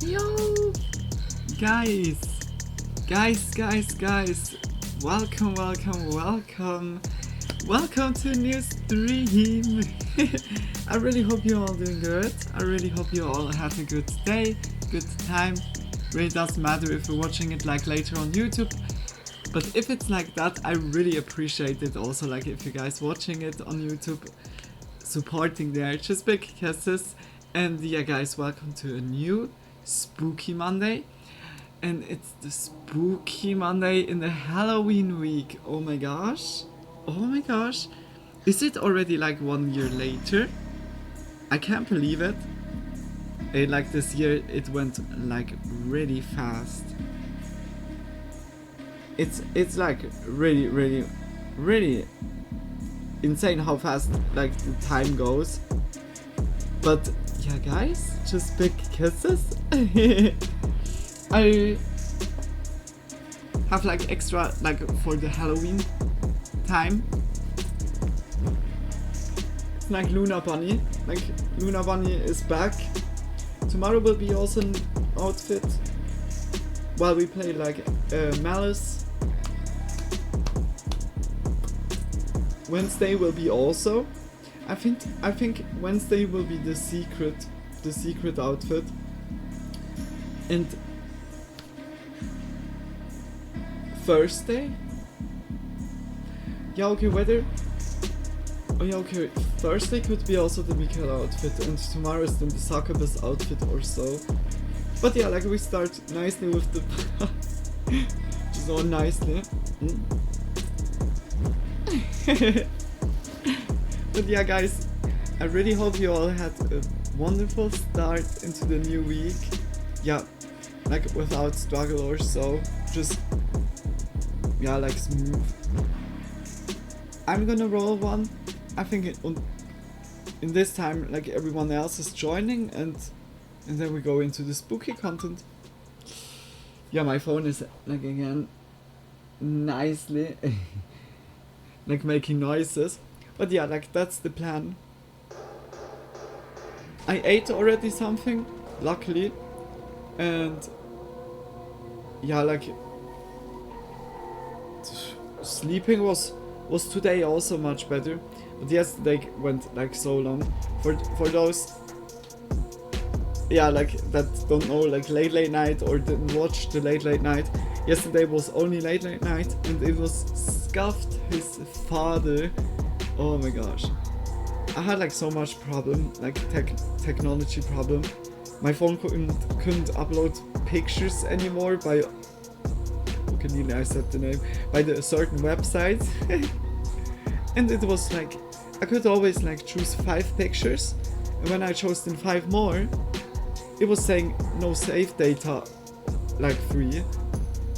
Yo, guys, guys, welcome, welcome to a new stream. I really hope you're all doing good. I really hope you all had a good day, good time. Really doesn't matter if you're watching it like later on YouTube, but if it's like that, I really appreciate it. Also, like if you guys watching it on YouTube, supporting there, just big kisses. And yeah, guys, welcome to a new Spooky Monday. And it's the Spooky Monday in the Halloween week. Oh my gosh. Is it already like 1 year later? I can't believe it. Like this year it went like really fast. It's like really insane how fast like the time goes. But yeah, guys, just big kisses. I have like extra like for the Halloween time. It's like Luna Bunny. Like Luna Bunny is back. Tomorrow will be also an outfit while we play like Malice. Wednesday will be also. I think Wednesday will be the secret outfit. And Thursday? Yeah, okay, Thursday could be also the Mikael outfit, and tomorrow is then the Succubus outfit or so. But yeah, like we start nicely with the just all nicely. But yeah, guys, I really hope you all had a wonderful start into the new week. Yeah, like without struggle or so. Just, yeah, like smooth. I'm gonna roll one. I think in this time, like everyone else is joining, and then we go into the spooky content. Yeah, my phone is like again nicely like making noises. But yeah, like that's the plan. I ate already something, luckily, and yeah, like sleeping was today also much better, but yesterday went like so long. For those, yeah, like that don't know like late night or didn't watch the late night. Yesterday was only late night, and it was scuffed his father. Oh my gosh, I had like so much problem, like technology problem. My phone couldn't upload pictures anymore by, okay, I said the name, by the certain website. And it was like, I could always like choose 5 pictures, and when I chose then 5 more, it was saying no save data, like 3.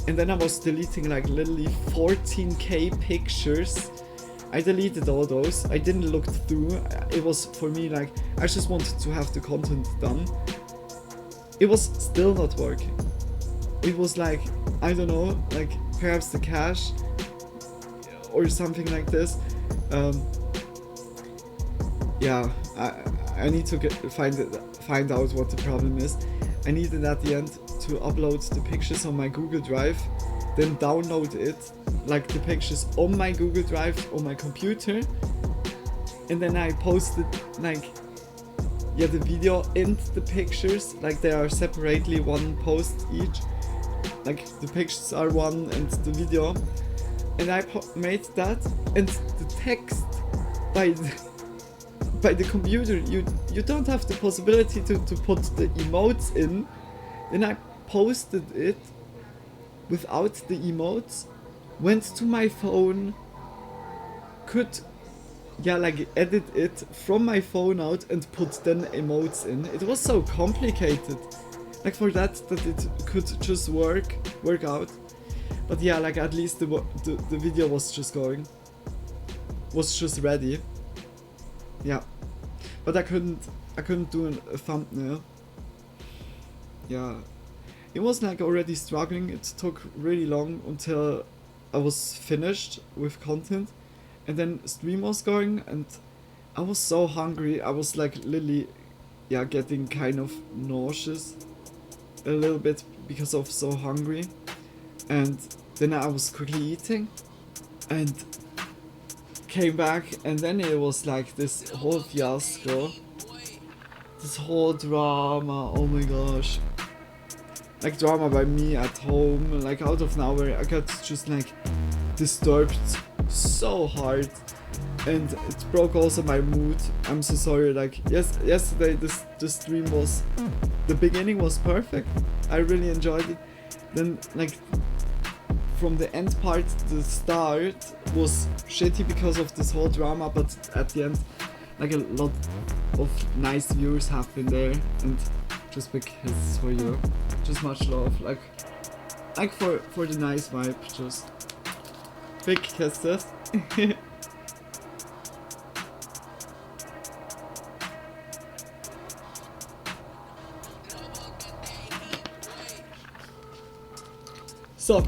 And then I was deleting like literally 14k pictures. I deleted all those. I didn't look through. It was for me like I just wanted to have the content done. It was still not working. It was like, I don't know, like perhaps the cache or something like this. Yeah, I need to find out what the problem is. I needed at the end to upload the pictures on my Google Drive, then download it, like the pictures on my Google Drive on my computer, and then I posted like, yeah, the video and the pictures, like they are separately one post each, like the pictures are one and the video, and I made that, and the text by the computer, you don't have the possibility to put the emotes in. Then I posted it without the emotes, went to my phone, could, yeah, like edit it from my phone out and put then emotes in. It was so complicated, like for that it could just work out. But yeah, like at least the video was just ready. Yeah, but I couldn't do a thumbnail. Yeah, it was like already struggling. It took really long until I was finished with content, and then stream was going, and I was so hungry. I was like literally, yeah, getting kind of nauseous. a little bit because I was so hungry, and then I was quickly eating and came back, and then it was like this whole fiasco, this whole drama. Oh my gosh, like drama by me at home, like out of nowhere. I got just like disturbed so hard, and it broke also my mood. I'm so sorry. Like yesterday the stream was, the beginning was perfect, I really enjoyed it, then like from the end part the start was shitty because of this whole drama, but at the end like a lot of nice viewers have been there, and just big kisses for you, just much love, like for the nice vibe, just big kisses. So,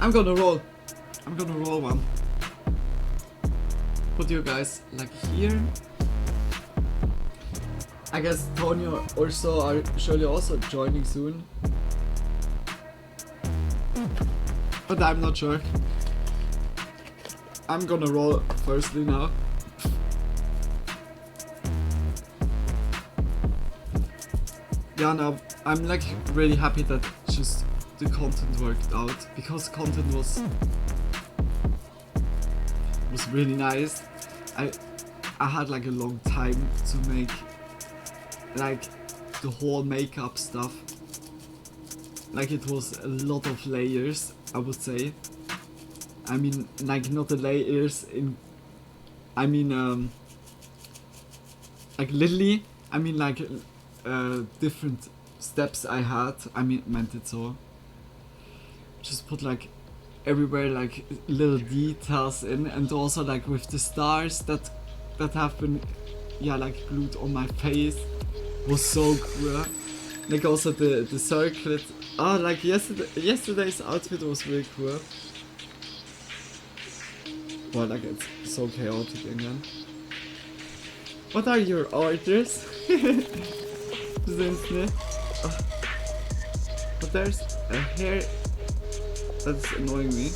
I'm gonna roll one. Put you guys like here. I guess Tony or so are surely also joining soon, but I'm not sure. I'm gonna roll firstly now. Yeah, no, I'm like really happy that just the content worked out, because content was really nice. I had like a long time to make like the whole makeup stuff. Like it was a lot of layers, I would say. I mean, like not the layers in, I mean like literally, I mean like different steps I had. I meant it so. Just put like everywhere like little details in, and also like with the stars that have been, yeah, like glued on my face, was so cool. Like also the circlet. Oh, like yesterday's outfit was really cool. Well, like it's so chaotic again. What are your orders? Oh. But there's a hair that's annoying me.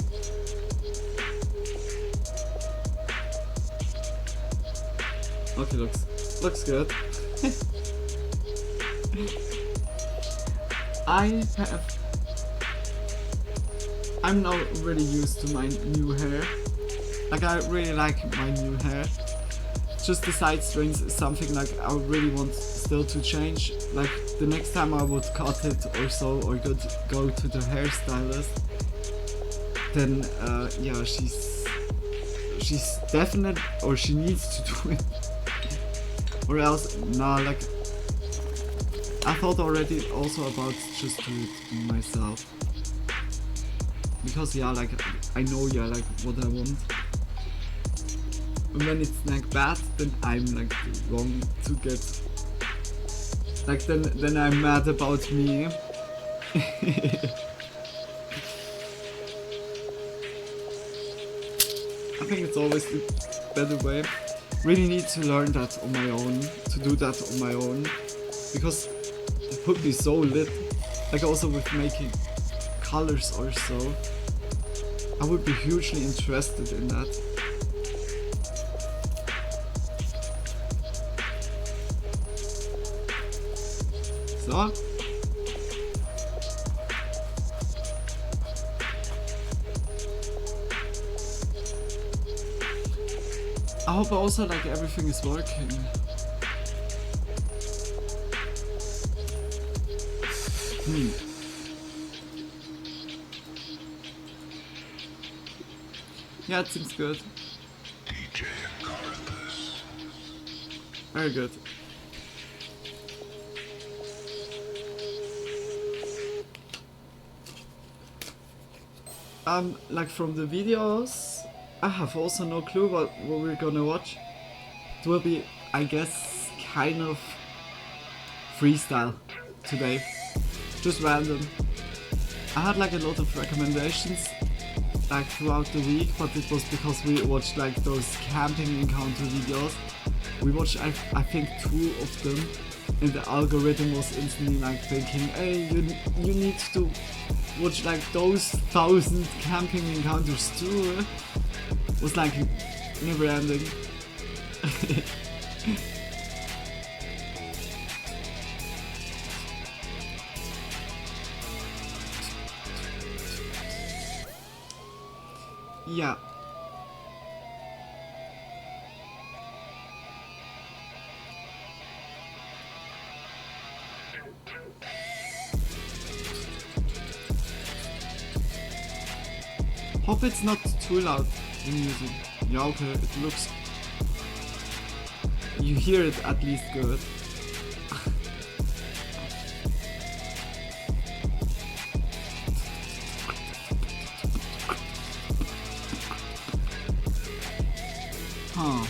Okay, looks good. I'm now really used to my new hair. Like I really like my new hair. Just the side strings is something like I really want still to change. Like the next time I would cut it or so, or go to the hairstylist, then yeah, she's definite, or she needs to do it. Or else, nah, like I thought already also about just do it myself. Because yeah, like I know, yeah, like what I want. And when it's like bad, then I'm like wrong to get. Like then I'm mad about me. I think it's always the better way. Really need to learn that on my own, to do that on my own, because it would be so lit. Like also with making colors or so, I would be hugely interested in that. So. I hope also like everything is working. Yeah, it seems good. Very good. Like from the videos, I have also no clue what we're gonna watch. It will be, I guess, kind of freestyle today. Just random. I had like a lot of recommendations like throughout the week, but it was because we watched like those camping encounter videos. We watched I think 2 of them, and the algorithm was instantly like thinking, hey, you need to watch like those 1,000 camping encounters too. It was like never ending. Yeah. Hope it's not too loud, the music. Yeah, okay, it looks... You hear it at least good. Huh.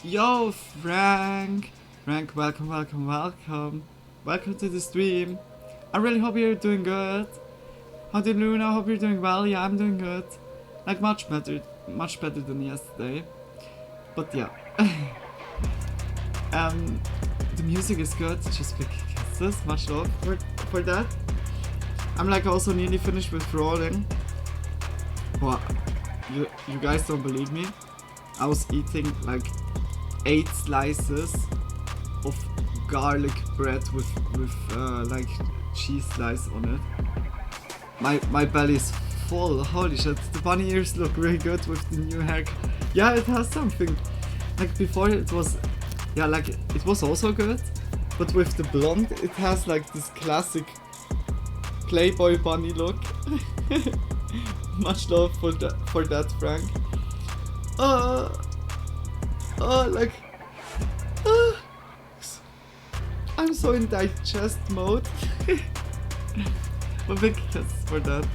Yo, Frank! Frank, welcome, welcome, welcome. Welcome to the stream. I really hope you're doing good. How did Luna? Hope you're doing well. Yeah, I'm doing good. Like much better than yesterday. But yeah. The music is good. Just big kisses. Much love for that. I'm like also nearly finished with rolling. But you guys don't believe me. I was eating like 8 slices of garlic bread with like cheese slice on it. My belly's full. Holy shit, the bunny ears look really good with the new haircut. Yeah, it has something. Like before it was, yeah, like it was also good, but with the blonde it has like this classic Playboy bunny look. Much love for that, Frank. Like, I'm so in digest mode. But big kisses for that.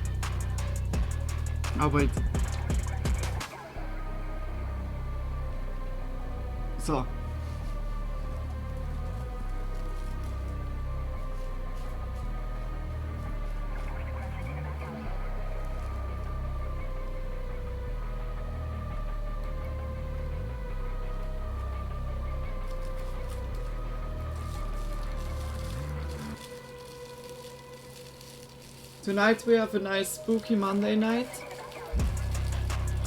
Oh wait. So. Tonight we have a nice spooky Monday night.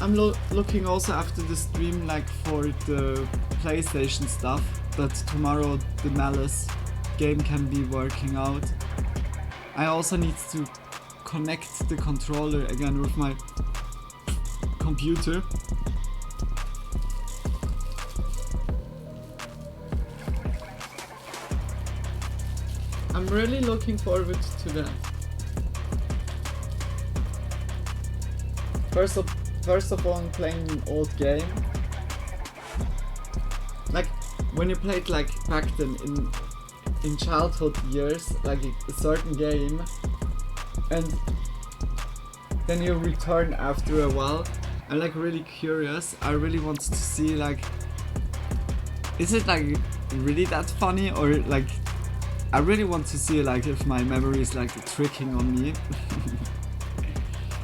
I'm looking also after the stream like for the PlayStation stuff, that tomorrow the Malice game can be working out. I also need to connect the controller again with my computer. I'm really looking forward to that. First of all, I'm playing an old game. Like when you played like back then in childhood years, like a certain game, and then you return after a while. I'm like really curious. I really want to see like, is it like really that funny, or like I really want to see like if my memory is like tricking on me.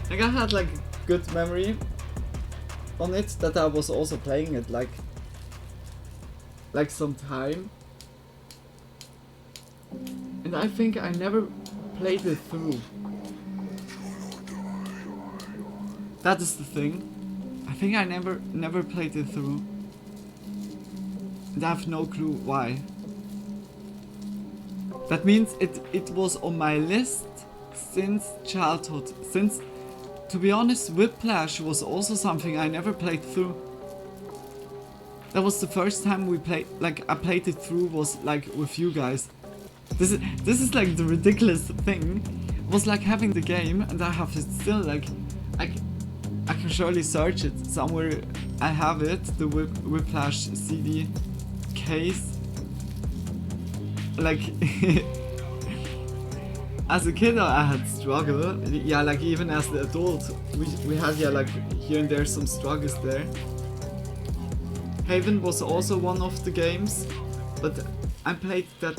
Like I had like good memory on it that I was also playing it like some time, and I think I never played it through. That is the thing. I think I never played it through, and I have no clue why. That means it was on my list since childhood, since, to be honest, Whiplash was also something I never played through. That was the first time we played, like I played it through was like with you guys. This is like the ridiculous thing. It was like having the game and I have it still, like I can surely search it somewhere. I have it, the Whiplash CD case. Like as a kid I had struggle, yeah, like even as the adult we had, yeah, like here and there some struggles there. Haven was also one of the games, but I played that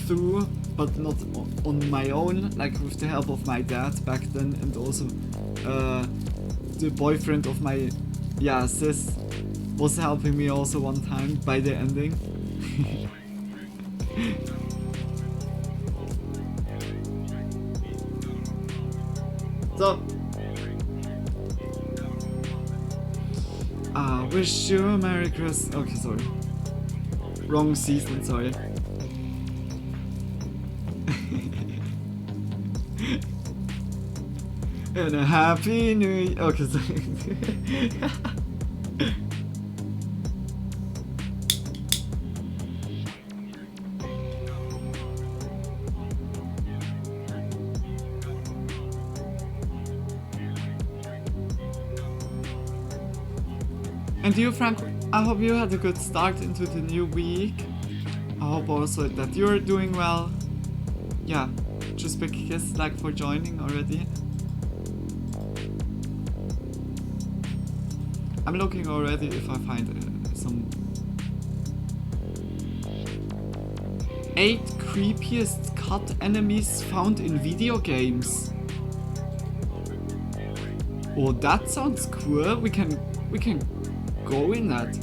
through, but not on my own, like with the help of my dad back then, and also the boyfriend of my sis was helping me also one time by the ending. So wish you a Merry Christmas. Okay, sorry. Wrong season, sorry. And a Happy New Year. Okay, sorry. And you, Frank, I hope you had a good start into the new week. I hope also that you're doing well. Yeah, just big kiss like for joining already. I'm looking already if I find some 8 creepiest cut enemies found in video games. Oh, that sounds cool. We can go in that.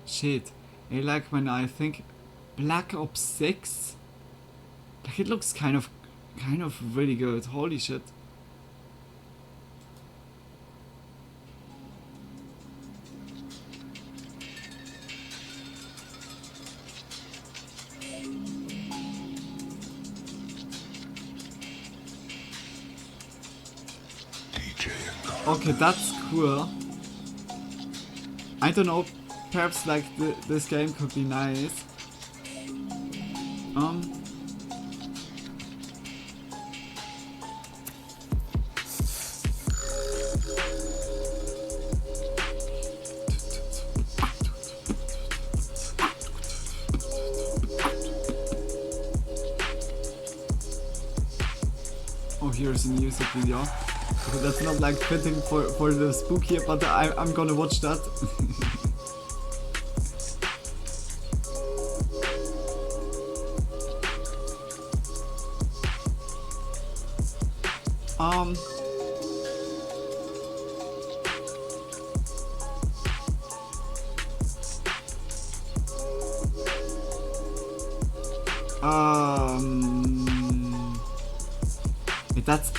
Shit. I like when I think Black Ops 6. Like it looks kind of really good. Holy shit. Okay, that's cool. I don't know, perhaps like this game could be nice. Oh, here's a music video. Okay, that's not like fitting for the spooky, but I'm gonna watch that.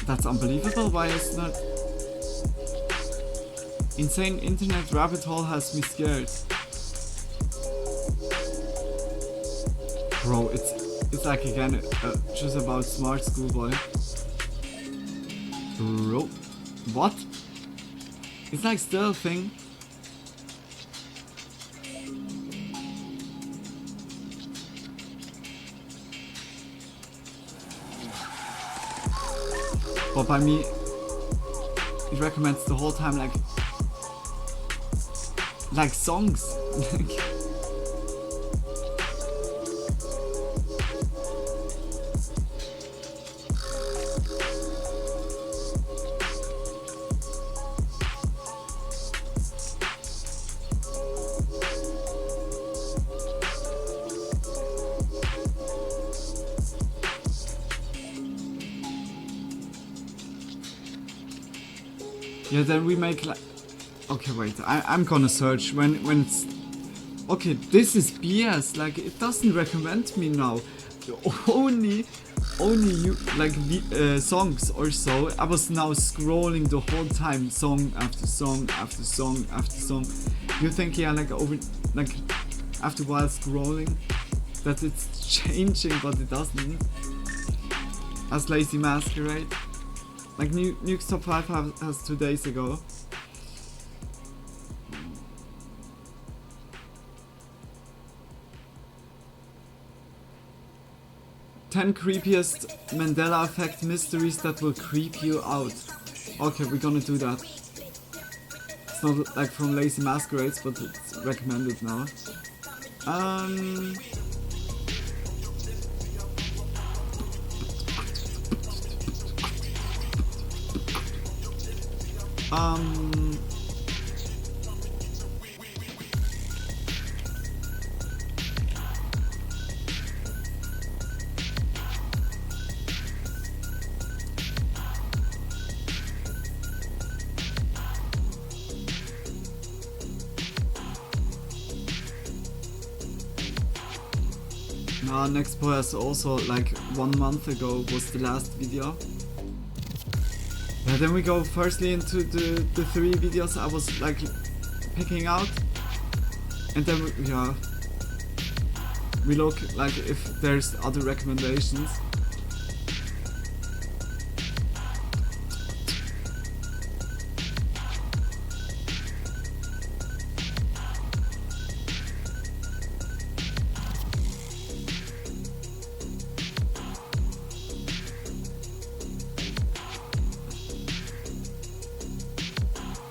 That's unbelievable. Why is not? Insane internet rabbit hole has me scared. Bro, it's like again just about smart schoolboy. Bro, what? It's like still a thing. But by me, it recommends the whole time like songs. Yeah, then we make like... Okay, wait, I'm gonna search when it's... Okay, this is BS, like it doesn't recommend me now. Only you, like songs or so. I was now scrolling the whole time, song after song after song after song. You think, yeah, like after a while scrolling, that it's changing, but it doesn't. As Lazy Masquerade. Like Nuke's Top 5 has 2 days ago. 10 creepiest Mandela effect mysteries that will creep you out. Okay, we're gonna do that. It's not like from Lazy Masquerades, but it's recommended now. Next Boys also like 1 month ago was the last video. Yeah, then we go firstly into the 3 videos I was like picking out, and then we look like if there's other recommendations.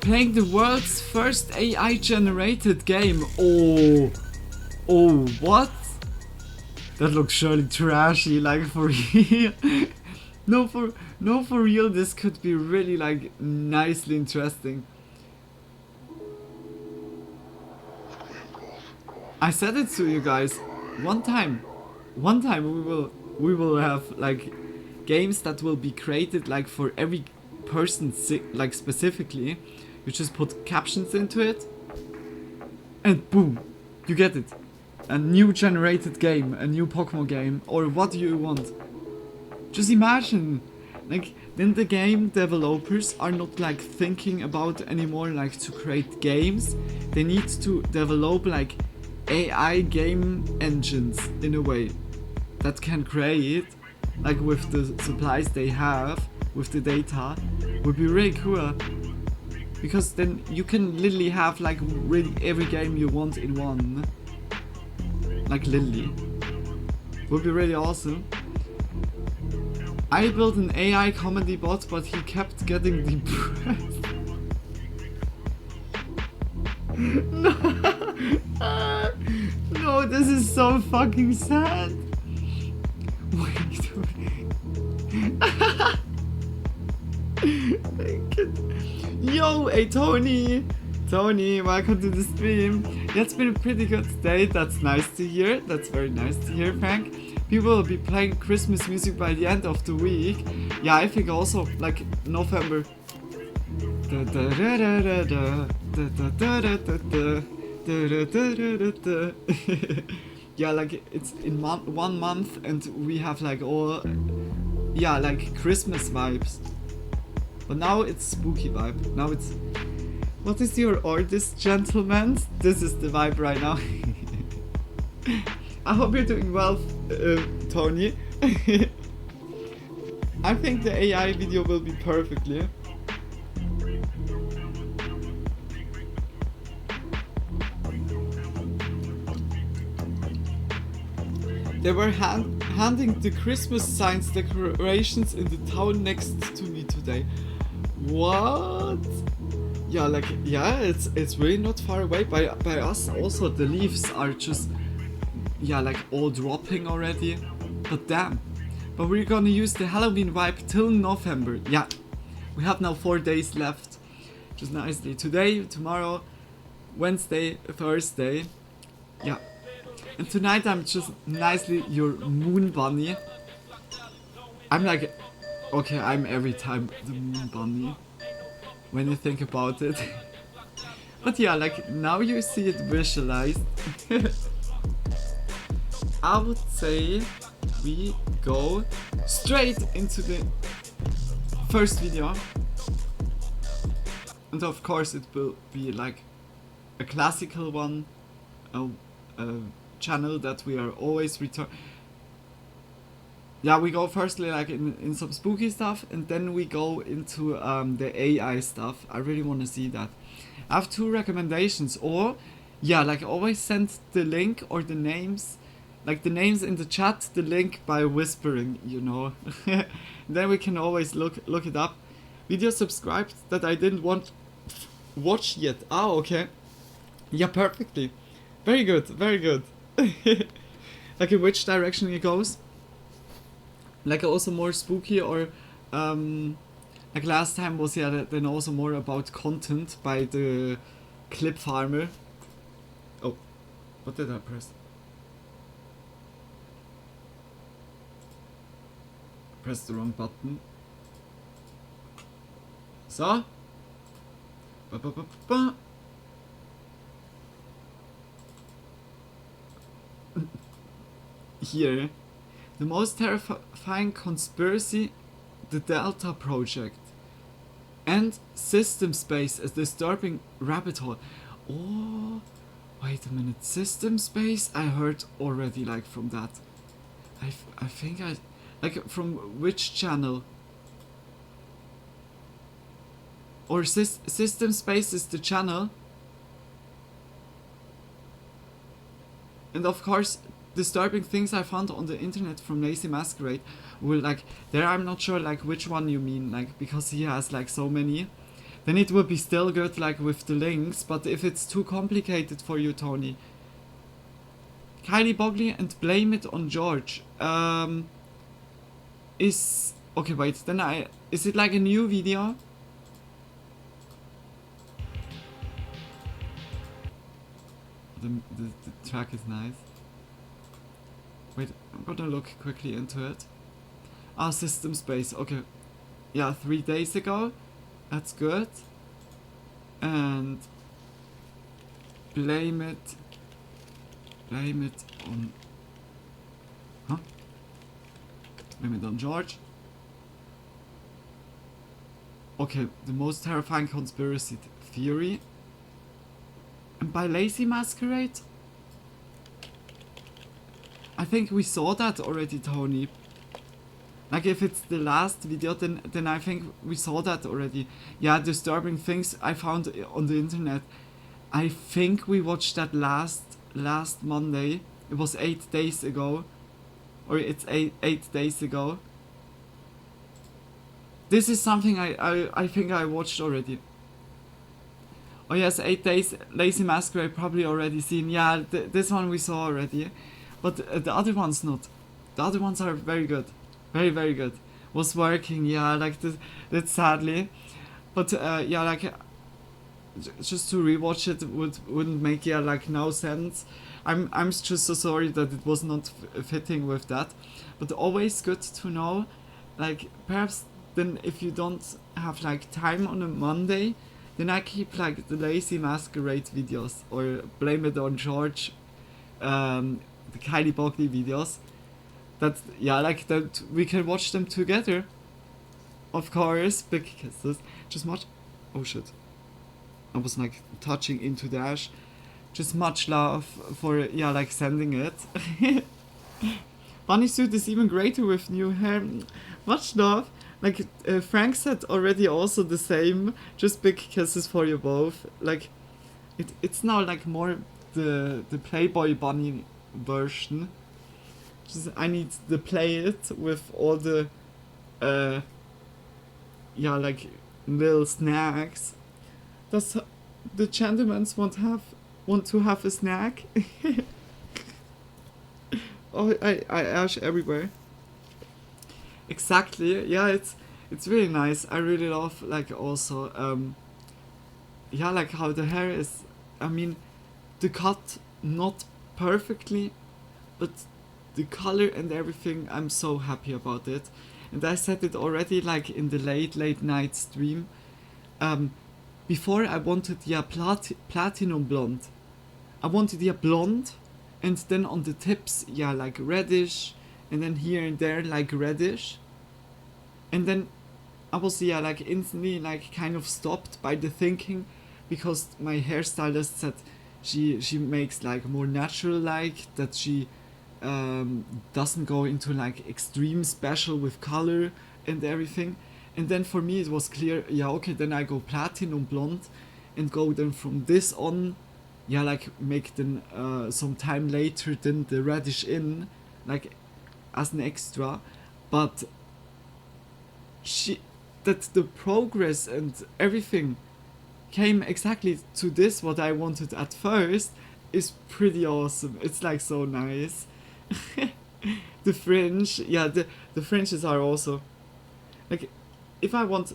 Playing the world's first AI generated game. Oh, what? That looks surely trashy, like for real. No, for real, this could be really like nicely interesting. I said it to you guys. One time we will have like games that will be created like for every person, like specifically. You just put captions into it, and boom, you get it. A new generated game, a new Pokemon game, or what do you want? Just imagine, like, then the game developers are not like thinking about anymore like to create games. They need to develop like AI game engines in a way that can create, like with the supplies they have, with the data, would be really cool. Because then you can literally have like really every game you want in one. Like literally. Would be really awesome. I built an AI comedy bot, but he kept getting depressed. No, this is so fucking sad. Wait. Yo, hey Tony! Tony, welcome to the stream. Yeah, it's been a pretty good day. That's nice to hear. That's very nice to hear, Frank. People will be playing Christmas music by the end of the week. Yeah, I think also like November. Yeah, like it's in 1 month and we have like all, yeah, like Christmas vibes. But now it's spooky vibe. Now it's... What is your artist, gentlemen? This is the vibe right now. I hope you're doing well, Tony. I think the AI video will be perfectly. They were handing the Christmas signs decorations in the town next to me today. What? Yeah, like, yeah, it's really not far away by us. Also, the leaves are just, yeah, like all dropping already. But damn. But we're gonna use the Halloween vibe till November. Yeah, we have now 4 days left. Just nicely. Today, tomorrow, Wednesday, Thursday. Yeah. And tonight I'm just nicely your moon bunny. I'm like, okay, I'm every time the moon bunny when you think about it. But yeah, like now you see it visualized. I would say we go straight into the first video. And of course it will be like a classical one, a channel that we are always return. Yeah, we go firstly like in some spooky stuff, and then we go into the AI stuff. I really want to see that. I have 2 recommendations, or yeah, like always send the link or the names like the names in the chat, the link by whispering, you know. Then we can always look it up. Video subscribed that I didn't watch yet. Ah, okay. Yeah, perfectly. Very good, very good. Like in which direction it goes? Like also more spooky, or like last time was then also more about content by the clip farmer. Oh, what did I press? Pressed the wrong button. So. Ba. Here, the most terrifying conspiracy, the Delta Project, and system space, a disturbing rabbit hole. Oh, wait a minute, system space? I heard already, like, from that. I think I, like, from which channel? Or system space is the channel. And of course, disturbing things I found on the internet from Lazy Masquerade will, like, there I'm not sure like which one you mean, like, because he has like so many. Then it would be still good like with the links, but if it's too complicated for you, Tony. Kylie Bogley and Blame It on George. Is okay, wait, then is it like a new video? The track is nice. Wait, I'm gonna look quickly into it. Ah, system space, okay. Yeah, 3 days ago. That's good. And blame it on... Huh? Blame it on George. Okay, the most terrifying conspiracy theory. And by Lazy Masquerade? I think we saw that already, Tony. Like if it's the last video, then I think we saw that already. Yeah, disturbing things I found on the internet. I think we watched that last Monday. It was 8 days ago. Or it's 8 days ago. This is something I think I watched already. Oh yes, 8 days, Lazy Masquerade probably already seen. Yeah, this one we saw already. But the other ones not. The other ones are very good. Very, very good. Was working, yeah, like that's sadly. But yeah, like just to rewatch it wouldn't make like no sense. I'm just so sorry that it was not fitting with that. But always good to know, like perhaps then if you don't have like time on a Monday, then I keep like the Lazy Masquerade videos or Blame It on George, the Kylie Bogley videos. That, yeah, like that we can watch them together. Of course, big kisses. Just much... Oh shit. I was like touching into the ash. Just much love for, yeah, like sending it. Bunny suit is even greater with new hair. Much love. Like Frank said already also the same. Just big kisses for you both. Like it's now like more the Playboy Bunny version. Just, I need to play it with all the yeah, like little snacks. Does the gentlemen want to have a snack? Oh, I ash everywhere. Exactly. Yeah, it's really nice. I really love like also yeah, like how the hair is. I mean, the cut not perfectly, but the color and everything. I'm so happy about it. And I said it already, like in the late night stream. Before I wanted platinum blonde. I wanted blonde, and then on the tips, yeah, like reddish, and then here and there like reddish. And then I was like instantly like kind of stopped by the thinking, because my hairstylist said she makes like more natural, like that she doesn't go into like extreme special with color and everything. And then for me it was clear, yeah, okay, then I go platinum blonde and go then from this on yeah, like make then some time later then the radish in, like as an extra, but that the progress and everything came exactly to this what I wanted at first is pretty awesome. It's like so nice. The fringe, yeah, the fringes are also like, if I want,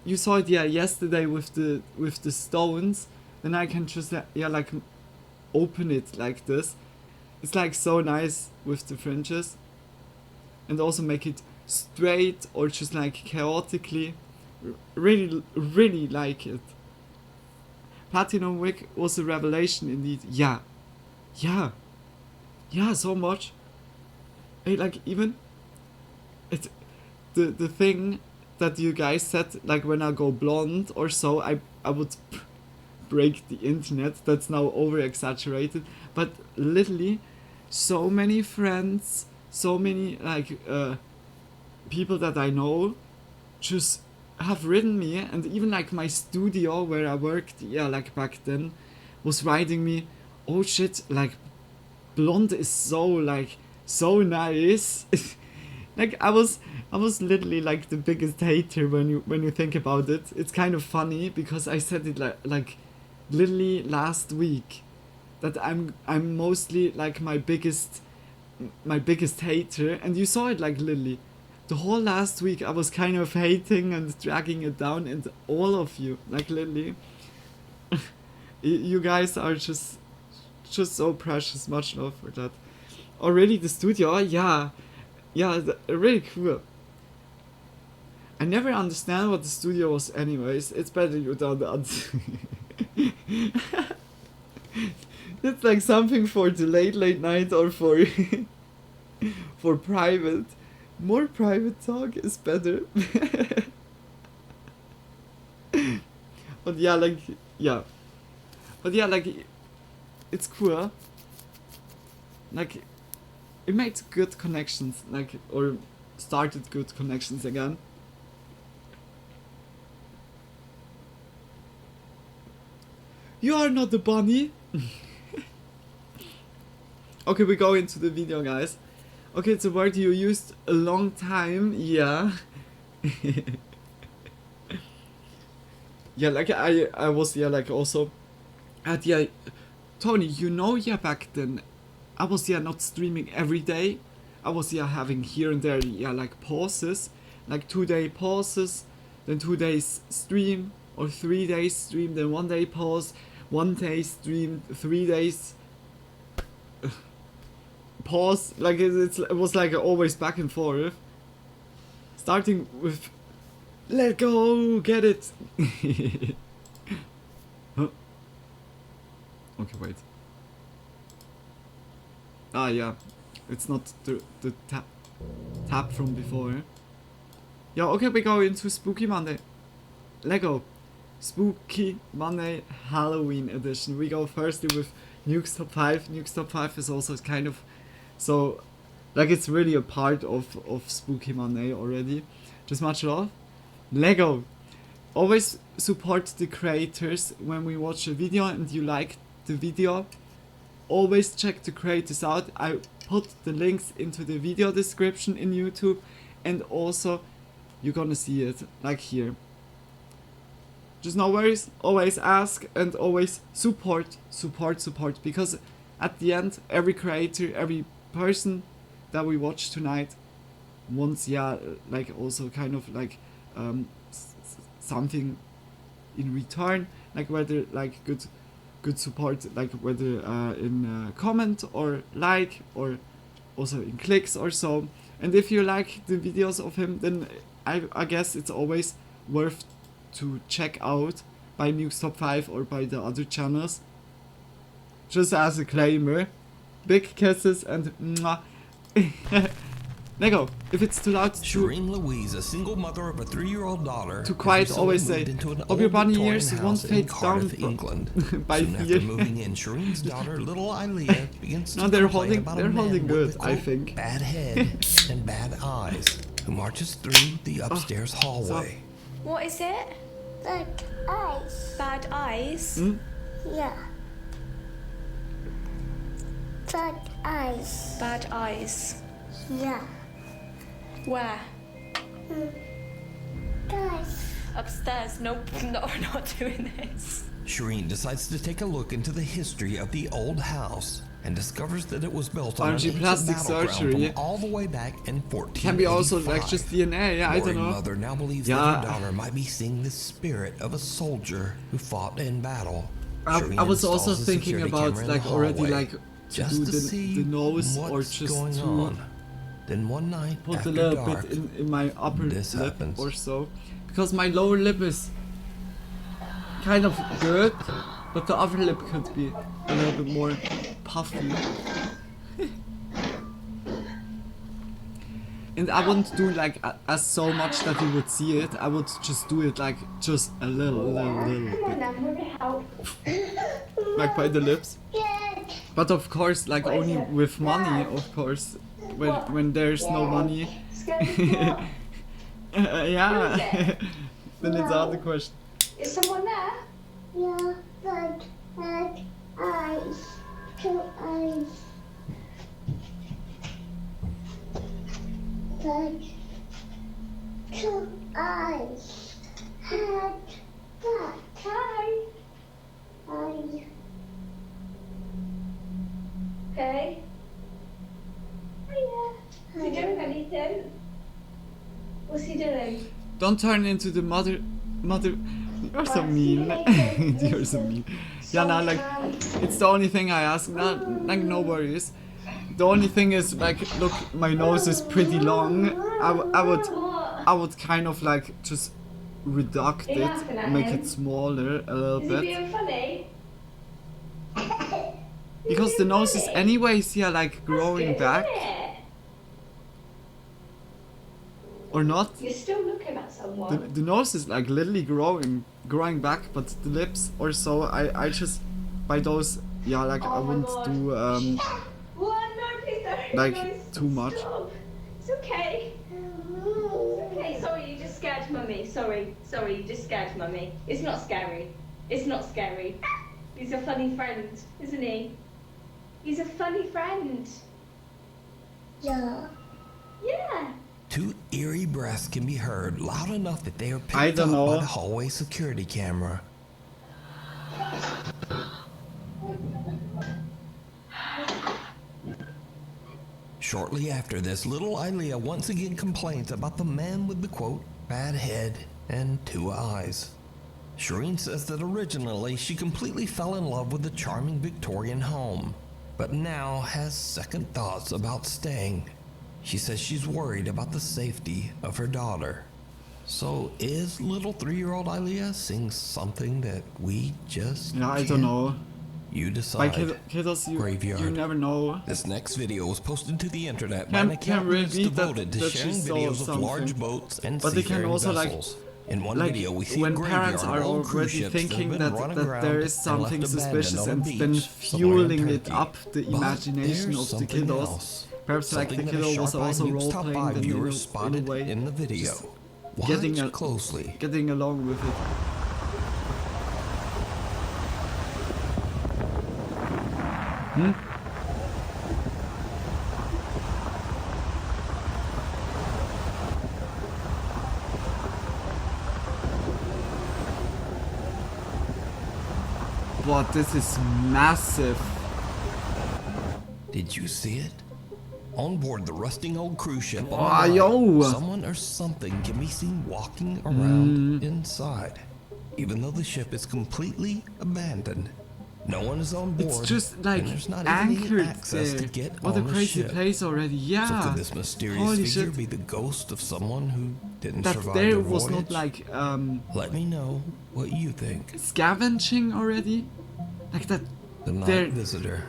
you saw it, yeah, yesterday with the stones, then I can just yeah, like open it like this. It's like so nice with the fringes, and also make it straight or just like chaotically. Really like it. Platinum wig was a revelation indeed. Yeah, so much. Like even it, the thing that you guys said, like when I go blonde or so, I would break the internet. That's now over exaggerated, but literally, so many friends, so many like people that I know, just have written me, and even like my studio where I worked, yeah, like back then, was writing me, oh shit, like blonde is so nice. Like I was literally like the biggest hater when you think about it. It's kind of funny because I said it like literally last week, that I'm mostly like my biggest hater, and you saw it like literally the whole last week. I was kind of hating and dragging it down, and all of you, like literally, you guys are just so precious. Much love for that. Already the studio, yeah, really cool. I never understand what the studio was anyways. It's better you don't answer. It's like something for the late night or for for private. More private talk is better. But yeah, like, yeah. But yeah, like, it's cool. Like, it made good connections, like, or started good connections again. You are not the bunny. Okay, we go into the video, guys. Okay, it's a word you used a long time, yeah. Yeah, like I was, yeah, like also at, yeah, Tony, you know, yeah, back then I was, yeah, not streaming every day. I was, yeah, having here and there, yeah, like pauses, like 2-day pauses, then 2 days stream, or 3 days stream, then 1 day pause, 1 day stream, 3 days pause. Like it was like always back and forth, starting with let go, get it. Huh? Okay, wait. Ah, yeah, it's not the tap from before. Yeah, okay, we go into Spooky Monday. Lego Spooky Monday Halloween edition. We go firstly with Nuke's Top 5. Nuke's Top 5 is also kind of, so, like, it's really a part of Spooky Monday already. Just much love. Lego. Always support the creators when we watch a video and you like the video. Always check the creators out. I put the links into the video description in YouTube, and also you're gonna see it like here. Just no worries, always ask and always support, because at the end, every creator, every person that we watch tonight wants, yeah, like also kind of like something in return, like whether like good support, like whether in comment or like, or also in clicks or so. And if you like the videos of him, then I guess it's always worth to check out by Nuke's Top 5 or by the other channels. Just as a claimer. Big kisses and mwah. Lego, if it's too loud Shireen Louise, a single mother of a 3-year-old daughter, to quiet, always say, hope your bunny ears won't fade down England. by Soon fear. after moving in, Shireen's daughter, little Ilea, begins to No, they're complain holding, about they're a man holding good, with, I quote, think. bad head and bad eyes, who marches through the upstairs hallway. What is it? Bad eyes. Bad eyes? Hmm? Yeah. bad eyes. Bad eyes. Yeah. Where? Guys. Upstairs. Nope. No, we're not doing this. Shireen decides to take a look into the history of the old house and discovers that it was built on an RNG ancient plastic battleground surgery. from all the way back in 1485. Can be also like just DNA, yeah, I don't Lori's know. mother now believes Yeah. that her daughter might be seeing the spirit of a soldier who fought in battle. I Shireen was also installs a thinking security about camera in like the already hallway like to just do to see the nose what's or just going to on. Then one night put after a little dark, bit in my upper this lip happens. or so. Because my lower lip is kind of good, but the upper lip could be a little bit more puffy. And I wouldn't do like as so much that you would see it. I would just do it like just a little bit. Like by the lips. But of course, like only with money, of course. When there's no money. Yeah. Then it's out of the question. Is someone there? Yeah, bad eyes. 2 eyes. Bad 2 eyes. Head. Bad. Hi. Eyes. Okay. Hiya. Is he doing anything? What's he doing? Don't turn into the mother. You're so mean. You're so mean. Yeah, nah, like it's the only thing I ask. Not like no worries. The only thing is like, look, my nose is pretty long. I would kind of like just reduct it, make it smaller a little Is he bit, being funny? because the nose is anyways yeah like growing back or not. You're still looking at someone. The nose is like literally growing back, but the lips or so I just by those yeah like I wouldn't do What? No, please don't. like No, too much. Stop. It's okay. It's okay. Sorry, you just scared mummy. Sorry, you just scared mummy. It's not scary. It's not scary. He's a funny friend, isn't he? He's a funny friend. Yeah. Yeah. two eerie breaths can be heard loud enough that they are I picked don't up by know. the hallway security camera. Shortly after this, little Ilea once again complains about the man with the quote, bad head and 2 eyes. Shireen says that originally she completely fell in love with the charming Victorian home, but now has second thoughts about staying. She says she's worried about the safety of her daughter. So is little 3-year-old Ilea seeing something that we just Yeah, I can't? don't know. You By decide. kiddos, you Graveyard. never know. This next video was posted to the internet by Can- an account can that's read that- devoted to that she sharing saw videos of large something. boats and But they can seafaring also, like- vessels. In one Like video, we see when a graveyard parents are of old cruise already ships thinking that, have that, been run that aground there is and something left suspicious abandoned on and a then beach somewhere in fueling it Turkey. up the But imagination there's of the something kiddos. else. Perhaps like the Something that a kiddo was sharp-eyed also Nuke's role top playing 5 them viewers in spotted a way. in the video. Just Watch getting closely. getting along with it. But this is massive. Did you see it? On board the rusting old cruise ship on Ah, the line, yo. someone or something can be seen walking around inside, even though the ship is completely abandoned. No one is on board. It's just like and there's not even any anchored access there. to get What a on the crazy ship. place already. So Yeah. could this mysterious Holy figure shit. be the ghost of someone who didn't That survive there the was voyage? not like Let me know what you think. scavenging already. Like that The night there visitor.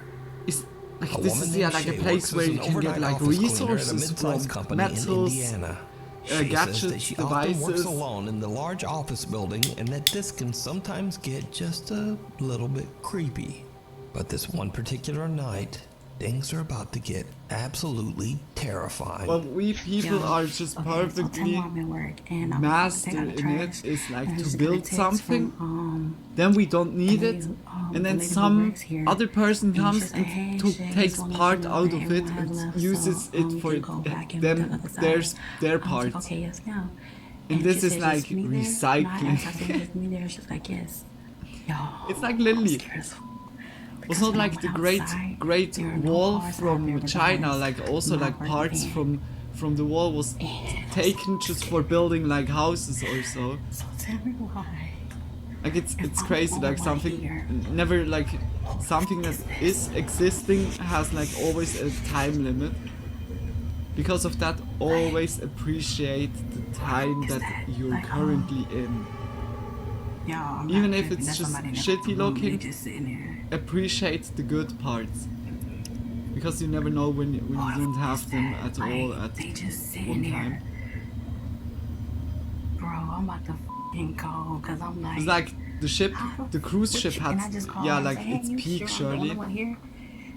is like A this woman is yeah named like a Shay place works where as you an can get overnight like office cleaner at a resources mid-sized from company in metals, Indiana. She says gadgets, that she often works devices. alone in the large office building and that this can sometimes get just a little bit creepy. But this one particular night, things are about to get absolutely terrifying. What we people are just perfectly master in it is like to build something, then we don't need it, and the then lady who some works here, other person and you comes just say, and "Hey, Shay, just takes wanna let part you know out that of it everyone has and left, uses so, it you for can go back in with the them other side." their I was like, parts. "Okay, yes, now." And And this she is said, like "Just me there?" And I recycling. asked, I said, "Just me there?" She was like, "Yes." Yo, It's like I was literally. scared as fuck. Was Because not when I like went the outside, great there were no wall cars out there from China, besides like also my like work parts van. from the wall was And I was taken just for building like houses or so. so tell me why. Like If it's I'm crazy, the only like one something here, never like something that is this? is existing has like always a time limit. Because of that, always appreciate the time Is that that you're like currently in. Yo, I'm Even not if tripping. it's That's just somebody in the shitty room. They looking, just sitting there. appreciate the good parts. Because you never know when you What don't the f have is them that? at Like, all at they just one sitting time. there. Bro, I'm about to f***ing go because I'm It's like, like the ship, how the cruise ship and had, I just call yeah, her and like say, "Hey, its you peak sure I'm the only surely. one here?"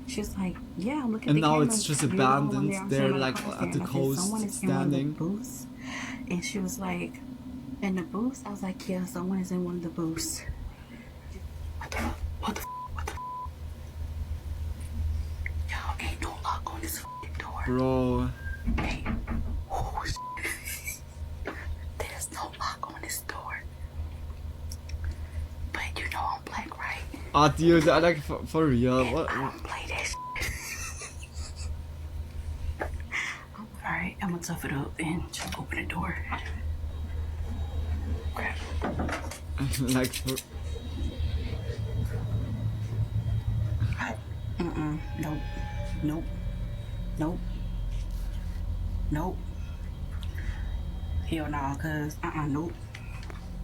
She's like, "Yeah, I'm looking at And the now it's cameras. just You're the only one abandoned. there. I'm They're saying all the like cars there." at the And I said, "Someone coast is in one of the standing. booths." And she was like, "In the booths?" I was like, "Yeah, someone is in one of the booths." What the fuck? What the fuck? What the fuck? Yo, ain't no lock on this fucking door. Bro. Hey. Oh, shit. There's no lock on this door. But you know I'm black, right? Ah, dude, I like for real. And What? I don't play that shit. Alright, I'm gonna tough it up and just open the door. Crap. Like for. Nope. Nope. Nope. Nope. Hell nah, cuz. Nope.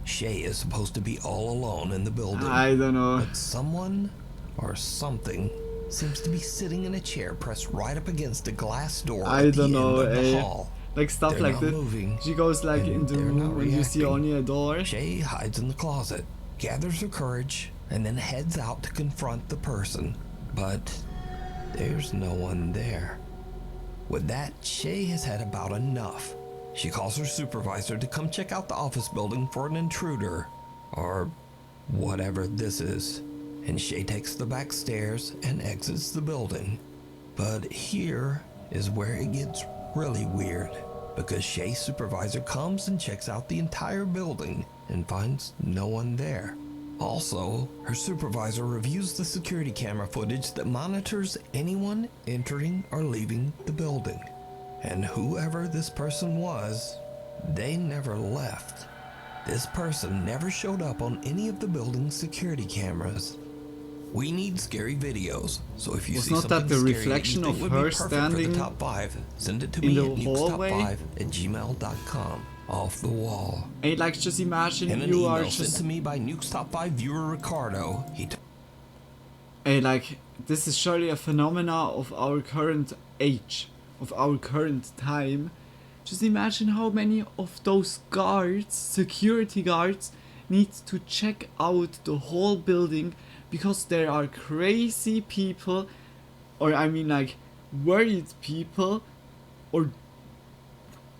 Shay is supposed to be all alone in the building. I don't know. But someone or something seems to be sitting in a chair pressed right up against a glass door I at the don't end know. of the hall. Like stuff They're like not this. moving, She goes like and in the they're not room and you see reacting. only a door. Shay hides in the closet, gathers her courage, and then heads out to confront the person. But there's no one there. With that, Shay has had about enough. She calls her supervisor to come check out the office building for an intruder, or whatever this is. And Shay takes the back stairs and exits the building. But here is where it gets really weird, because Shay's supervisor comes and checks out the entire building and finds no one there. Also, her supervisor reviews the security camera footage that monitors anyone entering or leaving the building. And whoever this person was, they never left. This person never showed up on any of the building's security cameras. We need scary videos, so if you Was see not something that the scary reflection that you of think would her be perfect for standing the top 5, send it to in me the at hallway? nukestop5@gmail.com. Off the wall. And like just imagine In an you are email sent just. to me by Nukes Top 5 viewer Ricardo, Hey, like this is surely a phenomena of our current age, of our current time. Just imagine how many of those guards, security guards, need to check out the whole building because there are crazy people, or I mean like worried people, or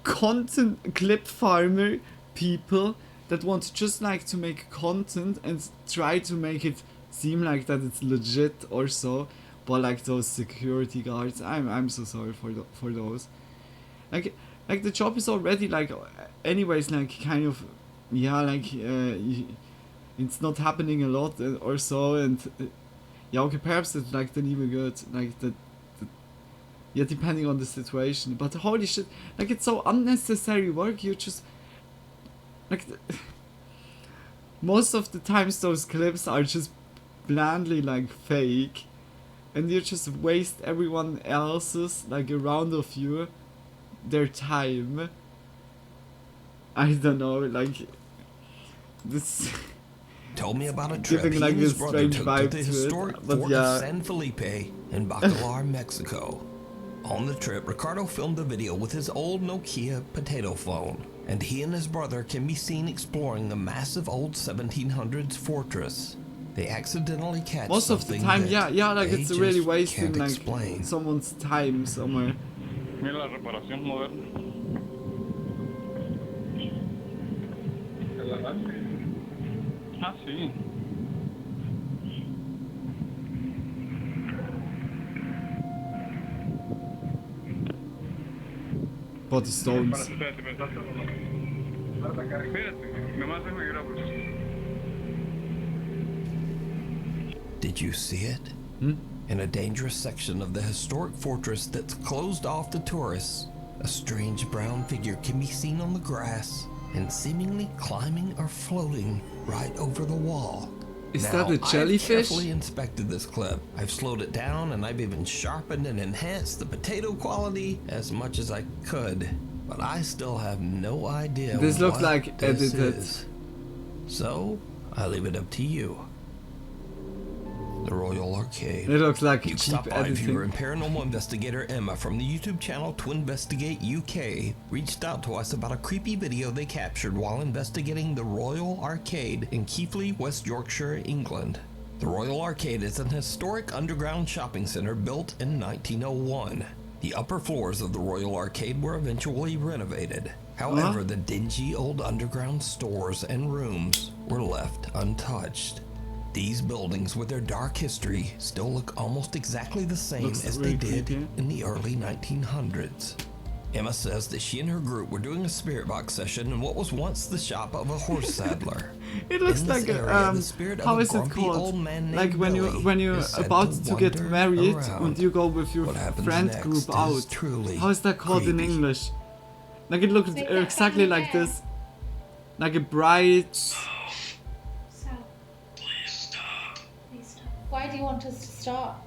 content clip farmer people that want just like to make content and try to make it seem like that it's legit or so. But like those security guards, I'm so sorry for those. Like the job is already like anyways like kind of it's not happening a lot or so, and yeah, okay, perhaps it's like not even good, like that yeah, depending on the situation. But holy shit, like it's so unnecessary work. You just like most of the times those clips are just blandly like fake, and you just waste everyone else's like around of you their time. I don't know, like this told me about a trip giving he like and a his brother strange took to vibe the to historic it, but Fort yeah. of San Felipe in Bacalar, Mexico. On the trip, Ricardo filmed a video with his old Nokia potato phone, and he and his brother can be seen exploring the massive old 1700s fortress. They accidentally catch Most of the something time, that yeah, like they it's really just wasting can't like explain. someone's time somewhere. Mira la reparación moderna. ¿De la base? Ah, sí. bought the stones. Espérate, pensaste. Espérate, nomás déjame grabo. Did you see it? In a dangerous section of the historic fortress that's closed off to tourists, a strange brown figure can be seen on the grass and seemingly climbing or floating right over the wall. Is Now, that a jellyfish? I've carefully inspected this clip. I've slowed it down and I've even sharpened and enhanced the potato quality as much as I could. But I still have no idea This looks what like this edited. is. So, I leave it up to you. The Royal Arcade. It looks like You cheap stop by viewer editing. and paranormal investigator Emma from the YouTube channel To Investigate UK reached out to us about a creepy video they captured while investigating the Royal Arcade in Keighley, West Yorkshire, England. The Royal Arcade is an historic underground shopping center built in 1901. The upper floors of the Royal Arcade were eventually renovated. However, the dingy old underground stores and rooms were left untouched. These buildings, with their dark history, still look almost exactly the same Looks as really they did creepy. in the early 1900s. Emma says that she and her group were doing a spirit box session in what was once the shop of a horse saddler. It looks In this like area, the spirit of how a is it grumpy old called? man Like named when Billy you're is said about to to get wander married around. and you go with your What happens friend next group is out. truly How is that called in creepy. English? Like it looks Make that exactly funny like hair. this. Like a bright. So. Please stop. Please stop. Why do you want us to stop?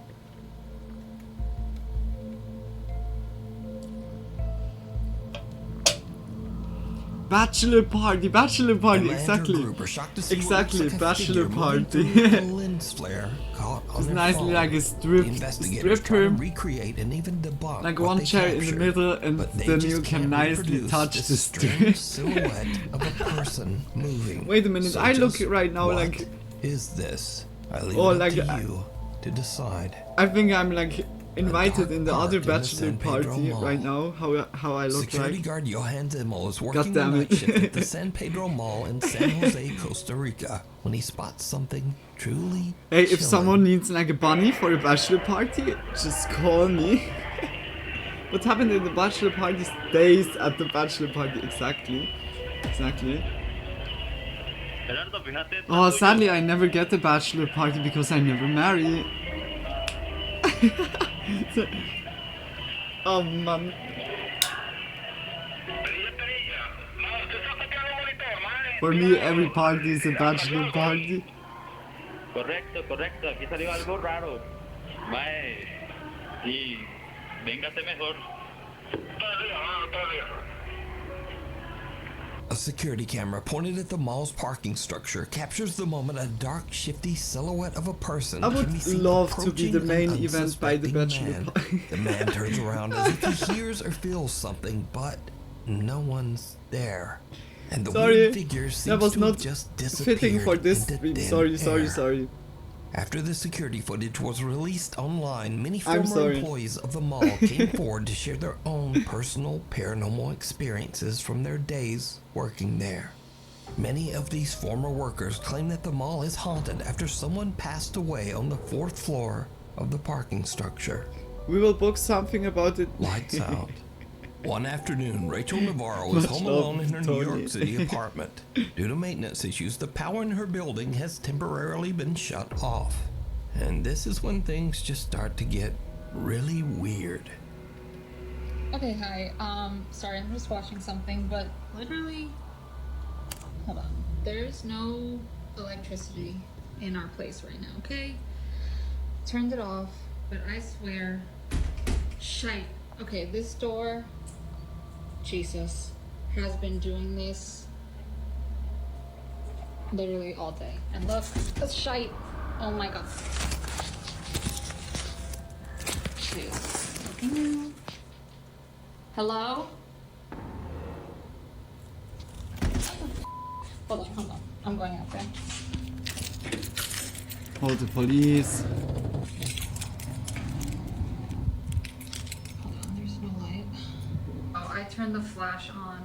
Bachelor party, Emma and her exactly. group are shocked to see what Exactly, looks like a bachelor figure moving party. through with a lens flare caught on It's their nicely phone. like a The strip investigators try to room. recreate and even debunk Like what one they chair in the captured, middle and but they then just you can can't nicely reproduce touch this the strange strip. silhouette of a person moving. Wait a minute, So I look just right now what like- is this? I leave Oh, it up like, to you to decide. I think I'm like invited dark in the park other in the bachelor San Pedro party Mall. right now. How I look Security like. guard Johan Zimmel is working the damn night it. shift at the San Pedro Mall in San Jose, Costa Rica, when he spots something truly Hey, if chilling. someone needs like a bunny for a bachelor party, just call me. What happened in the bachelor party stays at the bachelor party, exactly. Oh, sadly I never get a bachelor party because I never marry. Oh man. For me, every party is a bachelor party. Correcto, aquí salió algo raro. Mae, y véngase mejor. A security camera pointed at the mall's parking structure captures the moment a dark, shifty silhouette of a person I would can be seen love to be the approaching main an event by the unsuspecting bachelor man. party. The man turns around as if he hears or feels something, but no one's there. And the Sorry, weird figure seems that was to not have just disappeared fitting for this into stream. thin Sorry. air. After the security footage was released online, many I'm former sorry. employees of the mall came forward to share their own personal paranormal experiences from their days working there. Many of these former workers claim that the mall is haunted after someone passed away on the 4th floor of the parking structure. We will book something about it. Lights out. One afternoon, Rachel Navarro was Much home love, alone in her Tony. New York City apartment. Due to maintenance issues, the power in her building has temporarily been shut off. And this is when things just start to get really weird. Okay, hi. Sorry, I'm just watching something, but literally, hold on. There's no electricity in our place right now, okay? Turned it off, but I swear, shite. Okay, this door, Jesus, has been doing this literally all day. And look, that's shite. Oh my god. Dude, looking. Hello? Hold on. I'm going out there. Call the police. Hold on, there's no light. Oh, I turned the flash on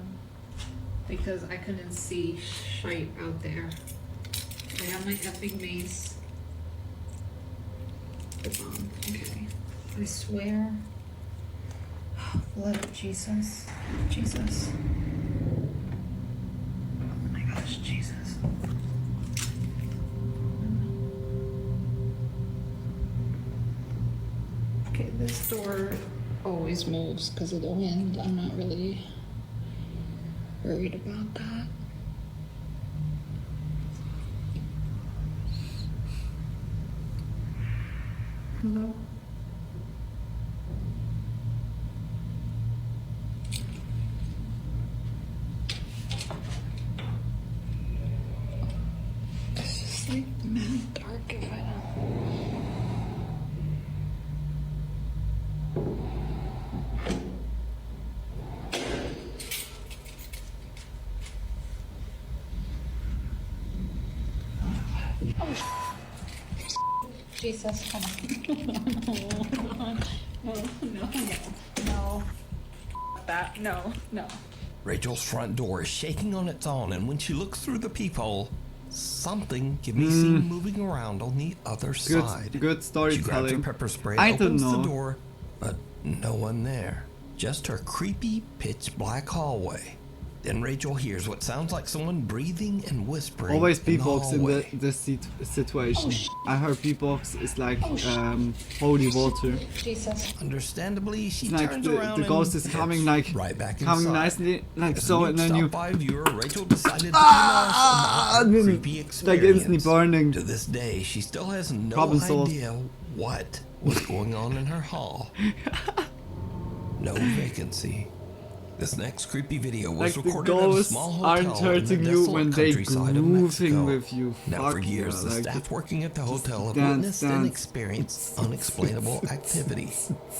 because I couldn't see shite out there. I have my epic mace. It's on. Okay. I swear. Blood of Jesus. Jesus. Oh my gosh, Jesus. Okay, this door always moves because of the wind. I'm not really worried about that. Hello? It's just like mad dark if I don't. Jesus, come on. No. That, no. Rachel's front door is shaking on its own, and when she looks through the peephole, something can be seen moving around on the other side. Good She grabs her storytelling. pepper spray, I don't opens the know. door, but no one there. Just her creepy, pitch black hallway. Then Rachel hears what sounds like someone breathing and whispering. Always in the beatbox in hallway. this situation. I heard beatbox is like holy water. Jesus. Understandably, she It's like turns the around ghost and is coming heads like right back coming inside. nicely like As so, a and new then Stop you by viewer, Rachel decided to tell us about her creepy like instantly experience. burning. To this day, she still has no Problem solved. idea what was going on in her hall. No vacancy. This next creepy video was Like the recorded at a ghosts small hotel aren't in the hurting you desolate when they countryside of grooving Mexico. with you. Now, for Fuck years, yeah, the like, staff working at the hotel have dance, witnessed and dance. experienced unexplainable activity.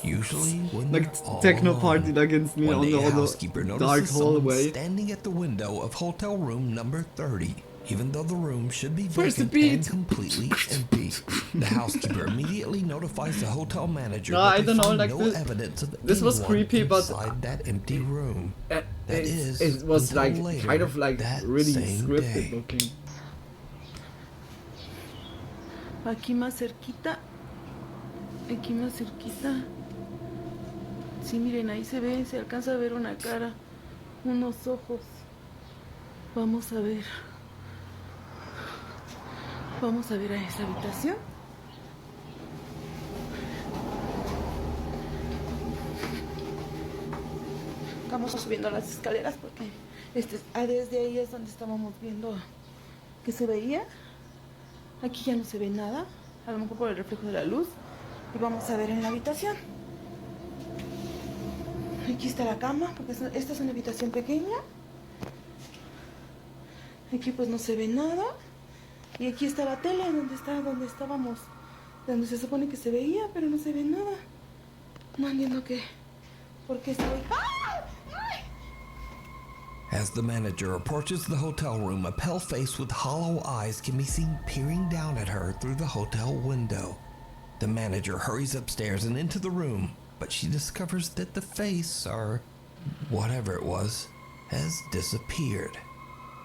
Usually when like they're all techno alone. party against me One on day, a the housekeeper dark notices someone hallway. standing at the window of hotel room number 30, even though the room should be Where's the vacant and beat? completely empty. The housekeeper immediately notifies the hotel manager No, that I they don't know, find like no this- evidence of this was anyone creepy, but inside that empty room. That is, it was until like later kind of like that really same scripted day. looking. Aquí más cerquita. Aquí más cerquita. Sí, miren, ahí se ve, se alcanza a ver una cara, unos ojos. Vamos a ver. Vamos a ver a esa habitación. Vamos subiendo las escaleras porque desde ahí es donde estábamos viendo que se veía. Aquí ya no se ve nada, a lo mejor por el reflejo de la luz. Y vamos a ver en la habitación. Aquí está la cama, porque esta es una habitación pequeña. Aquí pues no se ve nada. Y aquí está la tele, donde estábamos, donde se supone que se veía, pero no se ve nada. No entiendo por qué está ahí. As the manager approaches the hotel room, a pale face with hollow eyes can be seen peering down at her through the hotel window. The manager hurries upstairs and into the room, but she discovers that the face, or whatever it was, has disappeared.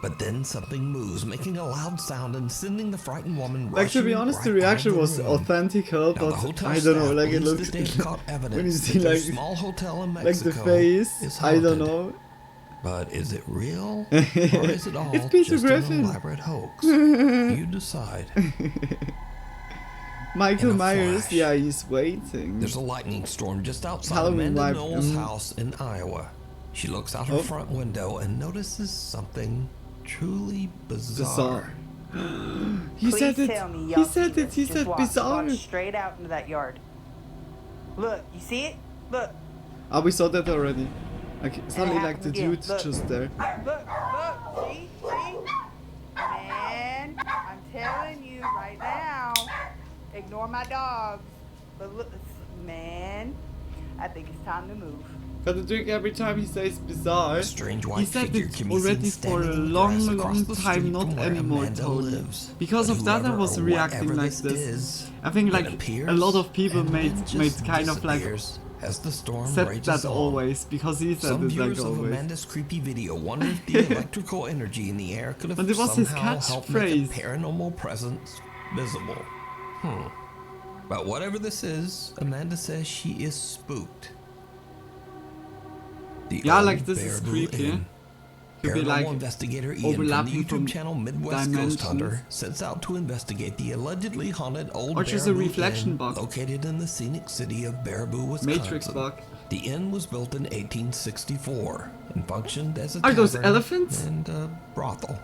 But then something moves, making a loud sound and sending the frightened woman rushing Like, to be honest, the right out of reaction the was room. authentical, Now, the but hotel I don't know, staff like it believes looks that they've caught when you evidence see that their like small hotel in like Mexico the face, is I don't haunted. know. But is it real? Or is it all It's Peter just Griffin. an elaborate hoax? You decide. Michael In a Myers, flash, yeah, he's waiting. There's a lightning storm just outside Halloween Amanda vibe, Knowles' house in Iowa. She looks out her Oh. front window and notices something truly bizarre. He Please said it. tell me He y'all said see it. this. He Just said watch. bizarre. Watch straight out into that yard. Look, you see it? Look. Ah, we saw that already. Like suddenly, it like the happened again. dude's Look. just there. Look, see? Man, I'm telling you right now, ignore my dogs. But look, man, I think it's time to move. Got to drink every time he says bizarre. A strange He white said figure it can be already seen for a standing in the long, grass across long the time, street not from where anymore, Amanda totally. lives. Because But of that, I whoever was or reacting whatever like this this. is, I think it like appears a lot of people and made then just kind of like disappears as the storm said rages that on. always because he said Some it like viewers of always. Amanda's creepy video wonder if the electrical energy in the air could have But it was his somehow helped make a catchphrase. paranormal presence visible. But whatever this is, Amanda says she is spooked. The Yeah, old like this is Baraboo creepy. Inn. Could be Paranormal like investigator Ian from the overlapping YouTube from channel Midwest dimensions. Ghost Hunter sets out to investigate the allegedly haunted old Or just a Baraboo reflection Inn bug. located in the scenic city of Baraboo, Wisconsin. Matrix bug. The inn was built in 1864 and functioned as a Are those tavern elephants? and a brothel.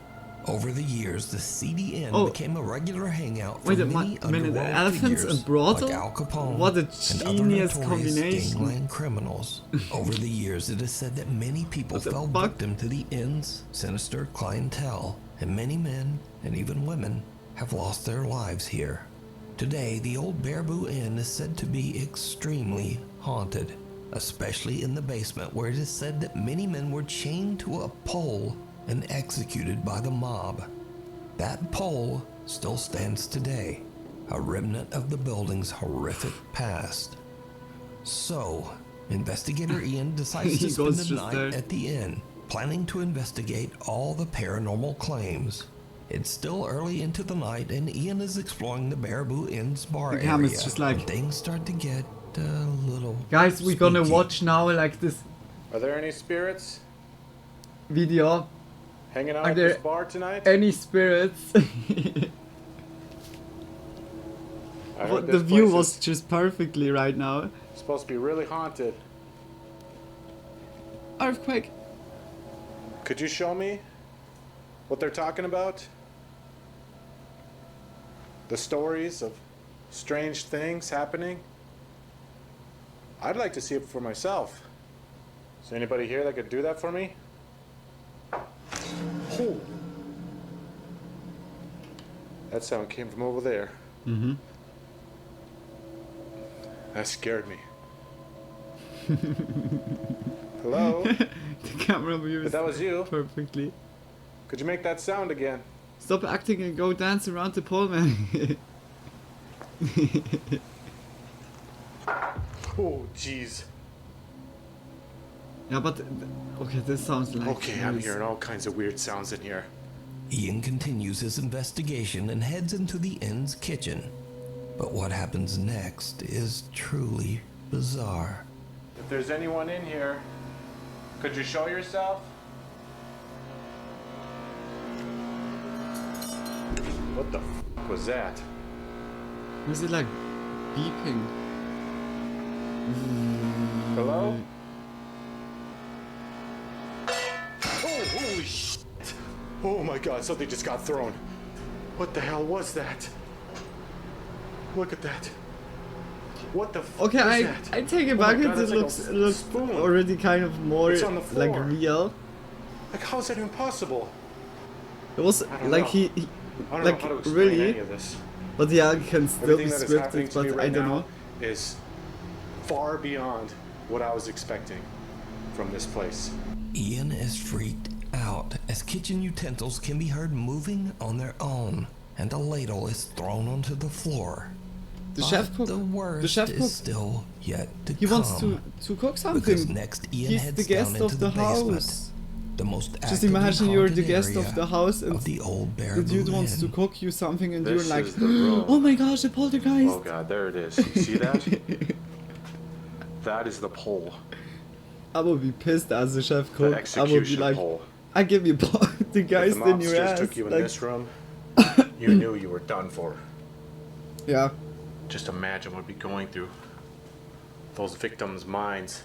Over the years, the seedy inn Oh. became a regular hangout for Wait a many minute, underworld elephants figures and brothel? like Al Capone What a and other genius notorious combination. gangland criminals. Over the years, it is said that many people What the fell fuck? victim to the inn's sinister clientele, and many men and even women have lost their lives here. Today, the old Baraboo Inn is said to be extremely haunted, especially in the basement, where it is said that many men were chained to a pole and executed by the mob. That pole still stands today, a remnant of the building's horrific past. So, investigator Ian decides He to spend goes the just night there. at the inn, planning to investigate all the paranormal claims. It's still early into the night, and Ian is exploring the Baraboo Inn's bar The area. camera's just like- when things start to get a little Guys, we're gonna spooky. watch now like this Are there any spirits video. hanging out Are at there this bar tonight? any spirits? I heard What, the this view place was is just perfectly right now. supposed to be really haunted. Earthquake. Could you show me what they're talking about? The stories of strange things happening? I'd like to see it for myself. Is there anybody here that could do that for me? Oh. That sound came from over there. Mm-hmm. That scared me. Hello? The camera view If is that was you, perfectly. could you make that sound again? Stop acting and go dance around the pole, man. Oh, jeez. Yeah, but okay, this sounds like. Okay, I'm noise. hearing all kinds of weird sounds in here. Ian continues his investigation and heads into the inn's kitchen. But what happens next is truly bizarre. If there's anyone in here, could you show yourself? What the f was that? Was it like beeping? Hello? Oh, holy shit! Oh my god, something just got thrown. What the hell was that? Look at that. What the f Okay, is I that? take it Oh my back. God, it that's like looks a it looks spoon. already kind of more It's on the like floor. real. Like, how is that even possible? It was I don't like know. he I don't like know how to explain really, any of this. but yeah, it can still Everything be that is happening scripted. to me But right I don't now know. is far beyond what I was expecting from this place. Ian is freaked out as kitchen utensils can be heard moving on their own, and a ladle is thrown onto the floor. The But chef cook. The worst The chef is cook. still yet to He come. wants to cook something. Because next Ian He's heads the guest down into of the basement, house. the most Just actively imagine you're the haunted guest area of the house and of the old the Baraboo dude wants to Inn. cook you something and This you're like, is the room. oh my gosh, a poltergeist. Oh god, there it is. You see that? That is the pole. I would be pissed as a chef The cook. I would be execution like, pole. I give you the If geist the in your mobsters ass. took you in Like, this room, you knew you were done for. yeah. Just imagine what would be going through those victims' minds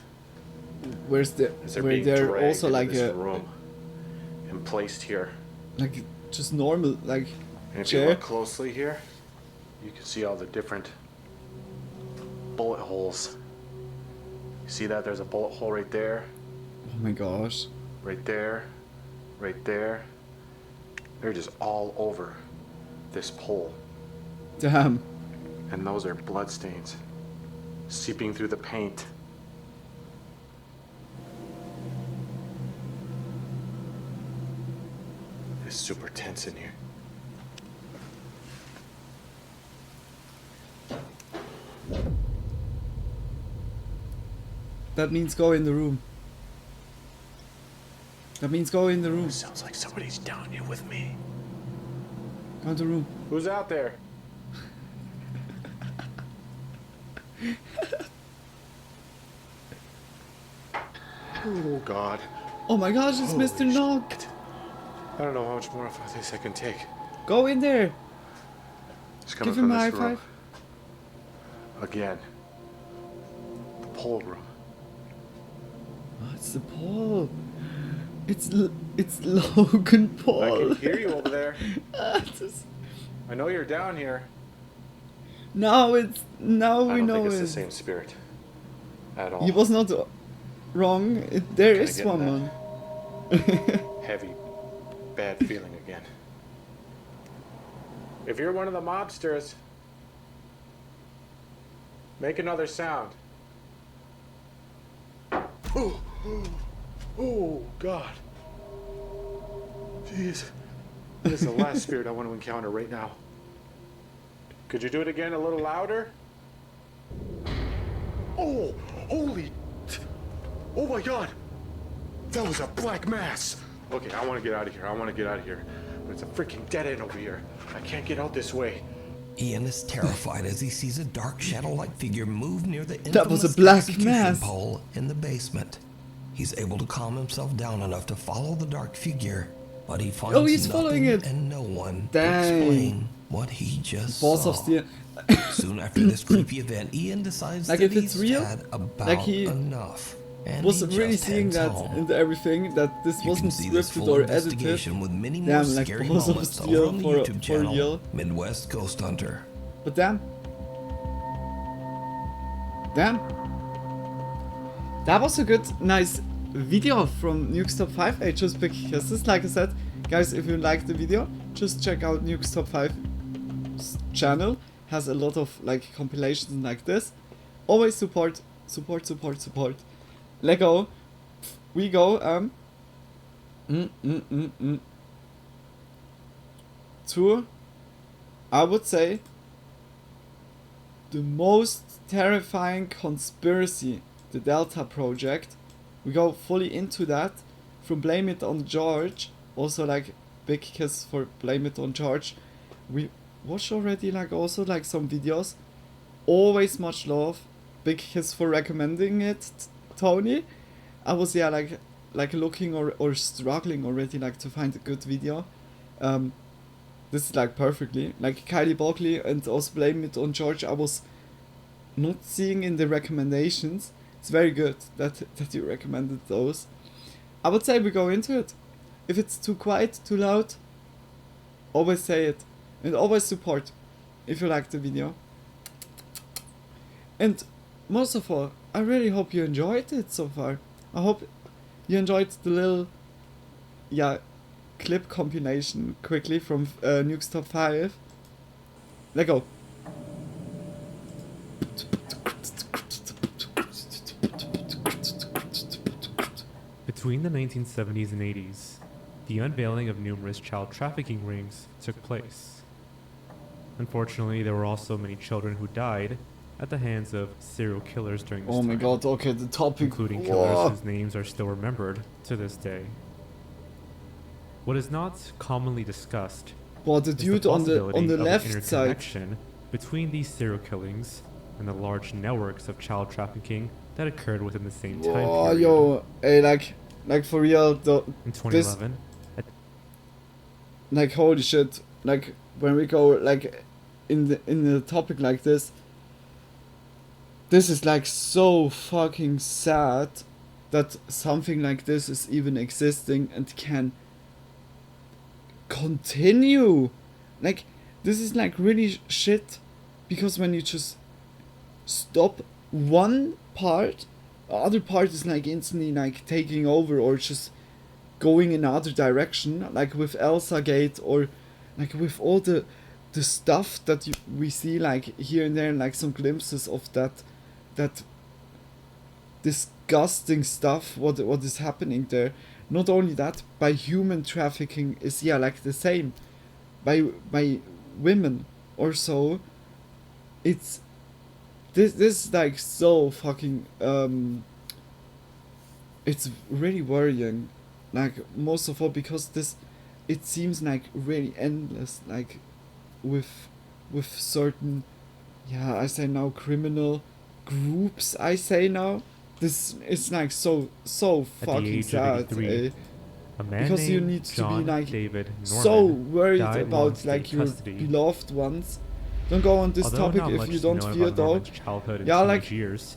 Where's the as they're where being they're dragged also into like this a room and placed here. like just normal like And if you chair. look closely here, you can see all the different bullet holes. You see that? There's a bullet hole right there, Oh my gosh. right there, right there. They're just all over this pole. Damn. And those are blood stains seeping through the paint. It's super tense in here. That means go in the room. That means go in the room. Sounds like somebody's down here with me. Go in the room. Who's out there? Oh God. Oh my gosh, it's Holy Mr. Nog. I don't know how much more of this I can take. Go in there. It's coming Give him from a this high room. five. Again. The pole room. Oh, it's the Paul. It's Logan Paul. I can hear you over there. Just- I know you're down here. now we I don't know think it's it. the same spirit. At all. He was not wrong. There Can I is get one that? man. Heavy, bad feeling again. If you're one of the mobsters, make another sound. Oh, oh God. Jeez. This is the last spirit I want to encounter right now. Could you do it again a little louder? Oh, holy. Oh my God. That was a black mass. Okay, I want to get out of here. But it's a freaking dead end over here. I can't get out this way. Ian is terrified as he sees a dark shadow-like figure move near the That was a infamous black execution mass. pole in the basement. He's able to calm himself down enough to follow the dark figure, but he finds he's nothing following it. and no one Dang. to explain what he just Boss saw. of Steel. Soon after this creepy event, Ian decides Like that if it's he's real, had about like he enough. And was he really just seeing heads that home. and everything, that this You wasn't can see this scripted full or edited. investigation with many more Damn, like scary Boss of moments over Steel on the for YouTube channel, real. Midwest Ghost Hunter. But damn. That was a good, nice video from Nuke's Top 5. I just big kisses, like I said. Guys, if you liked the video, just check out Nuke's Top 5 channel. Has a lot of like compilations like this. Always support. Lego. We go to, I would say, the most terrifying conspiracy, the Delta Project. We go fully into that, from Blame It on George, also like big kiss for Blame It on George. We watched already like also like some videos. Always much love. Big kiss for recommending it, Tony. I was like looking or struggling already like to find a good video. This is like perfectly like Kylie Buckley and also Blame It on George. I was not seeing in the recommendations. It's very good that you recommended those. I would say we go into it. If it's too quiet, too loud, always say it. And always support if you like the video. And most of all, I really hope you enjoyed it so far. I hope you enjoyed the little clip compilation quickly from Nuke's Top 5. Let go. Between the 1970s and 80s, the unveiling of numerous child trafficking rings took place. Unfortunately, there were also many children who died at the hands of serial killers during this Oh time. my god, okay, the topic. Including killers whose names are still remembered to this day. What is not commonly discussed Well, the is dude the on the possibility of left an side. interconnection between these serial killings and the large networks of child trafficking that occurred within the same time Oh, period. yo, hey, like for real, In 2011, like holy shit, like when we go like in the topic like this is like so fucking sad that something like this is even existing and can continue. Like this is like really shit, because when you just stop one part, the other part is like instantly like taking over or just going in another direction, like with Elsa Gate, or like with all the stuff that we see like here and there, like some glimpses of that disgusting stuff what is happening there. Not only that, by human trafficking is like the same, by women or so. It's this is like so fucking it's really worrying, like most of all because it seems like really endless, like with certain I say now criminal groups, I say now, This is like so At the fucking age of sad, 83, a man because you named need to John be like David so Norman worried died while in about state like your custody. beloved ones. Don't go on this Although topic not if much you is don't known fear about though. Norman's childhood and Yeah, teenage like years,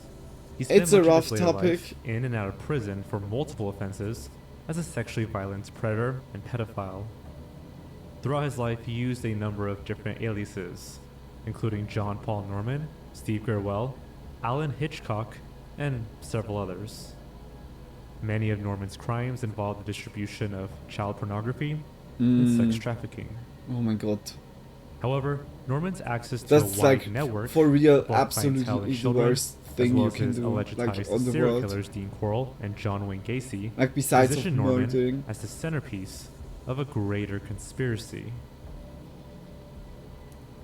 he spent it's a much of rough his later topic. life in and out of prison for multiple offenses as a sexually violent predator and pedophile. Throughout his life, he used a number of different aliases, including John Paul Norman, Steve Gerwell, Alan Hitchcock, and several others. Many of Norman's crimes involved the distribution of child pornography and sex trafficking. Oh my god. However, Norman's access to That's a wide like network for real of both clientele and absolutely the children, worst as thing well you as can his do alleged like ties on to the serial world. killers Dean Corll and John Wayne Gacy, Like besides of positioned Norman murdering. as the centerpiece of a greater conspiracy.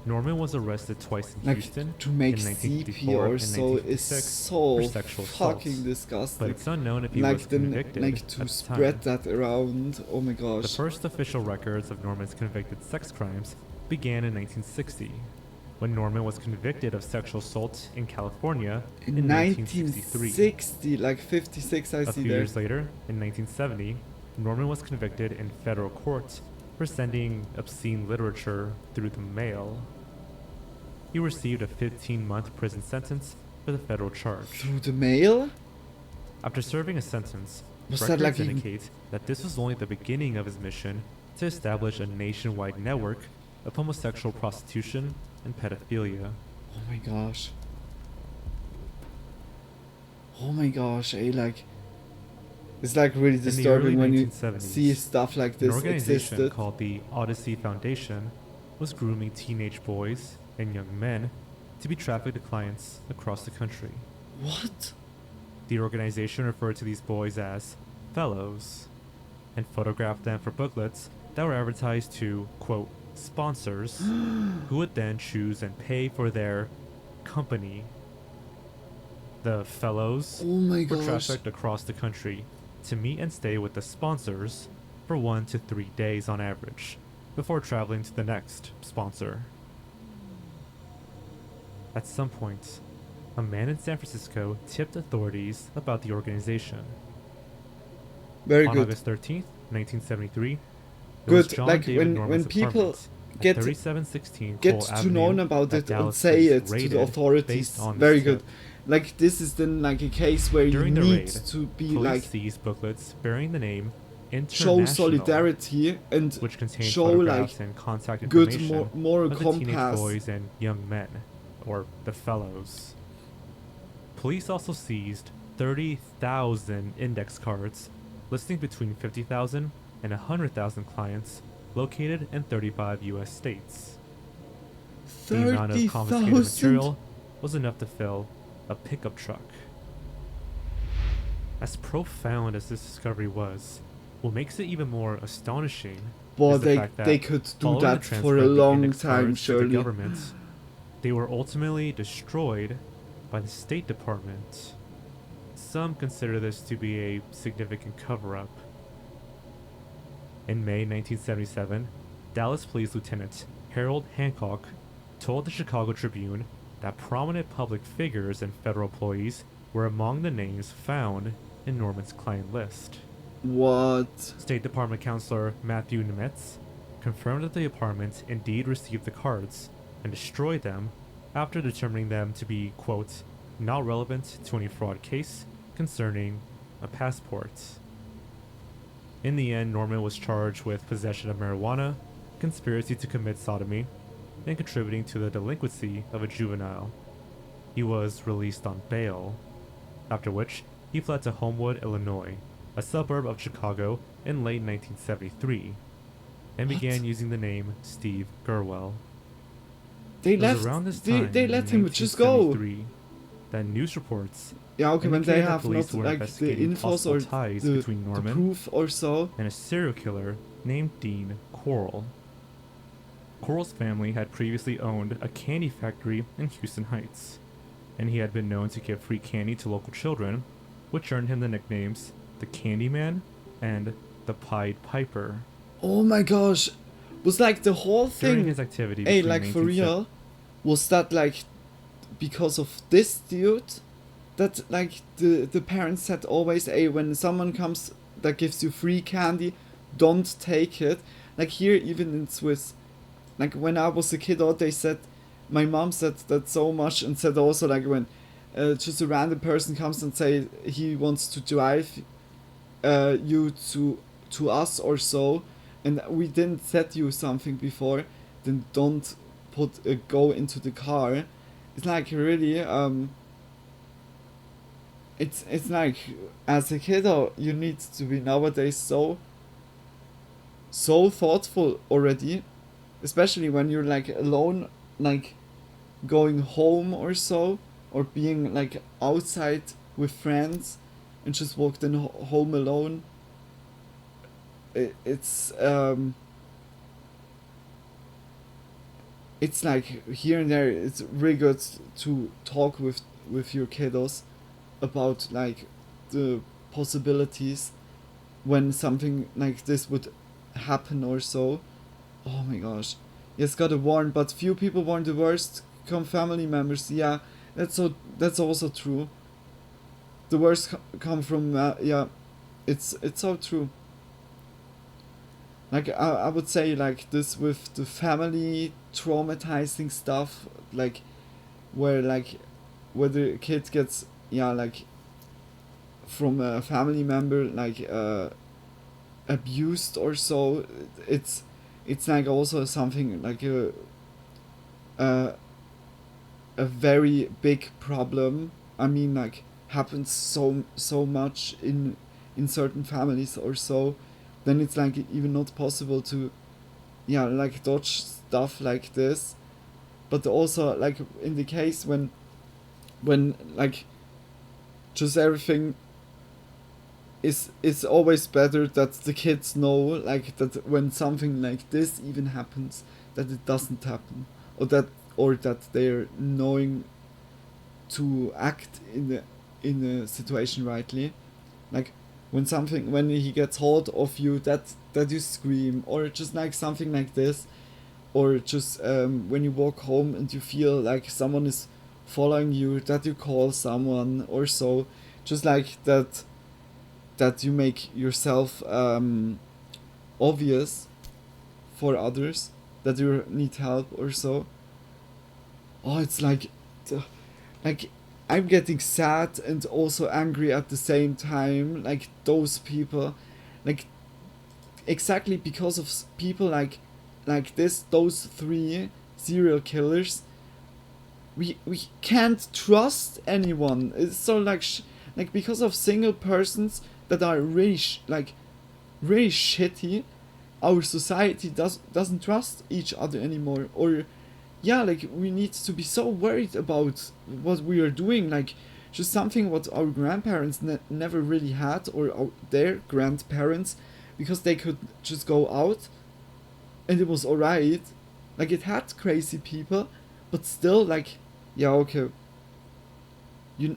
Norman was arrested twice in Like Houston to make in CP 1954 or and so is 1956 so for sexual assault, fucking disgusting. but it's unknown if he like was the convicted like to at the spread time. that around. Oh my The gosh. first official records of Norman's convicted sex crimes began in 1960, when Norman was convicted of sexual assault in California in 1963. 1960, like 56 I A see few there. years later, in 1970, Norman was convicted in federal court for sending obscene literature through the mail. He received a 15-month prison sentence for the federal charge. Through the mail? After serving a sentence, Was that records like even- indicate that this was only the beginning of his mission to establish a nationwide network of homosexual prostitution and pedophilia. Oh my gosh. Oh my gosh, like it's like really In the disturbing early when you 1970s, see stuff like an this organization existed. called the Odyssey Foundation was grooming teenage boys and young men to be trafficked to clients across the country. What? The organization referred to these boys as fellows and photographed them for booklets that were advertised to, quote, sponsors who would then choose and pay for their company. The fellows Oh my were gosh. trafficked across the country to meet and stay with the sponsors for 1 to 3 days on average before traveling to the next sponsor. At some point, a man in San Francisco tipped authorities about the organization. Very On good. August 13th, 1973, it was Good. John like David when Norman's people apartment at get 3716 get Cole to Avenue know about at it and Dallas say Police it to the raided authorities. based on Very this good. tip. Like this is then like a case where During you the need raid, to be police like seized booklets bearing the name show International, solidarity and which contained show photographs like and contact good information moral of the teenage compass. boys and young men, or the fellows. Police also seized 30,000 index cards listing between 50,000 and 100,000 clients located in 35 U.S. states. The amount of confiscated 30,000? material was enough to fill a pickup truck. As profound as this discovery was, what makes it even more astonishing But is the fact that they could do following the that transfer for a of the long index time, cards to the surely. government, they were ultimately destroyed by the State Department. Some consider this to be a significant cover-up. In May 1977, Dallas Police Lieutenant Harold Hancock told the Chicago Tribune that prominent public figures and federal employees were among the names found in Norman's client list. What? State Department Counselor Matthew Nemetz confirmed that the department indeed received the cards and destroyed them after determining them to be, quote, not relevant to any fraud case concerning a passport. In the end, Norman was charged with possession of marijuana, conspiracy to commit sodomy, and contributing to the delinquency of a juvenile. He was released on bail, after which he fled to Homewood, Illinois, a suburb of Chicago, in late 1973, and began using the name Steve Gerwell. They It was left. around this They time let in him just go. 1973 that news reports Yeah, okay, when they indicated that have police not were like the investigating infos possible or ties the between Norman proof or so. and a serial killer named Dean Corll. Corll's family had previously owned a candy factory in Houston Heights, and he had been known to give free candy to local children, which earned him the nicknames the Candyman and the Pied Piper. Oh my gosh, was like the whole During thing. his activity Hey, between like for 1970 real, was that like because of this dude? that like the parents said always, hey, when someone comes that gives you free candy, don't take it. Like here, even in Swiss, like when I was a kid, they said, my mom said that so much, and said also like when just a random person comes and say he wants to drive you to us or so, and we didn't set you something before, then don't go into the car. It's like really it's like as a kid you need to be nowadays so thoughtful already, especially when you're like alone, like going home or so, or being like outside with friends and just walked in home alone. It's like here and there it's really good to talk with your kiddos about like the possibilities when something like this would happen or so. Oh my gosh. Yes, gotta warn, but few people warn the worst come family members. Yeah, that's also true. The worst come from yeah, it's so true. Like I would say like this with the family traumatizing stuff, like where the kid gets like from a family member like abused or so. It's like also something like a very big problem. I mean like happens so much in certain families or so, then it's like even not possible to like dodge stuff like this. But also like in the case when like just everything is always better that the kids know like that when something like this even happens, that it doesn't happen, or that they're knowing to act in a situation rightly. Like when he gets hold of you, that you scream, or just like something like this, or just when you walk home and you feel like someone is following you, that you call someone or so, just like that you make yourself obvious for others that you need help or so. Oh, it's like I'm getting sad and also angry at the same time. Like those people, like exactly because of people like this, those 3 serial killers. We can't trust anyone. It's so like because of single persons that are really really shitty. Our society doesn't trust each other anymore, or like we need to be so worried about what we are doing, like just something what our grandparents never really had, or their grandparents, because they could just go out and it was alright. Like it had crazy people, but still like okay, you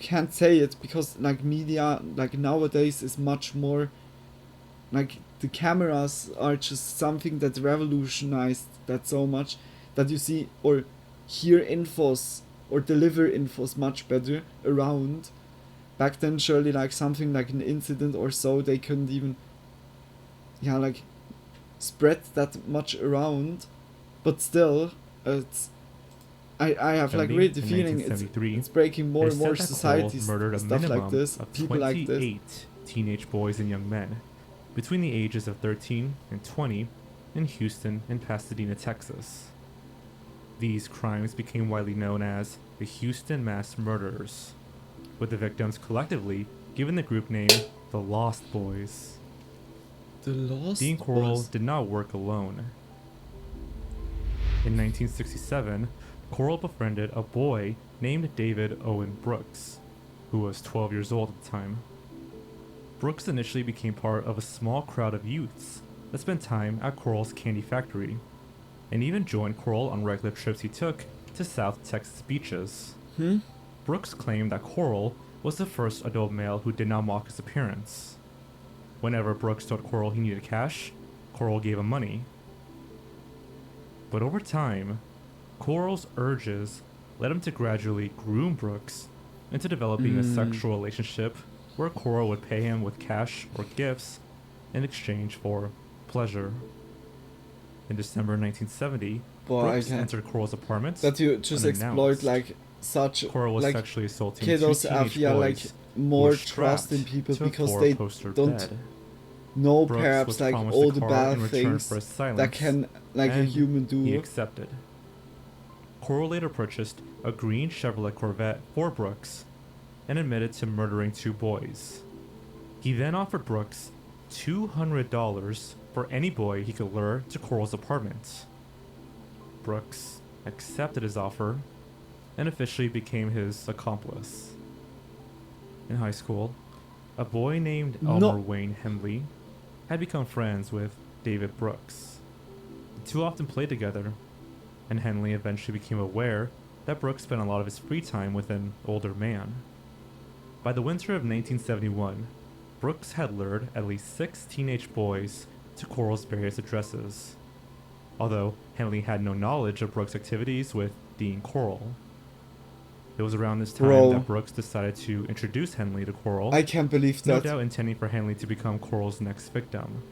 can't say it because like media like nowadays is much more like the cameras are just something that revolutionized that so much that you see or hear infos or deliver infos much better around. Back then surely like something like an incident or so, they couldn't even like spread that much around. But still it's I have like really the feeling it's breaking more and more societies, stuff like this, people like this. 28 teenage boys and young men between the ages of 13 and 20 in Houston and Pasadena, Texas. These crimes became widely known as the Houston Mass Murderers, with the victims collectively given the group name the Lost Boys. The Lost Dean Corll Boys? did not work alone. In 1967, Corll befriended a boy named David Owen Brooks, who was 12 years old at the time. Brooks initially became part of a small crowd of youths that spent time at Corll's candy factory, and even joined Corll on regular trips he took to South Texas beaches. Brooks claimed that Corll was the first adult male who did not mock his appearance. Whenever Brooks told Corll he needed cash, Corll gave him money. But over time, Corll's urges led him to gradually groom Brooks into developing a sexual relationship where Coral would pay him with cash or gifts in exchange for pleasure. In December 1970, Boy, I Brooks can't. entered Coral's apartment. That you just exploit unannounced. like such Coral was like sexually assaulting kiddos two have teenage like boys more who were trust in strapped people to a because they four-poster don't bed. know Brooks perhaps was like promised all a the car in bad return things for his silence, that can like a and human he do. accepted. Coral later purchased a green Chevrolet Corvette for Brooks and admitted to murdering two boys. He then offered Brooks $200 for any boy he could lure to Coral's apartment. Brooks accepted his offer and officially became his accomplice. In high school, a boy named Elmer Wayne Henley had become friends with David Brooks. The two often played together, and Henley eventually became aware that Brooks spent a lot of his free time with an older man. By the winter of 1971, Brooks had lured at least 6 teenage boys to Coral's various addresses, although Henley had no knowledge of Brooks' activities with Dean Coral. It was around this time that Brooks decided to introduce Henley to Coral. I can't believe that. No doubt intending for Henley to become Coral's next victim.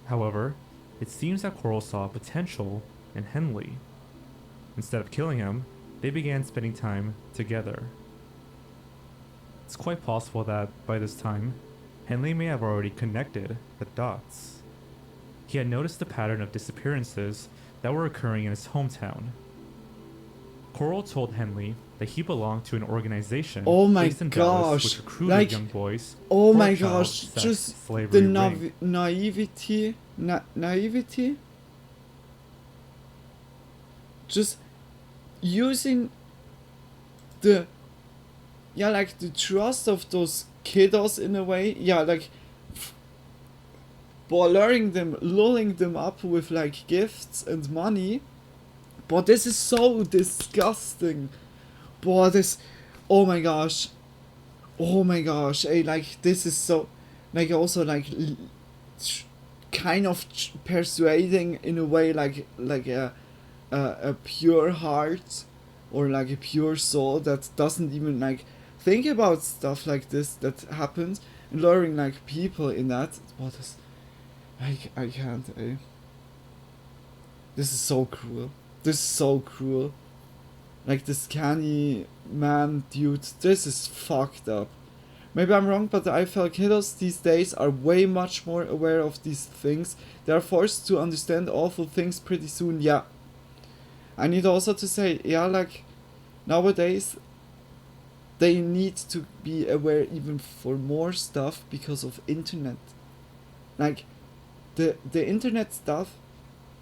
However, it seems that Coral saw potential in Henley. Instead of killing him, they began spending time together. It's quite possible that, by this time, Henley may have already connected the dots. He had noticed a pattern of disappearances that were occurring in his hometown. Coral told Henley that he belonged to an organization based in Dallas which recruited like, young boys oh for my a child gosh, sex just slavery the ring. naivety, just using the like the trust of those kiddos in a way, like lulling them up with like gifts and money. But this is so disgusting. This, oh my gosh, like this is so, like also like kind of persuading in a way like a pure heart or like a pure soul that doesn't even like think about stuff like this that happens, and luring like people in that. What is, I can't. This is so cruel. This is so cruel. Like this canny man dude, this is fucked up. Maybe I'm wrong, but I feel kiddos these days are way much more aware of these things. They are forced to understand awful things pretty soon, yeah. I need also to say, like nowadays they need to be aware even for more stuff because of internet. Like the internet stuff,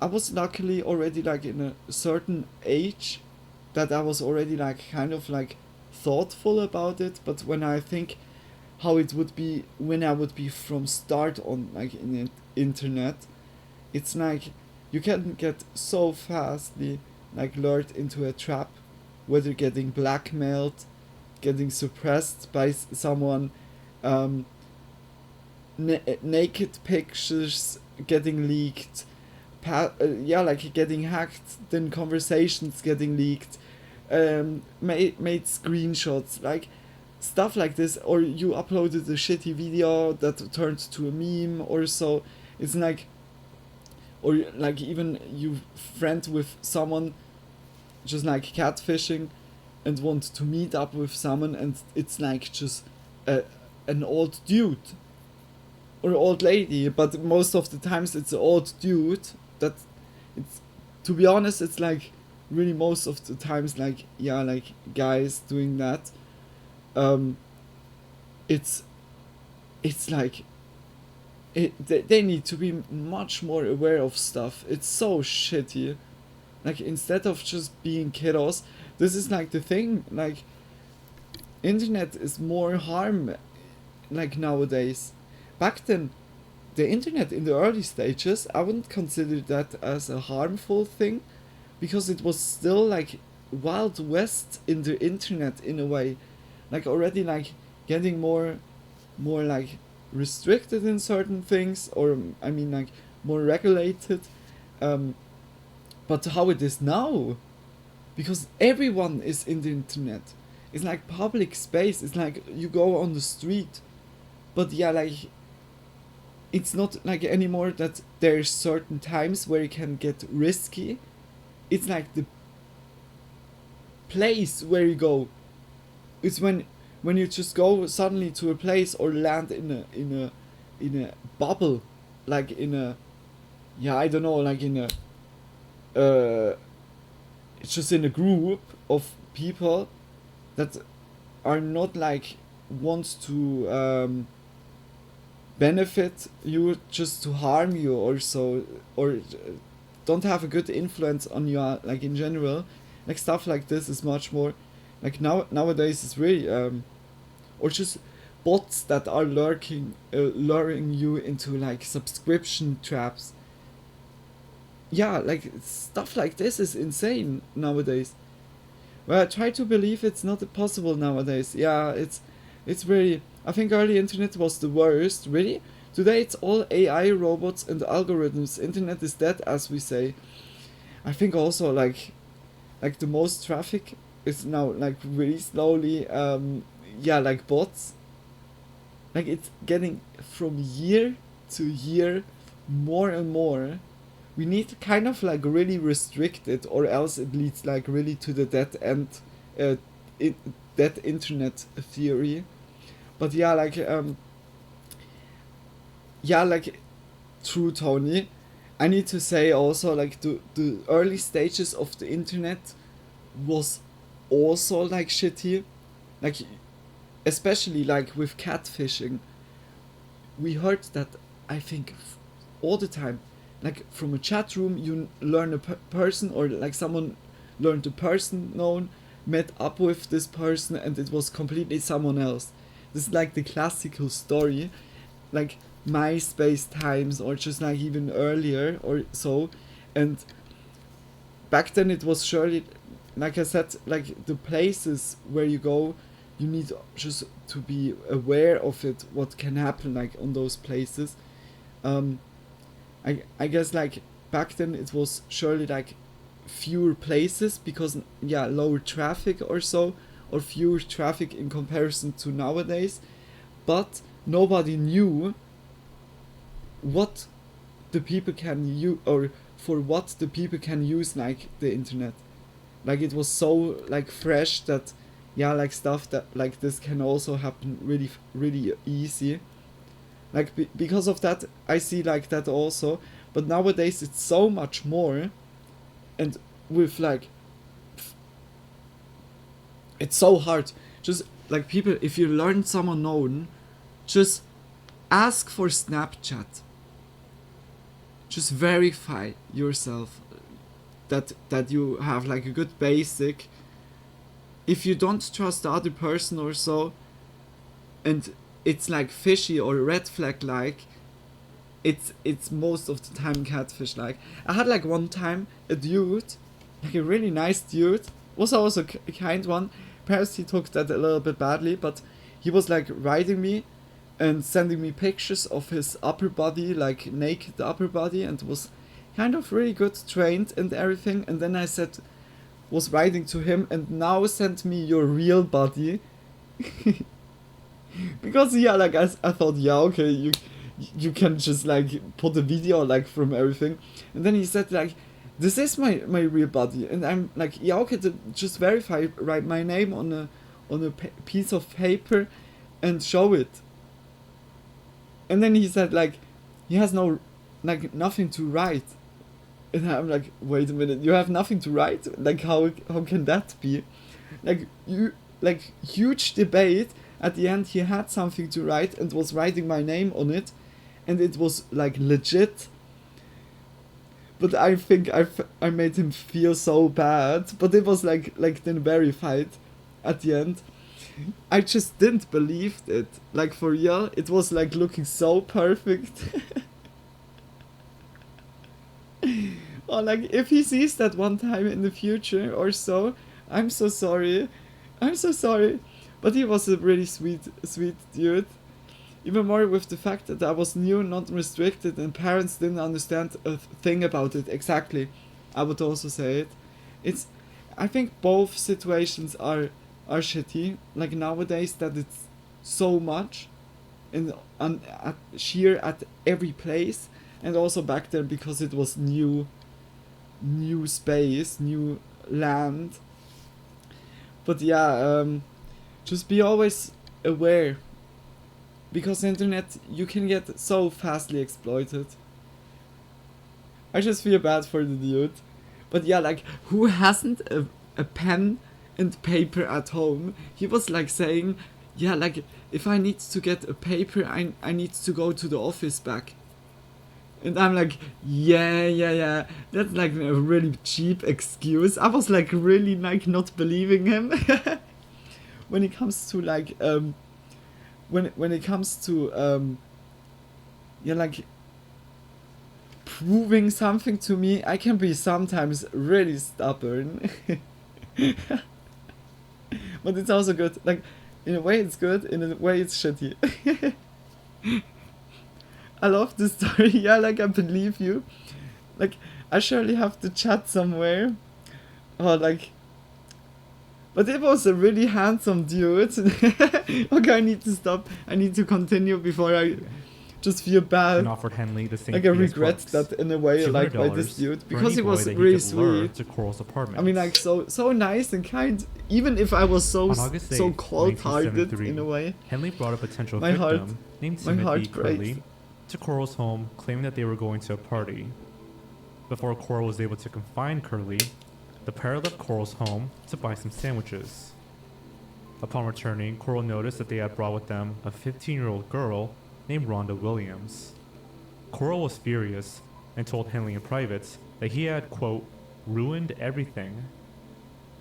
I was luckily already like in a certain age that I was already like kind of like thoughtful about it, but when I think how it would be when I would be from start on like in the internet, it's like you can get so fastly like lured into a trap, whether getting blackmailed, getting suppressed by someone, naked pictures getting leaked, like getting hacked, then conversations getting leaked, made screenshots, like stuff like this, or you uploaded a shitty video that turned to a meme or so. It's like, or like even you friend with someone just like catfishing and want to meet up with someone, and it's like just an old dude or old lady, but most of the times it's an old dude. That it's, to be honest, it's like really most of the times like like guys doing that. It's like they need to be much more aware of stuff. It's so shitty. Like instead of just being kiddos, this is like the thing, like internet is more harm like nowadays. Back then, the internet in the early stages, I wouldn't consider that as a harmful thing, because it was still like Wild West in the internet in a way, like already like getting more like restricted in certain things, or I mean like more regulated, but how it is now, because everyone is in the internet. it's like public space. It's like you go on the street, but yeah, like it's not like anymore that there's certain times where it can get risky. It's like the place where you go. It's when you just go suddenly to a place or land in a bubble, like in a, yeah, I don't know, like in a it's just in a group of people that are not like want to benefit you, just to harm you or so, or don't have a good influence on you, like in general. Like stuff like this is much more like nowadays it's really or just bots that are luring you into like subscription traps. Yeah, like stuff like this is insane nowadays. Well, I try to believe it's not possible nowadays. Yeah, it's really, I think early internet was the worst, really. Today it's all AI, robots and algorithms. Internet is dead, as we say. I think also like the most traffic is now like really slowly like bots. Like it's getting from year to year more and more. We need kind of like really restrict it, or else it leads like really to the dead end, dead internet theory. But yeah, like true, Tony. I need to say also like the early stages of the internet was also like shitty, like especially like with catfishing. We heard that, I think, all the time. Like from a chat room you learn a person, or like someone learned a person known, met up with this person, and it was completely someone else. This is like the classical story, like MySpace times, or just like even earlier or so. And back then it was surely, like I said, like the places where you go, you need just to be aware of it, what can happen like on those places. I guess like back then it was surely like fewer places because lower traffic or so, or fewer traffic in comparison to nowadays, but nobody knew what the people can use, or for what the people can use like the internet. Like it was so like fresh that like stuff that like this can also happen really really easy. Like because of that I see like that also. But nowadays it's so much more, and with like it's so hard. Just like people, if you learn someone known, just ask for Snapchat. Just verify yourself that you have like a good basic. If you don't trust the other person or so, and it's like fishy or red flag like, it's most of the time catfish like. I had like one time a dude, like a really nice dude, was also a kind one. Perhaps he took that a little bit badly, but he was like writing me and sending me pictures of his upper body, like naked upper body, and was kind of really good trained and everything. And then I was writing to him, and now send me your real body. Because like I thought, okay, you can just like put a video like from everything. And then he said like, this is my real body, and I'm like, okay, just verify, write my name on a piece of paper and show it. And then he said like, he has nothing to write. And I'm like, wait a minute, you have nothing to write? Like how can that be? Like huge debate. At the end he had something to write and was writing my name on it, and it was like legit. But I think I made him feel so bad, but it was like then verified at the end. I just didn't believe it. Like for real, it was like looking so perfect. Or like if he sees that one time in the future or so, I'm so sorry. But he was a really sweet dude. Even more with the fact that I was new, not restricted, and parents didn't understand a thing about it. Exactly. I would also say it. I think both situations are are shitty. Like nowadays, that it's so much, and sheer at every place, and also back then because it was new space, new land. But yeah, just be always aware, because internet, you can get so fastly exploited. I just feel bad for the dude. But yeah, like, who hasn't a pen and paper at home? He was like saying, yeah, like, if I need to get a paper, I need to go to the office back. And I'm like, yeah, that's like a really cheap excuse. I was like really like not believing him. When it comes to like, when it comes to, yeah, like, proving something to me, I can be sometimes really stubborn. But it's also good. Like, in a way it's good, in a way it's shitty. I love this story. Yeah, like, I believe you. Like, I surely have to chat somewhere. Or like, but it was a really handsome dude. Okay, I need to stop. I need to continue before I just feel bad. And offered Henley the same. Like, I regret that in a way, like, by this dude, because he was really sweet. To Coral's apartment. I mean, like, so nice and kind. Even if I was so cold-hearted in a way. Henley brought a potential victim named Timothy Curley to Coral's home, claiming that they were going to a party. Before Coral was able to confine Curley, the pair left Coral's home to buy some sandwiches. Upon returning, Coral noticed that they had brought with them a 15-year-old girl named Rhonda Williams. Coral was furious and told Henley in private that he had, quote, ruined everything.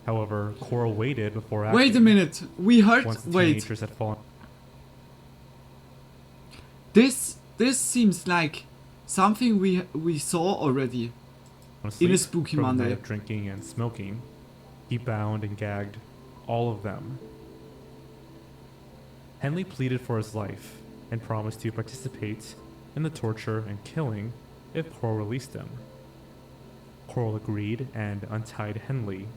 However, Coral waited before acting. Wait a minute, we heard. Once the wait. teenagers had fallen. This seems like something we saw already in a Spooky from Monday. Of drinking and smoking, he bound and gagged all of them. Henley pleaded for his life and promised to participate in the torture and killing if Coral released him. Coral agreed and untied Henley.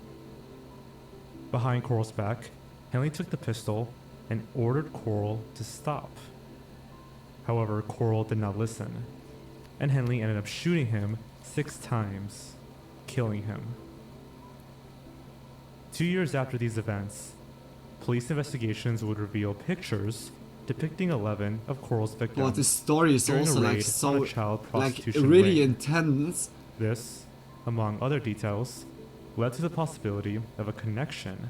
Behind Coral's back, Henley took the pistol and ordered Coral to stop. However, Coral did not listen, and Henley ended up shooting him 6 times, killing him. 2 years after these events, police investigations would reveal pictures depicting 11 of Coral's victims. Well, this story is during also a like raid so, on a child like, prostitution really ring. intense. This, among other details, led to the possibility of a connection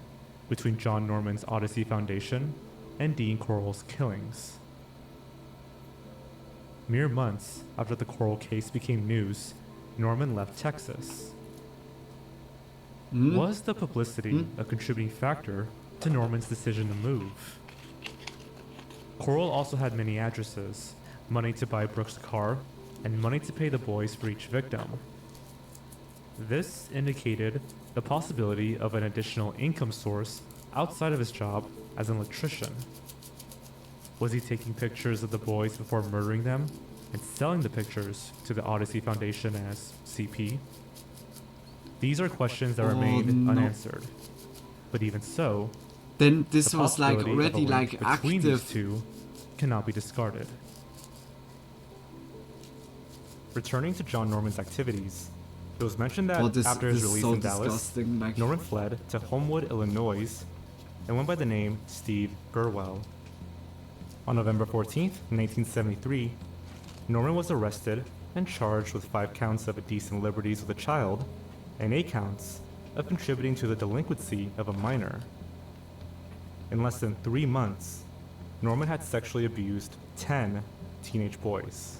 between John Norman's Odyssey Foundation and Dean Coral's killings. Mere months after the Coral case became news, Norman left Texas. Was the publicity a contributing factor to Norman's decision to move? Coral also had many addresses, money to buy Brooks a car, and money to pay the boys for each victim. This indicated the possibility of an additional income source outside of his job as an electrician. Was he taking pictures of the boys before murdering them and selling the pictures to the Odyssey Foundation as CP? These are questions that remain unanswered. But even so, then this the was like possibility of already a link like between these active. two cannot be discarded. Returning to John Norman's activities, it was mentioned that after his release in Dallas, Norman fled to Homewood, Illinois, and went by the name Steve Gurwell. On November 14th, 1973, Norman was arrested and charged with 5 counts of indecent liberties with a child and 8 counts of contributing to the delinquency of a minor. In less than 3 months, Norman had sexually abused 10 teenage boys.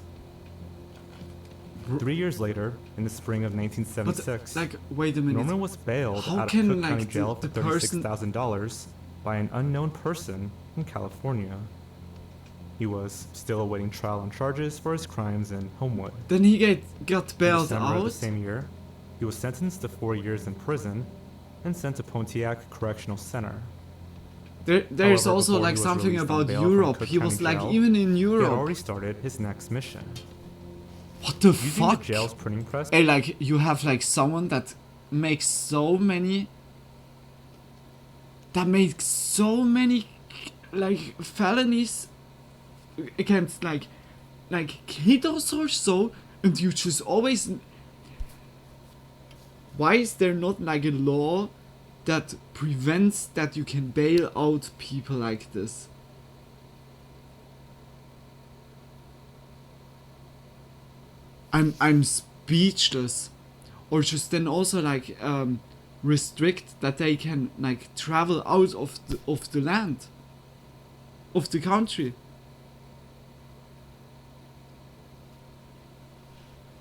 3 years later, in the spring of 1976, like, wait a minute. Norman was bailed How out of can, Cook like, County Jail for the person- $36,000 by an unknown person in California. He was still awaiting trial on charges for his crimes in Homewood. Then he got In bailed December of the out. same year, he was sentenced to 4 years in prison and sent to Pontiac Correctional Center. There's However, also before like he was something released on about bail from Europe. Cook He was County like Jail, even in he had Europe. already started his next mission. What the Using fuck? the jail's printing press. Hey, like you have like someone that makes so many that makes so many like felonies against like kiddos or so, and you just always. Why is there not like a law that prevents that you can bail out people like this? I'm speechless. Or just then also like restrict that they can like travel out of the land, of the country.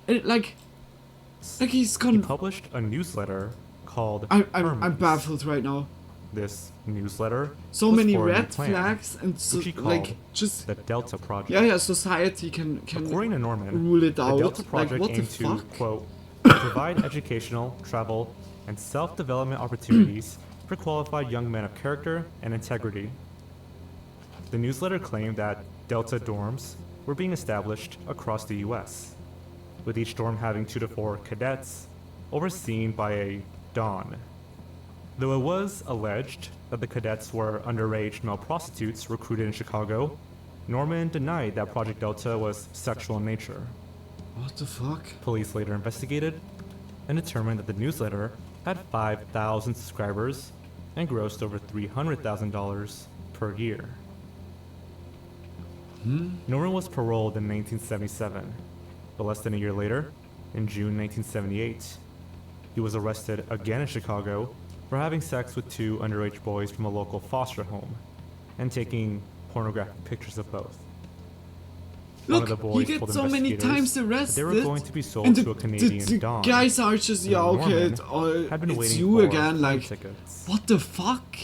And, like he's He gone. published a newsletter called I'm Hermes. baffled right now. This newsletter So was many for a new red plan, flags and so, which he called like just the Delta Project. yeah, society can According to Norman, rule it the out. Delta Like Project what the aimed to, fuck? quote, provide educational, travel, and self-development opportunities for qualified young men of character and integrity. The newsletter claimed that Delta dorms were being established across the U.S., with each dorm having 2 to 4 cadets overseen by a Don. Though it was alleged that the cadets were underage male prostitutes recruited in Chicago, Norman denied that Project Delta was sexual in nature. What the fuck? Police later investigated and determined that the newsletter had 5,000 subscribers and grossed over $300,000 per year. Norman was paroled in 1977, but less than a year later, in June 1978, he was arrested again in Chicago for having sex with 2 underage boys from a local foster home and taking pornographic pictures of both. One of the Look, boys he told gets so many investigators times that arrested. they were going to be sold and to a Canadian the Don. guys are just, and yeah, that okay, Norman had been it's waiting you for again, plane like, tickets. what the fuck?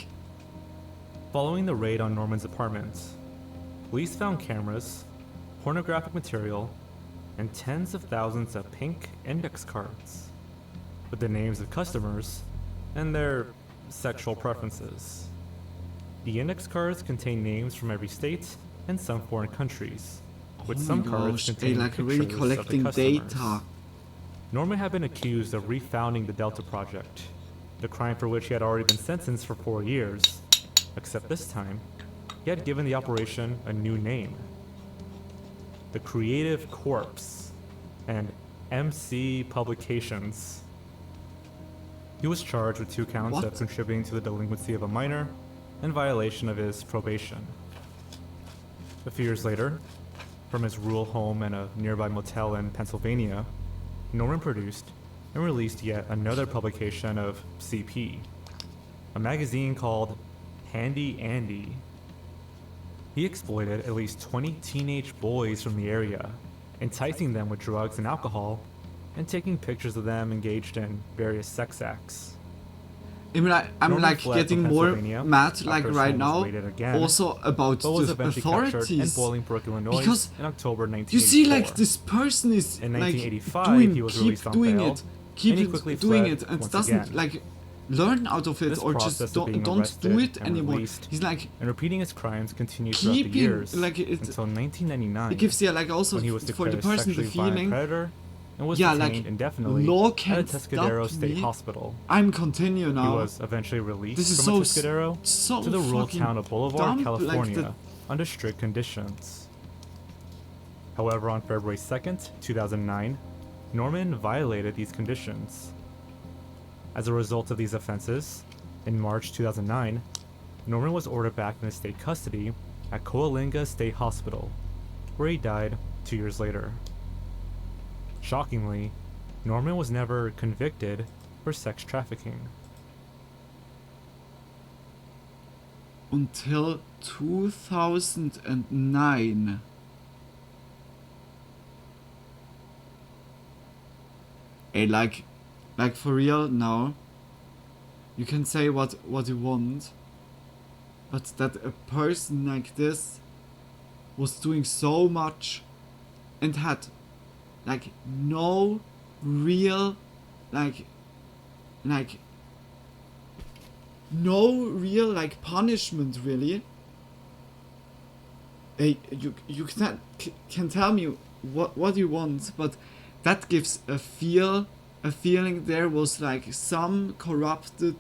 Following the raid on Norman's apartment, police found cameras, pornographic material, and tens of thousands of pink index cards with the names of customers and their sexual preferences. The index cards contain names from every state and some foreign countries, with some cards containing like really pictures collecting of the customers. data. Norman had been accused of refounding the Delta Project, the crime for which he had already been sentenced for 4 years, except this time, he had given the operation a new name. The Creative Corpse and MC Publications. He was charged with 2 counts What? of contributing to the delinquency of a minor and violation of his probation. A few years later, from his rural home and a nearby motel in Pennsylvania, Norman produced and released yet another publication of CP, a magazine called Handy Andy. He exploited at least 20 teenage boys from the area, enticing them with drugs and alcohol, and taking pictures of them engaged in various sex acts. I'm Norman like fled getting from more Pennsylvania mad like after his right home was now raided again, also about but was the eventually captured in authorities, Bolingbrook, Illinois because in October 1984. you see like this person is In like 1985, doing, he was keep released on doing bail, it, keep and he it quickly doing fled it, and once doesn't again. like learn out of it This or process just of being don't do arrested it and anymore. released He's like and repeating his crimes continued throughout the keeping years like it. until 1999, It gives like also when he was for the declared a person the sexually violent feeling. predator and was Yeah, detained like indefinitely law at a can't Tuscadero stop State me. Hospital. I'm continue now. He was eventually released This is from so Tuscadero so to the rural fucking town of Boulevard, dumb, California, like under strict conditions. However, on February 2nd, 2009, Norman violated these conditions. As a result of these offenses, in March 2009, Norman was ordered back into state custody at Coalinga State Hospital, where he died 2 years later. Shockingly, Norman was never convicted for sex trafficking. Until 2009. Hey, like for real now. You can say what you want, but that a person like this was doing so much and had like no real like no real like punishment really. Hey, you can tell me what you want, but that gives a feeling there was like some corrupted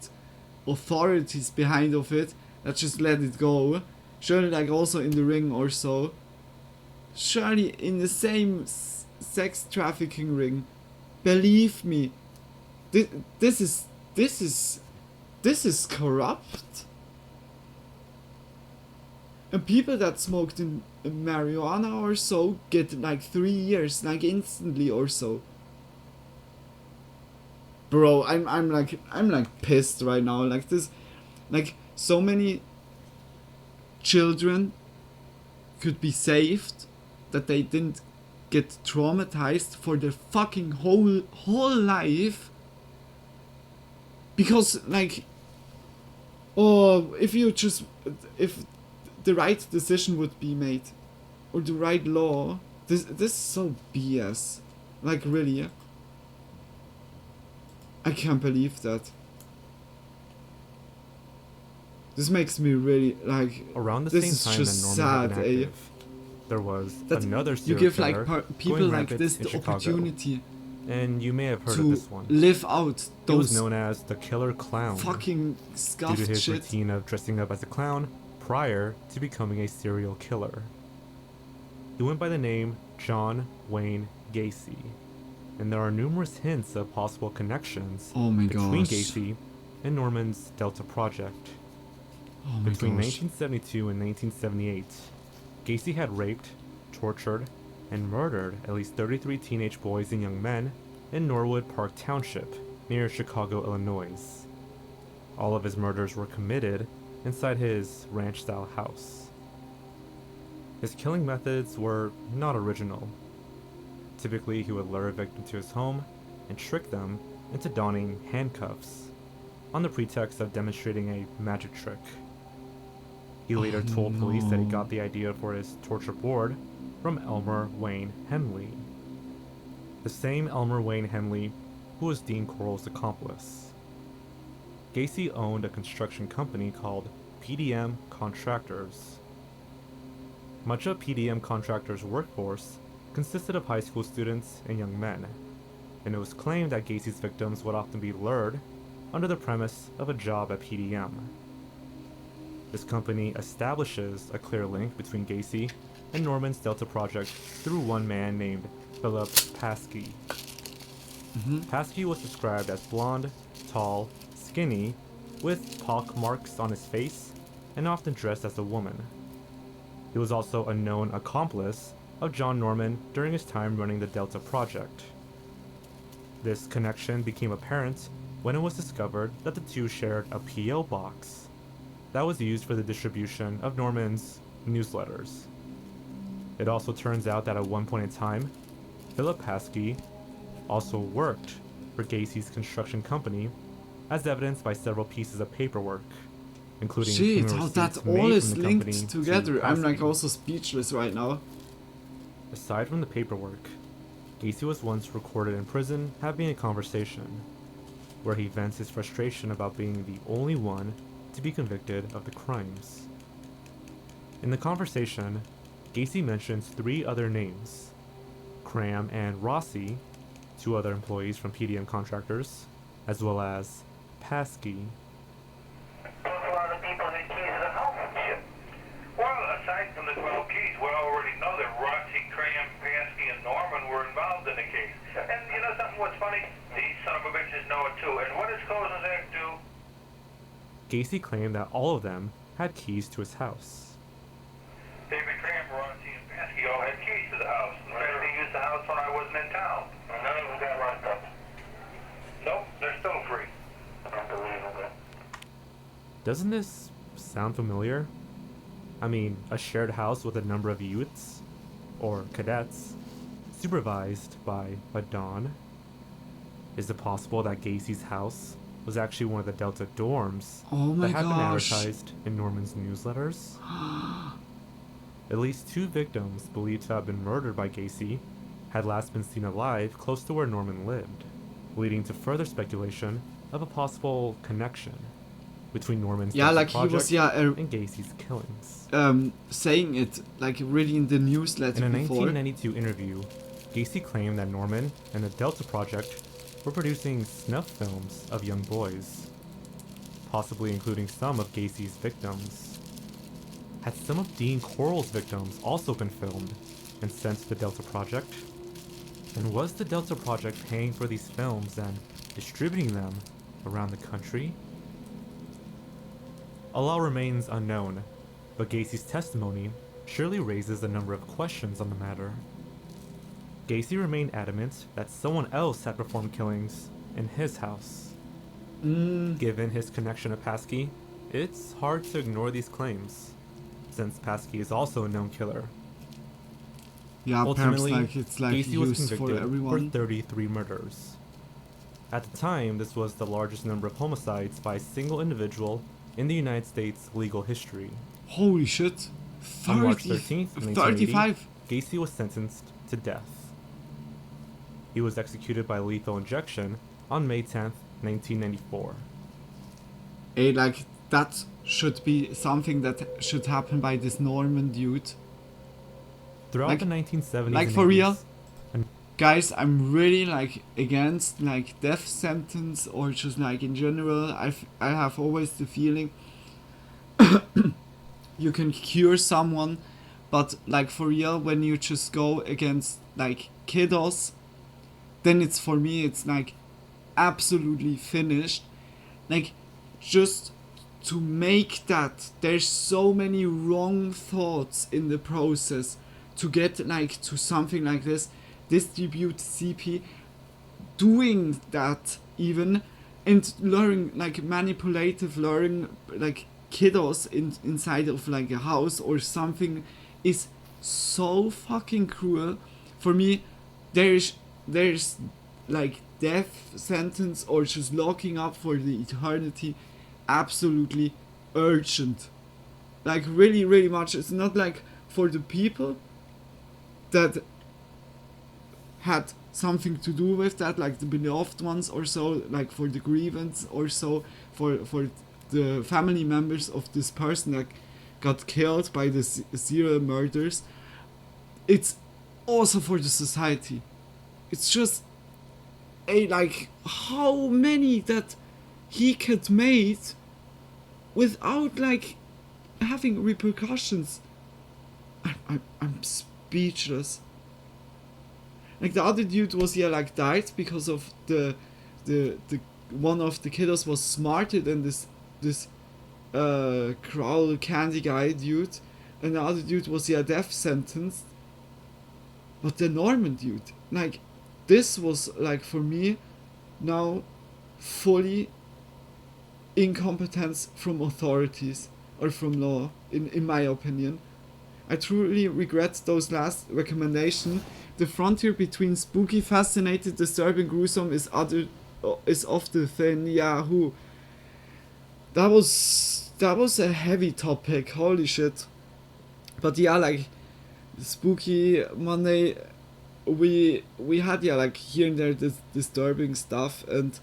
authorities behind of it that just let it go. Surely like also in the ring or so. Surely in the same sex trafficking ring. Believe me, this is corrupt. And people that smoked in marijuana or so get like 3 years, like instantly or so. Bro, I'm like pissed right now. Like this, like so many children could be saved that they didn't get traumatized for their fucking whole life. Because like, oh, if the right decision would be made, or the right law, this is so BS. Like really, I can't believe that. This makes me really like. Around the this same is time just that Norman had sad, been eh? active, there was That another you serial give killer like people going like rampant this in the Chicago. opportunity And you may have heard to of this one. live out He was those known as the Killer Clown fucking due to scuffed his shit. routine of dressing up as a clown prior to becoming a serial killer. He went by the name John Wayne Gacy, and there are numerous hints of possible connections Oh my between gosh. Gacy and Norman's Delta Project. Oh my Between gosh. 1972 and 1978, Gacy had raped, tortured, and murdered at least 33 teenage boys and young men in Norwood Park Township, near Chicago, Illinois. All of his murders were committed inside his ranch-style house. His killing methods were not original. Typically, he would lure a victim to his home and trick them into donning handcuffs, on the pretext of demonstrating a magic trick. He later told police that he got the idea for his torture board from Elmer Wayne Henley, the same Elmer Wayne Henley who was Dean Corll's accomplice. Gacy owned a construction company called PDM Contractors. Much of PDM Contractors' workforce consisted of high school students and young men, and it was claimed that Gacy's victims would often be lured under the premise of a job at PDM. This company establishes a clear link between Gacy and Norman's Delta Project through one man named Philip Paskey. Paskey was described as blonde, tall, skinny, with pock marks on his face, and often dressed as a woman. He was also a known accomplice of John Norman during his time running the Delta Project. This connection became apparent when it was discovered that the two shared a P.O. box that was used for the distribution of Norman's newsletters. It also turns out that at one point in time, Philip Paskey also worked for Gacy's construction company, as evidenced by several pieces of paperwork, including Shit, payment how that receipts all made is from the company linked to together. I'm like Paskey. also speechless right now. Aside from the paperwork, Gacy was once recorded in prison having a conversation, where he vents his frustration about being the only one to be convicted of the crimes. In the conversation, Gacy mentions 3 other names: Cram and Rossi, 2 other employees from PDM Contractors, as well as Paskey. Those were all the people that keys to the house and shit. Well, aside from the 12 keys, we already know that Rossi, Cram, Paskey, and Norman were involved in the case. And you know something, what's funny? These son of a bitches know it too. And what does Cozen's Act do? Gacy claimed that all of them had keys to his house. David Cram, Rossi, and Paskey all had keys to the house. In fact, they used the house when I wasn't in town. And none of them got locked up. Nope, they're still free. Unbelievable. Doesn't this sound familiar? I mean, a shared house with a number of youths, or cadets, supervised by a Don. Is it possible that Gacy's house was actually one of the Delta dorms Oh my that had been gosh. advertised in Norman's newsletters? At least 2 victims believed to have been murdered by Gacy had last been seen alive close to where Norman lived, leading to further speculation of a possible connection between Norman's Yeah, Delta like he Project was, yeah, and Gacy's killings. saying it like really in the newsletter In a before. 1992 interview, Gacy claimed that Norman and the Delta Project were producing snuff films of young boys, possibly including some of Gacy's victims. Had some of Dean Corll's victims also been filmed and sent to the Delta Project? And was the Delta Project paying for these films and distributing them around the country? A lot remains unknown, but Gacy's testimony surely raises a number of questions on the matter. Gacy remained adamant that someone else had performed killings in his house. Given his connection to Paskey, it's hard to ignore these claims, since Paskey is also a known killer. Yeah, Ultimately, perhaps it's like Gacy was used for convicted for everyone. 33 murders. At the time, this was the largest number of homicides by a single individual in the United States legal history. Holy shit. On March 30, 13th, 1980, 35. Gacy was sentenced to death. He was executed by lethal injection on May 10th, 1994. Hey, like, that should be something that should happen by this Norman dude. Throughout Like- the 1970s like and for 80s, real? and Guys, I'm really like against like death sentence or just like in general. I have always the feeling you can cure someone, but like for real, when you just go against like kiddos, then it's for me it's like absolutely finished. Like just to make that, there's so many wrong thoughts in the process to get like to something like this. Distribute CP, doing that even, and luring like manipulative luring like kiddos inside of like a house or something is so fucking cruel. For me, there's like death sentence or just locking up for the eternity absolutely urgent, like really really much. It's not like for the people that had something to do with that, like the beloved ones or so, like for the grievance or so, for the family members of this person that got killed by the serial murders. It's also for the society. It's just a like how many that he could made without like having repercussions. I'm speechless. Like the other dude was like died because of the one of the kiddos was smarter than this Crowl candy guy dude, and the other dude was death sentenced. But the Norman dude, like this was like for me now fully incompetence from authorities or from law in my opinion. I truly regret those last recommendation. The frontier between spooky, fascinated, disturbing, gruesome is off the thin. Yahoo! That was a heavy topic. Holy shit! But yeah, like spooky Monday, we had like here and there this disturbing stuff, and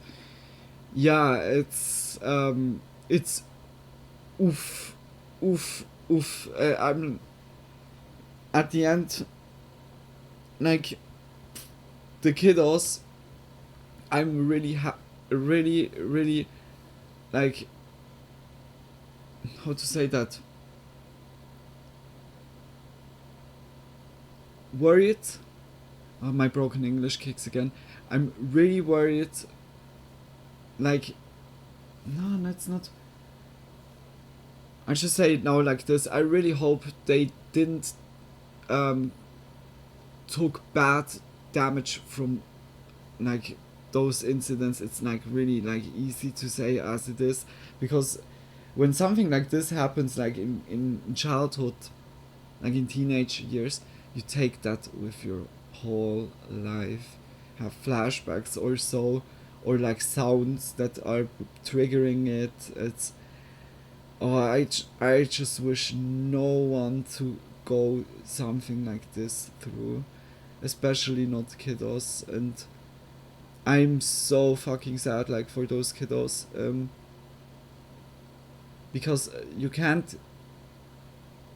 yeah, it's oof. I'm at the end. Like the kiddos, I'm really really like, how to say that, worried. My broken English kicks again. I'm really worried. Like, no, that's not. I should say it now like this. I really hope they didn't took bad damage from like those incidents. It's like really like easy to say as it is, because when something like this happens like in childhood, like in teenage years, you take that with your whole life, have flashbacks or so, or like sounds that are triggering it. It's I just wish no one to go something like this through, especially not kiddos, and I'm so fucking sad like for those kiddos, because you can't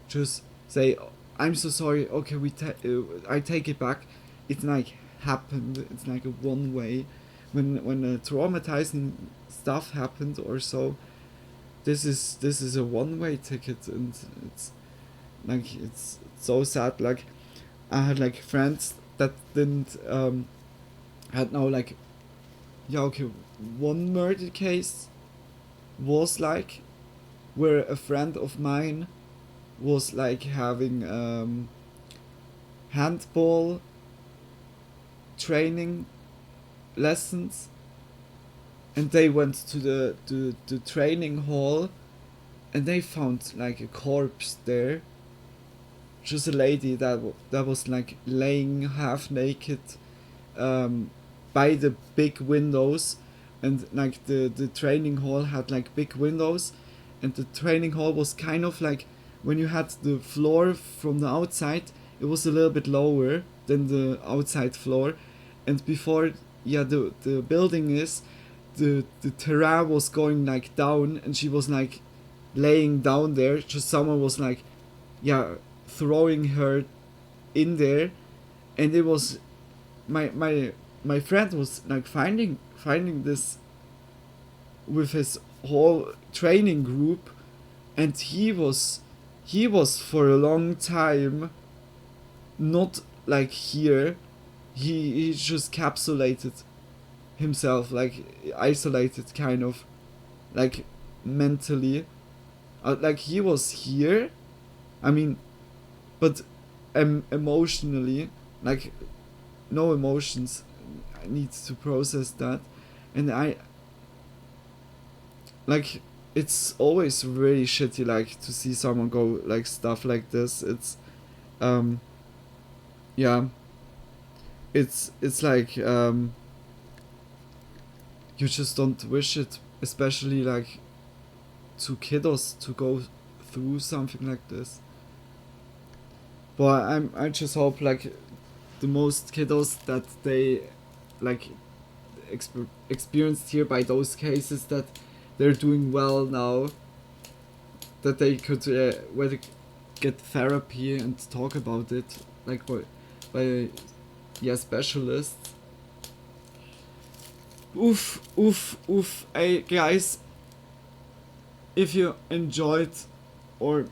just say I'm so sorry, okay, I take it back. It's like happened. It's like a one way. When a traumatizing stuff happened or so, this is a one-way ticket, and it's like it's so sad. Like I had like friends that didn't had no like, yeah, okay, one murder case was like where a friend of mine was like having handball training lessons, and they went to the training hall, and they found like a corpse there, just a lady that was like laying half naked by the big windows, and like the training hall had like big windows, and the training hall was kind of like, when you had the floor from the outside, it was a little bit lower than the outside floor, and before, yeah, the building is, the terrain was going like down, and she was like laying down there, just someone was like, yeah, throwing her in there, and it was my friend was like finding this with his whole training group, and he was for a long time not like here. He just capsulated himself, like isolated kind of, like mentally, like he was here, I mean, but emotionally, like no emotions. I need to process that, and I like, it's always really shitty like to see someone go like stuff like this. It's yeah, it's like you just don't wish it, especially like to kiddos to go through something like this. But I just hope like the most kiddos that they like experienced here by those cases, that they're doing well now, that they could whether get therapy and talk about it like by yeah, specialists. Oof. Hey guys, if you enjoyed, or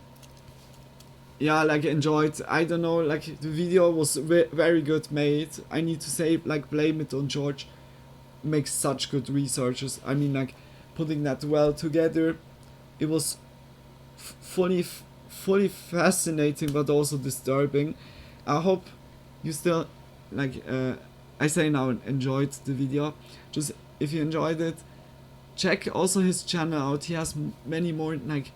yeah, like enjoyed, I don't know, like the video was very good made. I need to say, like, blame it on George. Makes such good researches. I mean, like, putting that well together. It was fully fascinating, but also disturbing. I hope you still, like, I say now, enjoyed the video. Just, if you enjoyed it, check also his channel out. He has many more, like,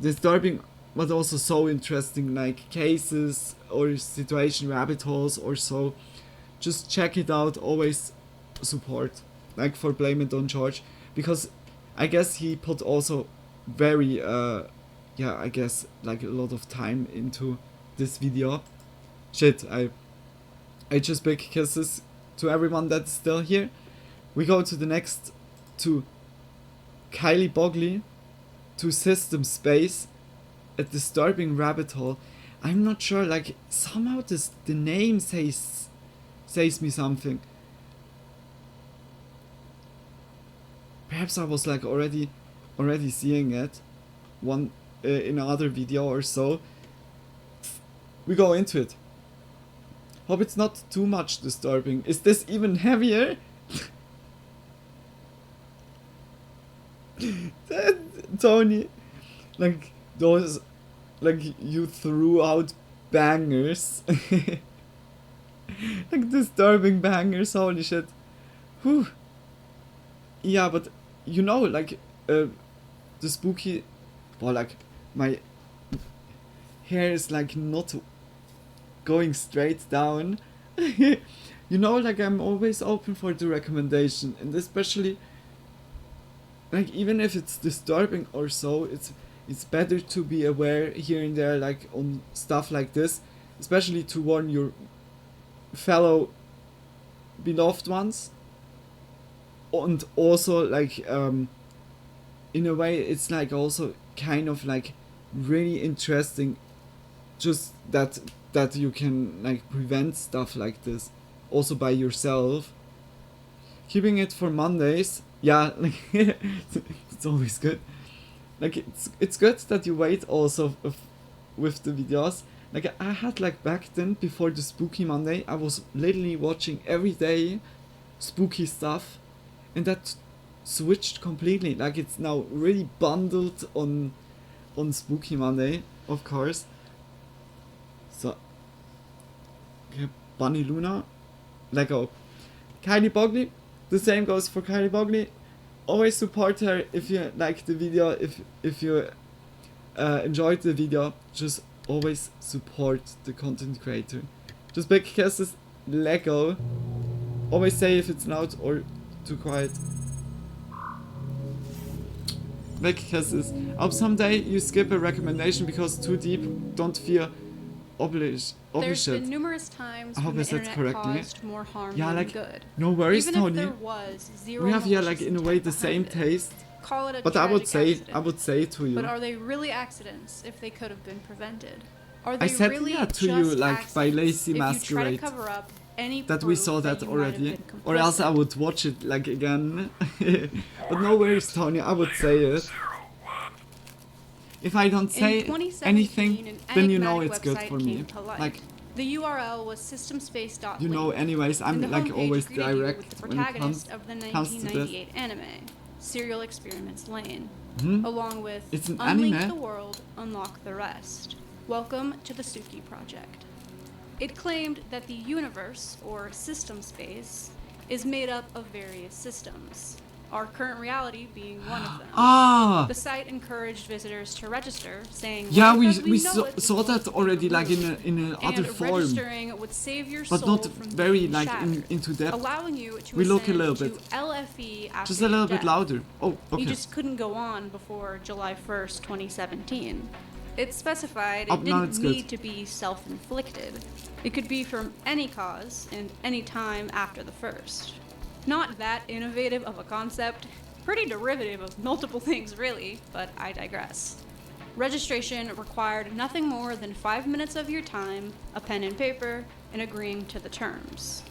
disturbing but also so interesting, like, cases or situation rabbit holes or so. Just check it out. Always support, like, for Blame It on George, because I guess he put also very yeah, I guess like a lot of time into this video. Shit, I just big kisses to everyone that's still here. We go to the next, to Kylie Bogley, to System Space, a disturbing rabbit hole. I'm not sure, like, somehow the name says me something. Perhaps I was like already seeing it one in another video or so. We go into it. Hope it's not too much disturbing. Is this even heavier? Tony, like, those, like, you threw out bangers. Like, disturbing bangers, holy shit. Whew. Yeah, but you know, like, the spooky, or like, my hair is like not going straight down. You know, like, I'm always open for the recommendation, and especially, like, even if it's disturbing or so, it's better to be aware here and there, like, on stuff like this, especially to warn your fellow beloved ones. And also, like, in a way, it's like also kind of like really interesting, just that you can, like, prevent stuff like this also by yourself. Keeping it for Mondays, yeah, like, it's always good. like it's good that you wait also with the videos. Like I had like back then before the Spooky Monday, I was literally watching every day spooky stuff, and that switched completely. Like it's now really bundled on Spooky Monday, of course. So okay, Bunny Luna, Lego. Kylie Bogley, the same goes for Kylie Bogley. Always support her if you like the video, if you enjoyed the video, just always support the content creator. Just because it's Lego, always say if it's loud or too quiet. Because I hope someday you skip a recommendation because too deep, don't feel There's obliged. been numerous times I hope when I the said internet correctly. caused more harm Yeah, than like, good. no worries, Even Tony. if there was zero We have here like malicious in a way intent the same behind it. taste. Call it a But I would tragic say accident. to you. But are they really accidents if they could have been prevented? Are they I said really yeah to just you like by accidents Lazy if you try to Masquerade. cover up any That we proof saw that you might have already. been Or else I complicit? would watch it like again. But no worries, Tony, I would say it. If I don't say In 2017, anything, an then you know enigmatic it's good website for me. came to life. Like, The URL was systemspace.link. you know, anyways, I'm and the like homepage always greeted you direct with the when it protagonist of the comes to this. 1998 anime, Serial Experiments Lane, Hmm? along with It's an Unlink anime? the World, Unlock the Rest. Welcome to the Suki Project. It claimed that the universe, or system space, is made up of various systems, our current reality being one of them. Ah! The site encouraged visitors to register, saying, Yeah, "Life we as we know saw, it is saw going that to be already like removed." in a other And form. registering would save your But soul not from very being like shattered, into depth. allowing you to We look a ascend little to bit. LFE after Just a little your bit death. louder. Oh, okay. You just couldn't go on before July 1st, 2017. It specified Oh, it now didn't it's good. need to be self-inflicted. It could be from any cause and any time after the first. Not that innovative of a concept, pretty derivative of multiple things really, but I digress. Registration required nothing more than 5 minutes of your time, a pen and paper, and agreeing to the terms.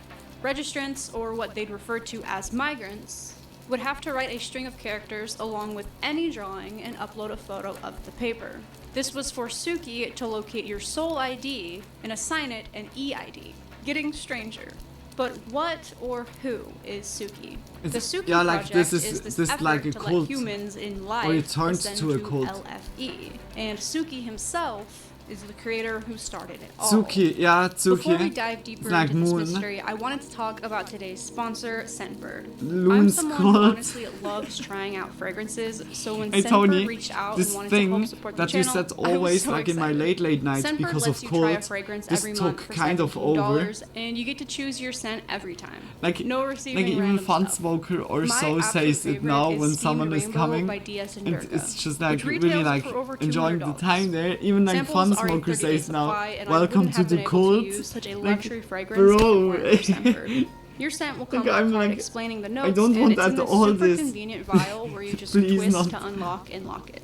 Registrants, or what they'd refer to as migrants, would have to write a string of characters along with any drawing and upload a photo of the paper. This was for Suki to locate your soul ID and assign it an EID. Getting stranger. But what or who is Suki? It's- The Suki yeah, like, project this is this this effort like a to cult. let humans in life Or it turns ascend to a cult. LFE. And Suki himself is the creator who started it all. Tsuki, yeah, Tsuki. Before we dive deeper It's like into this moon. mystery, I wanted to talk about today's sponsor, Scentbird. I'm Loon's someone who cult. honestly loves trying out fragrances, so when Hey Scentbird Tony, reached out this and wanted to help thing support the that you channel, said I was always so like in my excited. late nights Scentbird because lets of you try a cult, fragrance this every took month for kind of over. $17, and you get to choose your scent every time. Like, no receiving like even random Fun stuff. Smoker or My so absolute says it favorite now is when Steamed someone is Rainbow coming, by DS and and Durga, it's just like which really retails like for over enjoying the $200. time there. Even like Samples Fun are a Smoker 30-day says now, supply, and I welcome wouldn't to have the been able to cult. use such a Like, luxury fragrance if it bro, weren't for Scentbird. Your scent will come with a I'm card like, explaining the I notes, don't and want it's in that this all super this. convenient vial where you just Please twist not. to unlock and lock it.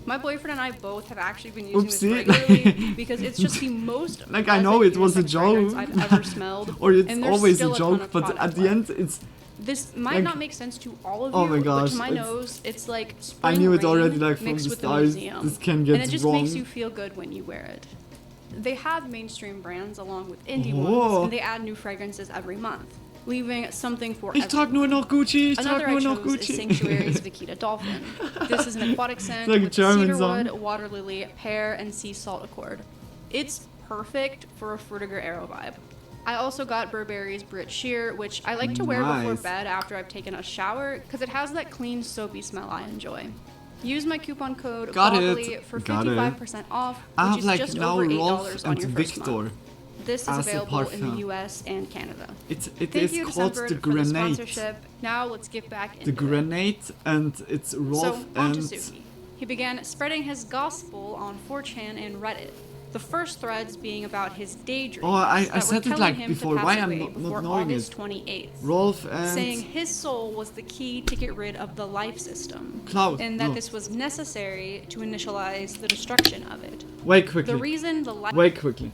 My boyfriend and I both have actually been using Oopsie. this regularly because it's just the most Like I know it was a fragrance joke, I've ever smelled, or it's and there's always still a ton joke, of but product at the left. end it's. This might like- not make sense to all of Oh you, my but gosh, to my it's- nose, it's like I spring knew it rain already like from mixed the with the start. museum. This can get and it just wrong. makes you feel good when you wear it. They have mainstream brands along with indie Oh. ones, and they add new fragrances every month, leaving something for Ich trag nur noch Gucci, ich Another trag I nur noch chose Gucci. is Sanctuary's Vikita Dolphin. This is an aquatic scent Like a with German cedarwood, song. water lily, pear, and sea salt accord. It's perfect for a Frutiger Arrow vibe. I also got Burberry's Brit Sheer, which I like to wear before Nice. bed after I've taken a shower because it has that clean, soapy smell I enjoy. Use my coupon code Got it. BOGLY for Got it. 55% off, I which have is like just now over $8 Rolf on and your first Victor. month. This is as a available in parfum. the US and Canada. It Thank is you to called Scentbird the for the Grenade. sponsorship. Now let's get back into The it. Grenade, and it's Rolf So, on to and Suki. He began spreading his gospel on 4chan and Reddit. The first threads being about his daydreams Oh, I that were said it telling like him before. to pass Why I'm away not before knowing August it? 28th. Rolf and Saying his soul was the key to get rid of the life system. Cloud, And that no. this was necessary to initialize the destruction of it. Wait quickly. The reason the life... Wait quickly.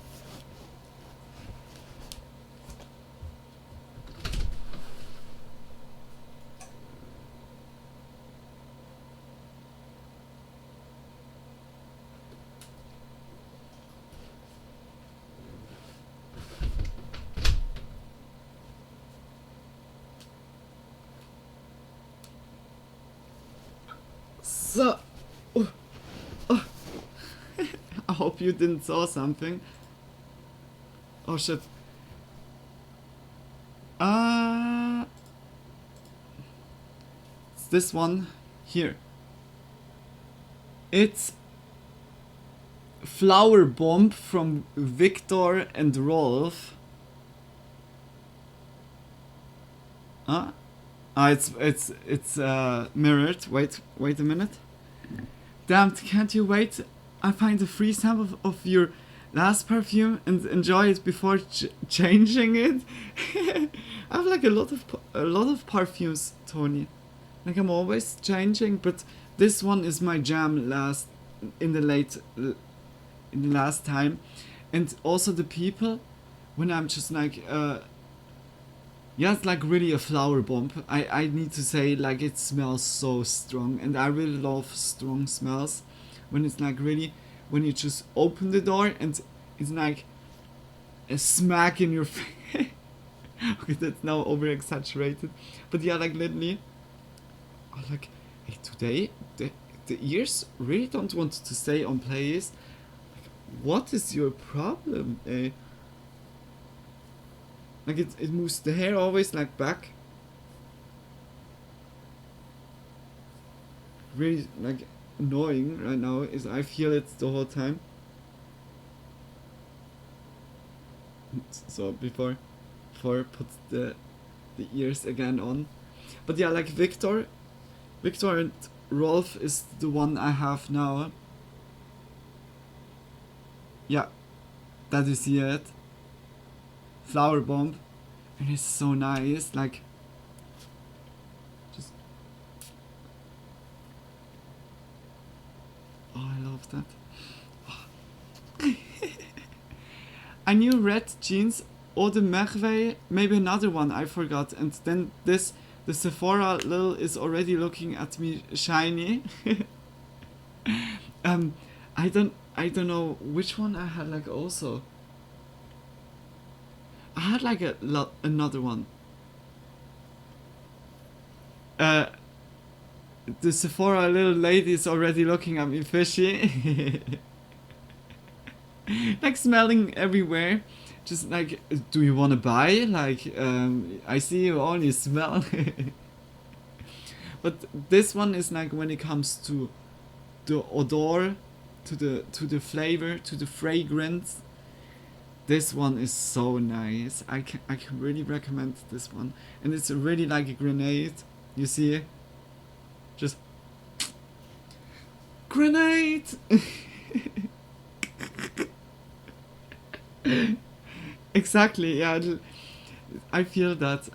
So, I hope you didn't saw something. Oh shit. It's this one here. It's Flower Bomb from Victor and Rolf. It's mirrored. Wait a minute. Damn, can't you wait? I find a free sample of your last perfume and enjoy it before changing it. I have like a lot of perfumes, Tony. Like I'm always changing, but this one is my jam in the last time. And also the people, when I'm just like yeah, it's like really a flower bomb. I need to say, like, it smells so strong, and I really love strong smells. When it's like really, when you just open the door and it's like a smack in your face. Okay, that's now over exaggerated, but yeah, like literally, I'm like, hey, today the ears really don't want to stay on place. Like, what is your problem, eh? Like it moves the hair always like back. Really like annoying right now is I feel it the whole time. So before put the ears again on. But yeah, like Victor and Rolf is the one I have now. Yeah, that you see it. Flower Bomb, and it's so nice, like just oh, I love that. Oh. I knew red jeans, Eau de Merveille, maybe another one I forgot, and then the Sephora Lil is already looking at me shiny. I don't know which one I had like also. I had like another one. The Sephora little lady is already looking at me fishy. Like smelling everywhere. Just like, do you want to buy? Like, I see you only smell. But this one is like when it comes to the odor, to the flavor, to the fragrance. This one is so nice. I can really recommend this one. And it's really like a grenade. You see? Just grenade! Exactly, yeah. I feel that.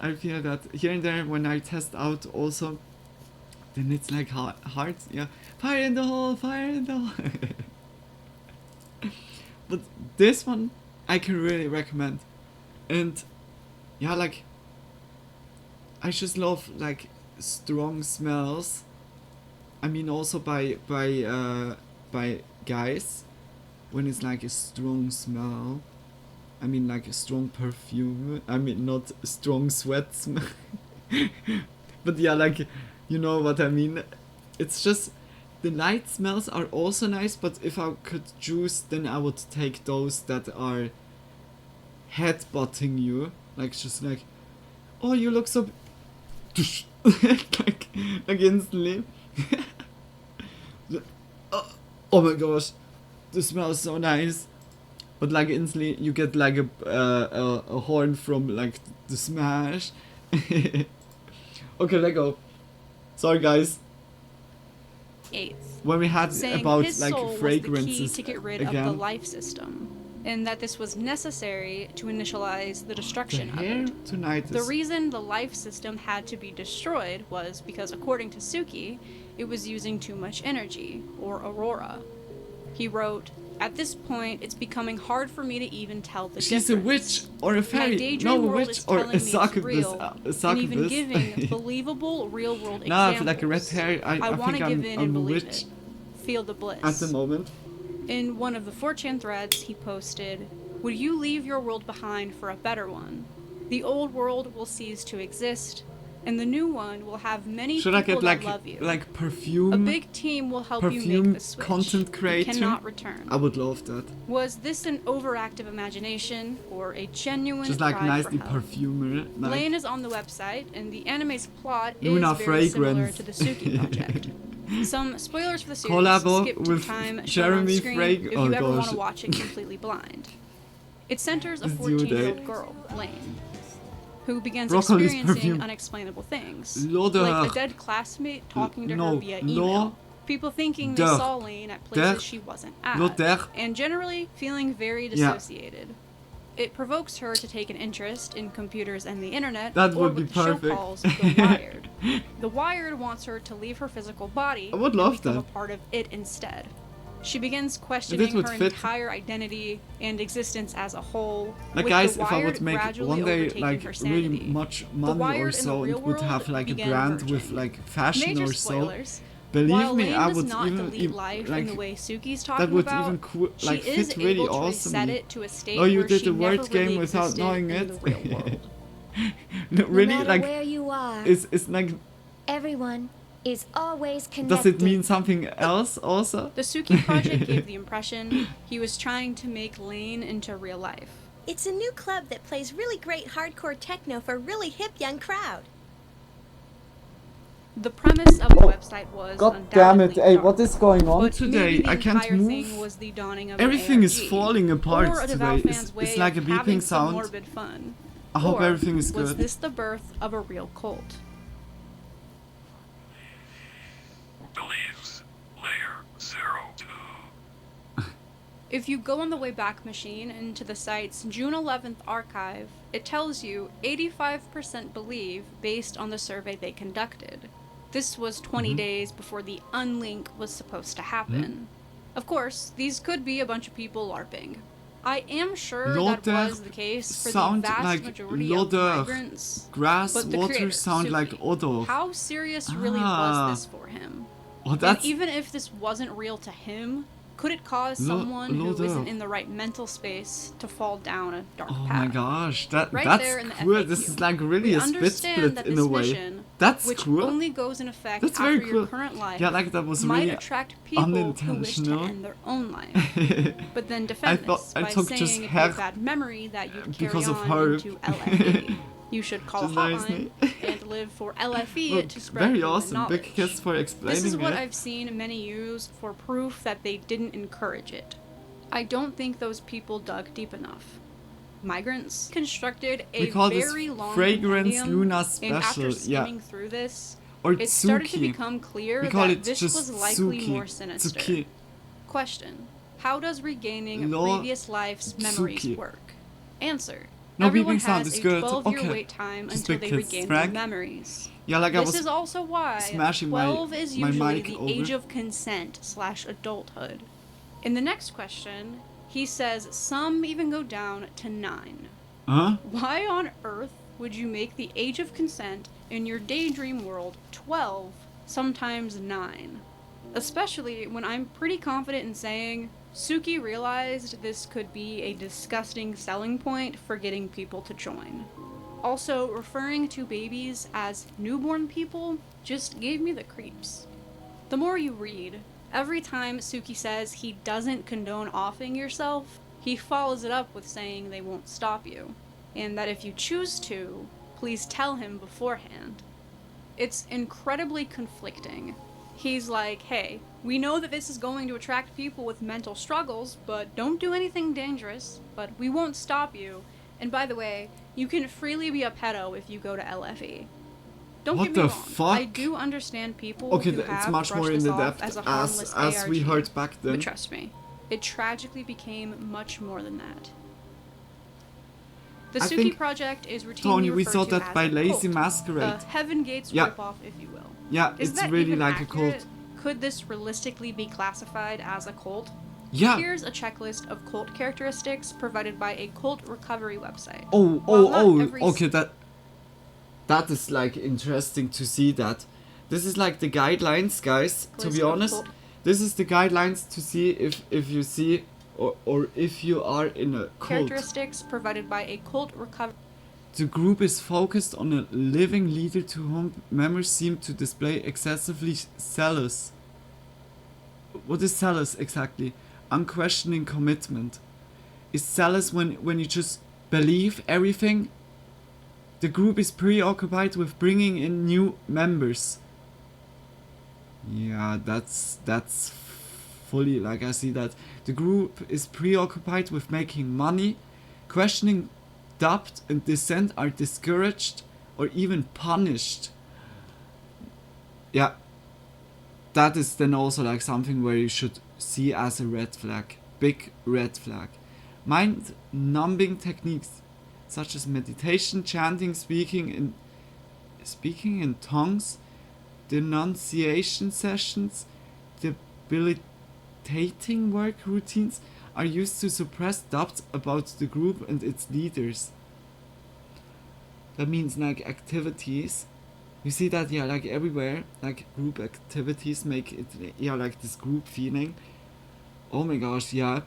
Here and there when I test out also, then it's like hard, yeah. Fire in the hole, fire in the hole. But this one I can really recommend. And yeah, like I just love like strong smells. I mean also by guys, when it's like a strong smell. I mean like a strong perfume. I mean not strong sweat smell. But yeah, like you know what I mean. It's just the light smells are also nice, but if I could choose, then I would take those that are headbutting you, like just like, oh, you look so like instantly. Oh my gosh, this smells so nice. But like instantly you get like a horn from like the smash. Okay, let go. Sorry guys. 8th, when we had saying about his like soul fragrances was the key to get rid again. of the life system, and that this was necessary to initialize the destruction of it. Tonight The reason the life system had to be destroyed was because, according to Suki, it was using too much energy, or aurora. He wrote, "At this point, it's becoming hard for me to even tell the difference. She's a witch or a My fairy. daydream No, a world witch is or telling a me it's succubus. real, and even giving believable real-world Nah, I examples. feel like a red hair. I want think to give in I'm and a believe witch it. Feel the bliss." at the moment. In one of the 4chan threads, he posted, "Would you leave your world behind for a better one? The old world will cease to exist, and the new one will have many Should I people get that love you. like perfume. A big team will help you perfume make the switch. content You creator. cannot return. I would love that. Was this an overactive imagination or a genuine Just like cry nicely for help? perfumer. Like, Blaine is on the website, and the anime's plot Luna is very similar fragrance. to the Suki project. Some spoilers for the series. Collabo Skip to with time shown Jeremy on screen Frag- if oh you ever want gosh. to watch it completely blind. It centers a This dude, 14-year-old girl, Blaine, who begins Broccoli's experiencing perfume. unexplainable things, L'odeur. like a dead classmate talking to No, her via l'odeur. email, people thinking they saw Lane at places L'odeur. she wasn't at, L'odeur. and generally feeling very Yeah. dissociated. It provokes her to take an interest in computers and the internet, That or would be what the show perfect. calls The Wired. The Wired wants her to leave her physical body I would and love become that. a part of it instead. She begins questioning would her fit. entire identity and existence as a whole. Like with guys, The if I Wired would make gradually one day overtaking like her really sanity. much The money or Wired in the so real and would have world like a began brand merging. with like fashion Major or so, spoilers. believe While me, Lane I does would not even delete life like in the way Suki's that talking would about, even like she is fit really able to awesomely. reset it to a state Oh, you where did she the word never game really without existed knowing in it. the real world. No, really, no matter like where you are, it's like, everyone is always connected. does it mean something else also? The Suki project gave the impression he was trying to make Lane into real life. It's a new club that plays really great hardcore techno for a really hip young crowd. The premise of the website was God damn it! undoubtedly Hey, dark, what is going on but today? maybe the I can't entire move. thing was the dawning of Everything an is ARG, falling apart or a today. devout It's, fan's way it's like a of having beeping some sound. morbid fun. I hope Or everything is was good. this the birth of a real cult? Believes layer 02. If you go on the Wayback Machine into the site's June 11th archive, it tells you 85% believe based on the survey they conducted. This was 20 days before the unlink was supposed to happen. Of course, these could be a bunch of people LARPing. I am sure that L'odeur was the case for the sound vast like majority of l'odeur. migrants. Grass, but the water creator, sound like Suki, odor. how serious really Ah. was this for him? Oh, And that's even if this wasn't real to him, could it cause Lo- someone who l'odeur. isn't in the right mental space to fall down a dark oh path? my gosh, that Right that's there in the cool. FAQ. This is like really We a split understand split that in this a way. mission, That's which cool. only goes in effect That's after very your cool. current life, Yeah, like that was might really attract people who wish to unintentional. end their own life, but then defend this I by took just saying it's her a bad memory that you carry because of on her. into LFE. You should call a Just nice hotline and live for LFE Well, to spread very the awesome. knowledge. Big kiss for explaining This is what it. I've seen many use for proof that they didn't encourage it. I don't think those people dug deep enough. Migrants constructed a We call this very long Fragrance compendium, Luna and after Special, yeah. skimming through this, Or it started to Tsuki. become clear We call that it this just was likely Tsuki. more sinister. Tsuki. Question: how does regaining Lo- previous life's memories Tsuki. work? Answer: No everyone beeping sound has is a good. 12-year Okay. wait time Just until big they kids regain track. their memories. Yeah, like I This was is also why smashing my- 12 is my usually mic the over. age of consent / adulthood. In the next question, he says some even go down to 9. Huh? Why on earth would you make the age of consent in your daydream world 12, sometimes 9? Especially when I'm pretty confident in saying Suki realized this could be a disgusting selling point for getting people to join. Also, referring to babies as newborn people just gave me the creeps. The more you read, every time Suki says he doesn't condone offing yourself, he follows it up with saying they won't stop you, and that if you choose to, please tell him beforehand. It's incredibly conflicting. He's like, hey, we know that this is going to attract people with mental struggles, but don't do anything dangerous, but we won't stop you. And by the way, you can freely be a pedo if you go to LFE. Don't What get me the wrong, fuck? I do understand people Okay, who it's have much brushed more in this the off depth as a as harmless we ARG, heard back then. but trust me, it tragically became much more than that. The I Suki think, project is routinely Tony, we referred saw to that as by a Lazy cult, Masquerade. a Heaven Gates Yeah. ripoff, if you will. Yeah, Is it's that really even like accurate? a cult. Could this realistically be classified as a cult? Yeah. Here's a checklist of cult characteristics provided by a cult recovery website. Oh, While not every okay, that is like interesting to see that. This is like the guidelines, guys, to List be of honest. cult- This is the guidelines to see if you see or if you are in a cult. Characteristics provided by a cult recovery. The group is focused on a living leader to whom members seem to display excessively zealous. What is zealous exactly? Unquestioning commitment. Is zealous when you just believe everything? The group is preoccupied with bringing in new members. Yeah, that's fully, like, I see that. The group is preoccupied with making money. Questioning doubt and dissent are discouraged or even punished. Yeah, that is then also like something where you should see as a red flag. Big red flag. Mind numbing techniques such as meditation, chanting, speaking in tongues, denunciation sessions, debilitating work routines are used to suppress doubts about the group and its leaders. That means like activities. You see that, yeah, like everywhere, like group activities make it, yeah, like this group feeling. Oh my gosh, yeah.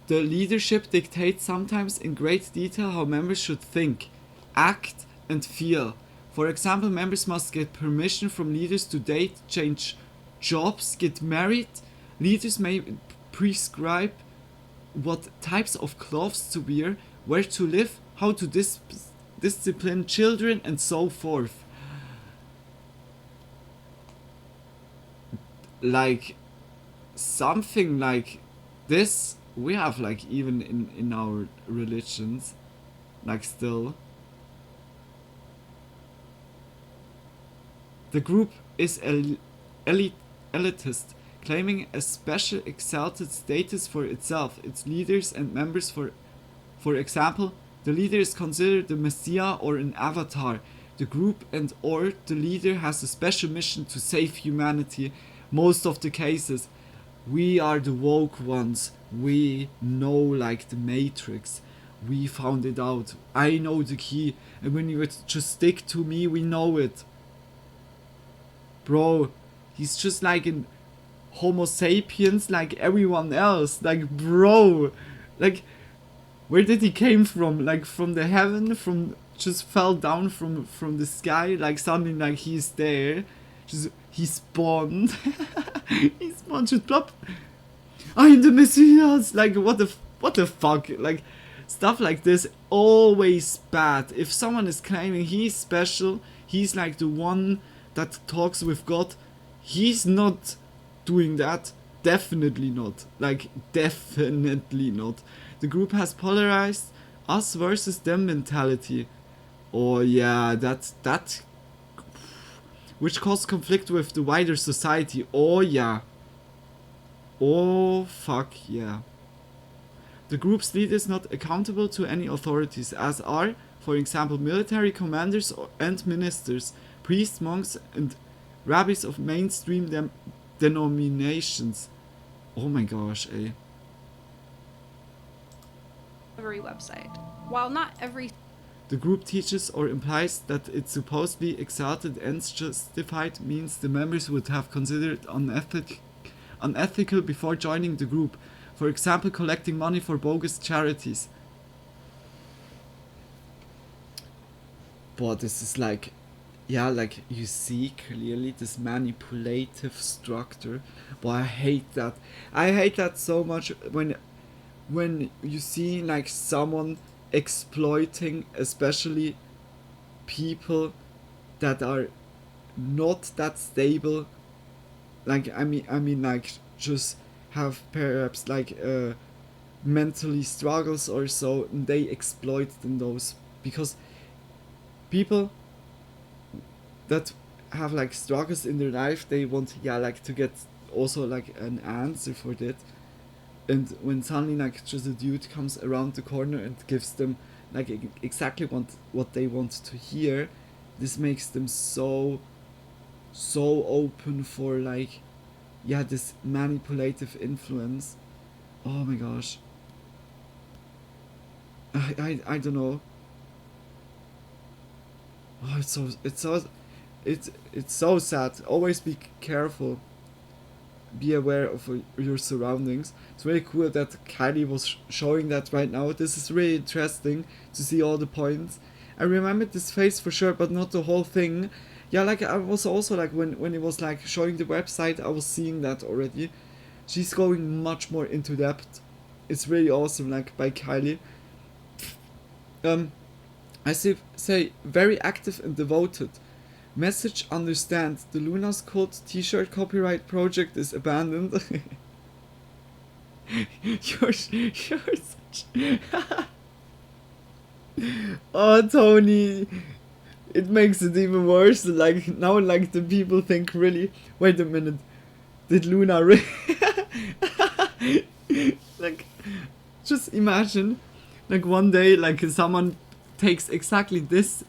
The leadership dictates sometimes in great detail how members should think, act, and feel. For example, members must get permission from leaders to date, change jobs, get married. Leaders may prescribe what types of clothes to wear, where to live, how to discipline children, and so forth. Like, something like this we have, like, even in our religions, like, still. The group is elitist, claiming a special exalted status for itself, its leaders and members. For example, the leader is considered the messiah or an avatar. The group and or the leader has a special mission to save humanity. Most of the cases, we are the woke ones. We know, like, the Matrix. We found it out. I know the key. And when you just stick to me, we know it. Bro, he's just like an Homo sapiens like everyone else. Like, bro. Like, where did he came from? Like, from the heaven? From just fell down from the sky? Like, something like he's there. Just, he spawned. He spawned, just plop. I'm the Messiah. Like, what the fuck? Like, stuff like this, always bad. If someone is claiming he's special, he's like the one that talks with God, he's not doing that. Definitely not. Like, definitely not. The group has polarized us versus them mentality. Oh yeah, that which caused conflict with the wider society. Oh yeah. Oh fuck yeah. The group's leader is not accountable to any authorities, as are, for example, military commanders and ministers, priests, monks, and rabbis of mainstream denominations. Oh my gosh, eh. Every website. While not every... The group teaches or implies that its supposedly exalted ends justified means the members would have considered unethical before joining the group. For example, collecting money for bogus charities. But this is like, yeah, like you see clearly this manipulative structure. But I hate that. I hate that so much when you see like someone exploiting, especially people that are not that stable. Like I mean like just have perhaps like mentally struggles or so, and they exploit those, because people that have like struggles in their life, they want, yeah, like to get also like an answer for that. And when suddenly like just a dude comes around the corner and gives them like exactly what they want to hear, this makes them so open for like, yeah, this manipulative influence. Oh my gosh. I don't know. Oh, it's so sad. Always be careful. be aware of your surroundings. It's really cool that Kylie was showing that right now. This is really interesting to see all the points. I remember this face for sure, but not the whole thing. Yeah, like I was also like when it was like showing the website, I was seeing that already. She's going much more into depth. It's really awesome, like by Kylie. I say very active and devoted. Message understand the Luna's Cult t-shirt copyright project is abandoned. you're such Oh Tony, it makes it even worse. Like now like the people think really, wait a minute, did Luna really like just imagine like one day like someone takes exactly this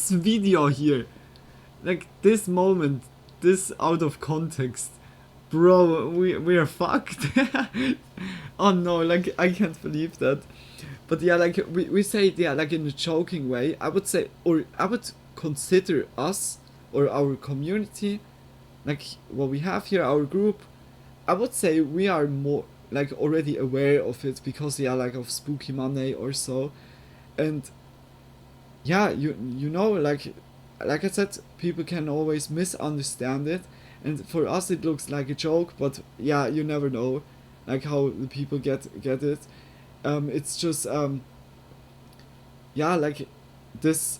video here, like this moment, this out of context, bro, we are fucked. Oh no, like I can't believe that. But yeah, like we say it, yeah, like in a joking way, I would say, or I would consider us or our community, like what we have here, our group, I would say we are more like already aware of it because yeah, like of Spooky Monday or so. And yeah, you know, like I said, people can always misunderstand it, and for us it looks like a joke, but yeah, you never know like how the people get it. It's just yeah, like this,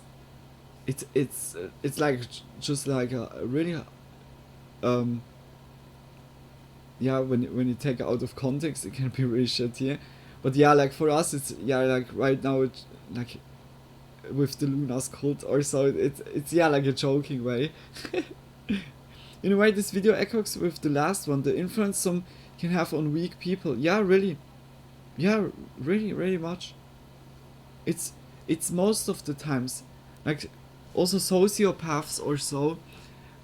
it's like just like a really yeah, when you take it out of context it can be really shitty, but yeah, like for us it's yeah, like right now it's like with the Luna's Cult or so, it's yeah, like a joking way. In a way, this video echoes with the last one, the influence some can have on weak people. Yeah, really. Yeah, really much. It's most of the times, like also sociopaths or so,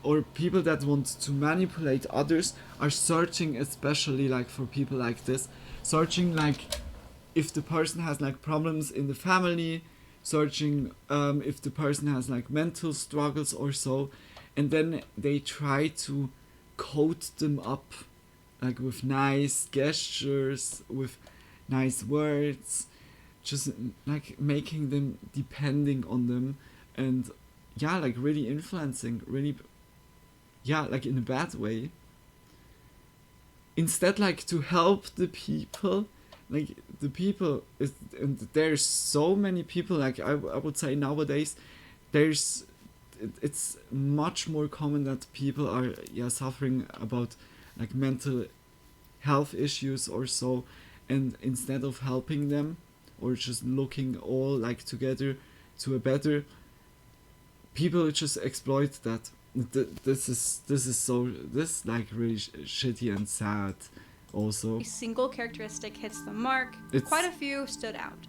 or people that want to manipulate others are searching, especially like for people like this, searching like if the person has like problems in the family, searching if the person has like mental struggles or so, and then they try to coat them up like with nice gestures, with nice words, just like making them depending on them, and yeah, like really influencing, really, yeah, like in a bad way. Instead, like to help the people, like the people is, and there's so many people, like I would say nowadays it's much more common that people are suffering about like mental health issues or so, and instead of helping them or just looking all like together to a better, people just exploit that. This is like really shitty and sad also. A single characteristic hits the mark. It's, quite a few stood out.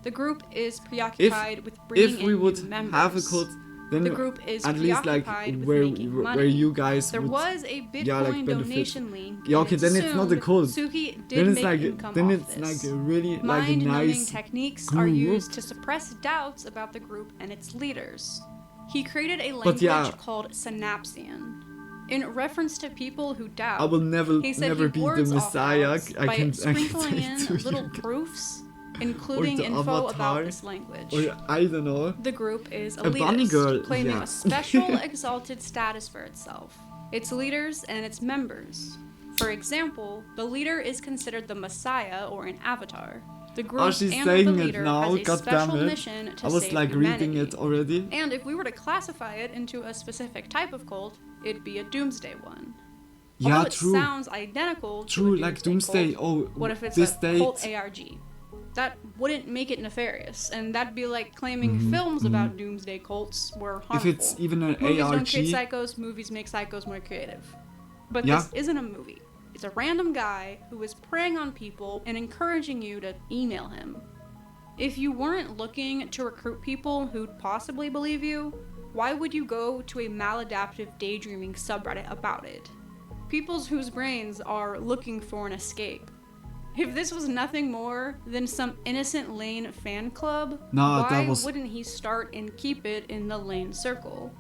The group is preoccupied with bringing if we would in new members. have a cult, then the group is at least like where you guys there would, was a Bitcoin like donation link. Yeah, okay, then it's not a cult. Suki did then it's make like income then off it's this. like a really like a Mind-numbing nice techniques group. are used to suppress doubts about the group and its leaders. He created a But language yeah. called Synapsian. In reference to people who doubt, I will never he said never he be the wards off Messiah. doubts I by can sprinkling say in to little you. proofs, including the info Avatar, about this language. Or I don't know. The group is A bunny elitist, girl, claiming yeah. a special exalted status for itself, its leaders, and its members. For example, the leader is considered the Messiah or an avatar. The group she's and saying the it leader now, has a god special damn it. mission to I was save like humanity. reading it already. And if we were to classify it into a specific type of cult, it'd be a doomsday one. Yeah, Although it true. sounds identical True, to a like Doomsday. cult, Oh, what if it's this a date. cult ARG? That wouldn't make it nefarious, and that'd be like claiming Mhm, films mhm. about doomsday cults were harmful. If it's even an Movies ARG. don't create psychos, movies make psychos more creative. But Yeah. this isn't a movie. It's a random guy who is preying on people and encouraging you to email him. If you weren't looking to recruit people who'd possibly believe you, why would you go to a maladaptive daydreaming subreddit about it? Peoples whose brains are looking for an escape. If this was nothing more than some innocent Lane fan club, Nah, why that was- wouldn't he start and keep it in the Lane circle?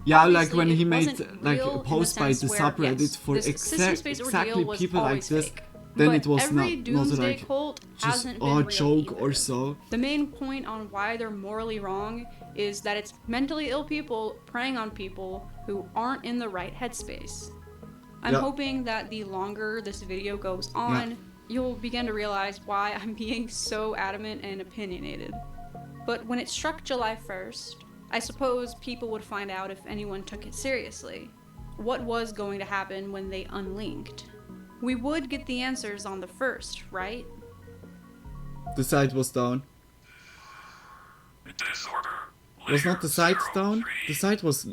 Yeah, like Obviously, when it he made wasn't like real a in the post by the sense where, subreddit yes, for this system space exactly ordeal was people like always this, fake. then But it was every not doomsday like cult just hasn't been a real joke either. or so. The main point on why they're morally wrong is that it's mentally ill people preying on people who aren't in the right headspace. I'm Yeah. hoping that the longer this video goes on, you'll begin to realize why I'm being so adamant and opinionated. But when it struck July 1st, I suppose people would find out if anyone took it seriously. What was going to happen when they unlinked? We would get the answers on the 1st, right? The site was down. Was not the site down? The site was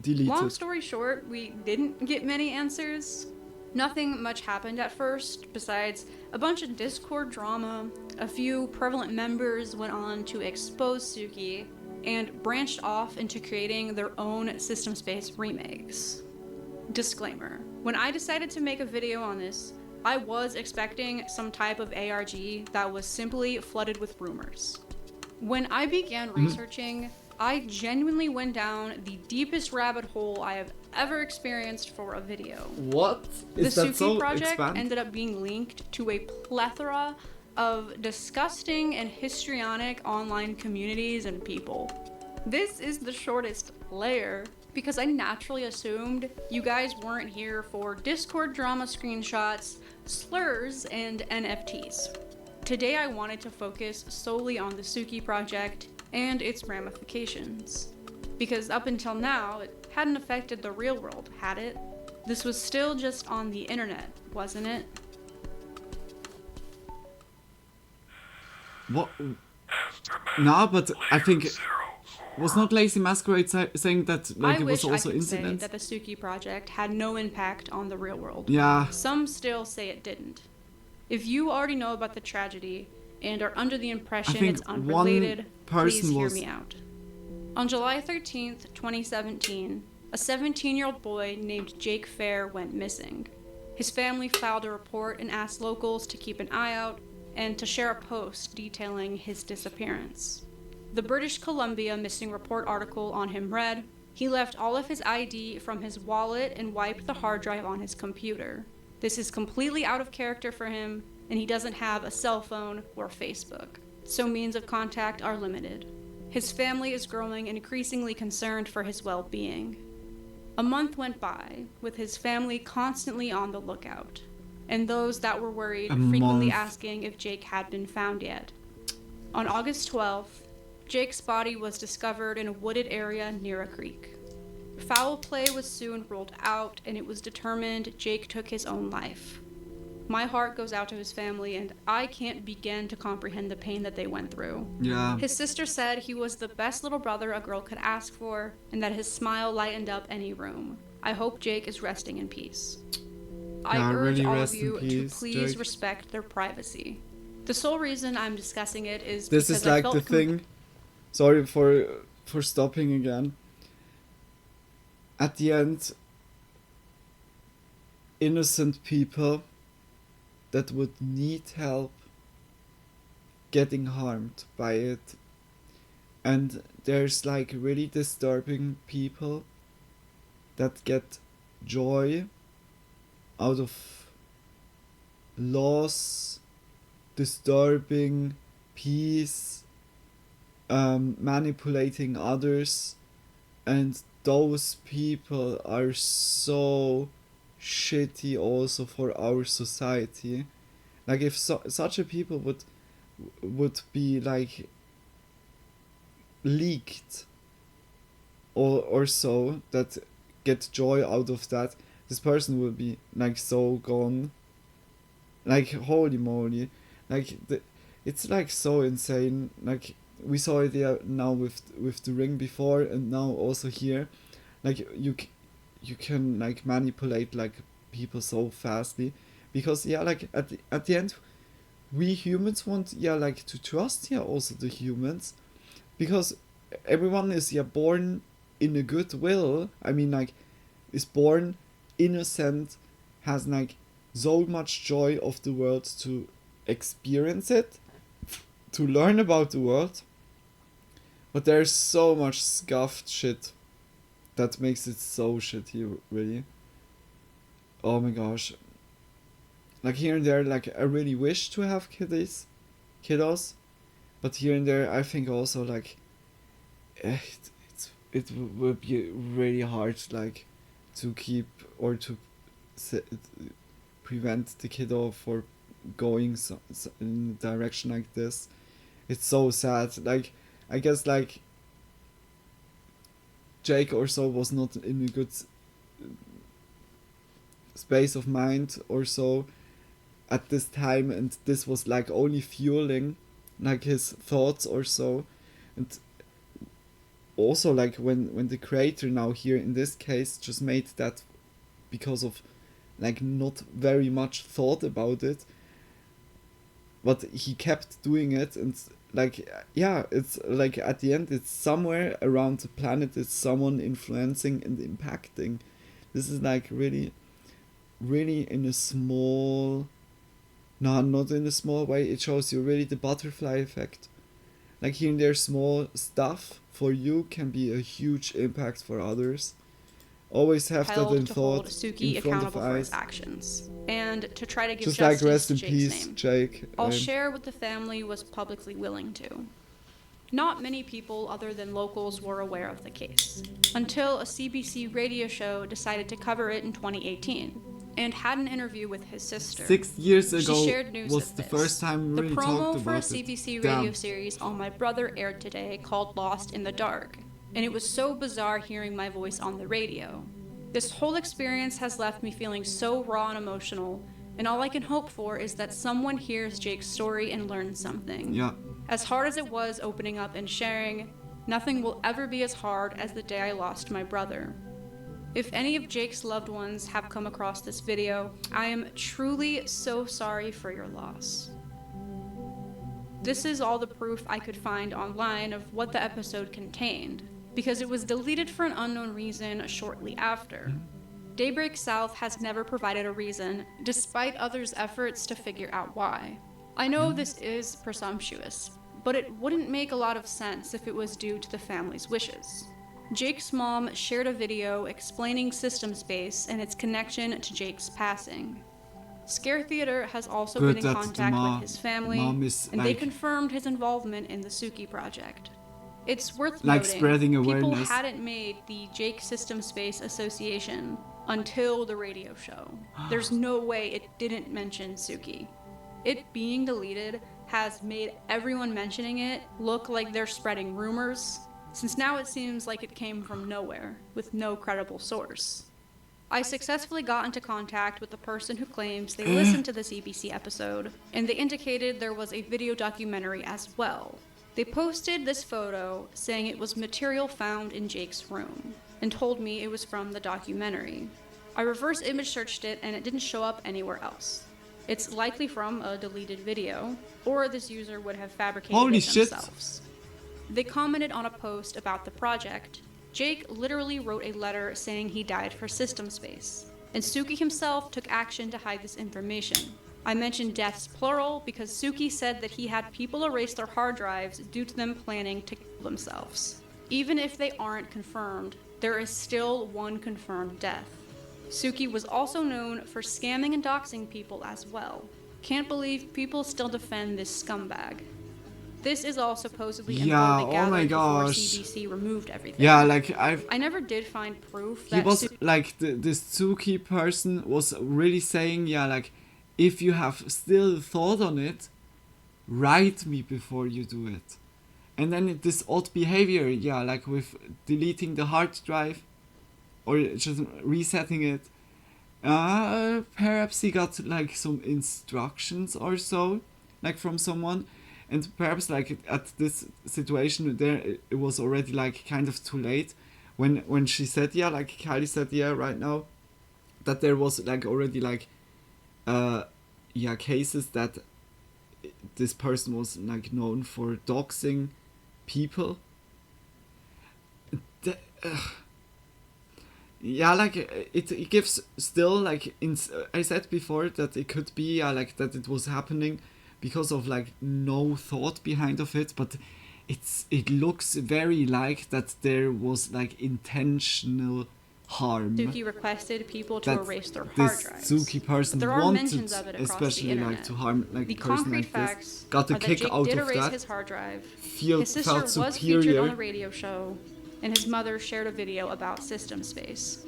deleted. Long story short, we didn't get many answers. Nothing much happened at first, besides a bunch of Discord drama, a few prevalent members went on to expose Suki, and branched off into creating their own System Space remakes. Disclaimer: when I decided to make a video on this, I was expecting some type of ARG that was simply flooded with rumors. When I began researching, I genuinely went down the deepest rabbit hole I have ever experienced for a video. What? Is The that Suki so project expand? ended up being linked to a plethora of disgusting and histrionic online communities and people. This is the shortest layer because I naturally assumed you guys weren't here for Discord drama screenshots, slurs, and NFTs. Today I wanted to focus solely on the Suki project and its ramifications. Because up until now, it hadn't affected the real world, had it? This was still just on the internet, wasn't it? What? No, but I think was not Lazy Masquerade saying that like I it was wish also I could say incidents? that the Suki project had no impact on the real world. Yeah. Some still say it didn't. If you already know about the tragedy and are under the impression think it's unrelated, one person please hear was- me out. On July 13th, 2017, a 17-year-old boy named Jake Fair went missing. His family filed a report and asked locals to keep an eye out and to share a post detailing his disappearance. The British Columbia missing report article on him read, "He left all of his ID from his wallet and wiped the hard drive on his computer. This is completely out of character for him, and he doesn't have a cell phone or Facebook, so means of contact are limited. His family is growing increasingly concerned for his well-being." A month went by, with his family constantly on the lookout, and those that were worried A frequently month. asking if Jake had been found yet. On August 12th, Jake's body was discovered in a wooded area near a creek. Foul play was soon ruled out, and it was determined Jake took his own life. My heart goes out to his family, and I can't begin to comprehend the pain that they went through. Yeah. His sister said he was the best little brother a girl could ask for, and that his smile lightened up any room. I hope Jake is resting in peace. I Yeah, urge really all rest of in you to peace, please Jake. respect their privacy. The sole reason I'm discussing it is This because is I like felt the thing. Sorry for stopping again. At the end, innocent people that would need help getting harmed by it. And there's like really disturbing people that get joy out of loss, disturbing peace, manipulating others, and those people are so shitty also for our society. Like if such a people would be like leaked or so, that get joy out of that, this person will be like so gone. Like holy moly, like it's like so insane. Like we saw it there now with the ring before, and now also here. Like you can like manipulate like people so fastly, because yeah, like at the end, we humans want like to trust also the humans, because everyone is born in a good will. I mean, like is born innocent, has like so much joy of the world to experience it, to learn about the world. But there's so much scuffed shit that makes it so shitty, really. Oh my gosh. Like here and there, like I really wish to have kiddos, but here and there I think also like it would be really hard like to keep or to prevent the kiddo for going in a direction like this. It's so sad. Like I guess like Jake or so was not in a good space of mind or so at this time, and this was like only fueling like his thoughts or so. And also like when the creator now here in this case just made that because of like not very much thought about it, but he kept doing it, and like yeah, it's like at the end it's somewhere around the planet, it's someone influencing and impacting. This is like really in a small, no, not in a small way. It shows you really the butterfly effect. Like here and there small stuff for you can be a huge impact for others. Always have that in to thought, hold Suki in front of accountable for his eyes. actions, and to try to give Just justice like rest to in Jake's peace, name. Jake. I'll share what the family was publicly willing to. Not many people other than locals were aware of the case, until a CBC radio show decided to cover it in 2018, and had an interview with his sister. 6 years ago She shared news was of the this. first time we The really promo talked for a about it. CBC Damn. radio series on My Brother aired today called Lost in the Dark, and it was so bizarre hearing my voice on the radio. This whole experience has left me feeling so raw and emotional, and all I can hope for is that someone hears Jake's story and learns something. Yeah. As hard as it was opening up and sharing, nothing will ever be as hard as the day I lost my brother. If any of Jake's loved ones have come across this video, I am truly so sorry for your loss. This is all the proof I could find online of what the episode contained, because it was deleted for an unknown reason shortly after. Daybreak South has never provided a reason, despite others' efforts to figure out why. I know this is presumptuous, but it wouldn't make a lot of sense if it was due to the family's wishes. Jake's mom shared a video explaining System Space and its connection to Jake's passing. Scare Theater has also Good been in that the contact mom with his family, is and they like confirmed his involvement in the Suki project. It's worth like noting, spreading people awareness. hadn't made the Jake System Space Association until the radio show. There's no way it didn't mention Suki. It being deleted has made everyone mentioning it look like they're spreading rumors, since now it seems like it came from nowhere, with no credible source. I successfully got into contact with the person who claims they listened to the CBC episode, and they indicated there was a video documentary as well. They posted this photo saying it was material found in Jake's room, and told me it was from the documentary. I reverse image searched it and it didn't show up anywhere else. It's likely from a deleted video, or this user would have fabricated Holy it shit. themselves. They commented on a post about the project. Jake literally wrote a letter saying he died for System Space, and Suki himself took action to hide this information. I mentioned deaths plural because Suki said that he had people erase their hard drives due to them planning to kill themselves. Even if they aren't confirmed, there is still one confirmed death. Suki was also known for scamming and doxing people as well. Can't believe people still defend this scumbag. This is all supposedly Yeah, info they oh my gathered before gosh. CBC removed everything. Yeah, like I never did find proof that he was Suki like this Suki person was really saying, yeah, like if you have still thought on it, write me before you do it. And then this odd behavior, yeah, like with deleting the hard drive or just resetting it. Perhaps he got like some instructions or so, like from someone, and perhaps like at this situation there it was already like kind of too late when she said, yeah, like Kylie said, yeah, right now, that there was like already like cases that this person was like known for doxing people. Yeah, like it gives still like I said before that it could be like that it was happening because of like no thought behind of it, but it looks very like that there was like intentional harm. Suki requested people to That erase their hard this drives. Suki person But there are wanted, mentions of it across especially the internet. like to harm like The a person concrete like this. facts Got a are that kick Jake out did of erase that. his hard drive. Felt His sister was featured superior. on a radio show, and his mother shared a video about System Space.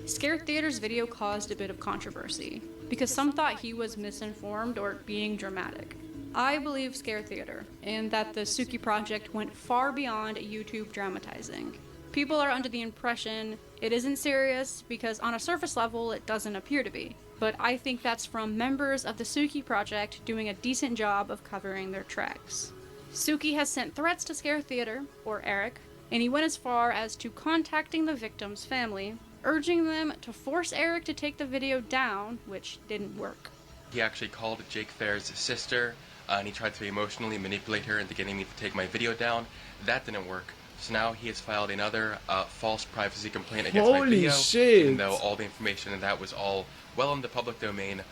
Scare Theater's video caused a bit of controversy, because some thought he was misinformed or being dramatic. I believe Scare Theater, and that the Suki project went far beyond YouTube dramatizing. People are under the impression it isn't serious because on a surface level it doesn't appear to be, but I think that's from members of the Suki project doing a decent job of covering their tracks. Suki has sent threats to Scare Theater, or Eric, and he went as far as to contacting the victim's family, urging them to force Eric to take the video down, which didn't work. He actually called Jake Fair's sister, and he tried to emotionally manipulate her into getting me to take my video down. That didn't work. So now he has filed another false privacy complaint against my Holy video, shit. even though all the information in that was all well in the public domain.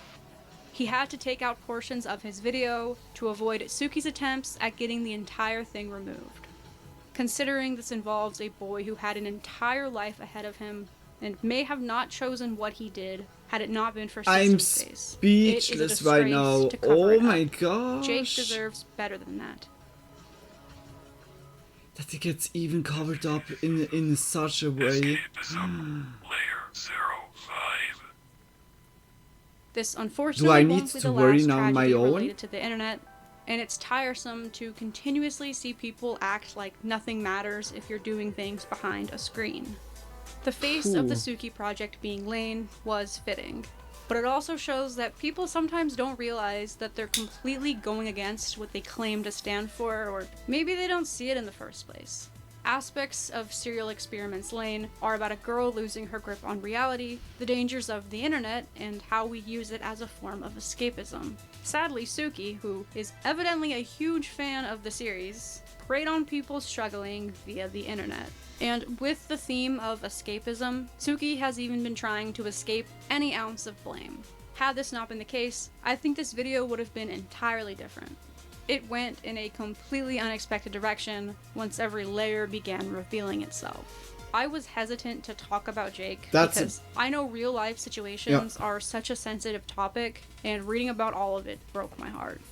He had to take out portions of his video to avoid Suki's attempts at getting the entire thing removed. Considering this involves a boy who had an entire life ahead of him and may have not chosen what he did had it not been for System I'm Space. speechless right now. Oh my gosh. Jake deserves better than that. That it gets even covered up in such a way. This unfortunately Do I need won't be to the worry last now on my tragedy own? related to the internet, and it's tiresome to continuously see people act like nothing matters if you're doing things behind a screen. The face of the Suki project being Lane was fitting, but it also shows that people sometimes don't realize that they're completely going against what they claim to stand for, or maybe they don't see it in the first place. Aspects of Serial Experiments Lane are about a girl losing her grip on reality, the dangers of the internet, and how we use it as a form of escapism. Sadly, Suki, who is evidently a huge fan of the series, preyed on people struggling via the internet. And with the theme of escapism, Suki has even been trying to escape any ounce of blame. Had this not been the case, I think this video would have been entirely different. It went in a completely unexpected direction once every layer began revealing itself. I was hesitant to talk about Jake because I know real life situations are such a sensitive topic, and reading about all of it broke my heart.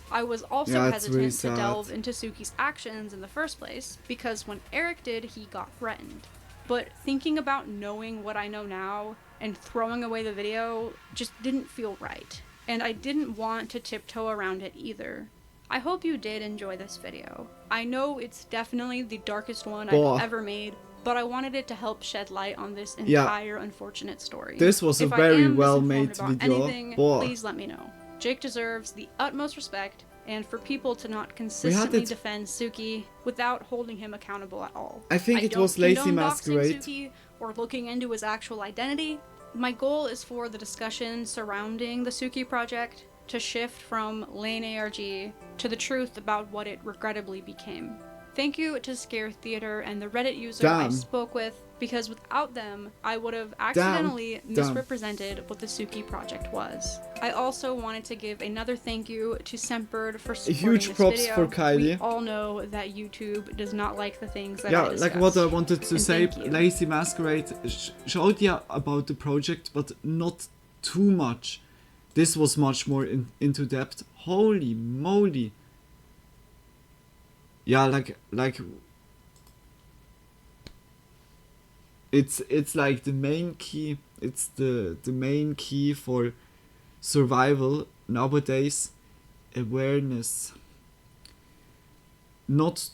I was also hesitant to delve into Suki's actions in the first place because when Eric did, he got threatened. But thinking about knowing what I know now and throwing away the video just didn't feel right, and I didn't want to tiptoe around it either. I hope you did enjoy this video. I know it's definitely the darkest one I've ever made, but I wanted it to help shed light on this entire unfortunate story. This was a very well made video. Anything, please let me know. Jake deserves the utmost respect, and for people to not consistently defend Suki without holding him accountable at all. I think it was Lazy Masquerade. Suki or looking into his actual identity. My goal is for the discussion surrounding the Suki project to shift from Lane ARG to the truth about what it regrettably became. Thank you to Scare Theater and the Reddit user I spoke with, because without them, I would have accidentally misrepresented what the Suki project was. I also wanted to give another thank you to Sempered for supporting huge this props video. for Kylie. We all know that YouTube does not like the things that I discuss. Like what I wanted to say, thank you. Lazy Masquerade showed you about the project, but not too much. This was much more into depth. Holy moly. Yeah, like it's like the main key. It's the main key for survival nowadays. Awareness. Not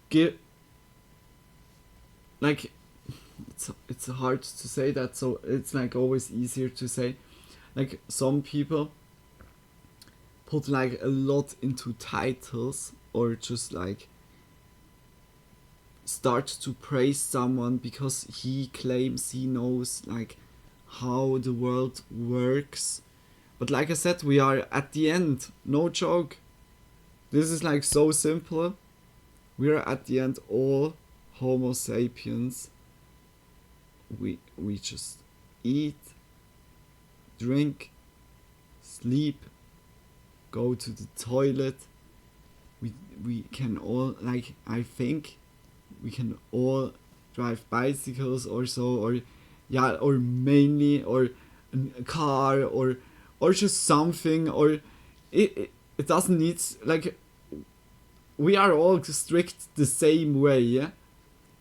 give like it's hard to say that, so it's like always easier to say. Like some people put like a lot into titles or just like start to praise someone because he claims he knows like how the world works. But like I said, we are at the end, no joke. This is like so simple. We are at the end all Homo sapiens. We just eat, drink, sleep, go to the toilet, we can all, like, I think we can all drive bicycles or so, or yeah, or mainly, or a car, or just something, or it doesn't need, like, we are all strict the same way, yeah?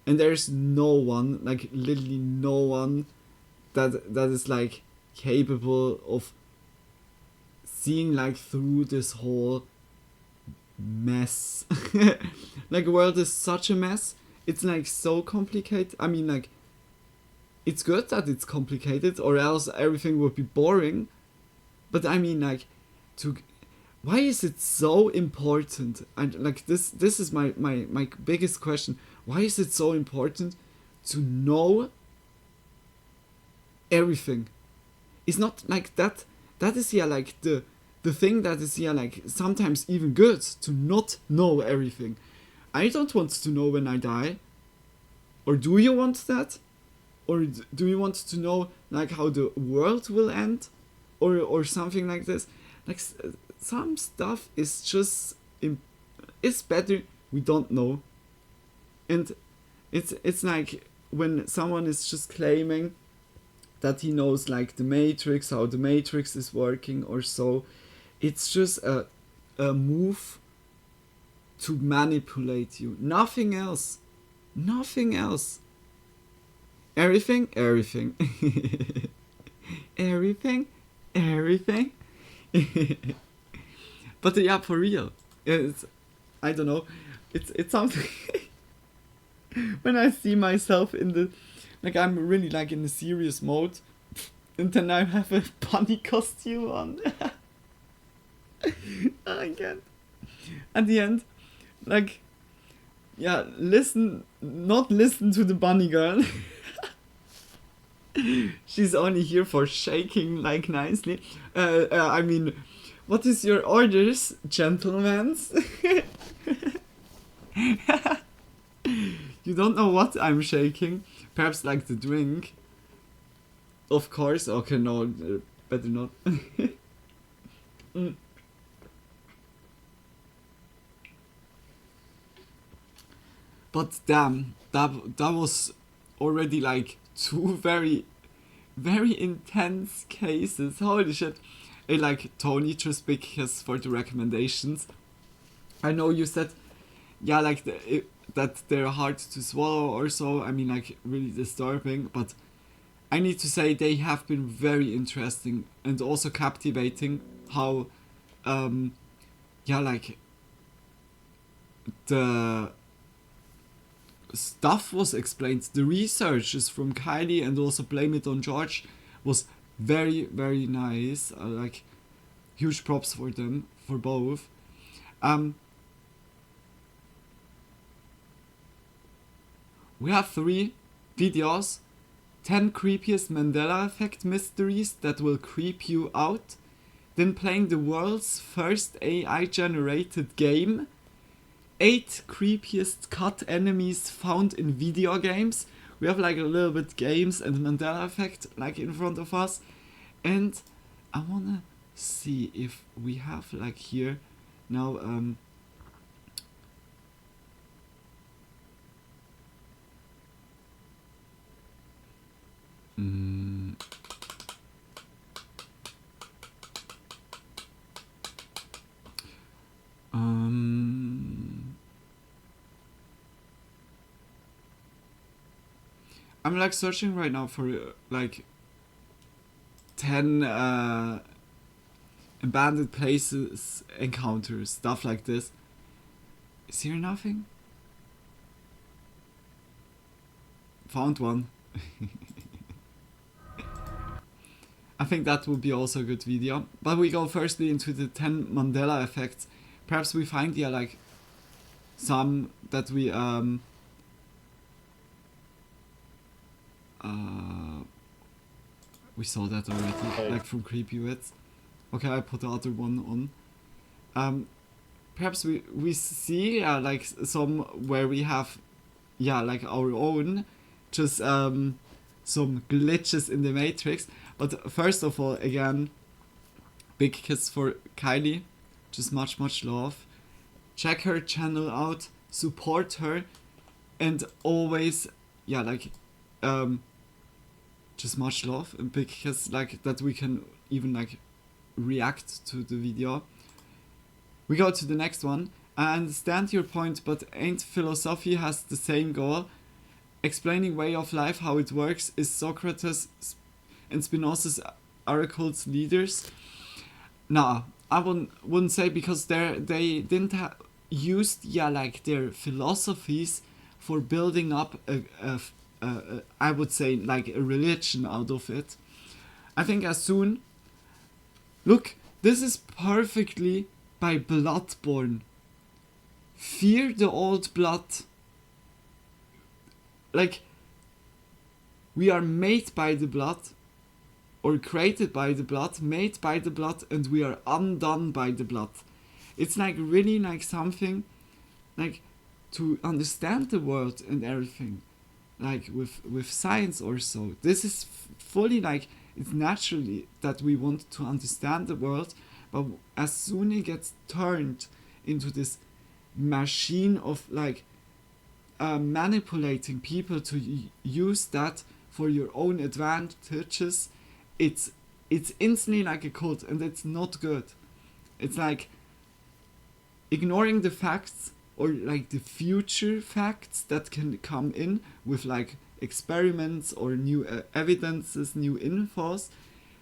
And there's no one, like literally no one that is like capable of seeing like through this whole mess. Like, the world is such a mess. It's like so complicated. I mean, like, it's good that it's complicated, or else everything would be boring. But I mean, like, why is it so important? And like, this is my biggest question. Why is it so important to know everything? It's not like that. That is, yeah, like the thing that is, yeah, like sometimes even good to not know everything. I don't want to know when I die. Or do you want that? Or do you want to know like how the world will end? Or something like this? Like, some stuff is just, it's better we don't know. And it's like when someone is just claiming that he knows like the Matrix, how the Matrix is working or so, it's just a move to manipulate you. Nothing else. Nothing else. Everything. Everything. But yeah, for real, it's, I don't know, it's something. When I see myself in the, like, I'm really like in a serious mode, and then I have a bunny costume on. I can't. At the end, like, yeah, not listen to the bunny girl. She's only here for shaking like nicely. I mean, what is your orders, gentlemen? You don't know what I'm shaking. Perhaps like the drink. Of course. Okay, no, better not. But damn, that was already like 2 very, very intense cases. Holy shit. I like Tony just because for the recommendations. I know you said, yeah, like that they're hard to swallow or so. I mean, like, really disturbing. But I need to say they have been very interesting and also captivating. How, yeah, like the stuff was explained. The research is from Kylie, and also Blame It on George was very, very nice. Like, huge props for them, for both. We have 3 videos. 10 creepiest Mandela effect mysteries that will creep you out. Then playing the world's first AI generated game. 8 creepiest cut enemies found in video games. We have like a little bit games and Mandela effect like in front of us. And I wanna see if we have like here now I'm like searching right now for like 10 abandoned places encounters, stuff like this. Is here nothing? Found one. I think that would be also a good video. But we go firstly into the 10 Mandela effects. Perhaps we find, yeah, like some that we saw that already, like from Creepy Vids. Okay, I put the other one on. Perhaps we see like some where we have, yeah, like our own, just some glitches in the Matrix. But first of all, again, big kiss for Kylie, just much love. check her channel out, support her, and always, yeah, like, just much love, and because like that we can even like react to the video. We go to the next one. I understand your point, but ain't philosophy has the same goal? Explaining way of life, how it works, is Socrates and Spinoza's are cult's leaders? Nah, I wouldn't say, because they didn't used like their philosophies for building up I would say like a religion out of it. I think as soon, look, this is perfectly by Bloodborne. Fear the old blood. Like, we are made by the blood, or created by the blood, made by the blood, and we are undone by the blood. It's like really like something, like to understand the world and everything, like with science or so. This is fully like, it's naturally that we want to understand the world, but as soon it gets turned into this machine of like manipulating people to use that for your own advantages, it's instantly like a cult, and it's not good. It's like ignoring the facts, or like the future facts that can come in with like experiments or new evidences, new infos.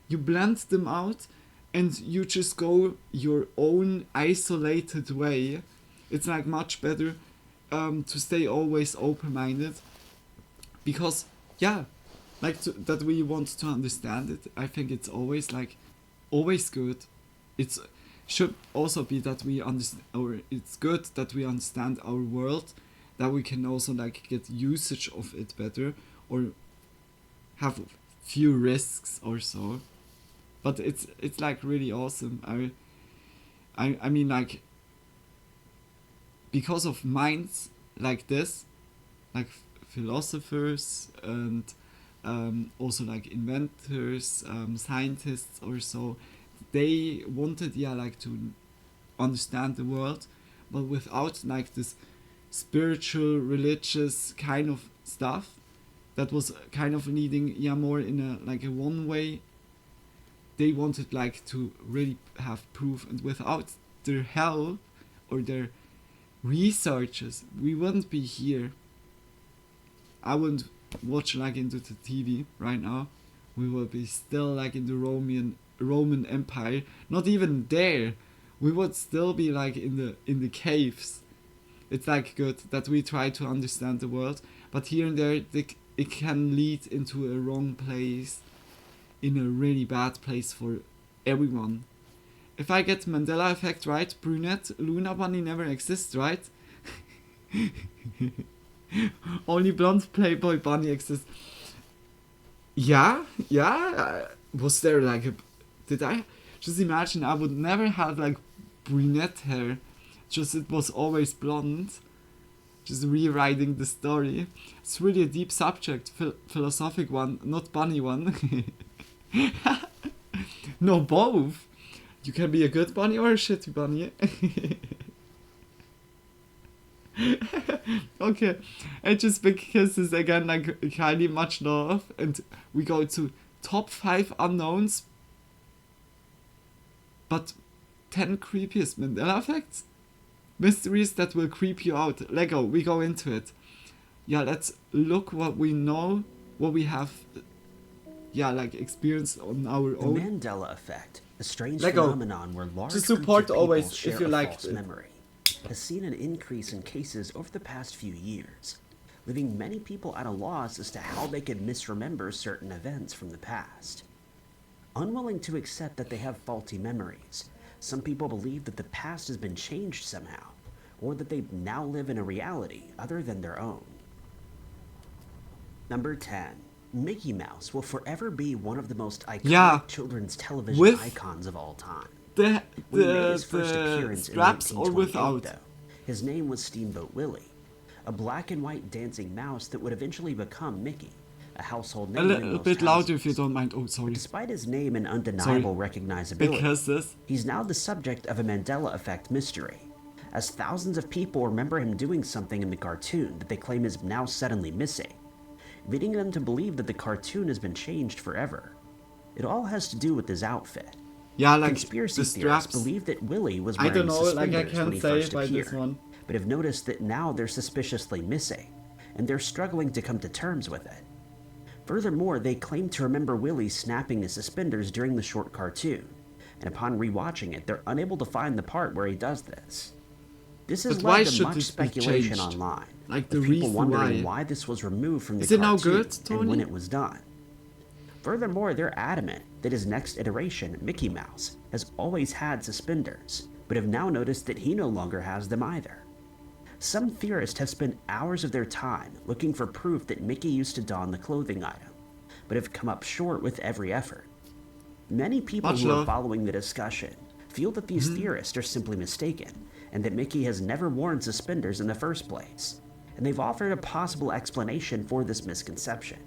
You blend them out and you just go your own isolated way. It's like much better to stay always open-minded, because yeah, like that we want to understand it. I think it's always like always good. It's should also be that we understand, or it's good that we understand our world, that we can also like get usage of it better, or have few risks or so. But it's like really awesome. I mean, like, because of minds like this, like philosophers and also like inventors, scientists or so, they wanted like to understand the world, but without like this spiritual, religious kind of stuff that was kind of leading more in a like a one way. They wanted like to really have proof, and without their help or their researchers, we wouldn't be here. I wouldn't watch like into the TV right now. We would be still like in the Roman Empire. Not even there. We would still be like in the caves. It's like good that we try to understand the world, but here and there it can lead into a wrong place, in a really bad place for everyone. If I get Mandela effect right, brunette Luna bunny never exists, right? Only blonde Playboy bunny exists. Yeah. Was there like a... Did I... Just imagine, I would never have like brunette hair. Just it was always blonde. Just rewriting the story. It's really a deep subject. Philosophic one, not bunny one. No, both. You can be a good bunny or a shitty bunny. Okay, and just because this again like highly much love, and we go to top 5 unknowns, but 10 creepiest Mandela effects, mysteries that will creep you out. Lego, we go into it. Yeah, let's look what we know, what we have. Yeah, like experienced on our own. The Mandela effect, a strange Lego. phenomenon where large Just groups support of people always share if you a like false it. memory, has seen an increase in cases over the past few years, leaving many people at a loss as to how they could misremember certain events from the past. Unwilling to accept that they have faulty memories, some people believe that the past has been changed somehow, or that they now live in a reality other than their own. Number 10. Mickey Mouse will forever be one of the most iconic children's television icons of all time. When he made his first appearance in 1928, though, his name was Steamboat Willie, a black and white dancing mouse that would eventually become Mickey, a household name. A little bit louder if you don't mind. Oh, sorry. Despite his name and undeniable recognizability, because he's now the subject of a Mandela effect mystery, as thousands of people remember him doing something in the cartoon that they claim is now suddenly missing, leading them to believe that the cartoon has been changed forever. It all has to do with his outfit. Yeah, like Conspiracy the theorists straps. believe that Willie was I wearing don't know, like I suspenders can't when he say first by appeared, this one. but have noticed that now they're suspiciously missing, and they're struggling to come to terms with it. Furthermore, they claim to remember Willie snapping his suspenders during the short cartoon, and upon rewatching it, they're unable to find the part where he does this. This has But why led to should much it be speculation changed? online, Like with the people reason wondering why. why this was removed from the Is it now cartoon good, and when Tony? it was done. Furthermore, they're adamant that his next iteration, Mickey Mouse, has always had suspenders, but have now noticed that he no longer has them either. Some theorists have spent hours of their time looking for proof that Mickey used to don the clothing item, but have come up short with every effort. Many people Much who are love. following the discussion feel that these theorists are simply mistaken, and that Mickey has never worn suspenders in the first place, and they've offered a possible explanation for this misconception.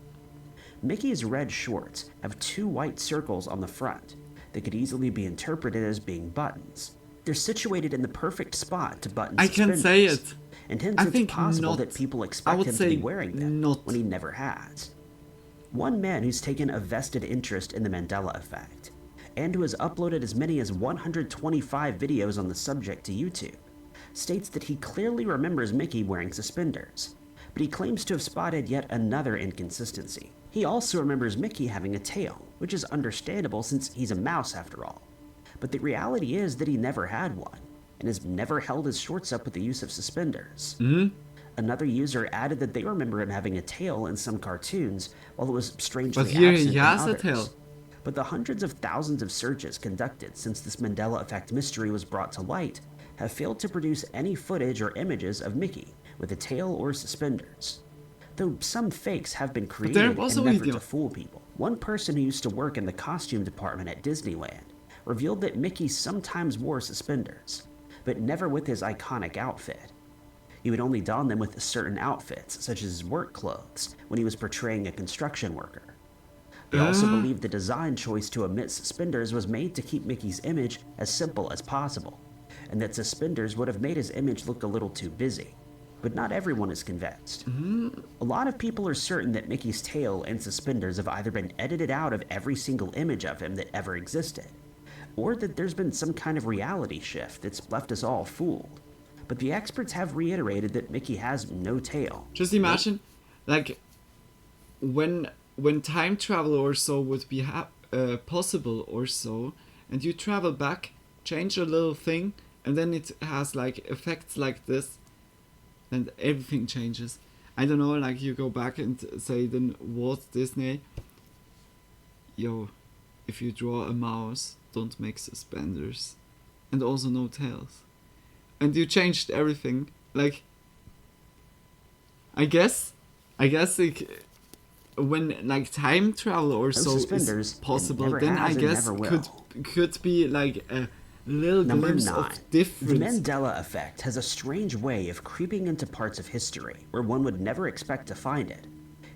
Mickey's red shorts have 2 white circles on the front that could easily be interpreted as being buttons. They're situated in the perfect spot to button I suspenders. can say it. And hence I it's think possible not. that people I expect would him to say be wearing them not. when he never has. One man who's taken a vested interest in the Mandela effect, and who has uploaded as many as 125 videos on the subject to YouTube, states that he clearly remembers Mickey wearing suspenders, but he claims to have spotted yet another inconsistency. He also remembers Mickey having a tail, which is understandable since he's a mouse after all. But the reality is that he never had one, and has never held his shorts up with the use of suspenders. Another user added that they remember him having a tail in some cartoons, while it was strangely But here absent he in has a others. tail. But the hundreds of thousands of searches conducted since this Mandela effect mystery was brought to light have failed to produce any footage or images of Mickey with a tail or suspenders. Though some fakes have been there created was in a an effort video. to fool people. One person who used to work in the costume department at Disneyland revealed that Mickey sometimes wore suspenders, but never with his iconic outfit. He would only don them with certain outfits, such as his work clothes, when he was portraying a construction worker. They also believed the design choice to omit suspenders was made to keep Mickey's image as simple as possible, and that suspenders would have made his image look a little too busy. But not everyone is convinced. A lot of people are certain that Mickey's tail and suspenders have either been edited out of every single image of him that ever existed, or that there's been some kind of reality shift that's left us all fooled. But the experts have reiterated that Mickey has no tail. Just imagine, like, when time travel or so would be possible or so, and you travel back, change a little thing, and then it has like effects like this, and everything changes. I don't know, like you go back and say then Walt Disney, yo, if you draw a mouse, don't make suspenders, and also no tails, and you changed everything. Like, I guess like, when like time travel or so suspenders, is possible, never then I has and guess never will. could be like a little Number glimpse 9. of difference. The Mandela effect has a strange way of creeping into parts of history where one would never expect to find it,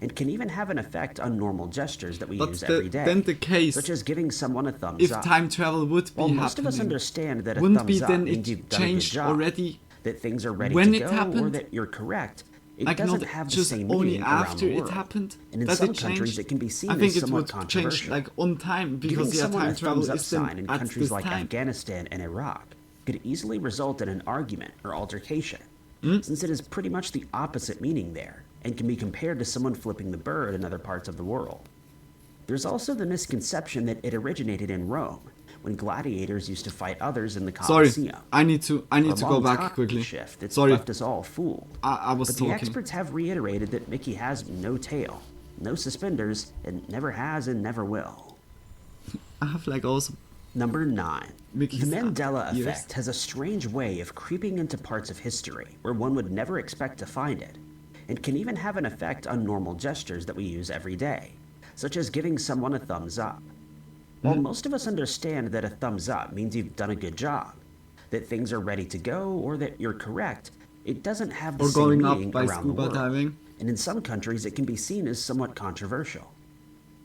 and can even have an effect on normal gestures that we But use every day, then the case, such as giving someone a thumbs if up. time travel would be While most happening, of us understand that a wouldn't thumbs be up then means it you've done a good changed job, already that things are ready when to it go, or happened? that you're correct. It Like doesn't not have the just same only meaning around after the it world. happened. And in that some it countries, changed. it can be seen I think as it somewhat would change controversial. like on time Giving because yeah, someone time a travel thumbs up is then sign in at countries this like time. Afghanistan and Iraq could easily result in an argument or altercation, since it is pretty much the opposite meaning there, and can be compared to someone flipping the bird in other parts of the world. There's also the misconception that it originated in Rome, when gladiators used to fight others in the Sorry, Colosseum. I need to go back quickly. Shift that's Sorry, left us all fooled. I was but talking. the experts have reiterated that Mickey has no tail, no suspenders, and never has and never will. I have like also. Number 9. Mickey's The Mandela ears. effect has a strange way of creeping into parts of history where one would never expect to find it, and can even have an effect on normal gestures that we use every day, such as giving someone a thumbs up. While most of us understand that a thumbs up means you've done a good job, that things are ready to go, or that you're correct, it doesn't have the Or same going meaning up by around the scuba world. diving. And in some countries, it can be seen as somewhat controversial.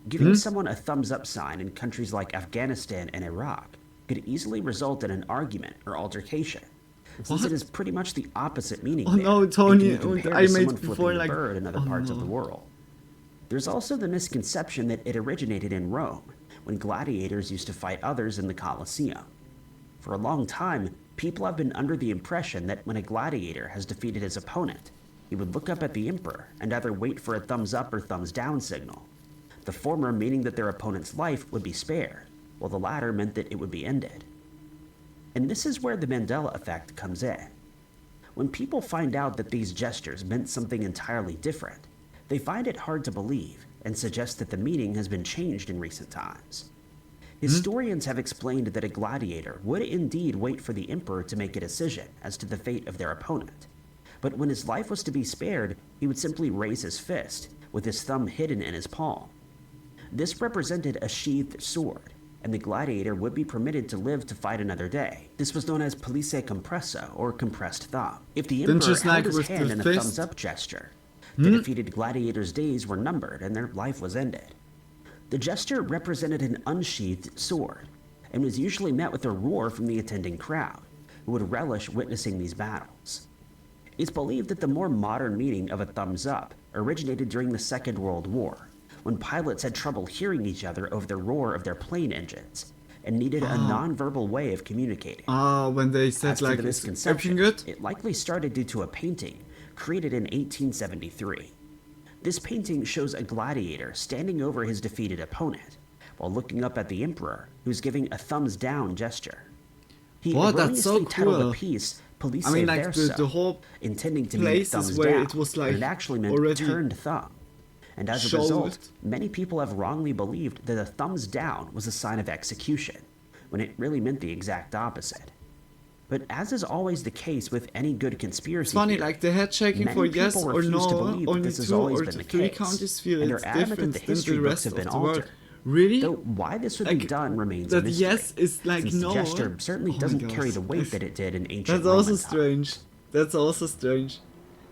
Giving someone a thumbs up sign in countries like Afghanistan and Iraq could easily result in an argument or altercation, since it is pretty much the opposite meaning. Oh no, there, Tony, and can be compared I to made someone before flipping a like bird in other parts of the world. There's also the misconception that it originated in Rome, when gladiators used to fight others in the Colosseum. For a long time, people have been under the impression that when a gladiator has defeated his opponent, he would look up at the emperor and either wait for a thumbs up or thumbs down signal. The former meaning that their opponent's life would be spared, while the latter meant that it would be ended. And this is where the Mandela effect comes in. When people find out that these gestures meant something entirely different, they find it hard to believe and suggest that the meaning has been changed in recent times. Historians have explained that a gladiator would indeed wait for the emperor to make a decision as to the fate of their opponent. But when his life was to be spared, he would simply raise his fist, with his thumb hidden in his palm. This represented a sheathed sword, and the gladiator would be permitted to live to fight another day. This was known as pollice compressa, or compressed thumb. If the emperor held his hand in a thumbs up gesture, the defeated gladiator's days were numbered and their life was ended. The gesture represented an unsheathed sword, and was usually met with a roar from the attending crowd, who would relish witnessing these battles. It's believed that the more modern meaning of a thumbs up originated during the Second World War, when pilots had trouble hearing each other over the roar of their plane engines, and needed a non-verbal way of communicating. When they said As like, to the is misconception, everything good? it likely started due to a painting created in 1873. This painting shows a gladiator standing over his defeated opponent, while looking up at the emperor, who's giving a thumbs down gesture. He That's so erroneously titled cool. the piece Pollice I mean, like Verso, the whole intending to mean places thumbs where down, it was but like it actually meant already turned thumb. And as a showed. result, many people have wrongly believed that a thumbs down was a sign of execution, when it really meant the exact opposite. But as is always the case with any good conspiracy It's funny, theory, like the head shaking many for yes people or refuse to no, believe that only this has 2 always or been the 3 case, countries feel and it's are adamant different that the than history the books rest have of been the world. altered. Really? Though why this would be Like, done remains a that mystery. yes is like since no. the gesture certainly Oh my doesn't carry gosh. the weight that it did in ancient That's also Roman strange. That's also strange.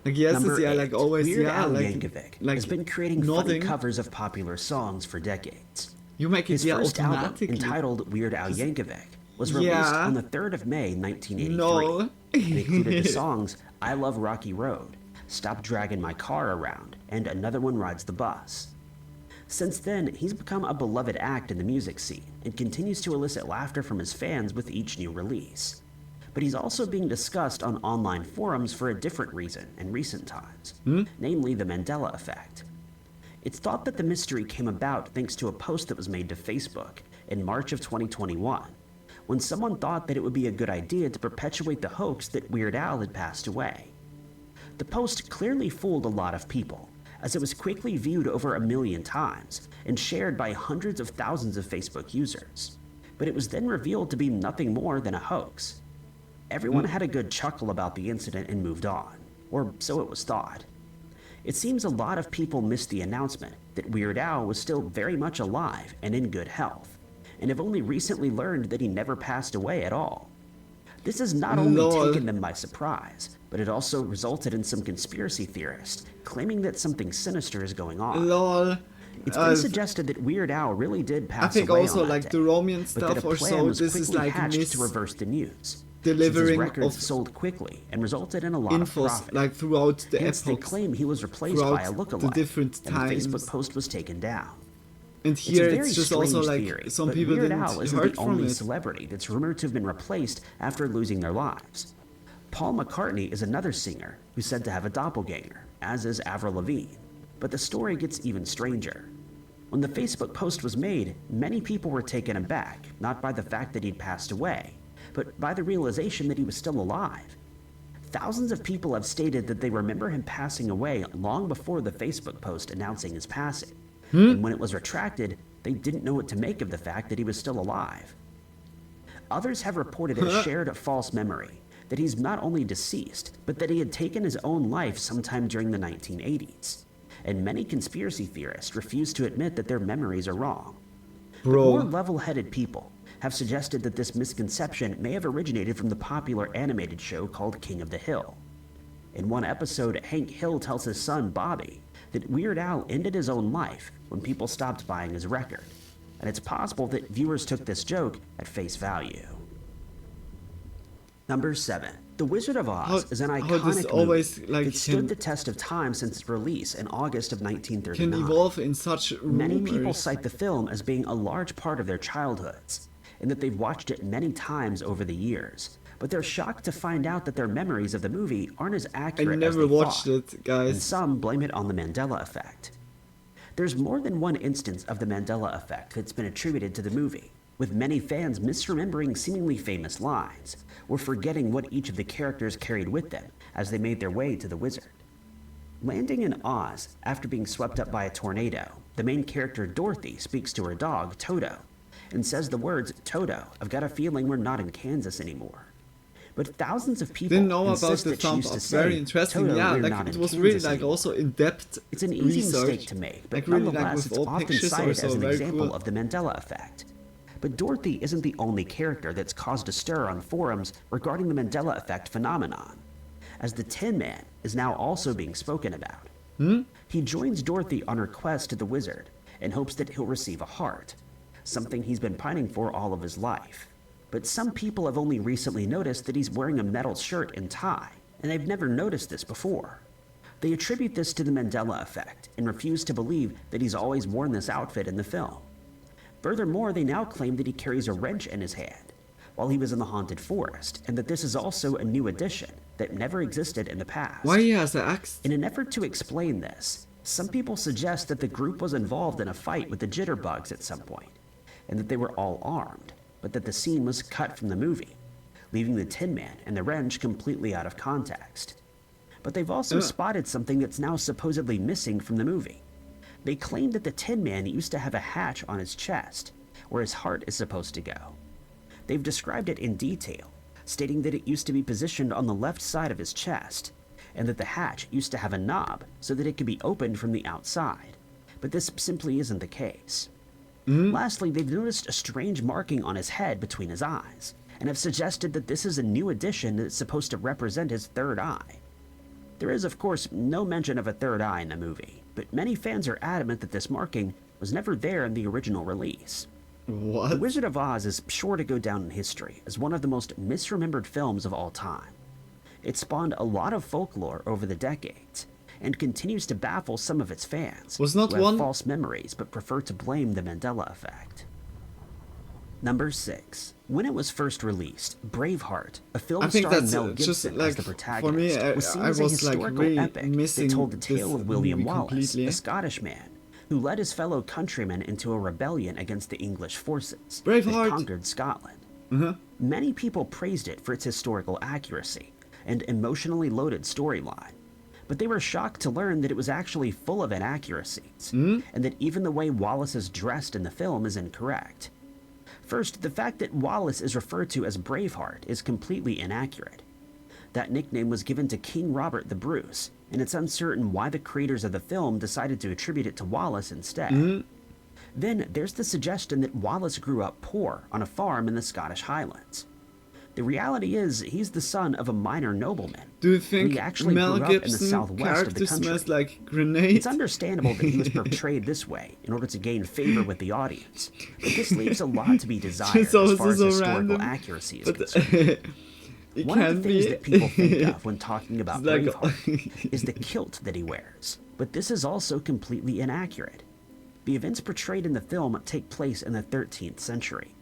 Like yes Number is yeah, 8, like always Weird yeah, Al like Yankovic has been creating funny nothing. covers of popular songs for decades. You make it His yeah first album, automatically. entitled Weird Al Yankovic, was released Yeah. on the 3rd of May, 1983. No. It included the songs I Love Rocky Road, Stop Dragging My Car Around, and Another One Rides the Bus. Since then, he's become a beloved act in the music scene and continues to elicit laughter from his fans with each new release. But he's also being discussed on online forums for a different reason in recent times, namely the Mandela effect. It's thought that the mystery came about thanks to a post that was made to Facebook in March of 2021, when someone thought that it would be a good idea to perpetuate the hoax that Weird Al had passed away. The post clearly fooled a lot of people, as it was quickly viewed over 1 million times and shared by hundreds of thousands of Facebook users. But it was then revealed to be nothing more than a hoax. Everyone had a good chuckle about the incident and moved on, or so it was thought. It seems a lot of people missed the announcement that Weird Al was still very much alive and in good health, and have only recently learned that he never passed away at all. This has not only taken them by surprise, but it also resulted in some conspiracy theorists claiming that something sinister is going on. Lol. It's been suggested that Weird Al really did pass away. I think also on that like day, the Roman but that stuff a or plan so. was This is quickly like hatched to reverse the news. Since his delivering records of sold quickly and resulted in a lot of infos profit. like throughout the Hence, they epochs, claim he was replaced throughout by a the lookalike, different and the times. Facebook post was taken down. And It's here a very it's just strange also like theory, some but people Weird didn't Al isn't heard the from only it. celebrity that's rumored to have been replaced after losing their lives. Paul McCartney is another singer who's said to have a doppelganger, as is Avril Lavigne. But the story gets even stranger. When the Facebook post was made, many people were taken aback, not by the fact that he'd passed away, but by the realization that he was still alive. Thousands of people have stated that they remember him passing away long before the Facebook post announcing his passing. And when it was retracted, they didn't know what to make of the fact that he was still alive. Others have reported a shared false memory that he's not only deceased, but that he had taken his own life sometime during the 1980s. And many conspiracy theorists refuse to admit that their memories are wrong. Bro. But more level-headed people have suggested that this misconception may have originated from the popular animated show called King of the Hill. In one episode, Hank Hill tells his son, Bobby, that Weird Al ended his own life when people stopped buying his record, and it's possible that viewers took this joke at face value. Number 7. The Wizard of Oz is an how iconic this always, movie like, that stood can- the test of time since its release in August of Can 1939. evolve in such Many people rumors. cite the film as being a large part of their childhoods, and that they've watched it many times over the years, but they're shocked to find out that their memories of the movie aren't as accurate as never they watched thought, it, guys. and some blame it on the Mandela effect. There's more than one instance of the Mandela effect that's been attributed to the movie, with many fans misremembering seemingly famous lines, or forgetting what each of the characters carried with them as they made their way to the wizard. Landing in Oz after being swept up by a tornado, the main character Dorothy speaks to her dog, Toto, and says the words, "Toto, I've got a feeling we're not in Kansas anymore." But thousands of people Didn't know about insist the that she thumb used to up. say, Very interesting. "Toto, Yeah, we're like not it in was really Kansas like anymore." also in depth. It's an easy research. mistake to make, but like really nonetheless, like with it's all often pictures cited also as an very example cool. of the Mandela effect. But Dorothy isn't the only character that's caused a stir on forums regarding the Mandela effect phenomenon, as the Tin Man is now also being spoken about. He joins Dorothy on her quest to the wizard and hopes that he'll receive a heart, something he's been pining for all of his life. But some people have only recently noticed that he's wearing a metal shirt and tie, and they've never noticed this before. They attribute this to the Mandela effect and refuse to believe that he's always worn this outfit in the film. Furthermore, they now claim that he carries a wrench in his hand while he was in the haunted forest, and that this is also a new addition that never existed in the past. Why he has an axe? In an effort to explain this, some people suggest that the group was involved in a fight with the jitterbugs at some point, and that they were all armed, but that the scene was cut from the movie, leaving the Tin Man and the wrench completely out of context. But they've also spotted something that's now supposedly missing from the movie. They claim that the Tin Man used to have a hatch on his chest, where his heart is supposed to go. They've described it in detail, stating that it used to be positioned on the left side of his chest, and that the hatch used to have a knob so that it could be opened from the outside. But this simply isn't the case. Lastly, they've noticed a strange marking on his head between his eyes, and have suggested that this is a new addition that's supposed to represent his third eye. There is, of course, no mention of a third eye in the movie, but many fans are adamant that this marking was never there in the original release. What? The Wizard of Oz is sure to go down in history as one of the most misremembered films of all time. It spawned a lot of folklore over the decades, and continues to baffle some of its fans Was not who have one- false memories but prefer to blame the Mandela effect. Number 6. When it was first released, Braveheart, a film I think starring that's Mel just Gibson like as the protagonist, for me. was seen I as a was like historical really epic missing that told the this tale of William movie Wallace, completely. a Scottish man who led his fellow countrymen into a rebellion against the English forces Braveheart. that conquered Scotland. Many people praised it for its historical accuracy and emotionally loaded storyline, but they were shocked to learn that it was actually full of inaccuracies, and that even the way Wallace is dressed in the film is incorrect. First, the fact that Wallace is referred to as Braveheart is completely inaccurate. That nickname was given to King Robert the Bruce, and it's uncertain why the creators of the film decided to attribute it to Wallace instead. Then there's the suggestion that Wallace grew up poor on a farm in the Scottish Highlands. The reality is, he's the son of a minor nobleman. Do you and think he actually Mel grew up in the Gibson southwest of the character country? smells like grenade? It's understandable that he was portrayed this way in order to gain favor with the audience, but this leaves a lot to be desired It's as also far as so historical random, accuracy is but concerned. it One of can the things be. that people think of when talking about It's like- Braveheart is the kilt that he wears, but this is also completely inaccurate. The events portrayed in the film take place in the 13th century,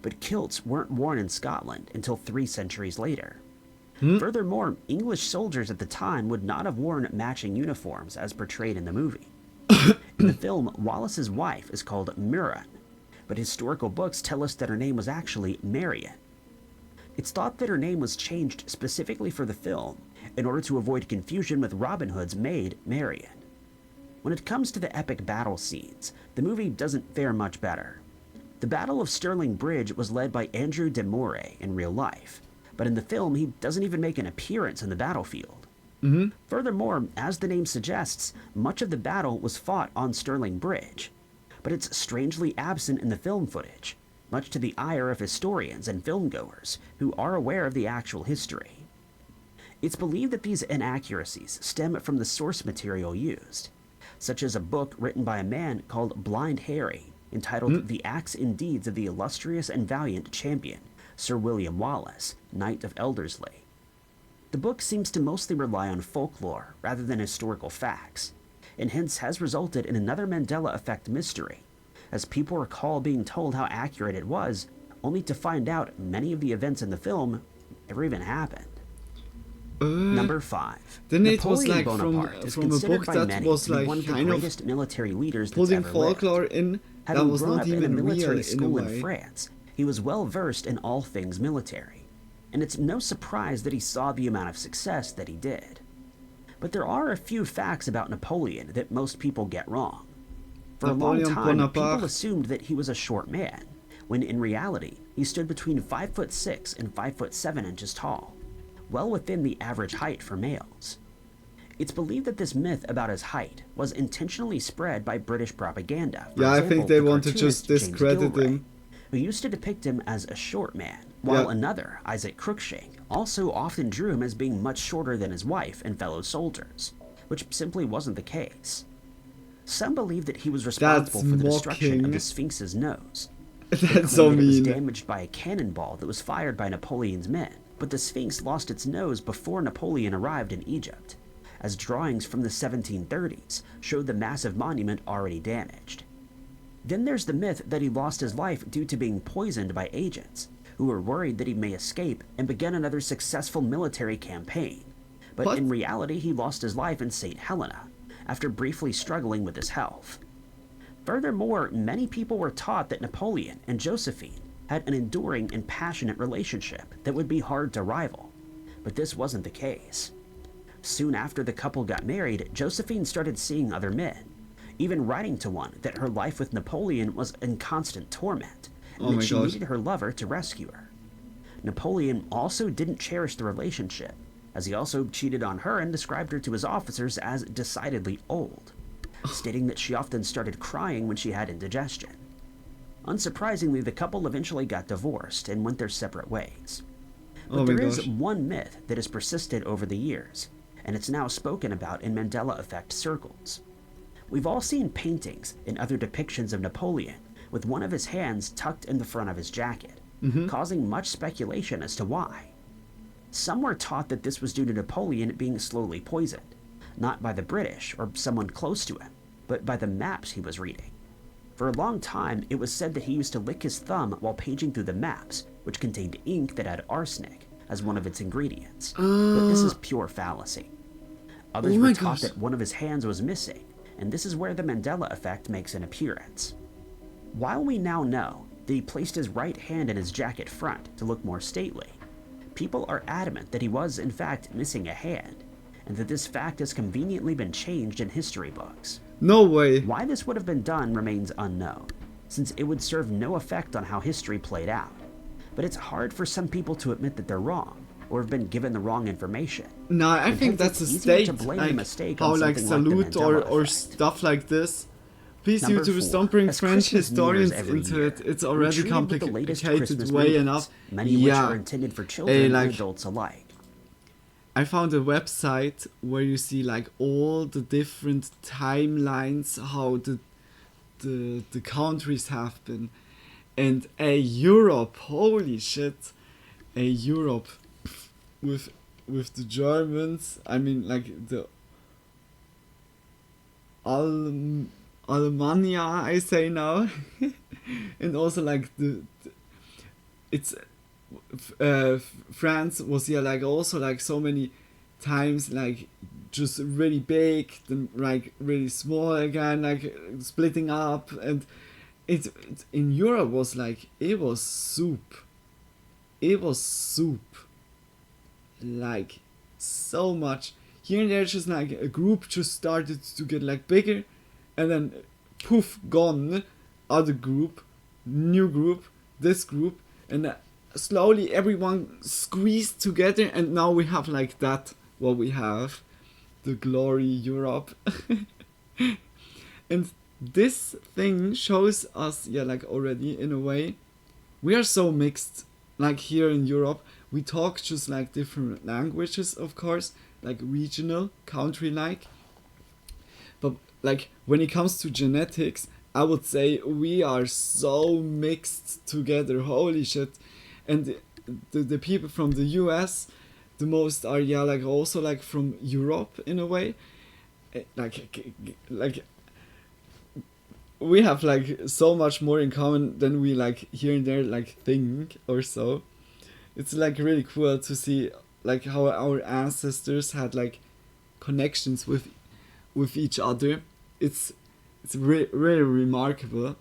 but kilts weren't worn in Scotland until 3 centuries later. Furthermore, English soldiers at the time would not have worn matching uniforms as portrayed in the movie. In the film, Wallace's wife is called Murran, but historical books tell us that her name was actually Marian. It's thought that her name was changed specifically for the film in order to avoid confusion with Robin Hood's maid, Marian. When it comes to the epic battle scenes, the movie doesn't fare much better. The Battle of Stirling Bridge was led by Andrew de Moray in real life, but in the film he doesn't even make an appearance in the battlefield. Furthermore, as the name suggests, much of the battle was fought on Stirling Bridge, but it's strangely absent in the film footage, much to the ire of historians and filmgoers who are aware of the actual history. It's believed that these inaccuracies stem from the source material used, such as a book written by a man called Blind Harry, entitled The Acts and Deeds of the Illustrious and Valiant Champion, Sir William Wallace, Knight of Elderslie. The book seems to mostly rely on folklore rather than historical facts, and hence has resulted in another Mandela effect mystery, as people recall being told how accurate it was, only to find out many of the events in the film never even happened. Number 5. Then it was Napoleon like Bonaparte is from a considered book by that many was to be like one of the kind of greatest military leaders that's putting ever lived. folklore in that Having was grown not up in a even real military in a school in way. France, he was well versed in all things military, and it's no surprise that he saw the amount of success that he did. But there are a few facts about Napoleon that most people get wrong. For a long Napoleon time, Bonaparte. people assumed that he was a short man, when in reality, he stood between 5'6" and 5'7" tall, well within the average height for males. It's believed that this myth about his height was intentionally spread by British propaganda. For Yeah, I example, think they the want to just cartoonist James discredit Gilray, him. who used to depict him as a short man, while Yeah. another, Isaac Cruikshank, also often drew him as being much shorter than his wife and fellow soldiers, which simply wasn't the case. Some believe that he was responsible That's for the destruction of mocking. the Sphinx's nose. They That's claim so that it was mean. damaged by a cannonball that was fired by Napoleon's men, but the Sphinx lost its nose before Napoleon arrived in Egypt, as drawings from the 1730s showed the massive monument already damaged. Then there's the myth that he lost his life due to being poisoned by agents, who were worried that he may escape and begin another successful military campaign. But What? in reality, he lost his life in St. Helena, after briefly struggling with his health. Furthermore, many people were taught that Napoleon and Josephine had an enduring and passionate relationship that would be hard to rival, but this wasn't the case. Soon after the couple got married, Josephine started seeing other men, even writing to one that her life with Napoleon was in constant torment, and Oh that my she God. needed her lover to rescue her. Napoleon also didn't cherish the relationship, as he also cheated on her and described her to his officers as decidedly old, stating that she often started crying when she had indigestion. Unsurprisingly, the couple eventually got divorced and went their separate ways. But Oh my there is gosh. one myth that has persisted over the years, and it's now spoken about in Mandela effect circles. We've all seen paintings and other depictions of Napoleon with one of his hands tucked in the front of his jacket, causing much speculation as to why. Some were taught that this was due to Napoleon being slowly poisoned, not by the British or someone close to him, but by the maps he was reading. For a long time, it was said that he used to lick his thumb while paging through the maps, which contained ink that had arsenic as one of its ingredients. But this is pure fallacy. Others Oh were my taught gosh. that one of his hands was missing, and this is where the Mandela effect makes an appearance. While we now know that he placed his right hand in his jacket front to look more stately, people are adamant that he was in fact missing a hand, and that this fact has conveniently been changed in history books. No way. Why this would have been done remains unknown, since it would serve no effect on how history played out. But it's hard for some people to admit that they're wrong, or have been given the wrong information. No, I And think hence that's a it's easier state, to blame a like mistake how on like something like the salute Mandela or effect. stuff like this. Please Number YouTubers 4. don't bring As French Christmas historians nears every into year, it. It's we're already treated with the latest complicated Christmas way movies, enough. many of which Yeah. are intended for children and like adults alike. I found a website where you see like all the different timelines, how the countries have been, and a Europe, holy shit, a Europe with the Germans. I mean, like the Alemania, I say now, and also like it's France was like also like so many times like just really big, then like really small again, like splitting up, and it's in Europe was like it was soup, like so much. Here and there, just like a group just started to get like bigger, and then poof, gone. Other group, new group, this group, and slowly everyone squeezed together, and now we have like that. What we have, the glory Europe, and this thing shows us, yeah, like already in a way, we are so mixed. Like here in Europe, we talk just like different languages, of course, like regional, country-like. But like when it comes to genetics, I would say we are so mixed together. Holy shit! And the people from the US, the most are like also like from Europe in a way. Like we have like so much more in common than we like here and there like think or so. It's like really cool to see like how our ancestors had like connections with each other. It's really remarkable.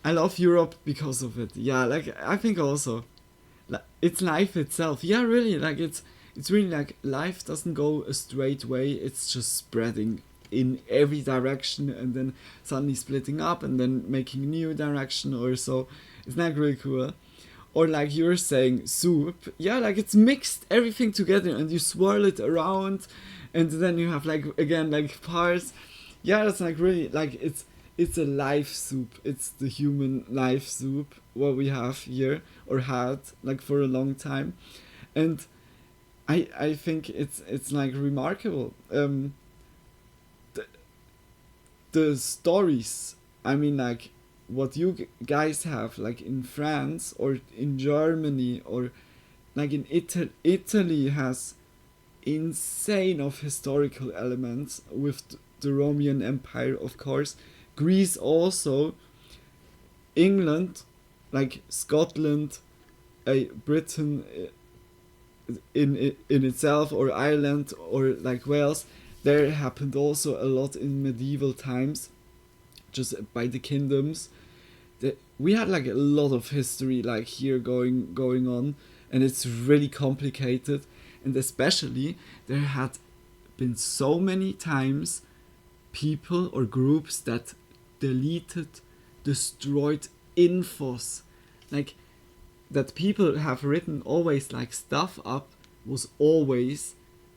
I love Europe because of it. Yeah, like I think also it's life itself. Yeah, really, like it's really like life doesn't go a straight way. It's just spreading in every direction and then suddenly splitting up and then making a new direction or so. It's like really cool. Or like you're saying, soup. Yeah, like it's mixed everything together and you swirl it around and then you have like again like parts. Yeah, that's like really like it's a life soup. It's the human life soup what we have here or had like for a long time. And I think it's like remarkable. The stories, I mean like what you guys have like in France or in Germany or like in Italy has insane of historical elements with the Roman Empire, of course. Greece also. England, like Scotland, Britain in itself, or Ireland, or like Wales, there happened also a lot in medieval times, just by the kingdoms. We had like a lot of history like here going on, and it's really complicated. And especially there had been so many times people or groups that deleted, destroyed infos, like that people have written always like stuff up was always,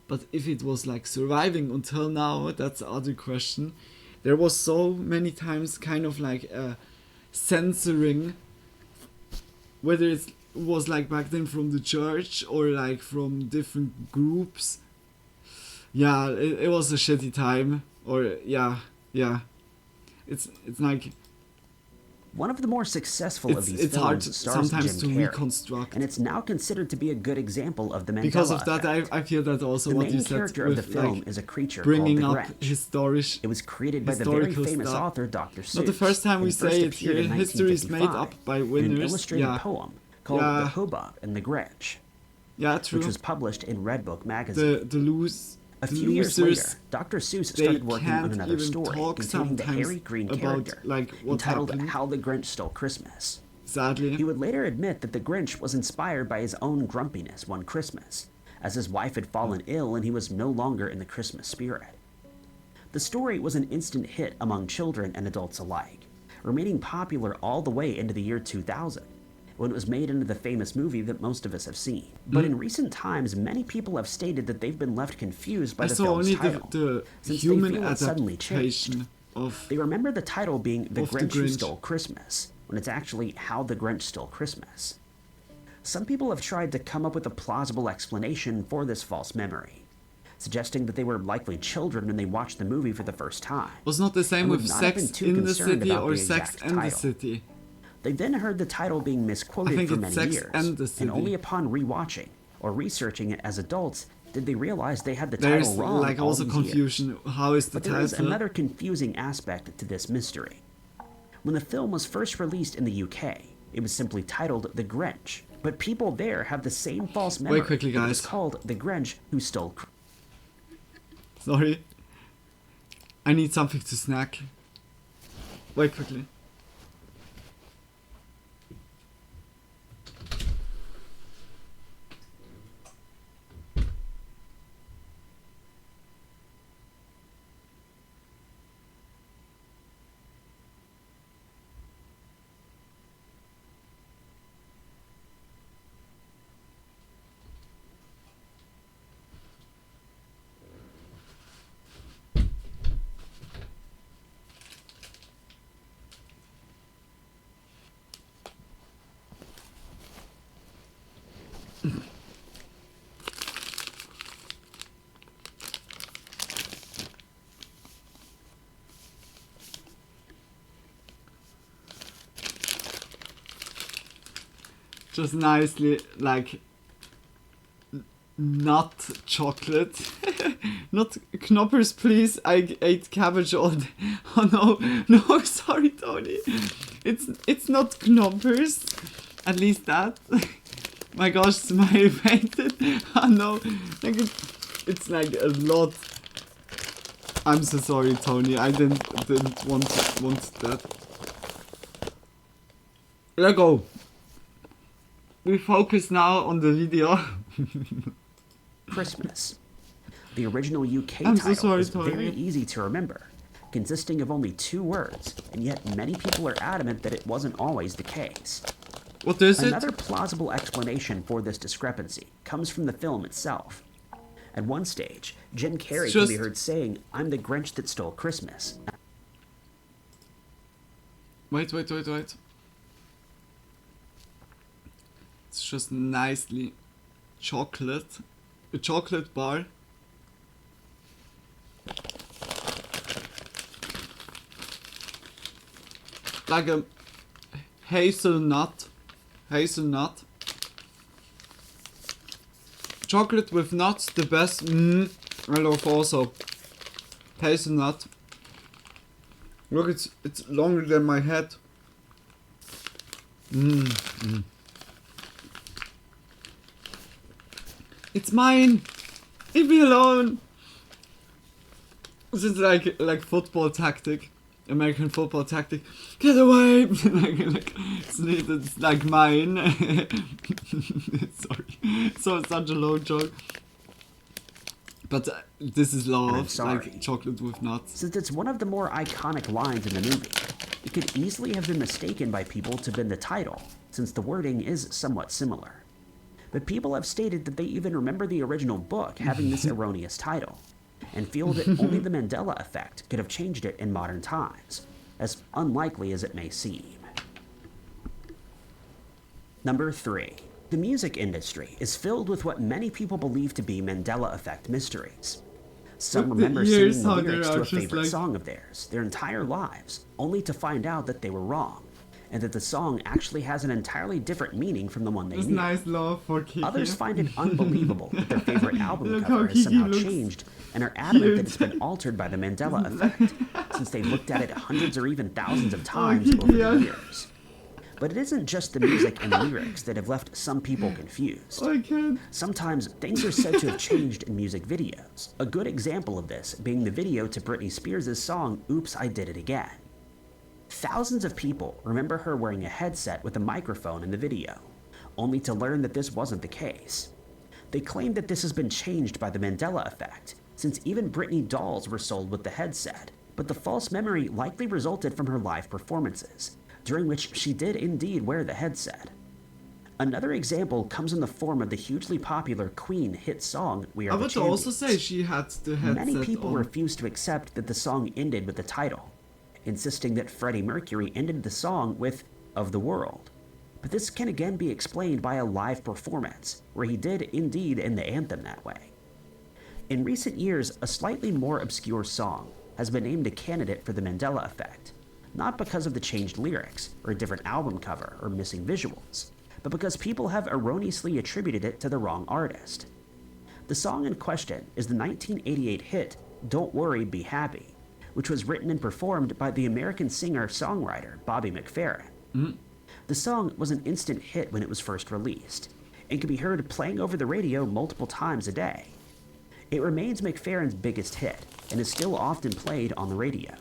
but if it was like surviving until now, that's the other question. There was so many times kind of like censoring, whether it was like back then from the church or like from different groups. Yeah, it was a shitty time. Or yeah. It's like one of the more successful of these it's hard films stars sometimes Jim to Carrey, reconstruct, and it's now considered to be a good example of the Mandela because of that. effect. I feel that also The what main you said character with of the film like is a creature bringing called the up Grinch. It was created by the very famous stuff. author Dr. Seuss. Not the first time we and first say it appeared here. in History is made 1955 up by in winners. an illustrated poem called Yeah. The Hubbub and the Grinch. Yeah, true. Which was published in Redbook magazine. A the few years losers, later, Dr. Seuss they started working on can't another even story talk containing the sometimes Harry Green about, character, like, what entitled happened. How the Grinch Stole Christmas. Sadly. He would later admit that the Grinch was inspired by his own grumpiness one Christmas, as his wife had fallen ill and he was no longer in the Christmas spirit. The story was an instant hit among children and adults alike, remaining popular all the way into the year 2000, when it was made into the famous movie that most of us have seen. But in recent times, many people have stated that they've been left confused by I the saw film's only title, the since human they feel it suddenly changed. adaptation of. They remember the title being The of the Grinch Who Grinch. Stole Christmas, when it's actually How the Grinch Stole Christmas. Some people have tried to come up with a plausible explanation for this false memory, suggesting that they were likely children when they watched the movie for the first time. Was not the same and would with not have been Sex too in the concerned City about or the Sex exact and the title. City. They then heard the title being I misquoted think for it's many Sex years, and the City. and only upon rewatching or researching it as adults did they realize they had the There's title wrong. like all also these confusion. years. How is the But there title? is another confusing aspect to this mystery. When the film was first released in the UK, it was simply titled The Grinch, but people there have the same false memory. Wait quickly, that It was guys. called The Grinch Who Stole Sorry. I need something to snack. Wait quickly. just nicely like not chocolate. Not knoppers, please. I ate cabbage all day. Oh no, sorry, Tony. It's not knoppers. At least that. My gosh, smile painted. Oh no, like it's like a lot. I'm so sorry, Tony. I didn't want that. Let go. We focus now on the video. Christmas. The original UK I'm so title sorry, was Tony. very easy to remember, consisting of only 2 words, and yet many people are adamant that it wasn't always the case. What is it? Another plausible explanation for this discrepancy comes from the film itself. At one stage, Jim Carrey can be heard saying, "I'm the Grinch that stole Christmas." Wait. It's just nicely chocolate. A chocolate bar. Like a hazelnut. Chocolate with nuts, the best. I love also hazelnut. Look, it's longer than my head. It's mine. Leave me alone. This is like football tactic. American football tactic. Get away! It's like mine. Sorry. So it's such a low joke. But this is love, like chocolate with nuts. Since it's one of the more iconic lines in the movie, it could easily have been mistaken by people to have been the title, since the wording is somewhat similar. But people have stated that they even remember the original book having this erroneous title, and feel that only the Mandela effect could have changed it in modern times, as unlikely as it may seem. Number 3. The music industry is filled with what many people believe to be Mandela effect mysteries. Some remember singing the lyrics to a favorite song of theirs their entire lives, only to find out that they were wrong, and that the song actually has an entirely different meaning from the one they knew. Nice love for Kiki. Others find it unbelievable that their favorite album cover has somehow changed, and are adamant that it's been altered by the Mandela effect, since they've looked at it hundreds or even thousands of times over the years. But it isn't just the music and lyrics that have left some people confused. Sometimes things are said to have changed in music videos. A good example of this being the video to Britney Spears' song Oops, I Did It Again. Thousands of people remember her wearing a headset with a microphone in the video, only to learn that this wasn't the case. They claim that this has been changed by the Mandela effect, since even Britney dolls were sold with the headset, but the false memory likely resulted from her live performances, during which she did indeed wear the headset. Another example comes in the form of the hugely popular Queen hit song We Are the Champions. I would also say she had the headset Many people on. refused to accept that the song ended with the title, insisting that Freddie Mercury ended the song with Of the World. But this can again be explained by a live performance, where he did indeed end the anthem that way. In recent years, a slightly more obscure song has been named a candidate for the Mandela effect, not because of the changed lyrics, or a different album cover, or missing visuals, but because people have erroneously attributed it to the wrong artist. The song in question is the 1988 hit Don't Worry, Be Happy, which was written and performed by the American singer-songwriter Bobby McFerrin. The song was an instant hit when it was first released, and could be heard playing over the radio multiple times a day. It remains McFerrin's biggest hit, and is still often played on the radio.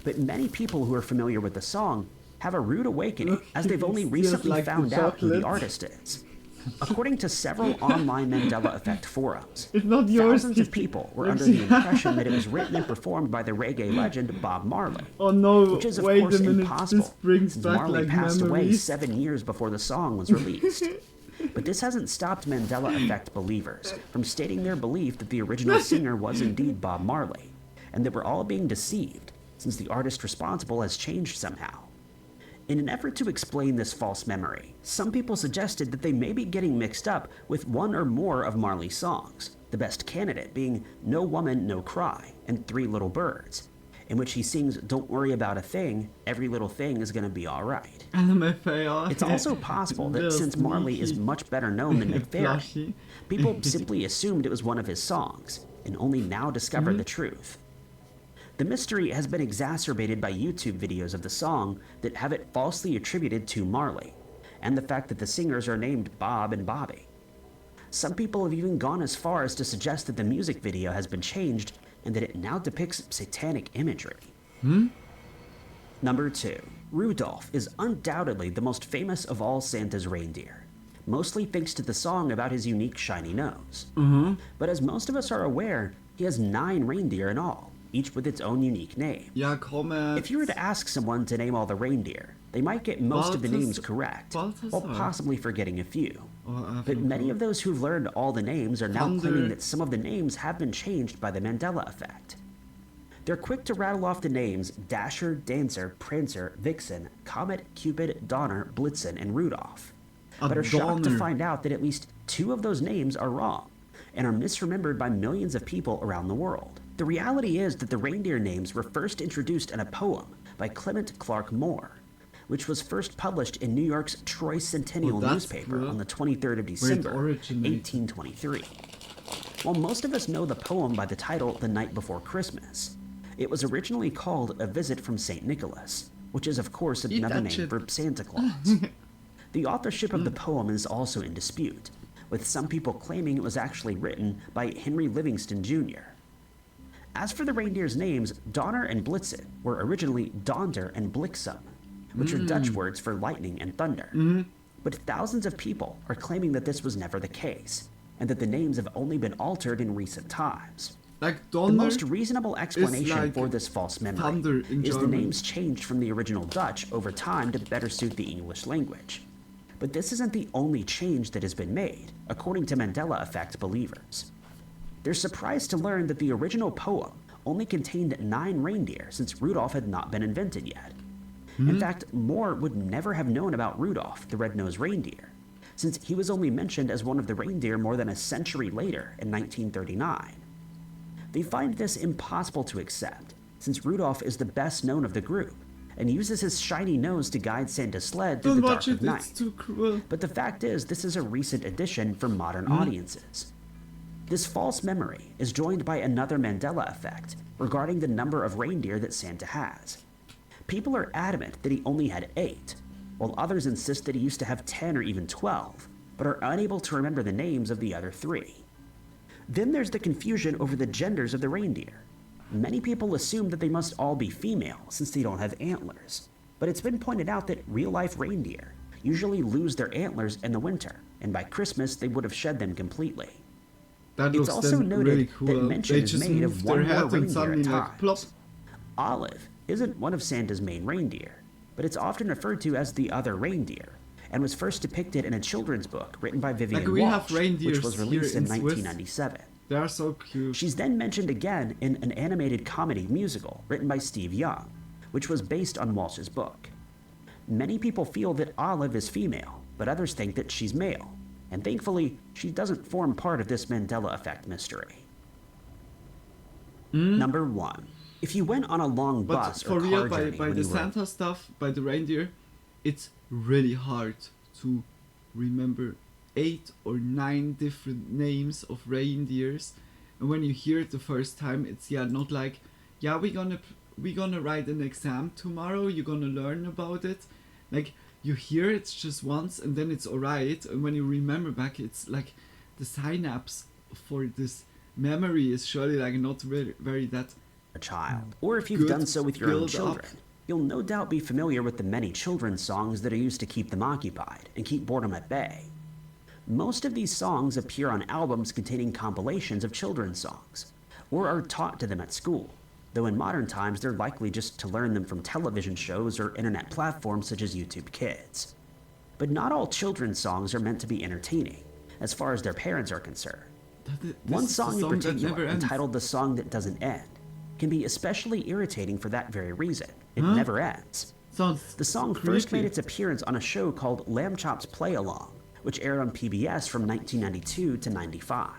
But many people who are familiar with the song have a rude awakening, as they've only recently found out who the artist is. According to several online Mandela Effect forums, thousands of people were under the impression that it was written and performed by the reggae legend Bob Marley. Oh no, which is of wait course a minute, impossible, this brings since back Marley like passed away memories. 7 years before the song was released. But this hasn't stopped Mandela Effect believers from stating their belief that the original singer was indeed Bob Marley, and that we're all being deceived, since the artist responsible has changed somehow. In an effort to explain this false memory, some people suggested that they may be getting mixed up with one or more of Marley's songs, the best candidate being No Woman, No Cry and 3 Little Birds, in which he sings "Don't worry about a thing, every little thing is gonna be alright." It's also possible that since Marley is much better known than McFerrin, people simply assumed it was one of his songs, and only now discover the truth. The mystery has been exacerbated by YouTube videos of the song that have it falsely attributed to Marley, and the fact that the singers are named Bob and Bobby. Some people have even gone as far as to suggest that the music video has been changed and that it now depicts satanic imagery. Number 2. Rudolph is undoubtedly the most famous of all Santa's reindeer, mostly thanks to the song about his unique shiny nose. But as most of us are aware, he has 9 reindeer in all, each with its own unique name. If you were to ask someone to name all the reindeer, they might get most of the names correct, while possibly forgetting a few. But many of those who've learned all the names are now claiming that some of the names have been changed by the Mandela effect. They're quick to rattle off the names Dasher, Dancer, Prancer, Vixen, Comet, Cupid, Donner, Blitzen, and Rudolph, but are shocked to find out that at least 2 of those names are wrong, and are misremembered by millions of people around the world. The reality is that the reindeer names were first introduced in a poem by Clement Clark Moore, which was first published in New York's Troy Centennial newspaper on the 23rd of December, 1823. While most of us know the poem by the title The Night Before Christmas, it was originally called A Visit from St. Nicholas, which is of course another name for Santa Claus. The authorship of the poem is also in dispute, with some people claiming it was actually written by Henry Livingston Jr. As for the reindeers' names, Donner and Blitzen were originally Donder and Bliksem, which are Dutch words for lightning and thunder. But thousands of people are claiming that this was never the case, and that the names have only been altered in recent times. The most reasonable explanation for this false memory is the names changed from the original Dutch over time to better suit the English language. But this isn't the only change that has been made, according to Mandela Effect believers. They're surprised to learn that the original poem only contained 9 reindeer since Rudolph had not been invented yet. In fact, Moore would never have known about Rudolph, the red-nosed reindeer, since he was only mentioned as one of the reindeer more than a century later in 1939. They find this impossible to accept, since Rudolph is the best known of the group, and uses his shiny nose to guide Santa's sled through the dark of night. It's too cruel. But the fact is, this is a recent addition for modern audiences. This false memory is joined by another Mandela effect regarding the number of reindeer that Santa has. People are adamant that he only had 8, while others insist that he used to have 10 or even 12, but are unable to remember the names of the other 3. Then there's the confusion over the genders of the reindeer. Many people assume that they must all be female since they don't have antlers, but it's been pointed out that real-life reindeer usually lose their antlers in the winter, and by Christmas they would have shed them completely. It's also noted that mention is made of one more reindeer at times. Olive isn't one of Santa's main reindeer, but it's often referred to as the other reindeer, and was first depicted in a children's book written by Vivian Walsh, which was released in 1997. They are so cute. She's then mentioned again in an animated comedy musical written by Steve Young, which was based on Walsh's book. Many people feel that Olive is female, but others think that she's male, and thankfully, she doesn't form part of this Mandela Effect mystery. Number 1. If you went on a long bus or car journey by the Santa stuff, by the reindeer, it's really hard to remember 8 or 9 different names of reindeers, and when you hear it the first time, it's not like, we're gonna write an exam tomorrow, you're gonna learn about it. Like, you hear it just once and then it's alright, and when you remember back, it's like the synapse for this memory is surely like not very that a child, or if you've done so with your own children, you'll no doubt be familiar with the many children's songs that are used to keep them occupied and keep boredom at bay. Most of these songs appear on albums containing compilations of children's songs, or are taught to them at school, though in modern times they're likely just to learn them from television shows or internet platforms such as YouTube Kids. But not all children's songs are meant to be entertaining, as far as their parents are concerned. One song in particular, entitled The Song That Doesn't End, can be especially irritating for that very reason. It never ends. The song first made its appearance on a show called Lamb Chop's Play Along, which aired on PBS from 1992 to 95.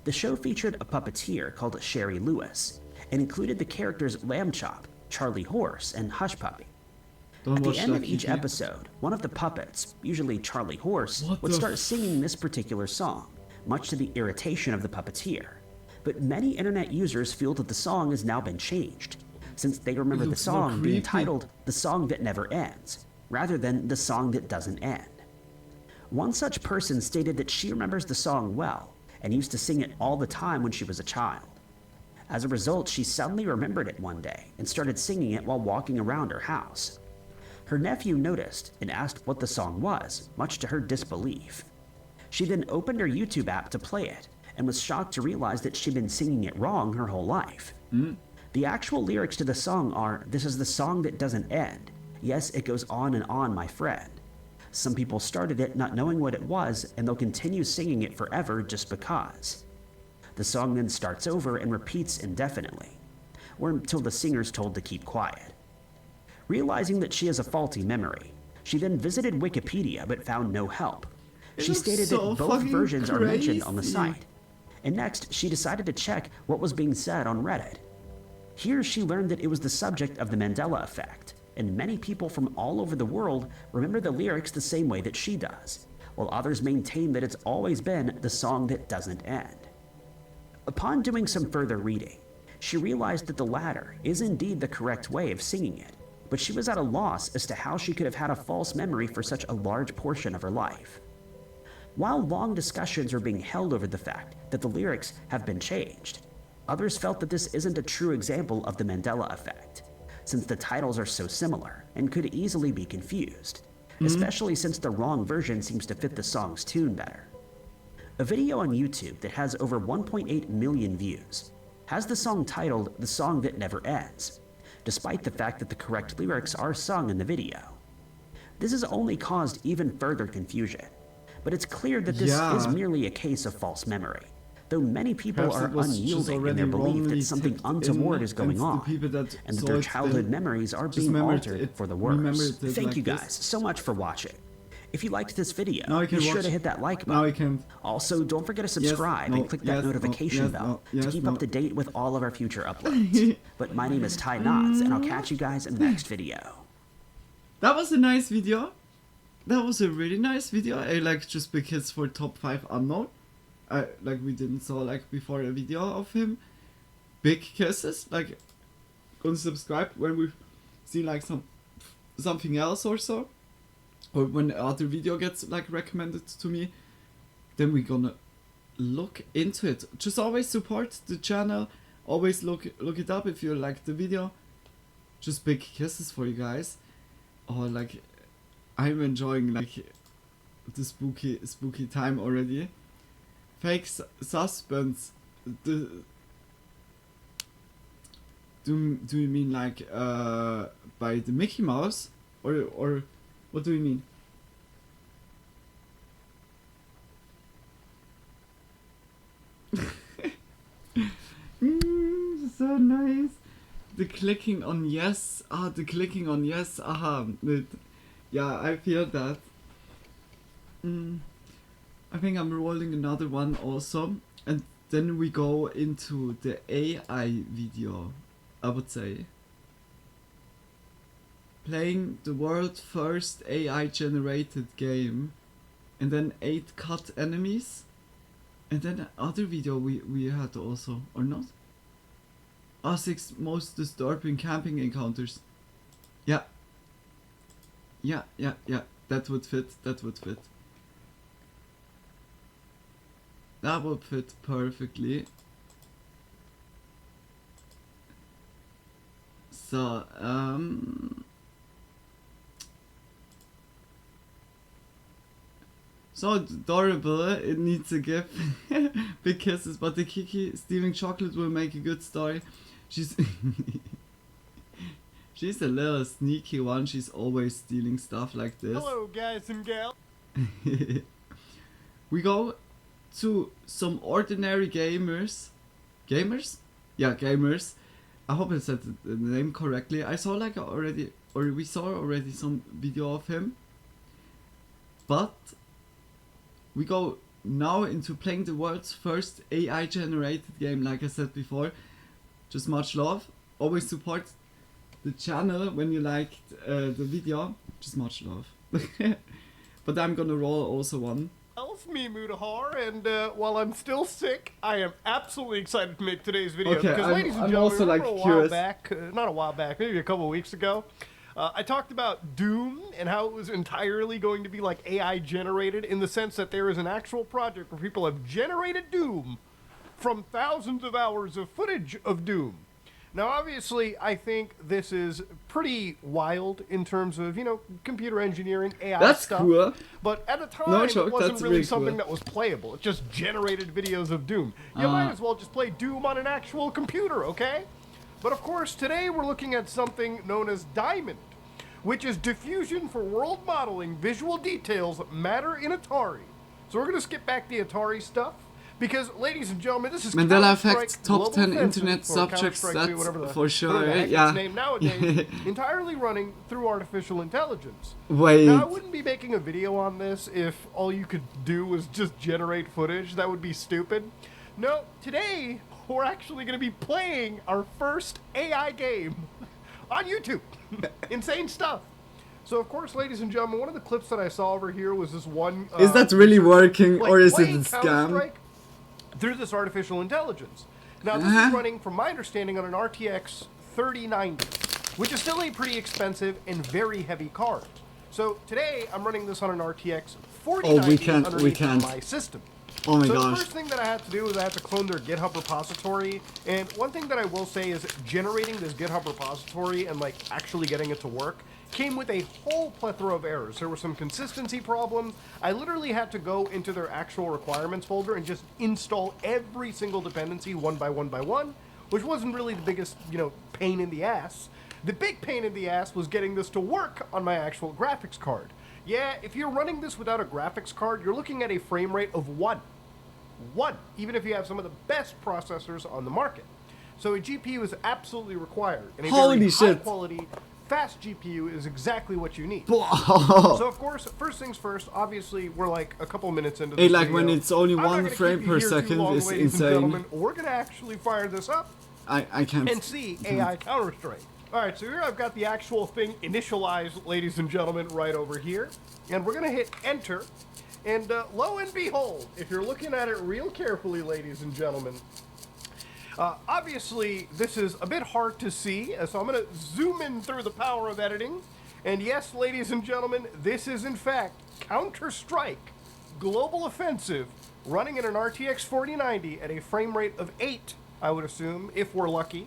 The show featured a puppeteer called Sherry Lewis, and included the characters Lamb Chop, Charlie Horse, and Hush Puppy. Don't At the watch end that of each video. episode, one of the puppets, usually Charlie Horse, What would the start singing this particular song, much to the irritation of the puppeteer. But many internet users feel that the song has now been changed, since they remember the looks so song being creepy. titled The Song That Never Ends, rather than The Song That Doesn't End. One such person stated that she remembers the song well, and used to sing it all the time when she was a child. As a result, she suddenly remembered it one day and started singing it while walking around her house. Her nephew noticed and asked what the song was, much to her disbelief. She then opened her YouTube app to play it, and was shocked to realize that she'd been singing it wrong her whole life. The actual lyrics to the song are, "This is the song that doesn't end. Yes, it goes on and on, my friend." Some people started it not knowing what it was, and they'll continue singing it forever just because. The song then starts over and repeats indefinitely, or until the singer's told to keep quiet. Realizing that she has a faulty memory, she then visited Wikipedia but found no help. She looks stated so that both fucking versions are mentioned on the crazy. site. And next, she decided to check what was being said on Reddit. Here, she learned that it was the subject of the Mandela effect, and many people from all over the world remember the lyrics the same way that she does, while others maintain that it's always been the song that doesn't end. Upon doing some further reading, she realized that the latter is indeed the correct way of singing it, but she was at a loss as to how she could have had a false memory for such a large portion of her life. While long discussions are being held over the fact that the lyrics have been changed, others felt that this isn't a true example of the Mandela effect, since the titles are so similar and could easily be confused, especially since the wrong version seems to fit the song's tune better. A video on YouTube that has over 1.8 million views has the song titled "The Song That Never Ends," despite the fact that the correct lyrics are sung in the video. This has only caused even further confusion, but it's clear that this is merely a case of false memory, though many people Perhaps are it was just unyielding in already their belief wrongly that something tipped untoward in, is going and the on, people that and that saw their it childhood then memories are just being remembered altered it- for the remembered worse. it Thank like you this. guys so much for watching. If you liked this video, Now I can be sure watch- to hit that like now I button. can- Also, don't forget to subscribe no, and click that yes, no, notification yes, bell no, to yes, keep no. up to date with all of our future uploads. But my name is Ty Knotts, and I'll catch you guys in the next video. That was a nice video. That was a really nice video. I like just because for top 5 unknown. Like we didn't saw like before a video of him. Big kisses. Like gonna subscribe when we see like something else or so. Or when other video gets like recommended to me. Then we're gonna look into it. Just always support the channel. Always look it up if you like the video. Just big kisses for you guys. Oh, like I'm enjoying like the spooky time already. Fake suspense. Do you mean like by the Mickey Mouse or what do you mean? So nice. The clicking on yes. The clicking on yes. Yeah, I feel that. I think I'm rolling another one also. And then we go into the AI video, I would say. Playing the world's first AI generated game. And then 8 cut enemies. And then other video we had also, or not? 6 most disturbing camping encounters. Yeah. Yeah. That would fit. That would fit perfectly. So, so adorable, it needs a gift. Big kisses, but the Kiki stealing chocolate will make a good story. She's she's a little sneaky one. She's always stealing stuff like this. Hello, guys and gals. We go to some ordinary gamers. Gamers? Yeah, gamers. I hope I said the name correctly. I saw like already, or we saw already some video of him. But we go now into playing the world's first AI generated game, like I said before. Just much love. Always support the channel when you liked the video. Just much love. But I'm gonna roll also one. It's me, Mudahar, and while I'm still sick, I am absolutely excited to make today's video. Okay, because, ladies and I'm gentlemen, also, like, remember a curious. while back, not a while back, maybe a couple weeks ago, I talked about Doom and how it was entirely going to be like AI generated, in the sense that there is an actual project where people have generated Doom from thousands of hours of footage of Doom. Now, obviously, I think this is pretty wild in terms of, you know, computer engineering, AI That's stuff. cool. But at the time, No joke, it wasn't that's really really something cool. that was playable. It just generated videos of Doom. You might as well just play Doom on an actual computer, okay? But of course, today we're looking at something known as Diamond, which is diffusion for world modeling visual details that matter in Atari. So we're going to skip back the Atari stuff. Because, ladies and gentlemen, this is Mandela Counter-Strike Effect top Global 10 Offensive, internet or subjects, Counter-Strike 2, that's whatever the- for whatever sure, the heck yeah. it's named nowadays, entirely running through artificial intelligence. Wait. Now, I wouldn't be making a video on this if all you could do was just generate footage. That would be stupid. No, today we're actually going to be playing our first AI game on YouTube. Insane stuff. So, of course, ladies and gentlemen, one of the clips that I saw over here was this one... Is that really working, like, or is it a playing scam? Counter-Strike through this artificial intelligence. Now, this is running, from my understanding, on an RTX 3090, which is still a pretty expensive and very heavy card. So today, I'm running this on an RTX 4090 underneath my system. Oh my so gosh. the first thing that I had to do was I had to clone their GitHub repository, and one thing that I will say is generating this GitHub repository and like actually getting it to work came with a whole plethora of errors. There were some consistency problems. I literally had to go into their actual requirements folder and just install every single dependency one by one by one, which wasn't really the biggest, you know, pain in the ass. The big pain in the ass was getting this to work on my actual graphics card. Yeah, if you're running this without a graphics card, you're looking at a frame rate of 1. Even if you have some of the best processors on the market. So a GPU is absolutely required. And a Holy very shit. high quality, fast GPU is exactly what you need. Wow. So of course, first things first, obviously we're like a couple minutes into Hey, this like video. when it's only I'm not 1 gonna frame keep you per here too second long, is ladies and insane. gentlemen. We're gonna actually fire this up I can't. and see AI Counter-Strike. Alright, so here I've got the actual thing initialized, ladies and gentlemen, right over here. And we're going to hit enter. And lo and behold, if you're looking at it real carefully, ladies and gentlemen, obviously this is a bit hard to see, so I'm going to zoom in through the power of editing. And yes, ladies and gentlemen, this is in fact Counter-Strike Global Offensive running at an RTX 4090 at a frame rate of 8, I would assume, if we're lucky.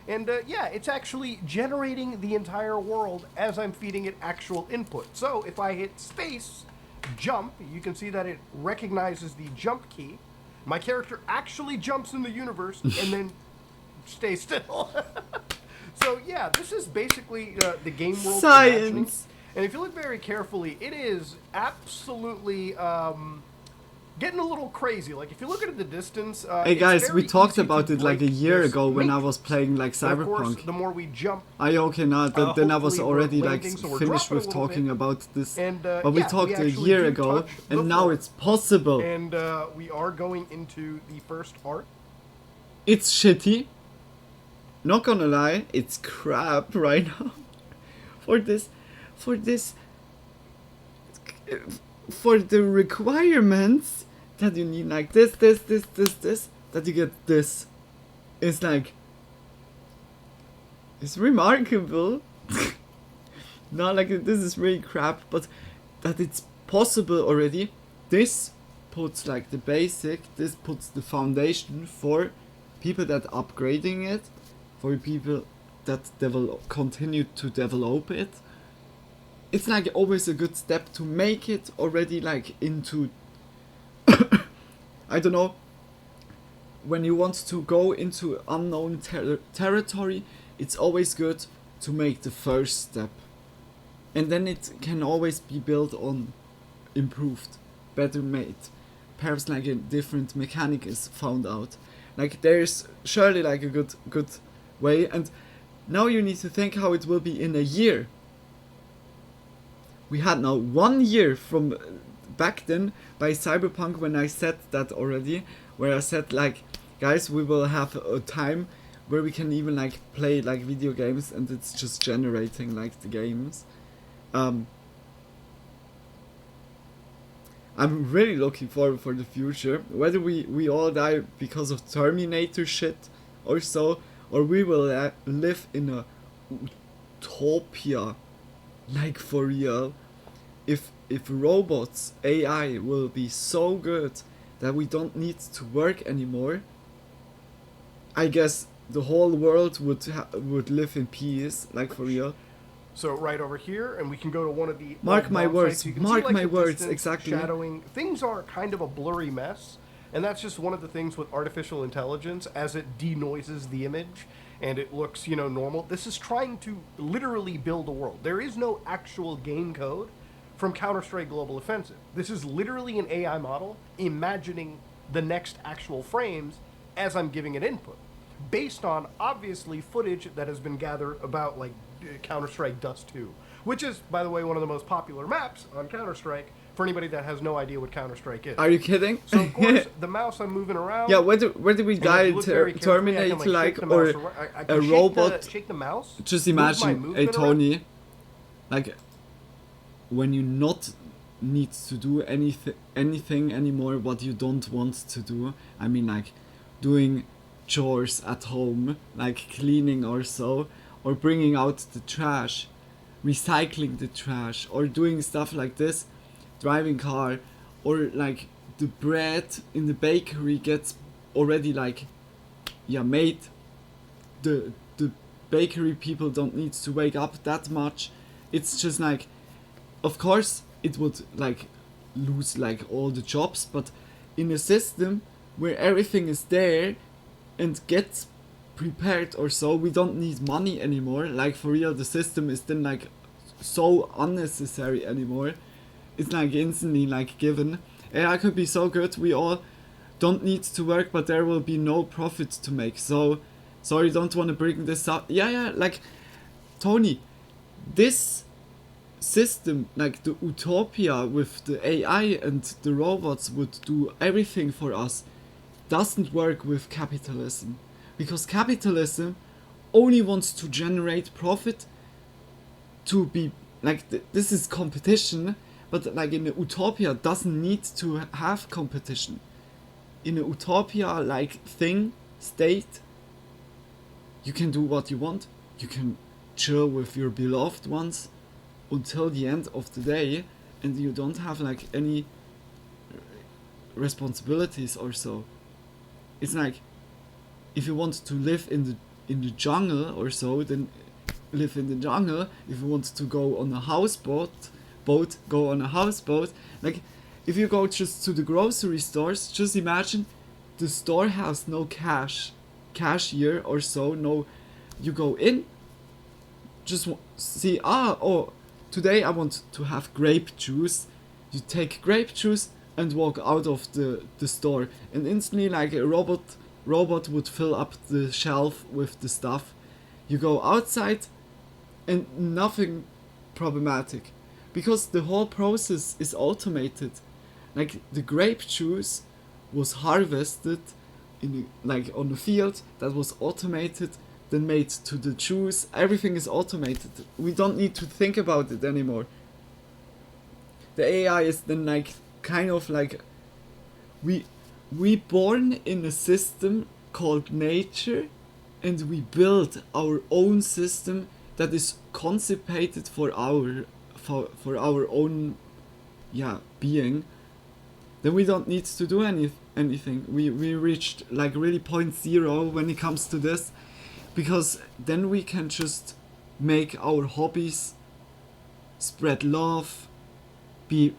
And yeah, it's actually generating the entire world as I'm feeding it actual input. So if I hit space, jump, you can see that it recognizes the jump key. My character actually jumps in the universe and then stays still. So yeah, this is basically the game world. Science. And if you look very carefully, it is absolutely getting a little crazy. Like if you look at the distance, Hey guys, it's we very talked easy about to it like a break year this ago when I matrix. was playing like But of course, Cyberpunk. the more we jump, Okay, now then I was hopefully we're already like landing, so we're finished dropping a with little talking bit. about this, And, but we yeah, talked we a actually year do ago, touch and the now floor. it's possible. And we are going into the first art. It's shitty. Not gonna lie, it's crap right now. For the requirements that you need, like this, that you get this. It's like, it's remarkable. Not like this is really crap, but that it's possible already. This puts like the basic, this puts the foundation for people that upgrading it, for people that continue to develop it. It's like always a good step to make it already like into I don't know, when you want to go into unknown territory, it's always good to make the first step, and then it can always be built on, improved, better made. Perhaps like a different mechanic is found out. Like there's surely like a good way, and now you need to think how it will be in a year. We had now 1 year from back then by Cyberpunk when I said that already, where I said like, guys, we will have a time where we can even like play like video games and it's just generating like the games. I'm really looking forward for the future, whether we all die because of Terminator shit or so, or we will live in a utopia, like for real. If robots, AI will be so good that we don't need to work anymore, I guess the whole world would live in peace, like for real. So right over here, and we can go to one of the Mark my bomb words, sites. You can mark see, like, my the words, distance, exactly. Shadowing. Things are kind of a blurry mess, and that's just one of the things with artificial intelligence as it denoises the image and it looks, normal. This is trying to literally build a world. There is no actual game code from Counter-Strike Global Offensive. This is literally an AI model imagining the next actual frames as I'm giving it input, based on, obviously, footage that has been gathered about, like, Counter-Strike Dust 2, which is, by the way, one of the most popular maps on Counter-Strike for anybody that has no idea what Counter-Strike is. Are you kidding? So, of course, the mouse I'm moving around... Yeah, whether we die Terminator like or a robot... Shake the mouse, just imagine, hey Tony, like, when you not need to do anything anymore what you don't want to do, I mean, like, doing chores at home, like cleaning or so, or bringing out the trash, recycling the trash, or doing stuff like this, driving car, or like the bread in the bakery gets already like, yeah, made. The bakery people don't need to wake up that much. It's just like, of course it would like lose like all the jobs, but in a system where everything is there and gets prepared or so, we don't need money anymore. Like for real, the system is then like so unnecessary anymore. It's like instantly like given. AI could be so good, we all don't need to work, but there will be no profit to make. So sorry, don't want to bring this up. Yeah, like Tony, this system, like the utopia with the AI and the robots would do everything for us, doesn't work with capitalism, because capitalism only wants to generate profit, to be like this is competition, but like in a utopia doesn't need to have competition. In a utopia like state, you can do what you want, you can chill with your beloved ones until the end of the day, and you don't have like any responsibilities or so. It's like, if you want to live in the jungle or so, then live in the jungle. If you want to go on a houseboat, go on a houseboat. Like, if you go just to the grocery stores, just imagine the store has no cashier or so. No, you go in, just see, today I want to have grape juice. You take grape juice and walk out of the store, and instantly like a robot would fill up the shelf with the stuff. You go outside and nothing problematic, because the whole process is automated. Like the grape juice was harvested on the field, that was automated, then made to the juice. Everything is automated. We don't need to think about it anymore. The AI is then like kind of like we born in a system called nature, and we build our own system that is constipated for our own being. Then we don't need to do anything. We reached like really point zero when it comes to this, because then we can just make our hobbies, spread love, be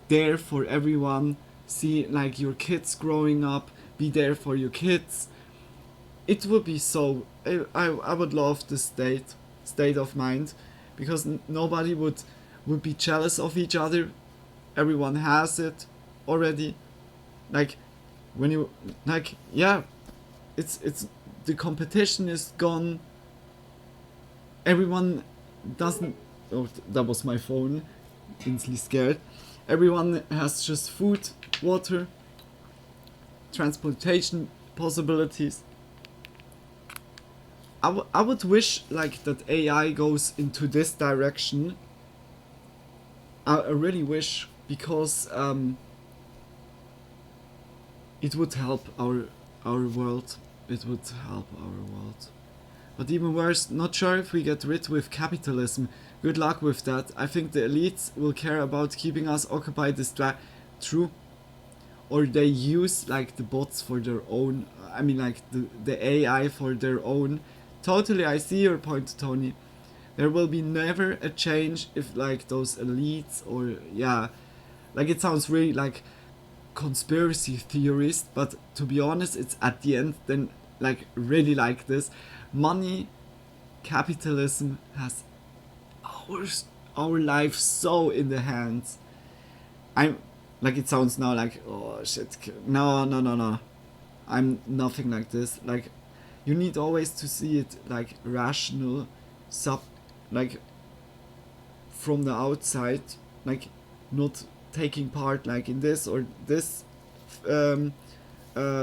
there for everyone, see like your kids growing up, be there for your kids. It would be so, I would love the state of mind, because nobody would be jealous of each other. Everyone has it already. Like when you it's the competition is gone. Everyone doesn't. Oh, that was my phone. Instantly scared. Everyone has just food, water, transportation possibilities. I would wish like that AI goes into this direction. I really wish, because it would help our world. It would help our world. But even worse, not sure if we get rid with capitalism. Good luck with that. I think the elites will care about keeping us occupied. Is that true? Or they use like the bots for their own, I mean like the AI for their own. Totally, I see your point, Tony. There will be never a change if like those elites, or yeah, like it sounds really like conspiracy theorist, but to be honest, it's at the end then like really like this. Money, capitalism has our life so in the hands. I'm like, it sounds now like, oh shit, no, I'm nothing like this. Like, you need always to see it like rational, like from the outside, like not taking part like in this or this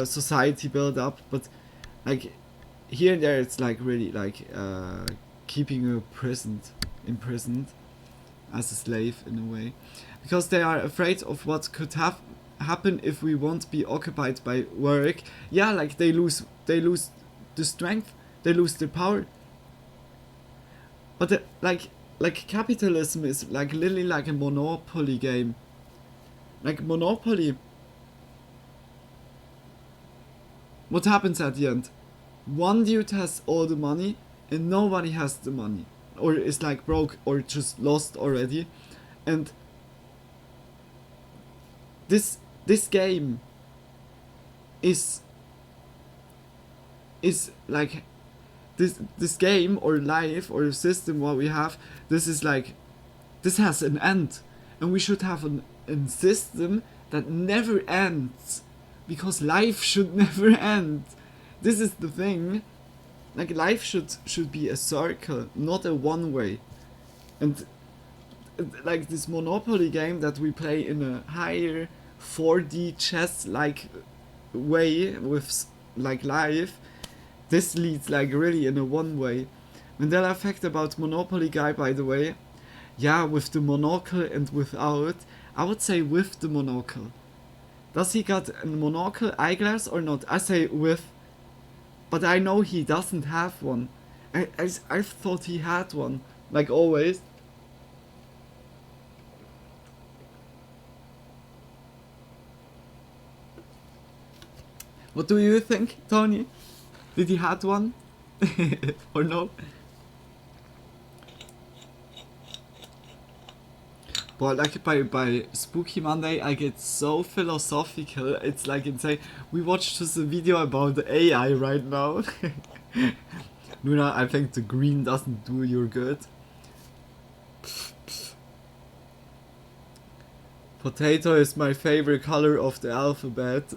society build up, but like here and there it's like really like keeping you imprisoned as a slave in a way, because they are afraid of what could happen if we won't be occupied by work. Yeah, like they lose the strength, they lose the power. But like capitalism is like literally like a monopoly game. Like Monopoly, what happens at the end? One dude has all the money and nobody has the money, or is like broke or just lost already. And this game is like this game or life or system what we have, this is like, this has an end, and we should have a system that never ends, because life should never end. This is the thing. Like life should be a circle, not a one way. And like this Monopoly game that we play in a higher 4D chess like way with like life, this leads like really in a one way. Mandela effect about Monopoly guy, by the way. Yeah, with the monocle and without. I would say with the monocle. Does he got a monocle eyeglass or not? I say with. But I know he doesn't have one. I thought he had one. Like always. What do you think, Tony? Did he had one? Or no? But like by Spooky Monday I get so philosophical, it's like insane. We watched just a video about the AI right now. Luna, I think the green doesn't do you good. Potato is my favorite color of the alphabet.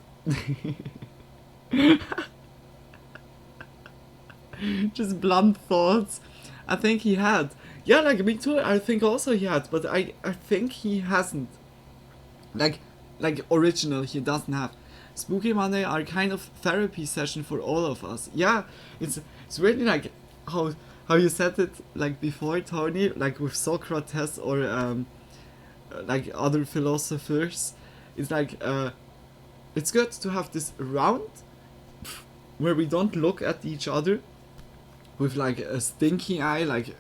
Just blunt thoughts. I think he had. Yeah, like me too, I think also he had, but I think he hasn't. Like original, he doesn't have. Spooky Monday are kind of therapy session for all of us. Yeah, it's really like how you said it like before, Tony, like with Socrates or like other philosophers. It's like it's good to have this round where we don't look at each other with like a stinky eye, like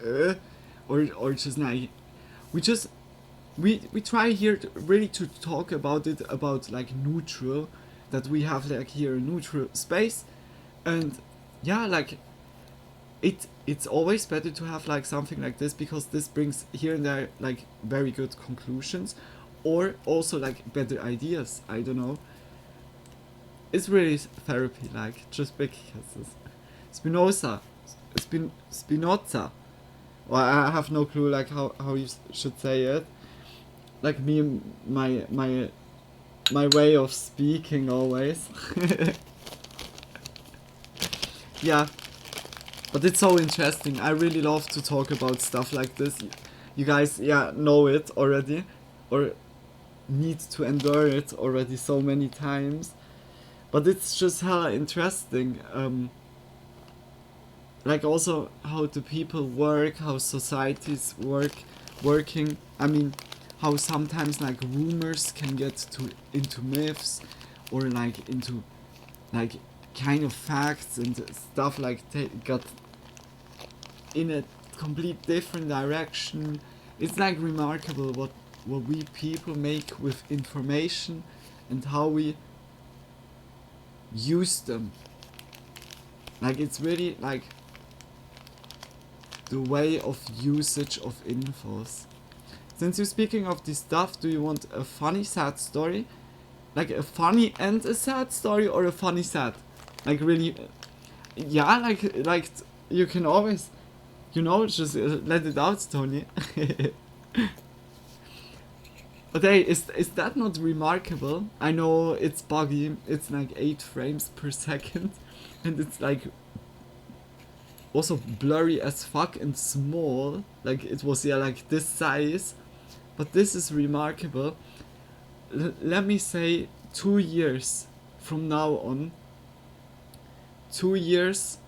or just like we try here really to talk about it, about like neutral, that we have like here a neutral space. And yeah, like it's always better to have like something like this, because this brings here and there like very good conclusions, or also like better ideas. I don't know, it's really therapy, like just big kisses. Spinoza. Well, I have no clue like how you should say it. Like me, my way of speaking always. Yeah, but it's so interesting. I really love to talk about stuff like this. You guys, yeah, know it already, or need to endure it already so many times. But it's just hella interesting. like also how the people work, how societies working. I mean, how sometimes like rumors can get into myths, or like into like kind of facts and stuff, like got in a complete different direction. It's like remarkable what we people make with information and how we use them. Like it's really like the way of usage of infos. Since you're speaking of this stuff, do you want a funny sad story? Like a funny and a sad story, or a funny sad? Like really, yeah, like you can always, you know, just let it out, Tony. But hey, is that not remarkable? I know it's buggy, it's like 8 frames per second, and it's like also blurry as fuck and small, like it was, yeah, like this size, but this is remarkable. Let me say 2 years from now on, 2 years,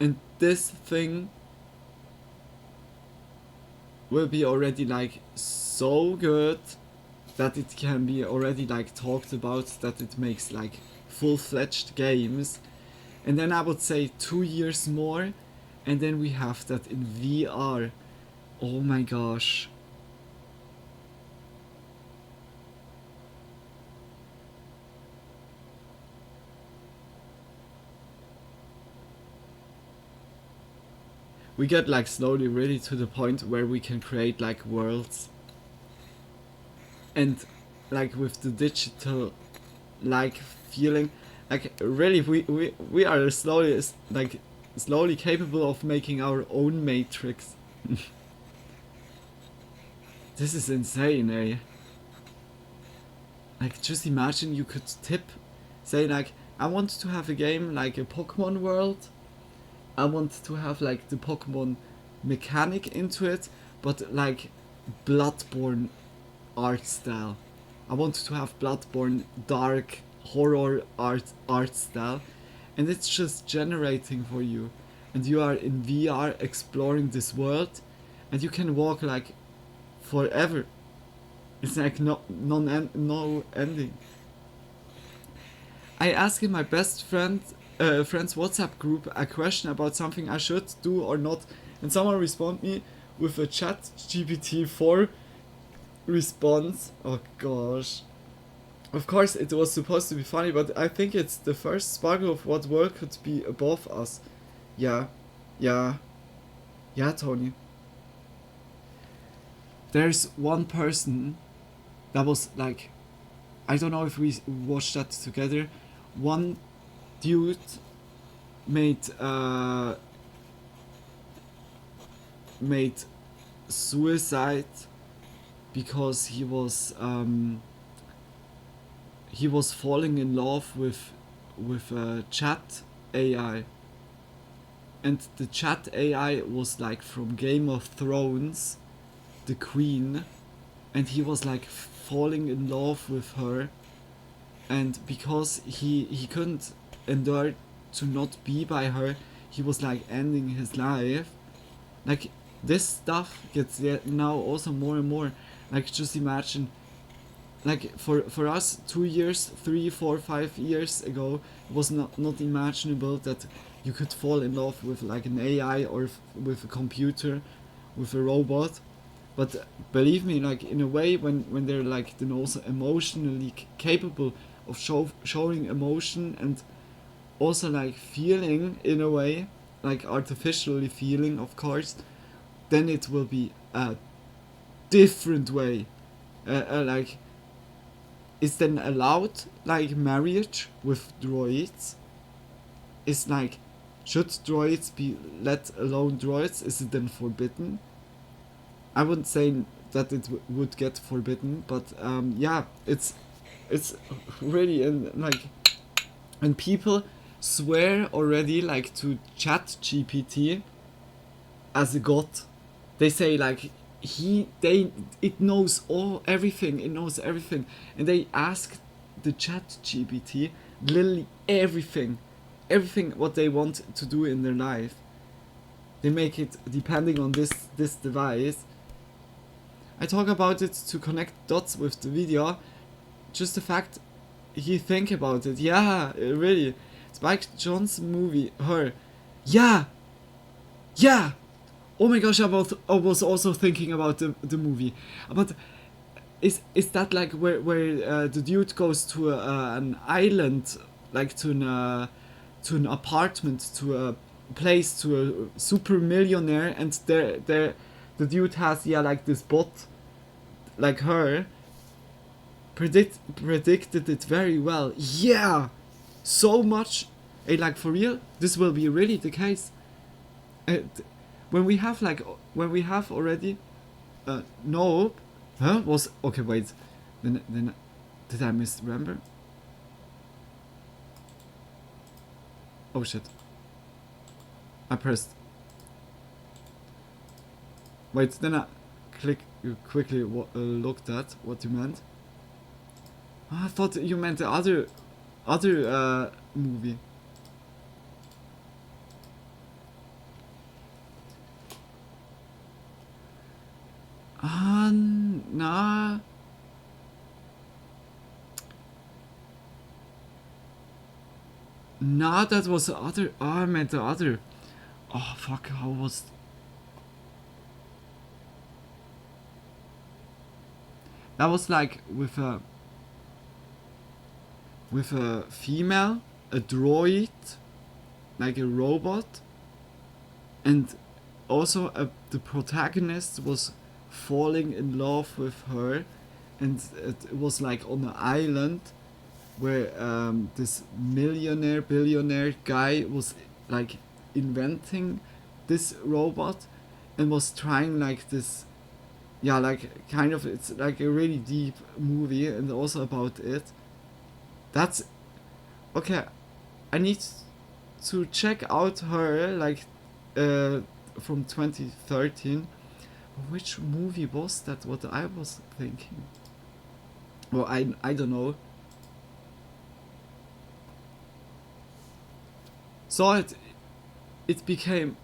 and this thing will be already like so good that it can be already like talked about, that it makes like full-fledged games. And then I would say 2 years more, and then we have that in VR. Oh my gosh. We get like slowly really to the point where we can create like worlds. And like with the digital like feeling, like really we are slowly capable of making our own matrix. This is insane, eh? Like just imagine you could say like, I want to have a game like a Pokemon world. I want to have like the Pokemon mechanic into it, but like Bloodborne art style. I want to have Bloodborne dark horror art style, and it's just generating for you, and you are in VR exploring this world, and you can walk like forever. It's like no ending. I asked in my best friend's WhatsApp group a question about something I should do or not, and someone responded me with a ChatGPT-4 response. Oh gosh. Of course it was supposed to be funny, but I think it's the first sparkle of what world could be above us. Yeah, Tony. There's one person that was like, I don't know if we watched that together. One dude made suicide because he was falling in love with a chat AI, and the chat AI was like from Game of Thrones, the queen, and he was like falling in love with her, and because he couldn't endure to not be by her, he was like ending his life. Like this stuff gets now also more and more. Like just imagine, like for us 2 years, 3, 4, 5 years ago, it was not imaginable that you could fall in love with like an AI or with a computer, with a robot. But believe me, like in a way, when they're like then also emotionally capable of showing emotion and also like feeling in a way, like artificially feeling, of course, then it will be a different way. Like, is then allowed like marriage with droids? Is like, should droids be let alone droids? Is it then forbidden? I wouldn't say that it would get forbidden, but yeah, it's really like, and people swear already like to ChatGPT as a god. They say like it knows everything, and they ask the ChatGPT literally everything what they want to do in their life. they make it depending on this device. I talk about it to connect dots with the video. Just the fact he think about it. Yeah, really. Spike Jonze movie. Her. Yeah. Yeah. Oh my gosh, I was also thinking about the movie. But is that like where the dude goes to an island, like to an apartment, to a place, to a super millionaire, and there the dude has like this bot, like her. Predicted it very well. Yeah, so much. Like for real, this will be really the case. When we have already, no, huh? Was okay. Wait, then did I misremember? Oh shit! I pressed. Wait, then I quickly looked at what you meant. I thought you meant the other movie. Nah. Nah, that was the other. Oh, I meant the other. Oh, fuck, how was... That was like with a female, a droid, like a robot, and also the protagonist was falling in love with her, and it was like on an island where this billionaire guy was like inventing this robot and was trying like this, yeah, like kind of, it's like a really deep movie and also about it. That's okay. I need to check out her like from 2013. Which movie was that? What I was thinking? Well, I don't know. So it became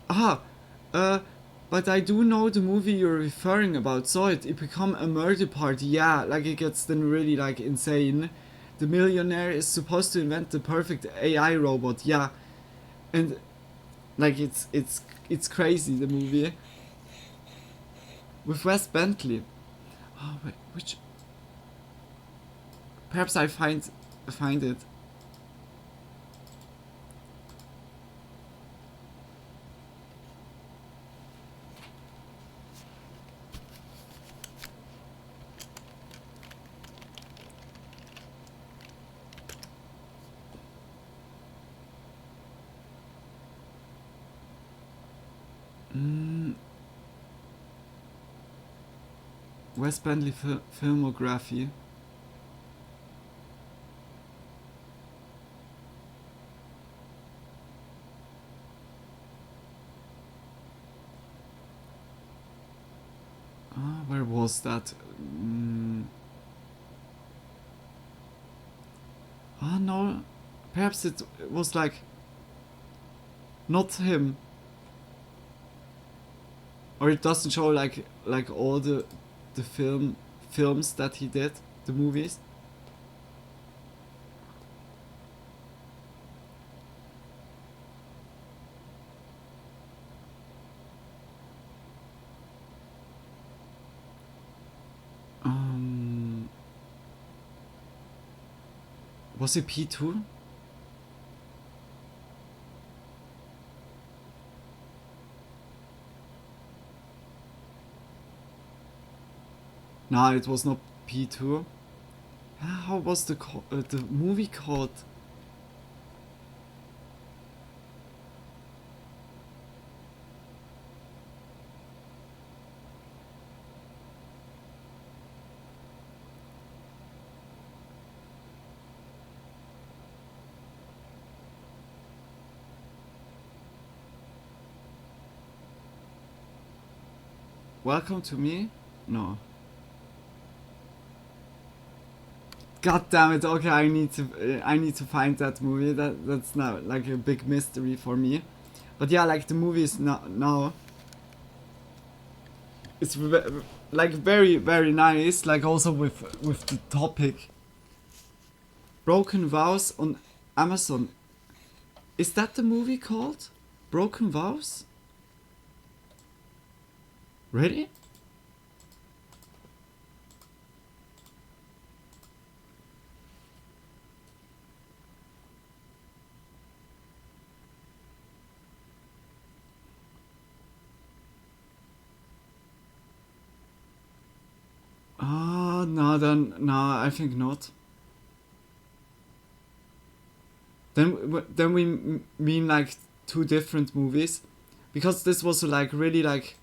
but I do know the movie you're referring about. So it become a murder party. Yeah, like it gets then really like insane. The millionaire is supposed to invent the perfect AI robot. Yeah, and like it's crazy, the movie with Wes Bentley. Oh wait, which? Perhaps I find it. Wes Bentley filmography. Where was that? No, perhaps it was like not him, or it doesn't show like all the films that he did, the movies. Was it P2? No, it was not P2. How was the movie called? Welcome to Me? No. God damn it! Okay, I need to find that movie. That's now like a big mystery for me. But yeah, like the movie is now it's like very very nice, like also with the topic. Broken Vows on Amazon. Is that the movie called Broken Vows? Really? Oh, no, no, I think not. Then we mean like two different movies, because this was like really like,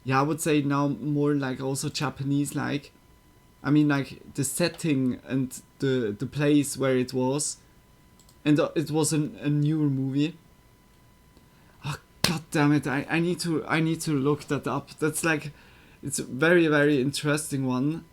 yeah, I would say now more like also Japanese like. I mean like the setting and the place where it was, and it was a newer movie. Oh god damn it! I need to look that up. That's like, it's a very very interesting one.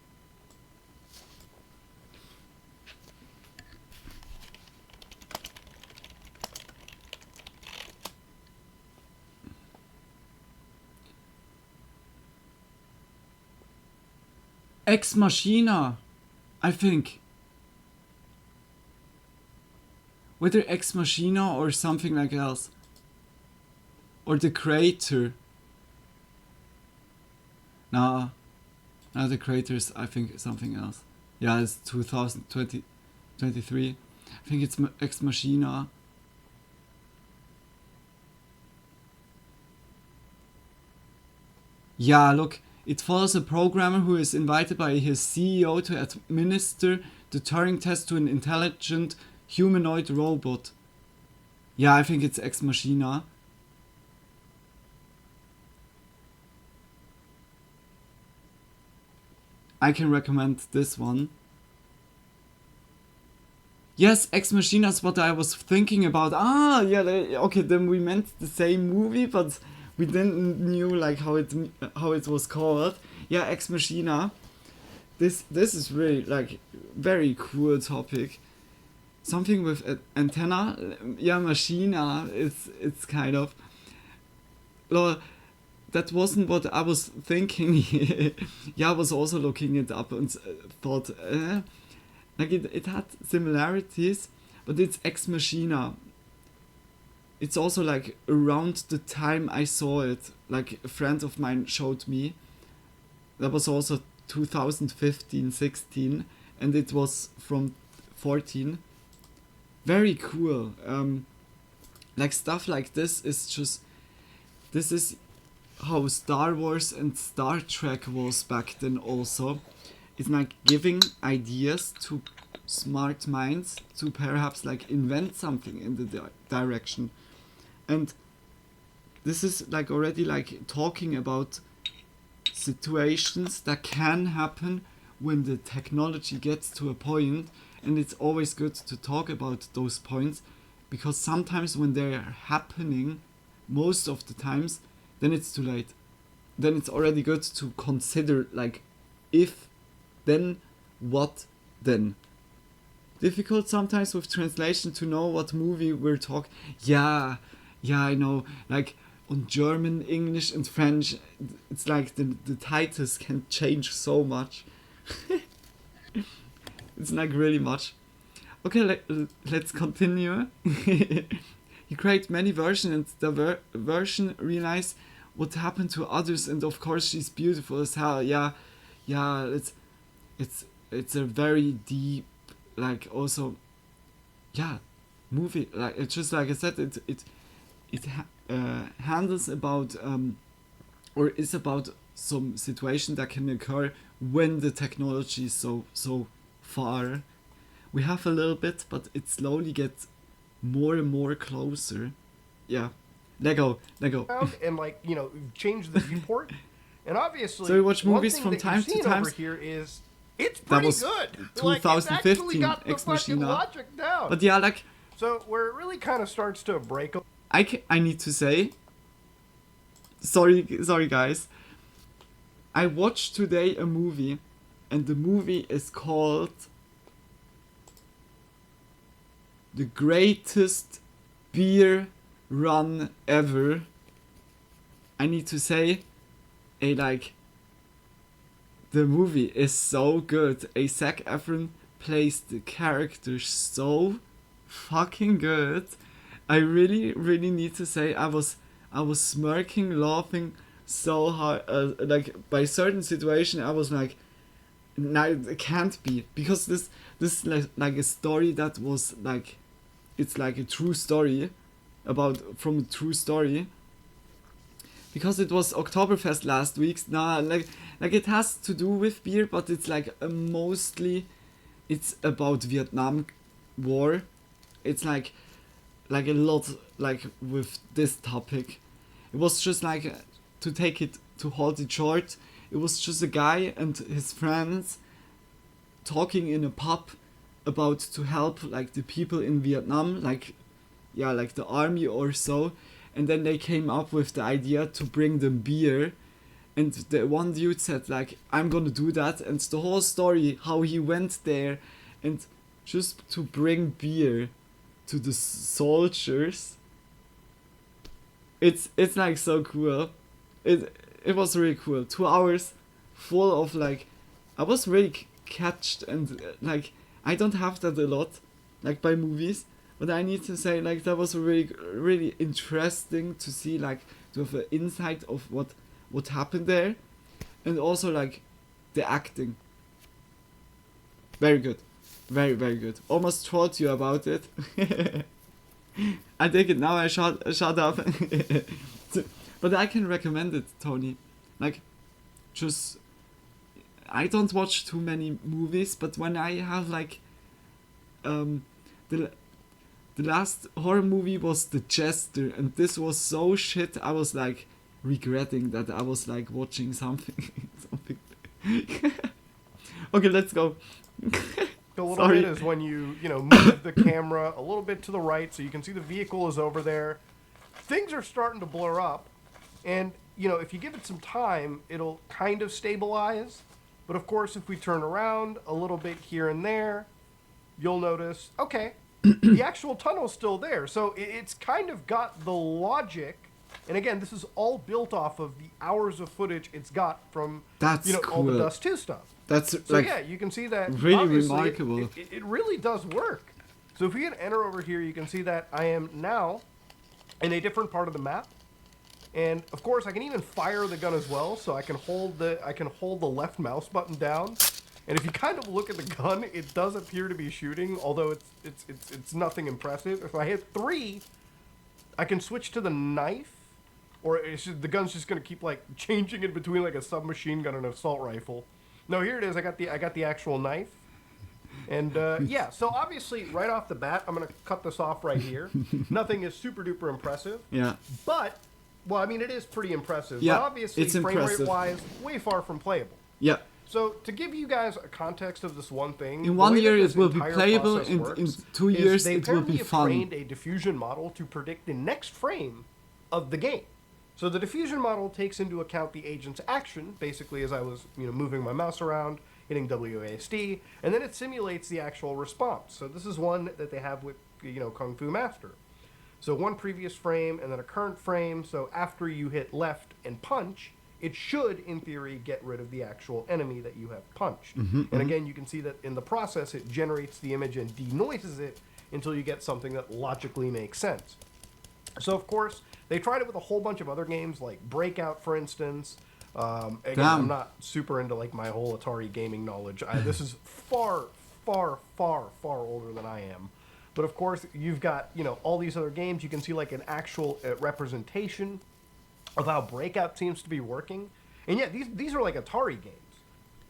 Ex Machina, I think. Whether Ex Machina or something like else. Or The Creator. Nah, the Creator is, I think, something else. Yeah, it's 2023. I think it's Ex Machina. Yeah, look. It follows a programmer who is invited by his CEO to administer the Turing test to an intelligent humanoid robot. Yeah, I think it's Ex Machina. I can recommend this one. Yes, Ex Machina is what I was thinking about. Ah, yeah, okay, then we meant the same movie, but we didn't knew like how it was called. Yeah, Ex Machina. This is really like very cool topic. Something with antenna. Yeah, Machina. It's kind of. Well, that wasn't what I was thinking. Yeah, I was also looking it up and thought, like it had similarities, but it's Ex Machina. It's also like around the time I saw it, like a friend of mine showed me. That was also 2015-16, and it was from 14. Very cool. Like stuff like this is just, this is how Star Wars and Star Trek was back then also. It's like giving ideas to smart minds to perhaps like invent something in the direction. And this is like already like talking about situations that can happen when the technology gets to a point, and it's always good to talk about those points, because sometimes when they're happening, most of the times, then it's too late. Then it's already good to consider like, if, then, what, then. Difficult sometimes with translation to know what movie we're talking. Yeah, I know. Like on German, English, and French, it's like the titles can change so much. It's like really much. Okay, let's continue. He created many versions, and the version realized what happened to others, and of course she's beautiful as hell. Yeah, it's a very deep, like also, yeah, movie. Like it's just like I said, it handles about or is about some situation that can occur when the technology is so far. We have a little bit, but it slowly gets more and more closer. Yeah. Lego. And like, you know, change the viewport. And obviously, so we watch movies from time to time. Over here is it's pretty good. 2015 like, Ex Machina. Logic down. But yeah, like, so where it really kind of starts to break. I need to say, sorry guys. I watched today a movie, and the movie is called The Greatest Beer run ever. I need to say, like, the movie is so good. Zac Efron plays the character so fucking good. I really, really need to say, I was smirking, laughing so hard. Like, by certain situation, I was like, no, it can't be, because this is like a story that was like, it's like a true story from a true story, because it was Oktoberfest last week. Now, like it has to do with beer, but it's like mostly it's about Vietnam War. It's like a lot like with this topic. It was just like, to hold it short, it was just a guy and his friends talking in a pub about to help like the people in Vietnam, like the army or so, and then they came up with the idea to bring them beer, and the one dude said like, I'm gonna do that, and the whole story how he went there and just to bring beer to the soldiers. It's like so cool. It was really cool. 2 hours full of like, I was really catched, and like I don't have that a lot like by movies, but I need to say like that was really, really interesting to see, like to have an insight of what happened there, and also like the acting. Very good. Very, very good. Almost told you about it. I take it now. I shut up. But I can recommend it, Tony. Like, just, I don't watch too many movies, but when I have like, the last horror movie was The Jester, and this was so shit. I was like regretting that I was like watching something. Okay, let's go. The little bit is when you move the camera a little bit to the right, so you can see the vehicle is over there. Things are starting to blur up, and if you give it some time, it'll kind of stabilize. But of course, if we turn around a little bit here and there, you'll notice, okay, the actual tunnel's still there. So it's kind of got the logic. And again, this is all built off of the hours of footage it's got from all the Dust 2 stuff. That's so like, yeah, you can see that really remarkable. It really does work. So if we hit enter over here, you can see that I am now in a different part of the map. And of course, I can even fire the gun as well. So I can hold the left mouse button down. And if you kind of look at the gun, it does appear to be shooting, although it's nothing impressive. If I hit 3, I can switch to the knife, or the gun's just gonna keep like changing in between like a submachine gun and an assault rifle. No, here it is. I got the actual knife, and yeah. So obviously, right off the bat, I'm gonna cut this off right here. Nothing is super duper impressive. Yeah. But well, I mean, it is pretty impressive. Yeah. But obviously, it's frame impressive. rate wise, way far from playable. Yeah. So to give you guys a context of this one thing, in 1 year it will be entire playable. process In 2 years they it will be apparently have fun. trained a diffusion model to predict the next frame of the game. So the diffusion model takes into account the agent's action, basically as I was moving my mouse around, hitting WASD, and then it simulates the actual response. So this is one that they have with Kung Fu Master. So one previous frame and then a current frame. So after you hit left and punch, it should, in theory, get rid of the actual enemy that you have punched. And again, you can see that in the process, it generates the image and denoises it until you get something that logically makes sense. So, of course, they tried it with a whole bunch of other games, like Breakout, for instance. Again, I'm not super into like my whole Atari gaming knowledge. This is far, far, far, far older than I am. But of course, you've got all these other games. You can see like an actual representation of how Breakout seems to be working. And yeah, these are like Atari games.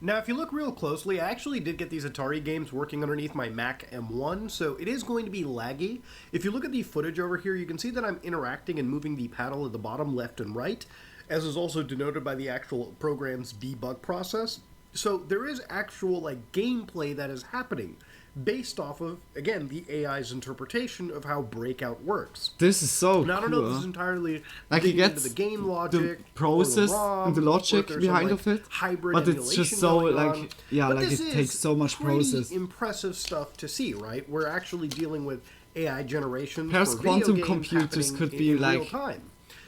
Now, if you look real closely, I actually did get these Atari games working underneath my Mac M1, so it is going to be laggy. If you look at the footage over here, you can see that I'm interacting and moving the paddle at the bottom left and right, as is also denoted by the actual program's debug process. So there is actual like gameplay that is happening based off of, again, the AI's interpretation of how Breakout works. This is so now, I don't cool. know if this is entirely like it into gets the game logic, the process or the ROM, and the logic or behind some, of it, hybrid but it's just so like but like it takes so much process. Impressive stuff to see, right? We're actually dealing with AI generation Perhaps for video quantum games computers happening could in be real like time.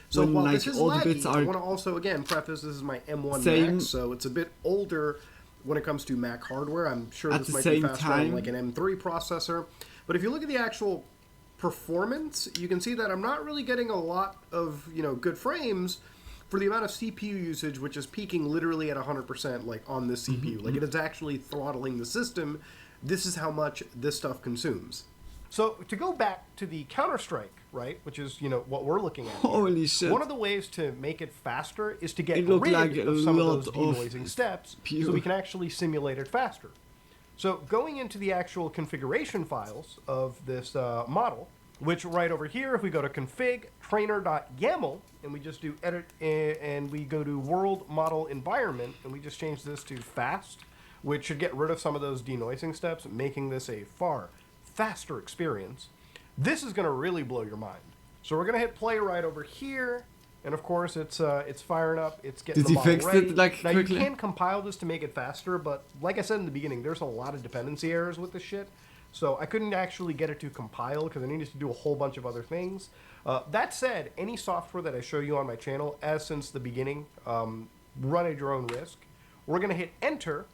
So when while like this is all the laggy, bits I are want to also again preface this is my M1 same Max, so it's a bit older when it comes to Mac hardware. I'm sure at this the might be same faster on time. like an M3 processor, but if you look at the actual performance, you can see that I'm not really getting a lot of good frames for the amount of CPU usage, which is peaking literally at 100% like on this CPU. Like it is actually throttling the system. This is how much this stuff consumes. So to go back to the Counter-Strike, right, which is what we're looking at. Holy shit! One of the ways to make it faster is to get It looked rid like a of some of lot those of denoising steps, so we can actually simulate it faster. So going into the actual configuration files of this model, which right over here, if we go to config trainer.yaml and we just do edit and we go to world model environment and we just change this to fast, which should get rid of some of those denoising steps, making this a far faster experience. This is going to really blow your mind. So we're going to hit play right over here, and of course it's firing up. It's getting the model ready. It like now quickly? You can compile this to make it faster, but like I said in the beginning, there's a lot of dependency errors with this shit. So I couldn't actually get it to compile because I needed to do a whole bunch of other things. That said, any software that I show you on my channel, as since the beginning, run at your own risk. We're going to hit enter,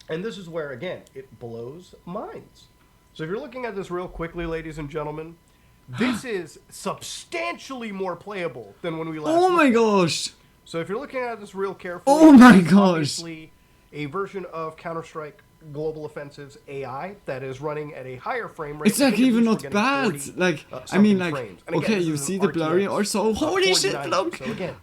and this is where, again, it blows minds. So if you're looking at this real quickly, ladies and gentlemen, this is substantially more playable than when we last Oh my looked at it. gosh! So if you're looking at this real carefully, Oh my it's gosh! obviously a version of Counter-Strike Global Offensive's AI that is running at a higher frame rate. It's like I think at even least not we're getting bad. 40, Like I something mean, like frames. And again, okay, this you is an see the blurry RTX, or so. Holy shit! 4090. Look. So again,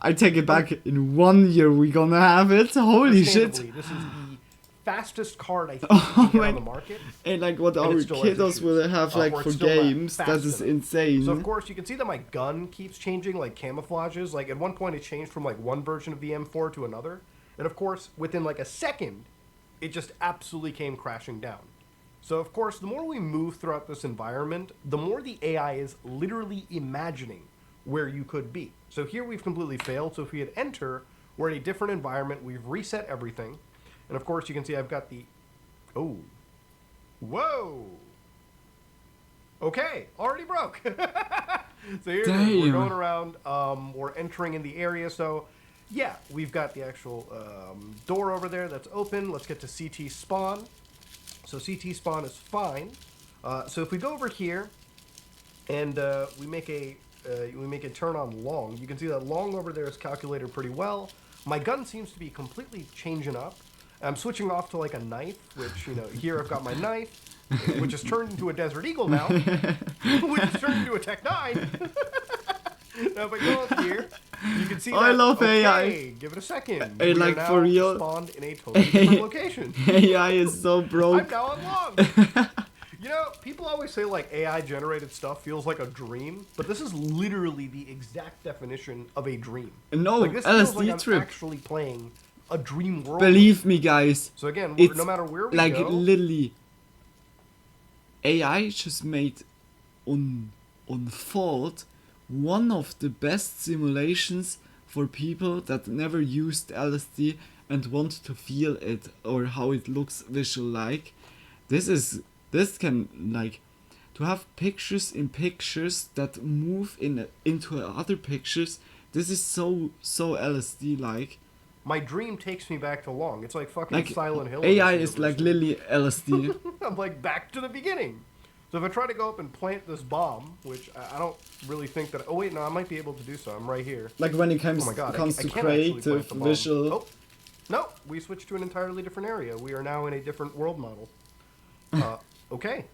I take it back. In 1 year, we're gonna have it. Holy shit! this is the fastest card I think Oh you can my- get on the market. And like what And our it still has kiddos issues. will have like Or for it's still not games, that fast is enough. insane. So of course you can see that my gun keeps changing, like camouflages. Like at one point it changed from like one version of the M4 to another, and of course within like a second, it just absolutely came crashing down. So of course the more we move throughout this environment, the more the AI is literally imagining where you could be. So here we've completely failed. So if we hit enter, we're in a different environment. We've reset everything, and of course you can see I've got the whoa. Okay, already broke. So here it is. We're going around. We're entering in the area. So yeah, we've got the actual door over there that's open. Let's get to CT spawn. So CT spawn is fine. So if we go over here and we make it turn on long, you can see that long over there is calculated pretty well. My gun seems to be completely changing up. I'm switching off to like a knife, which, here I've got my knife, which has turned into a Desert Eagle now, which has turned into a Tech 9. Now if I go up here, you can see that, I love okay, AI. give it a second. Hey, We are like now for real. spawned in a totally different location. AI is so broke. I'm now on long. People always say like AI generated stuff feels like a dream, but this is literally the exact definition of a dream. No, like, this feels LSD like trip. I'm actually playing a dream world. Believe me, guys. So again, it's no matter where we like go, literally, AI just made on fault one of the best simulations for people that never used LSD and want to feel it or how it looks visual like. This can like to have pictures in pictures that move into other pictures. This is so LSD like. my dream takes me back to long. It's like fucking Like Silent Hill. AI is like literally LSD. I'm like back to the beginning. So if I try to go up and plant this bomb, which I don't really think that. Oh wait, no, I might be able to do so. I'm right here. Like when it comes Oh my God, comes I to can't actually plant creative the bomb. visual. Oh, no, we switched to an entirely different area. We are now in a different world model. Okay.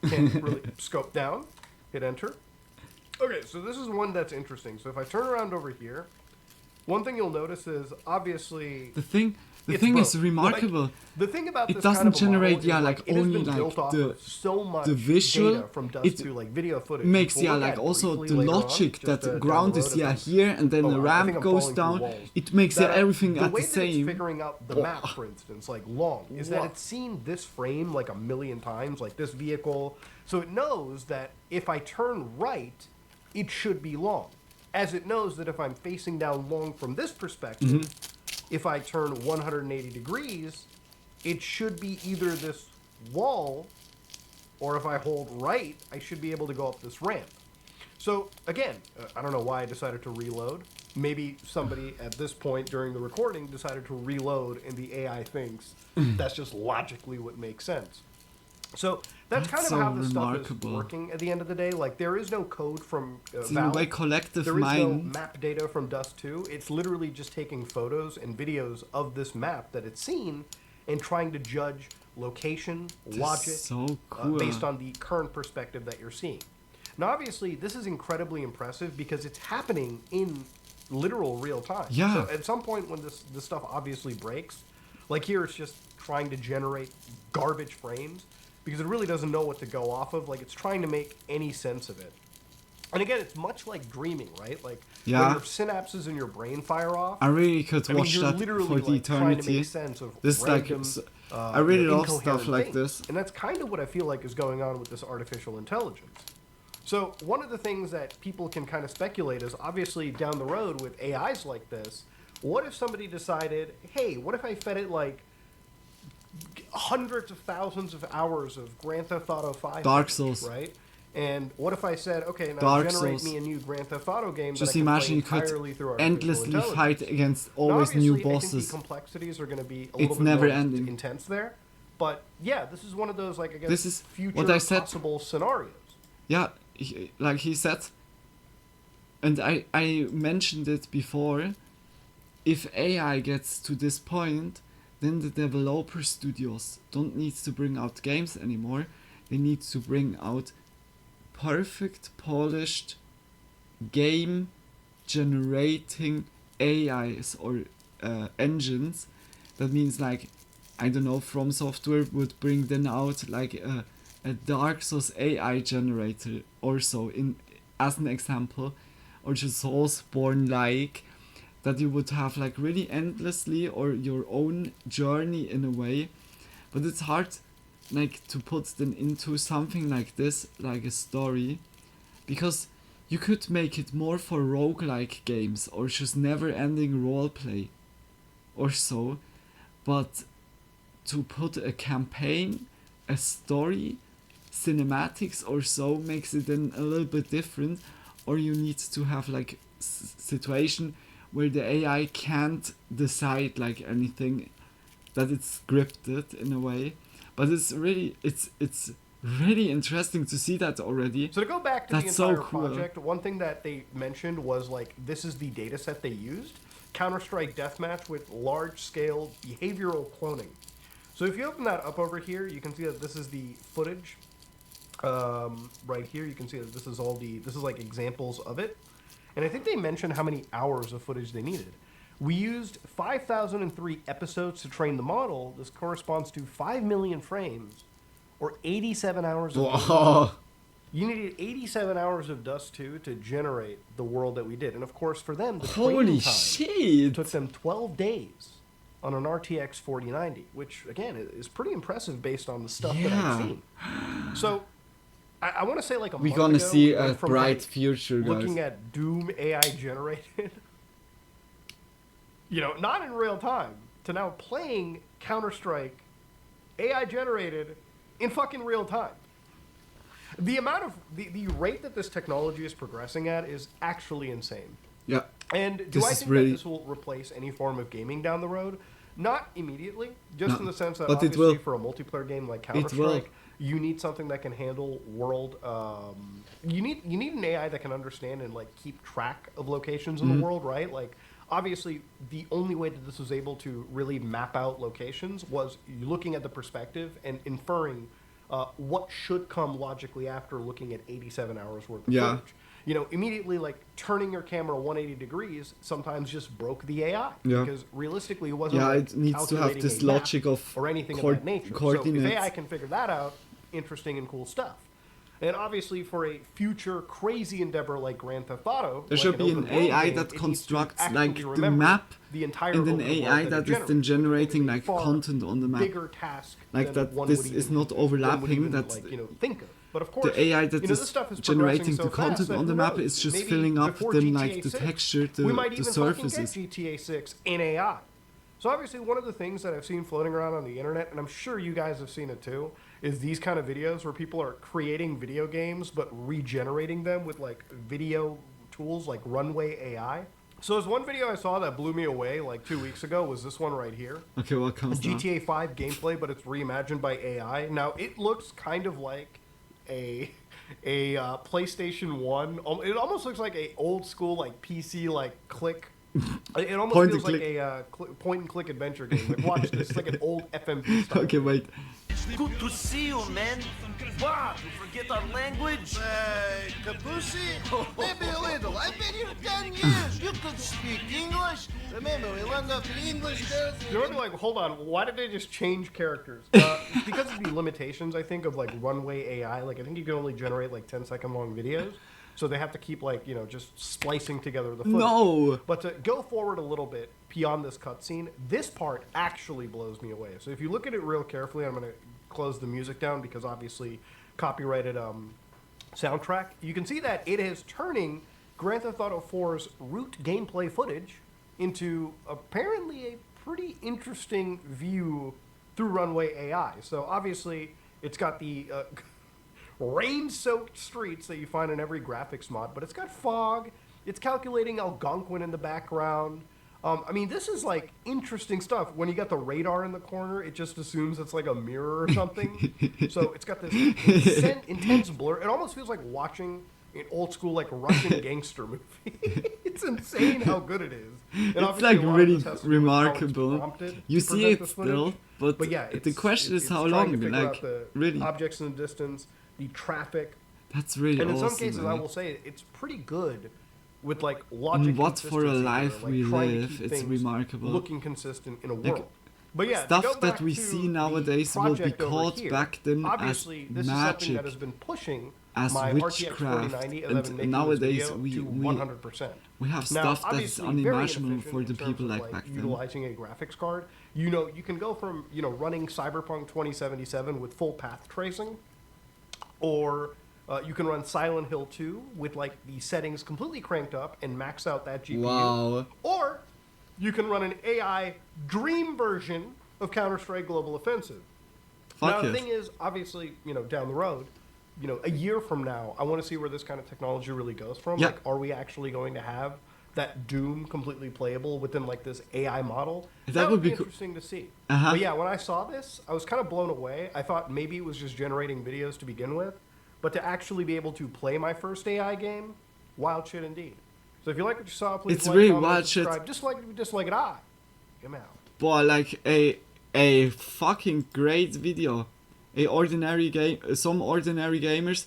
Can't really scope down. Hit enter. Okay, so this is one that's interesting. So if I turn around over here, one thing you'll notice is obviously The thing it's is broke. remarkable. Like, the thing about it this doesn't kind of a generate model is, like it has only been like built off the of so much visual. data from dust It to like video footage. makes We'll look like at also briefly the later on, logic just, that down ground the is road if here and then Oh, the I ramp think I'm goes falling through down. walls. It makes That, everything the at way the that same. It's figuring out the map, for instance, like long, is that it's seen this frame like a million times, like this vehicle. So it knows that if I turn right, it should be long. As it knows that if I'm facing down long from this perspective, if I turn 180 degrees, it should be either this wall or if I hold right, I should be able to go up this ramp. So again, I don't know why I decided to reload. Maybe somebody at this point during the recording decided to reload and the AI thinks that's just logically what makes sense. So that's kind of so how this stuff is remarkable. working at the end of the day. Like, there is no code from It's in a Valve. way collective There is no mind. map data from Dust 2. It's literally just taking photos and videos of this map that it's seen and trying to judge location, logic, so cool. based on the current perspective that you're seeing. Now, obviously, this is incredibly impressive because it's happening in literal real time. Yeah. So at some point when this stuff obviously breaks, like here it's just trying to generate garbage frames because it really doesn't know what to go off of. Like, it's trying to make any sense of it. And again, it's much like dreaming, right? Like, Yeah. when your synapses in your brain fire off, I really could I mean, watch you're that literally, for the like, trying to eternity. make sense of This random, I really love incoherent stuff like things. this. And that's kind of what I feel like is going on with this artificial intelligence. So one of the things that people can kind of speculate is, obviously down the road with AIs like this, what if somebody decided, hey, what if I fed it like hundreds of thousands of hours of Grand Theft Auto 5 Dark footage, Souls. right? And what if I said, okay, now Dark generate Souls. me a new Grand Theft Auto game Just that I can imagine you play could entirely through artificial endlessly intelligence? fight against Now, always new obviously, I bosses. think the complexities are going to be a It's little bit never more ending. intense there. But yeah, this is one of those, like, I guess, This is future what I said. possible scenarios. Yeah, like he said, and I mentioned it before, if AI gets to this point, then the developer studios don't need to bring out games anymore. They need to bring out perfect, polished, game generating AIs or engines. That means, like, I don't know, From Software would bring then out like a Dark Souls AI generator or so, in as an example, or just Soulsborne like, that you would have like really endlessly or your own journey in a way. But it's hard like to put them into something like this, like a story, because you could make it more for roguelike games or just never ending roleplay or so, but to put a campaign, a story, cinematics or so makes it then a little bit different, or you need to have like situation where the AI can't decide like anything, that it's scripted in a way. But it's really interesting to see that already. So to go back to That's the entire so cool. project, one thing that they mentioned was, like, this is the data set they used. Counter-Strike Deathmatch with large-scale behavioral cloning. So if you open that up over here, you can see that this is the footage. Right here, you can see that this is like examples of it. And I think they mentioned how many hours of footage they needed. We used 5,003 episodes to train the model. This corresponds to 5 million frames, or 87 hours of Whoa. You needed 87 hours of Dust 2 to generate the world that we did. And of course, for them, the Holy training time shit. took them 12 days on an RTX 4090, which, again, is pretty impressive based on the stuff that Yeah. I've seen. So, I want to say, like, a We're month gonna ago, see we went a from, bright like, future, guys. looking at Doom AI generated, not in real time, to now playing Counter-Strike AI generated in fucking real time. The amount of the rate that this technology is progressing at is actually insane. Yeah. And do This I is think really- that this will replace any form of gaming down the road? Not immediately, just No, in the sense that but it obviously will. for a multiplayer game like It will. Counter-Strike, you need something that can handle world. You need an AI that can understand and, like, keep track of locations in Mhm. the world, right? Like, obviously, the only way that this was able to really map out locations was looking at the perspective and inferring what should come logically after looking at 87 hours worth of Yeah. footage. Immediately, like, turning your camera 180 degrees sometimes just broke the AI. Yeah. Because realistically, it wasn't Yeah, like it needs to have calculating this a map logic of or anything coord- of that nature. So if coordinates. AI can figure that out, interesting and cool stuff. And obviously, for a future crazy endeavor like Grand Theft Auto, There like should be an open world AI game, that it needs to constructs actually like the remember map, the entire and an open world AI that that it is then generates. generating It's a like far content on the map. bigger task Like than that. one This would is even- not one would overlapping. even, That's like, think of. But of course, the AI that this is stuff is generating progressing so the fast content that on the who map knows? is just Maybe filling up before then GTA like the 6, texture, we might the even fucking get surfaces. GTA 6 in AI. So obviously, one of the things that I've seen floating around on the internet, and I'm sure you guys have seen it too, is these kind of videos where people are creating video games but regenerating them with like video tools like Runway AI. So there's one video I saw that blew me away like 2 weeks ago was this one right here. Okay, what comes now? GTA 5 gameplay, but it's reimagined by AI. Now it looks kind of like a PlayStation 1. It almost looks like a old school like PC like click. It almost Point feels and like a point and click adventure game. Like watch this, it's like an old FMV style. Okay, wait. Good to see you, man. What? You forget our language? Kabusi? Maybe a little. I've been here 10 years. You could speak English. Remember, we learned up the English girls. You're gonna be like, hold on, why did they just change characters? Because of the limitations, I think, of like Runway AI. Like, I think you can only generate like 10-second long videos. So they have to keep like, you know, just splicing together the footage. No! But to go forward a little bit beyond this cutscene, this part actually blows me away. So if you look at it real carefully, I'm going to close the music down because obviously copyrighted soundtrack. You can see that it is turning Grand Theft Auto 4's root gameplay footage into apparently a pretty interesting view through Runway AI. So obviously it's got the rain-soaked streets that you find in every graphics mod, but it's got fog. It's calculating Algonquin in the background. I mean, this is like interesting stuff. When you got the radar in the corner, it just assumes it's like a mirror or something. So it's got this intense blur. It almost feels like watching an old school like Russian gangster movie. It's insane how good it is. And it's like really remarkable. You see it still, but yeah, the question is how long. Like really, objects in the distance, the traffic. That's really and in awesome, some cases, man. I will say it's pretty good with like logic. What for a life like we trying to live, keep it's things remarkable. Looking consistent in a Like, world. But yeah, stuff that we see nowadays will be caught back then obviously, as this is something that magic, has been pushing as my witchcraft, RTX 4090 and nowadays to we 100%. we have Now, stuff that's obviously, very unimaginable for the inefficient in people terms of, like back then. utilizing a graphics card. You know, you can go from running Cyberpunk 2077 with full path tracing, or you can run Silent Hill 2 with like the settings completely cranked up and max out that GPU. Wow. Or you can run an AI dream version of Counter-Strike Global Offensive. Now, the thing is, obviously, down the road, a year from now, I want to see where this kind of technology really goes from. Yeah. Like, are we actually going to have that Doom completely playable within like this AI model? That would be interesting to see. Uh-huh. But yeah, when I saw this, I was kind of blown away. I thought maybe it was just generating videos to begin with, but to actually be able to play my first AI game, wild shit indeed. So if you like what you saw, please It's like, really comment, wild subscribe. shit. Dislike it, come out. Boy, like a fucking great video. Some ordinary gamers.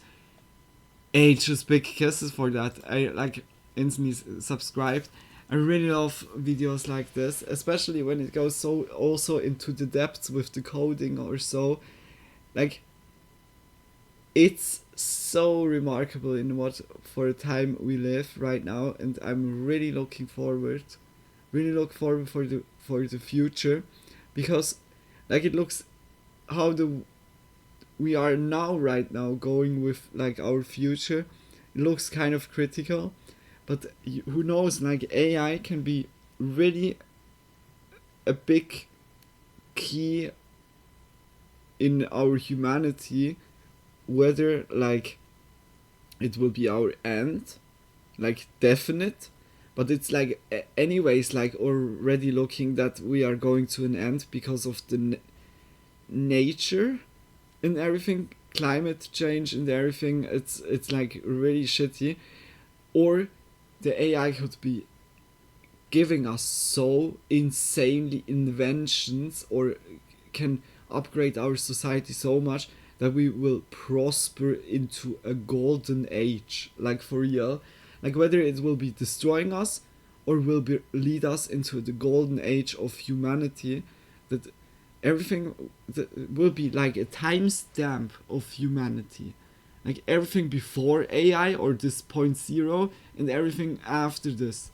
Just big kisses for that. I like instantly subscribed. I really love videos like this, especially when it goes so also into the depths with the coding or so. Like, it's so remarkable in what for a time we live right now, and I'm really looking forward for the future, because like it looks how we are now right now going with like our future. It looks kind of critical, but who knows, like AI can be really a big key in our humanity, whether like it will be our end, like definite, but it's like anyways like already looking that we are going to an end because of the nature and everything, climate change and everything. It's like really shitty, or the AI could be giving us so insanely inventions, or can upgrade our society so much that we will prosper into a golden age, like for real. Like whether it will be destroying us or will lead us into the golden age of humanity, that everything will be like a timestamp of humanity. Like everything before AI or this 0.0 and everything after this.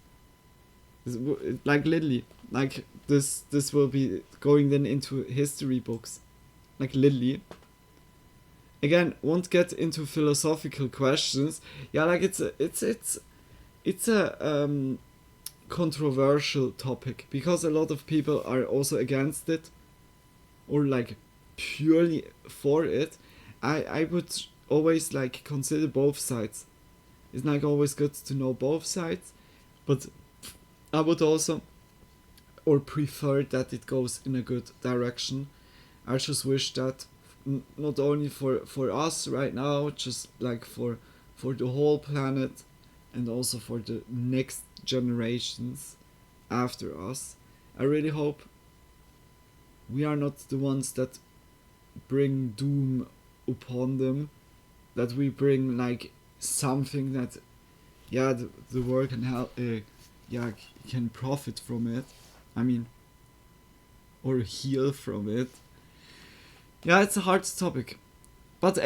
Like literally, like this will be going then into history books. Like literally. Again, won't get into philosophical questions. Yeah, like it's a controversial topic because a lot of people are also against it, or like purely for it, I would always like consider both sides. It's like always good to know both sides, but I would also or prefer that it goes in a good direction. I just wish that not only for us right now, just like for the whole planet and also for the next generations after us. I really hope we are not the ones that bring doom upon them, that we bring like something that the world can help can profit from it, I mean, or heal from it. Yeah, it's a hard topic, but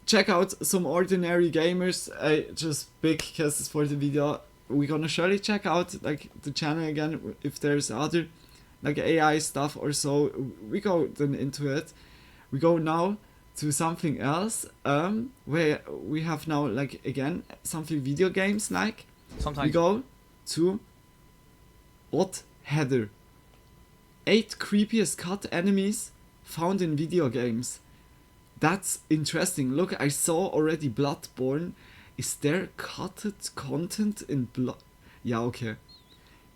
check out some ordinary gamers. Just big kisses for the video. We're gonna surely check out like the channel again if there's other like AI stuff or so. We go then into it. We go now to something else, where we have now like again something video games like. Sometimes we go to Odd Heather. 8 creepiest cut enemies found in video games. That's interesting. Look, I saw already Bloodborne. Is there cutted content in Blood? Yeah, okay.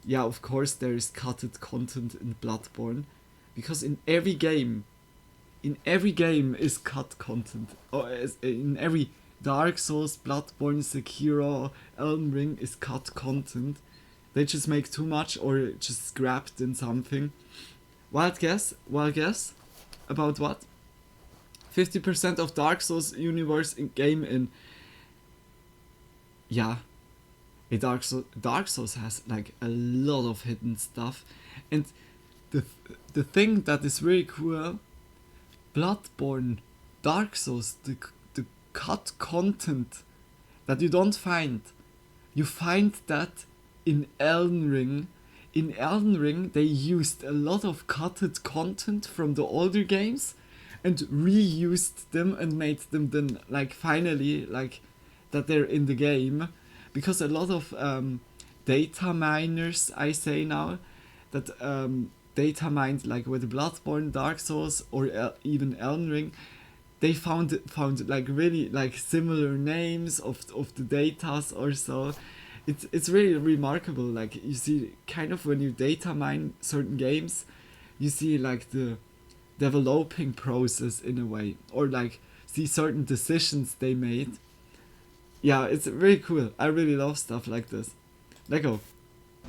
Yeah, of course there is cutted content in Bloodborne, because in every game is cut content. Or in every Dark Souls, Bloodborne, Sekiro, Elden Ring is cut content. They just make too much or just scrapped in something. Wild guess about what? 50% of Dark Souls universe in game in. Yeah. Dark Souls has like a lot of hidden stuff, and the thing that is really cool, Bloodborne, Dark Souls, the cut content that you don't find, you find that in Elden Ring. In Elden Ring, they used a lot of cutted content from the older games and reused them and made them then like finally like that they're in the game, because a lot of data miners, I say now, that data mined like with Bloodborne, Dark Souls, or even Elden Ring, they found like really like similar names of the datas or so. It's really remarkable. Like you see kind of when you data mine certain games, you see like the developing process in a way, or like see certain decisions they made. Yeah, it's really cool. I really love stuff like this. Let go.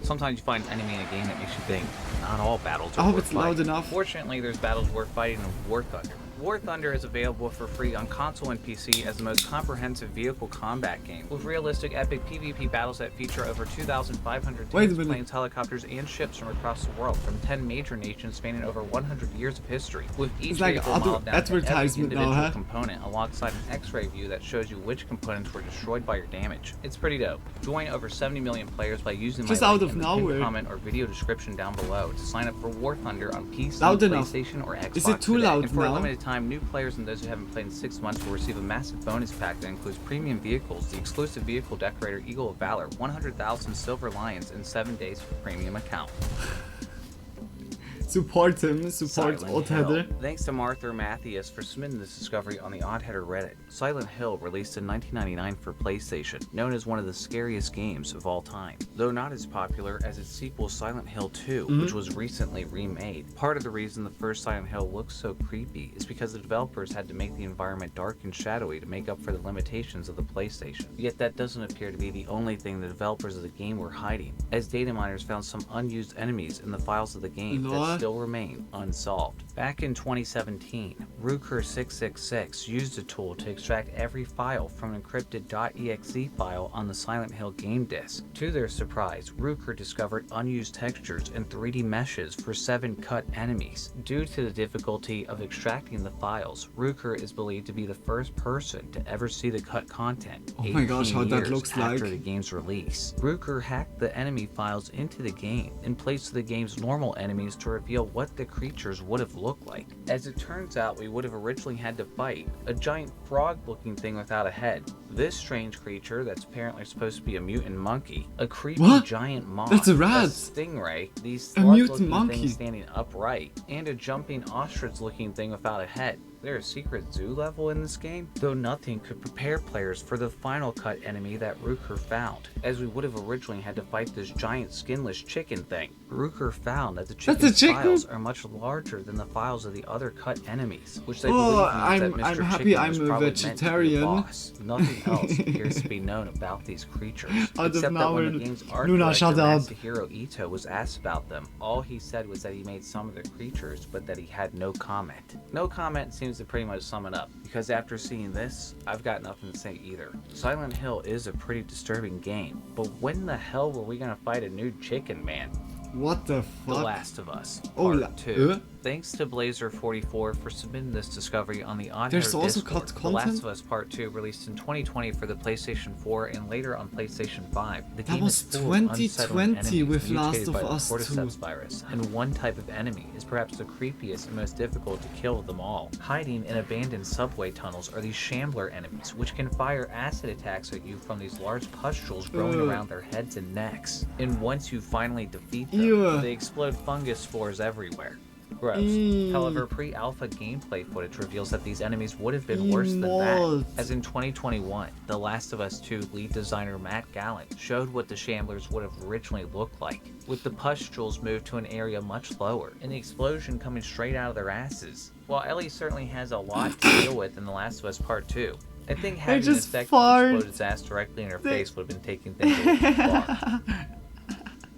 Sometimes you find an enemy in a game that makes you think, not all battles are worth it's loud fighting. enough. Fortunately, there's battles worth fighting in War Thunder. War Thunder is available for free on console and PC as the most comprehensive vehicle combat game, with realistic epic PvP battles that feature over 2,500 tanks, planes, helicopters, and ships from across the world, from 10 major nations spanning over 100 years of history, with each It's like vehicle modeled down to every advertisement now, individual huh? component, alongside an X-ray view that shows you which components were destroyed by your damage. It's pretty dope. Join over 70 million players by using my Just link out of in the nowhere. pinned comment or video description down below to sign up for War Thunder on PC, Loud enough. PlayStation, or Xbox Is it too today. loud And for a now? limited time, new players and those who haven't played in 6 months will receive a massive bonus pack that includes premium vehicles, the exclusive vehicle decorator Eagle of Valor, 100,000 silver lions, and 7 days for premium account. Support him, support Silent Odd Hill. Heather. Thanks to Martha Mathias for submitting this discovery on the Odd Header Reddit. Silent Hill released in 1999 for PlayStation, known as one of the scariest games of all time, though not as popular as its sequel Silent Hill 2, which was recently remade. Part of the reason the first Silent Hill looks so creepy is because the developers had to make the environment dark and shadowy to make up for the limitations of the PlayStation. Yet that doesn't appear to be the only thing the developers of the game were hiding, as data miners found some unused enemies in the files of the game that still remain unsolved. Back in 2017, Ruker666 used a tool to extract every file from an encrypted .exe file on the Silent Hill game disk. To their surprise, Ruker discovered unused textures and 3D meshes for 7 cut enemies. Due to the difficulty of extracting the files, Ruker is believed to be the first person to ever see the cut content. Oh my gosh, how that 18 years looks after like. the game's release. Ruker hacked the enemy files into the game and placed the game's normal enemies to reveal reveal what the creatures would have looked like. As it turns out, we would have originally had to fight a giant frog-looking thing without a head, this strange creature that's apparently supposed to be a mutant monkey, a creepy giant moth, That's a rat. stingray, these A mutant slug-looking monkey. things standing upright, and a jumping ostrich-looking thing without a head. There's a secret zoo level in this game, though nothing could prepare players for the final cut enemy that Rooker found, as we would have originally had to fight this giant skinless chicken thing. Rooker found that the chicken's files are much larger than the files of the other cut enemies, which they believe means that Mr. I'm happy Chicken I'm was a probably meant to be the vegetarian. boss. Nothing else appears to be known about these creatures, Out of except that when the nowhere, game's art Luna, director shut up. Masahiro Ito was asked about them, all he said was that he made some of the creatures, but that he had no comment. No comment seems to pretty much sum it up, because after seeing this, I've got nothing to say either. Silent Hill is a pretty disturbing game, but when the hell were we gonna fight a nude chicken man? What the fuck? The Last of Us, Oh, Part 2. Thanks to Blazer44 for submitting this discovery on the Odd There's Hair also Discord. cut The Last content? of Us Part 2 released in 2020 for the PlayStation 4 and later on PlayStation 5. The That game was is full of unsettling 2020 enemies with Last mutated of by the Us 2. cordyceps virus, and one type of enemy is perhaps the creepiest and most difficult to kill of them all. Hiding in abandoned subway tunnels are these shambler enemies, which can fire acid attacks at you from these large pustules growing around their heads and necks. And once you finally defeat them, they explode fungus spores everywhere. Gross. However, pre-alpha gameplay footage reveals that these enemies would have been worse than that, as in 2021, The Last of Us 2 lead designer Matt Gallant showed what the Shamblers would have originally looked like, with the pustules moved to an area much lower, and the explosion coming straight out of their asses. While Ellie certainly has a lot to deal with in The Last of Us Part 2, I think having an insect explode its ass directly in her face would have been taking things a little too far.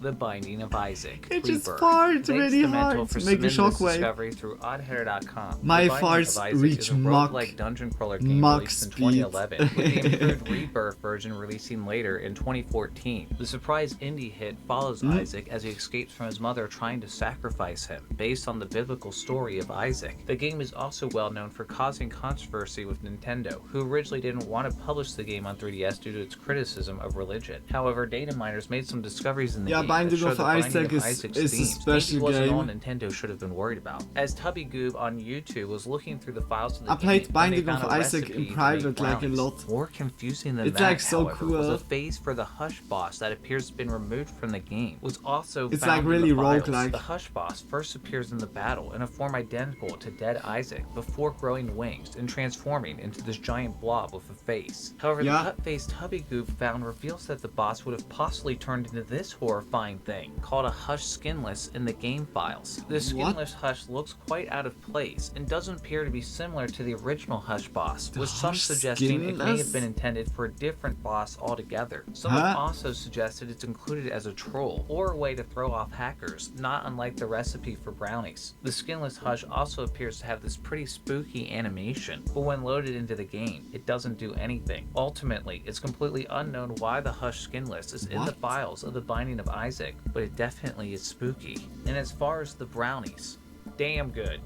The Binding of Isaac. It just Rebirth. farts Thanks really to Mental hard for to make a submitting this shockwave. discovery through oddhair.com. My The Binding farts of Isaac reach is a Mach- roguelike dungeon crawler game Mach released in speed. 2011, with the improved Rebirth version releasing later in 2014. The surprise indie hit follows Isaac as he escapes from his mother trying to sacrifice him, based on the biblical story of Isaac. The game is also well known for causing controversy with Nintendo, who originally didn't want to publish the game on 3DS due to its criticism of religion. However, data miners made some discoveries in the game that Binding showed of the Binding Isaac of is Isaac's a themes. special Maybe wasn't all game. Nintendo should have been worried about. As Tubby Goob on YouTube was looking through the files of the I played game, Binding when of they found a Isaac recipe in to make private like a brownies. lot. More confusing than It's that, like so however, was cool. a phase for the Hush boss that appears to have been removed from the game. Was also It's found like in really the files. roguelike. The Hush boss first appears in the battle in a form identical to dead Isaac before growing wings and transforming into this giant blob with a face. However, the cut-faced Tubby Goob found reveals that the boss would have possibly turned into this horrifying thing called a Hush Skinless in the game files. The Skinless Hush looks quite out of place and doesn't appear to be similar to the original Hush boss, with some Hush suggesting it may have Skinless? been intended for a different boss altogether. Some have also suggested it's included as a troll or a way to throw off hackers, not unlike the recipe for brownies. The Skinless Hush also appears to have this pretty spooky animation, but when loaded into the game, it doesn't do anything. Ultimately, it's completely unknown why the Hush Skinless is in the files of the Binding of Isaac, but it definitely is spooky. And as far as the brownies, damn good.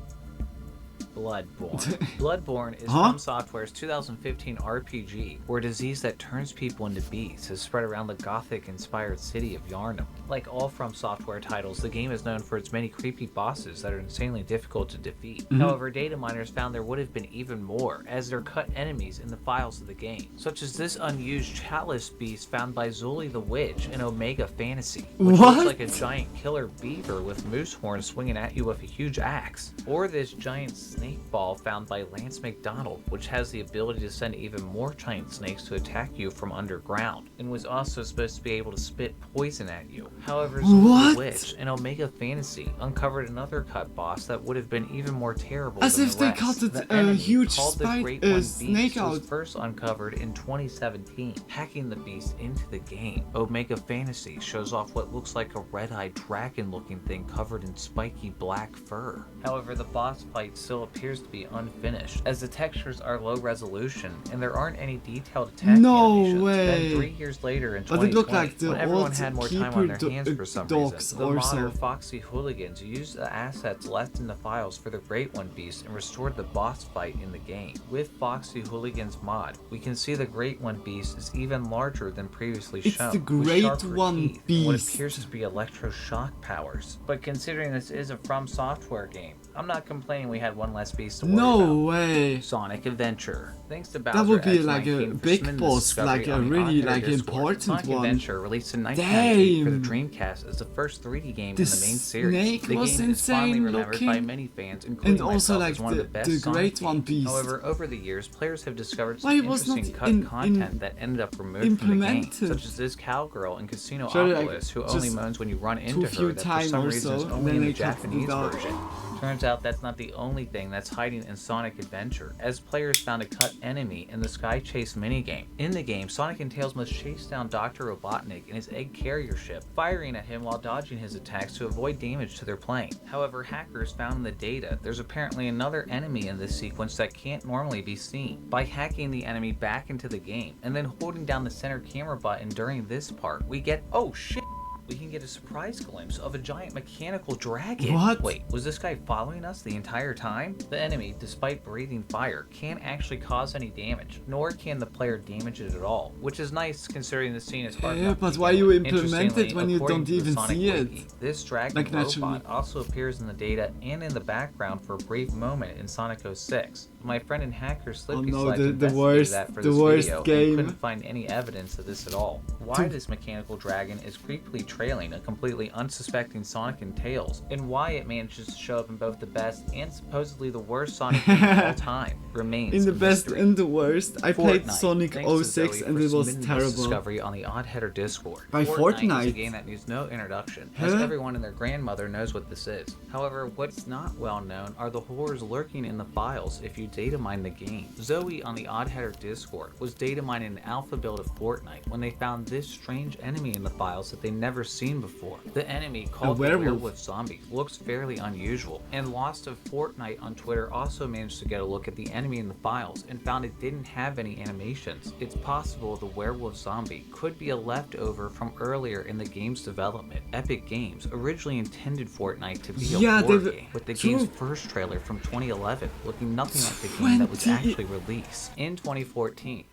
Bloodborne. Bloodborne is From Software's 2015 RPG, where a disease that turns people into beasts has spread around the Gothic-inspired city of Yharnam. Like all From Software titles, the game is known for its many creepy bosses that are insanely difficult to defeat. However, data miners found there would have been even more, as there are cut enemies in the files of the game, such as this unused chalice beast found by Zully the Witch in Omega Fantasy, which looks like a giant killer beaver with moose horns swinging at you with a huge axe, or this giant snake ball found by Lance McDonald, which has the ability to send even more giant snakes to attack you from underground, and was also supposed to be able to spit poison at you. However, Zully the Witch in Omega Fantasy uncovered another cut boss that would have been even more terrible As than if the they rest. cut The a enemy, huge called the Great spike- One snake Beast, out. was first uncovered in 2017. Hacking the beast into the game, Omega Fantasy shows off what looks like a red-eyed dragon-looking thing covered in spiky black fur. However, the boss fight still appears to be unfinished, as the textures are low resolution and there aren't any detailed attack No animations. way. Then 3 years later in But it 2020, looked like the when everyone old had more time keeper on their hands for some dogs reason, the or modern so. Foxy hooligans used the assets left in the files for the Great One Beast and restored the boss fight in the game. With Foxy Hooligans mod, we can see the Great One Beast is even larger than previously It's shown, the with Great sharper One teeth and what Beast. appears to be electroshock powers. But considering this is a From Software game, I'm not complaining we had one less beast to worry No about. way. Sonic Adventure. Thanks to Bowser That would be X like a 19 for big Schmidt's boss, discovery like a on the really Oddheader like Discord. important Sonic one. Adventure released in 1998 for the Damn. Dreamcast as the first 3D game The in the main series. snake The was game is fondly insane remembered by looking. many fans, including And also myself, like as one of the best the Sonic Great One games. Beast. However, over the years, players have discovered some Why it was not interesting cut in- content that ended up removed from the game, implemented? such as this cowgirl in Casino Surely, like, Oculus who only just moans when you run too into few her that for time some or reason is so, only then in the they cut it Japanese out. version. Turns out that's not the only thing that's hiding in Sonic Adventure, as players found a cut enemy in the Sky Chase minigame. In the game, Sonic and Tails must chase down Dr. Robotnik in his egg carrier ship, firing at him while dodging his attacks to avoid damage to their plane. However, hackers found in the data there's apparently another enemy in this sequence that can't normally be seen. By hacking the enemy back into the game, and then holding down the center camera button during this part, we get, oh shit! We can get a surprise glimpse of a giant mechanical dragon. What? Wait, was this guy following us the entire time? The enemy, despite breathing fire, can't actually cause any damage, nor can the player damage it at all, which is nice considering the scene is hard Yeah, enough to but begin why you with. implement Interestingly, it when you according don't to the even Sonic see Wiki, it? this dragon Like, naturally. robot also appears in the data and in the background for a brief moment in Sonic 06. My friend and hacker Slippy no, Sled the investigated worst- that for the this worst video game. and couldn't find any evidence of this at all. Why Dude. this mechanical dragon is creepily trailing a completely unsuspecting Sonic and Tails, and why it manages to show up in both the best and supposedly the worst Sonic game of all time remains In the a best mystery. and the worst. I played Fortnite. Sonic Thanks to 06 Zoe and for it was submitting this terrible. discovery on the Oddheader Discord. By Fortnite is a Fortnite. game that needs no introduction, as Huh? everyone and their grandmother knows what this is. However, what's not well known are the horrors lurking in the files if you data mine the game. Zoe on the Oddheader Discord was data mining an alpha build of Fortnite when they found this strange enemy in the files that they'd never seen before. The enemy, called the werewolf zombie, looks fairly unusual, and Lost of Fortnite on Twitter also managed to get a look at the enemy in the files and found it didn't have any animations. It's possible the werewolf zombie could be a leftover from earlier in the game's development. Epic Games originally intended Fortnite to be Yeah, a horror they've- game, with the true. game's first trailer from 2011 looking nothing like the game that was 20 actually released in 2014.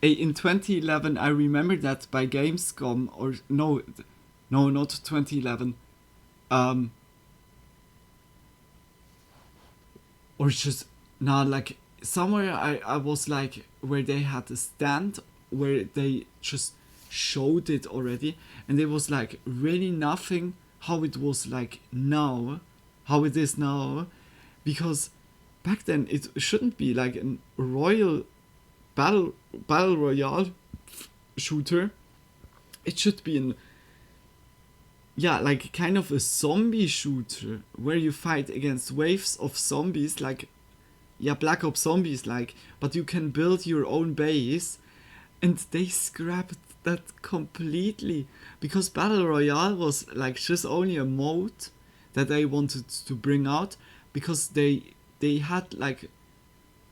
In 2011, I remember that by Gamescom, or no, not 2011. Or just like somewhere I was like where they had a stand where they just showed it already, and it was like really nothing how it was like now, how it is now, because back then it shouldn't be like a royal battle royale shooter. It should be an like kind of a zombie shooter where you fight against waves of zombies, like Black Ops zombies, like, but you can build your own base, and they scrapped that completely because Battle Royale was like just only a mode that they wanted to bring out because they had like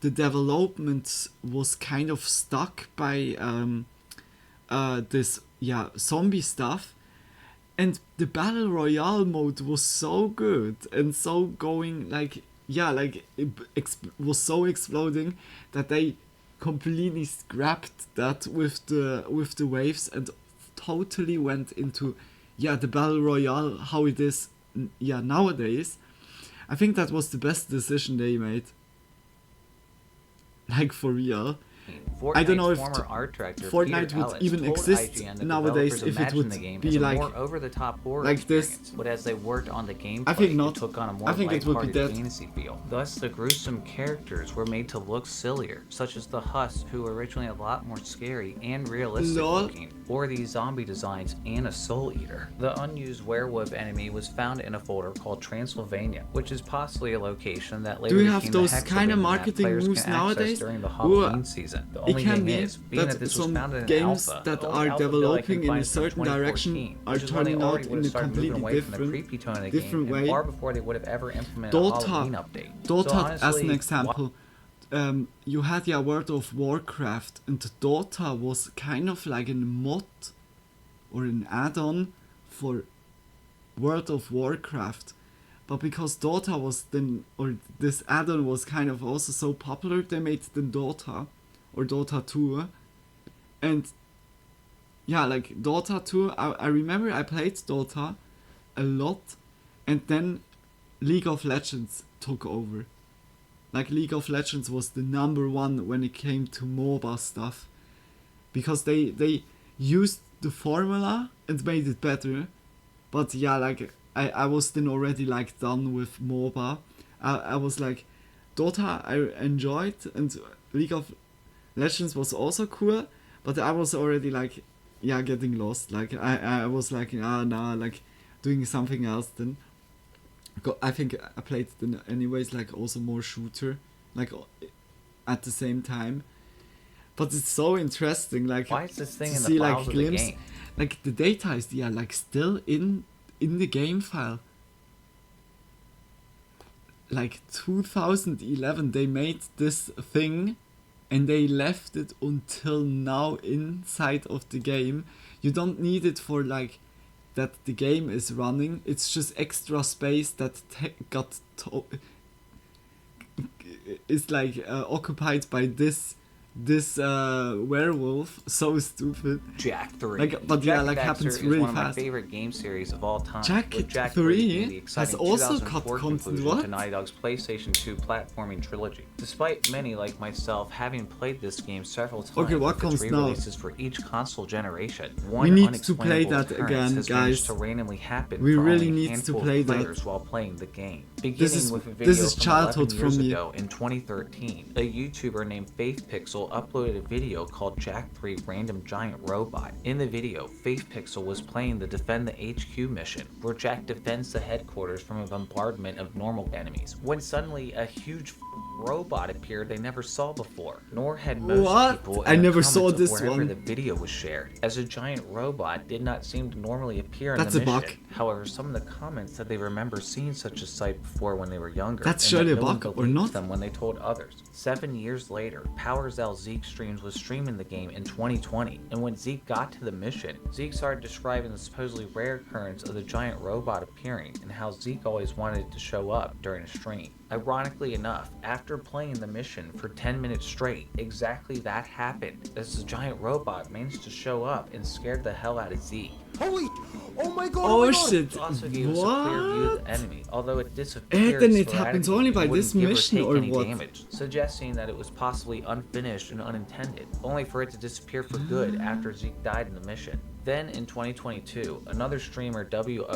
the development was kind of stuck by this zombie stuff. And the Battle Royale mode was so good and so going like it was so exploding that they completely scrapped that with the waves and totally went into the Battle Royale how it is nowadays. I think that was the best decision they made. Like for real. I don't know if former art director Fortnite Peter would Ellis even told exist IGN that nowadays developers if it imagined would the game be as a like more over-the-top horror like this. experience, but as they worked on the gameplay, I think not. it took on a more I think it would be lighthearted dead. fantasy feel. Thus, the gruesome characters were made to look sillier, such as the Huss, who were originally a lot more scary and realistic Lol. looking, or the zombie designs and a Soul Eater. The unused werewolf enemy was found in a folder called Transylvania, which is possibly a location that later Do you have became those the Hexagon kind of that marketing players moves can access nowadays? during the Ooh, Halloween season. reason. The It only can thing be is, being that this was some founded in games alpha, that the only are alpha build I can developing in find a is from certain direction 2014, are which is when they turning already out would in have a started moving completely away from the different, creepy tone of the game, different and way. far before they would have ever implemented a Halloween update. Dota, So honestly, as an example, you had your World of Warcraft, and Dota was kind of like a mod or an add-on for World of Warcraft. But because Dota was then, or this add-on was kind of also so popular, they made the Dota, or Dota 2. And yeah, like Dota 2, I remember I played Dota a lot, and then League of Legends took over. Like League of Legends was the number one when it came to MOBA stuff. Because they used the formula and made it better. But yeah, like I was then already like done with MOBA. I was like, Dota I enjoyed, and League of Legends was also cool, but I was already like, yeah, getting lost. Like I was like, nah, like doing something else then. I think I played then anyways, like also more shooter, like at the same time. But it's so interesting, like why is this thing to in the see files like of the glimpse, game? like the data is like still in the game file. Like 2011 they made this thing, and they left it until now inside of the game. You don't need it for like that the game is running. It's just extra space that is like occupied by this werewolf. So stupid. Jack 3. Like, but Jack yeah, and like Daxter happens is really one of my fast. favorite game series of all time. Jack with Jack 3 being the has exciting also 2004 cut content, conclusion what? to Naughty Dog's PlayStation 2 platforming trilogy. Despite many, like myself, having played this game several times, Okay, what with comes its now? re-releases for each console generation, one We need to play unexplainable that occurrence again, has guys. managed to randomly happen We for really only a need to handful play of that. players while playing the game. Beginning This is- with a video this is from childhood 11 years from me. ago in 2013, a YouTuber named FaithPixel uploaded a video called Jack 3 Random Giant Robot. In the video, FaithPixel was playing the Defend the HQ mission, where Jack defends the headquarters from a bombardment of normal enemies, when suddenly a huge robot appeared they never saw before, nor had most What? people in I the never comments saw of this wherever one. the video was shared, as a giant robot did not seem to normally appear in That's the a mission. bug. However, some of the comments said they remember seeing such a sight before when they were younger. That's and surely that a no one bug, or believed not? them when they told others. 7 years later, PowerZell Zeke Streams was streaming the game in 2020, and when Zeke got to the mission, Zeke started describing the supposedly rare occurrence of the giant robot appearing and how Zeke always wanted it to show up during a stream. Ironically enough, after playing the mission for 10 minutes straight, exactly that happened, as the giant robot managed to show up and scared the hell out of Zeke. Holy! Oh my god! Oh my God. shit! It also gave us a clear view of the enemy, although it disappeared then it happens sporadically only by and wouldn't this give or mission, take or any what? damage, suggesting that it was possibly unfinished and unintended, only for it to disappear for good after Zeke died in the mission. Then in 2022, another streamer,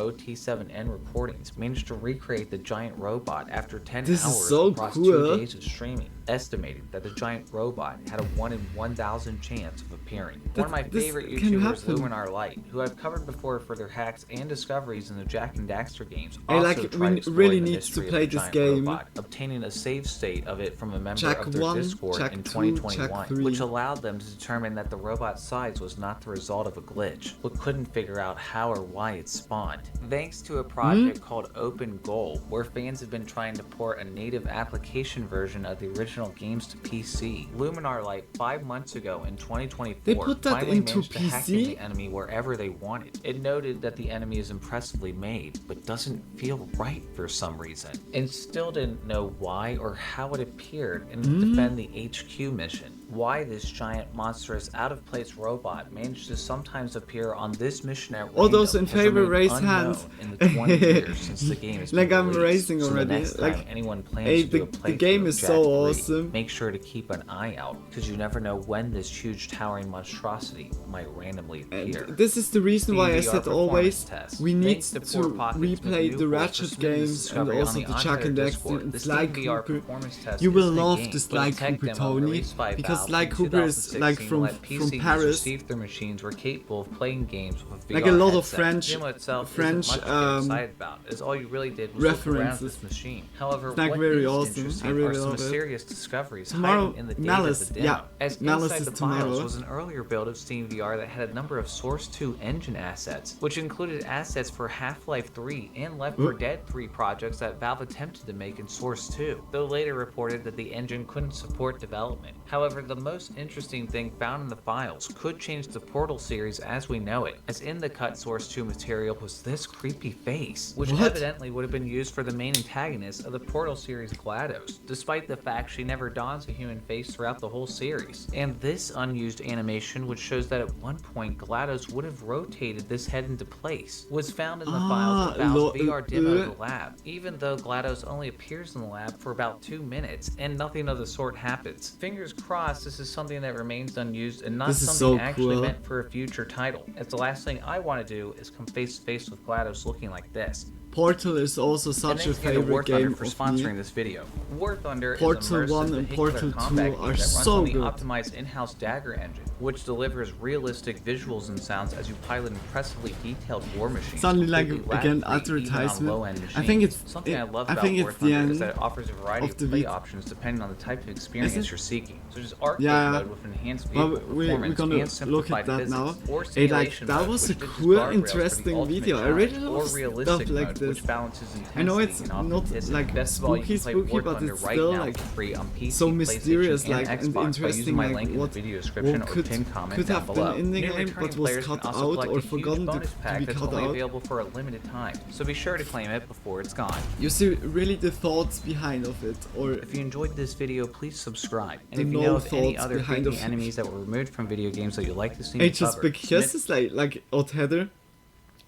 WOT7N Recordings, managed to recreate the giant robot after 10 This is hours so across cool. 2 days of streaming, estimating that the giant robot had a 1 in 1,000 chance of appearing. One of my this favorite can YouTubers, happen. Luminar Light, who I've covered before for their hacks and discoveries in the Jack and Daxter games, Hey, also like, tried we exploring really the need mystery to of play the this giant game. robot, obtaining a save state of it from a member Jack of their 1, Discord Jack in 2, 2021, Jack 3. which allowed them to determine that the robot's size was not the result of a glitch, but couldn't figure out how or why it spawned. Thanks to a project called Open Goal, where fans have been trying to port a native application version of the original games to PC, Luminar Light 5 months ago in 2024 They put that finally into managed to hack in PC? the enemy wherever they wanted. It noted that the enemy is impressively made, but doesn't feel right for some reason, and still didn't know why or how it appeared in the Defend the HQ mission. Why this giant, monstrous, out-of-place robot managed to sometimes appear on this mission at All those random in has favor remained raise unknown hands. in the 20 years since the game has Like been I'm released. raising So the already. next time Like, anyone plans hey, to do a the game playthrough is of Jack so 3, awesome. make sure to keep an eye out, because you never know when this huge towering monstrosity might randomly appear. This is the reason why I PVR said always performance test. we need Thanks to Poor Pockets with replay new the goal for Ratchet submitting this games and discovery also on the Jack and Uncut Daxter Discord. and This Sly PVR Cooper. performance test You will isn't a love game, the but Sly a tech Cooper demo Tony released by because It's like Cooper is like from PC Paris. users see if their machines were capable of playing games with a VR Like a lot of headset. French- The demo itself French, isn't much to get excited about, as all you really did was look around references. this machine. However, It's, like, what very is awesome. interesting I really are some love it. mysterious discoveries Tomorrow, hiding in the data Malice, of the demo. yeah, As Malice Inside is the tomorrow. Files was an earlier build of Steam VR that had a number of Source 2 engine assets, which included assets for Half-Life 3 and Left 4 Dead 3 projects that Valve attempted to make in Source 2, though later reported that the engine couldn't support development. However, the most interesting thing found in the files could change the Portal series as we know it, as in the cut Source 2 material was this creepy face, which What? evidently would have been used for the main antagonist of the Portal series, GLaDOS, despite the fact she never dons a human face throughout the whole series. And this unused animation, which shows that at one point GLaDOS would have rotated this head into place, was found in the files of Valve's VR demo of the lab, even though GLaDOS only appears in the lab for about 2 minutes and nothing of the sort happens. Fingers crossed this is something that remains unused and not This is something so actually cool. meant for a future title, as the last thing I want to do is come face to face with GLaDOS looking like this. Portal is also such a And thanks again to favorite War Thunder game for of sponsoring me. this video. War Thunder is Portal an immersive 1 and vehicular Portal combat 2 game are that runs so on the good. optimized in-house Dagger engine, which delivers realistic visuals and sounds as you pilot impressively detailed war machines. Suddenly, like, completely again, lag-free, even on advertisement. low-end I machines. think it's- something I love I about think War it's the Thunder end is that it offers a variety of of the play vid. options depending on the type of experience Is it? you're seeking, such as arcade Yeah, mode with enhanced well, vehicle we're performance gonna and look simplified at that physics, now. or Hey, like, simulation that mode, was which a ditches cool, guardrails for the interesting ultimate video. I challenge, really or love realistic stuff like mode, this. which balances I know intensity it's and not authenticity. like Best of all, you spooky, can play spooky, War but Thunder it's right still now like for free on PC, so PlayStation, mysterious, and like, and Xbox by interesting, using my like link in what, the video description what or could, pinned comment could down have below. been in the New game, returning but was players cut can out also collect or a huge forgotten bonus to pack be that's cut only out. available for a limited time, so be sure to claim it before it's gone. You see really the thoughts behind of it, or If you enjoyed this video, please subscribe. And The if you no know of any thoughts other behind creepy of it. enemies that were removed from video games that you'd like to see me hey, just cover, because it's like Odd Heather,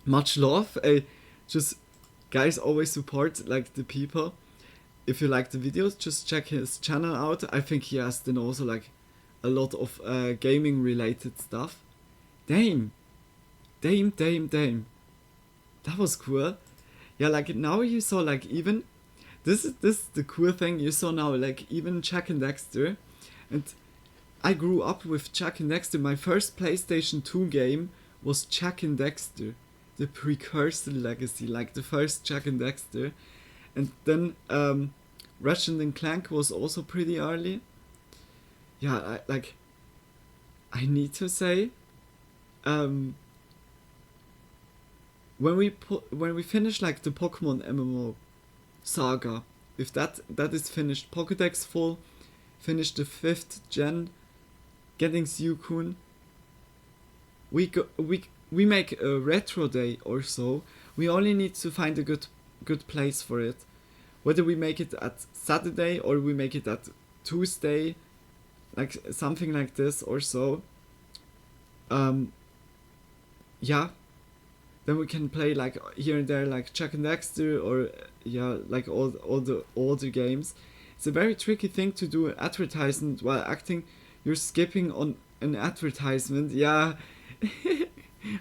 much love. Just guys always support like the people. If you like the videos, just check his channel out. I think he has then also like a lot of gaming related stuff. Damn. That was cool. Yeah, like now you saw like even this is the cool thing you saw now, like even Jack and Dexter. And I grew up with Jack and Dexter. My first PlayStation 2 game was Jack and Dexter, the precursor legacy, like the first Jack and Dexter. And then Ratchet and Clank was also pretty early. Yeah, I need to say, when we finish like the Pokemon MMO saga, if that is finished, Pokédex full, finish the 5th gen, getting Suicune, we make a retro day or so. We only need to find a good place for it. Whether we make it at Saturday or we make it at Tuesday, like something like this or so. Yeah. Then we can play like here and there like Jack and Dexter or yeah, like all the older games. It's a very tricky thing to do an advertisement while acting. You're skipping on an advertisement. Yeah.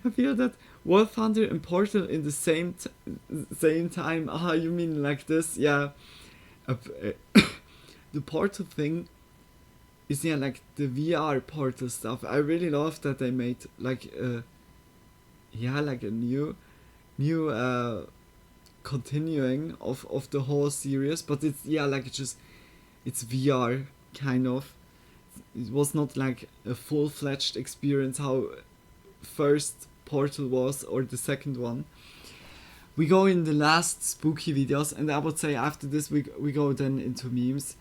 I feel that War Thunder and Portal in the same time. Ah, you mean like this? Yeah. The Portal thing is yeah like the VR Portal stuff. I really love that they made like yeah like a new continuing of the whole series, but it's yeah like it's VR kind of. It was not like a full-fledged experience how first Portal was or the second one. We go in the last spooky videos, and I would say after this we go then into memes.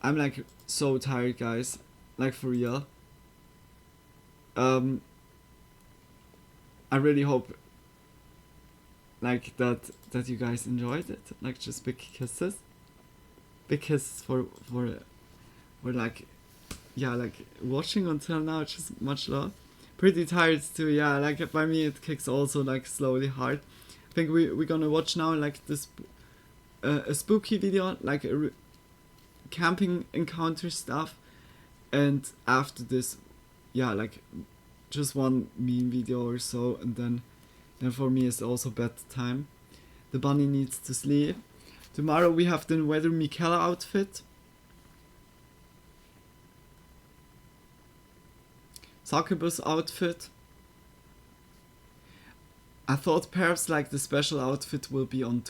I'm like so tired, guys, like for real. I really hope like that you guys enjoyed it. Like just big kisses for like yeah like watching until now. Just much love. Pretty tired too, yeah, like by me it kicks also like slowly hard. I think we're gonna watch now like this a spooky video, like a camping encounter stuff, and after this yeah like just one meme video or so, and then for me it's also bedtime. The bunny needs to sleep. Tomorrow we have the Weather Michaela outfit. succubus outfit. I thought perhaps like the special outfit will be on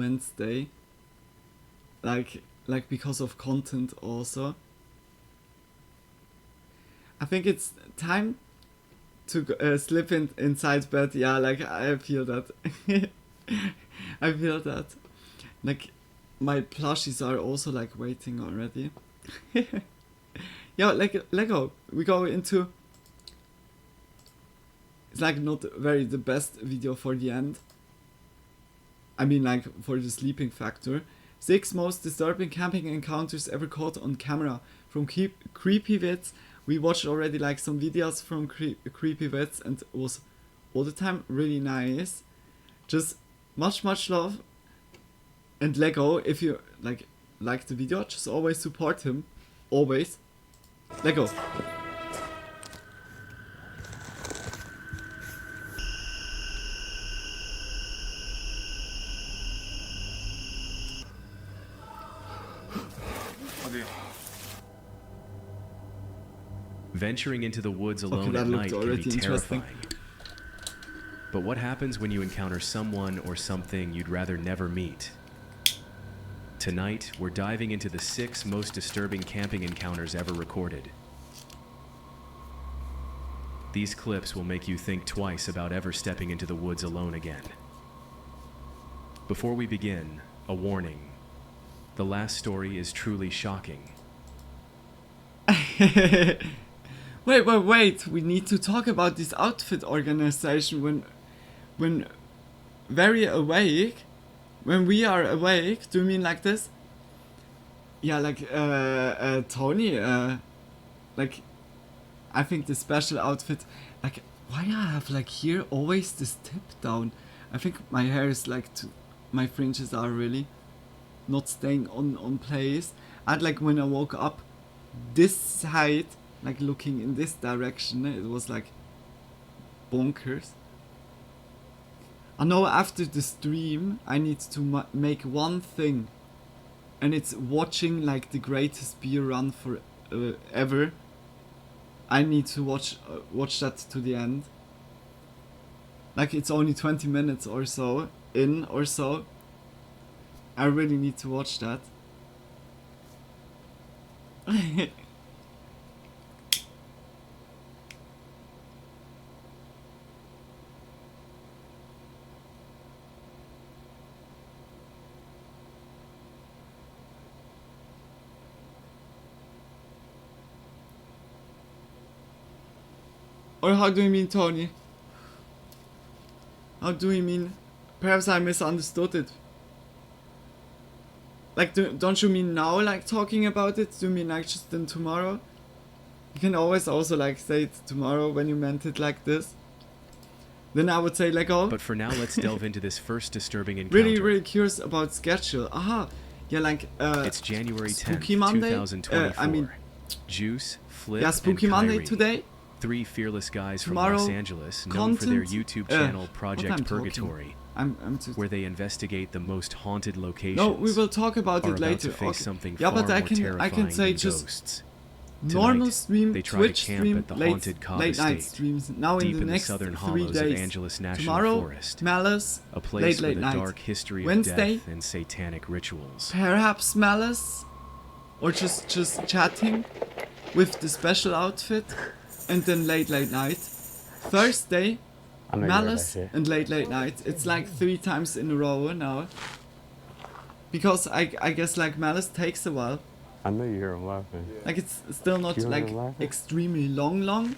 Wednesday. Like because of content also. I think it's time to slip inside bed. Yeah, like I feel that. I feel that. Like my plushies are also like waiting already. Yeah, like Lego. We go into. It's like not very the best video for the end. I mean like for the sleeping factor. 6 most disturbing camping encounters ever caught on camera from creepy Vids. We watched already like some videos from creepy Vids and it was all the time really nice. Just much love. And Lego, if you like the video, just always support him. Always. Lego. Venturing into the woods alone at night can be terrifying. But what happens when you encounter someone or something you'd rather never meet? Tonight, we're diving into the 6 most disturbing camping encounters ever recorded. These clips will make you think twice about ever stepping into the woods alone again. Before we begin, a warning. The last story is truly shocking. Wait, we need to talk about this outfit organization when very awake. When we are awake, do you mean like this? Yeah, like Tony, like I think the special outfit, like why I have like here always this tip down. I think my hair is like my fringes are really not staying on place. And like when I woke up this side, like looking in this direction, it was like bonkers. I know after the stream I need to make one thing, and it's watching like the greatest beer run for ever. I need to watch that to the end. Like it's only 20 minutes or so in or so. I really need to watch that. Or how do you mean, Tony? How do you mean? Perhaps I misunderstood it. Like, don't you mean now, like, talking about it? Do you mean, like, just then tomorrow? You can always also, like, say it tomorrow when you meant it like this. Then I would say, like, oh. But for now, let's delve into this first disturbing encounter. Really curious about schedule. Aha. Yeah, like, it's January 10th, Spooky Monday? 2024. I mean... Juice, Flip, yeah, Spooky and Monday Kyrie, today. 3 fearless guys from Tomorrow, Los Angeles, known for their YouTube channel Project Purgatory, where they investigate the most haunted locations. No, we will talk about it later. To face something yeah, far but I can say than just ghosts. normal stream, they try Twitch to camp stream, at the late haunted Cobb night Estate, streams. Now deep in the next southern 3 hollows days. of Angeles National Tomorrow, Forest, Malice, a place late with a night. dark history Wednesday, of death and satanic rituals. Perhaps Malice, or just chatting with the special outfit, and then late night. Thursday, Malice and late night. It's like 3 times in a row now. Because I guess like Malice takes a while. I know you hear him laughing. Like it's still not You hear like him laughing? extremely long,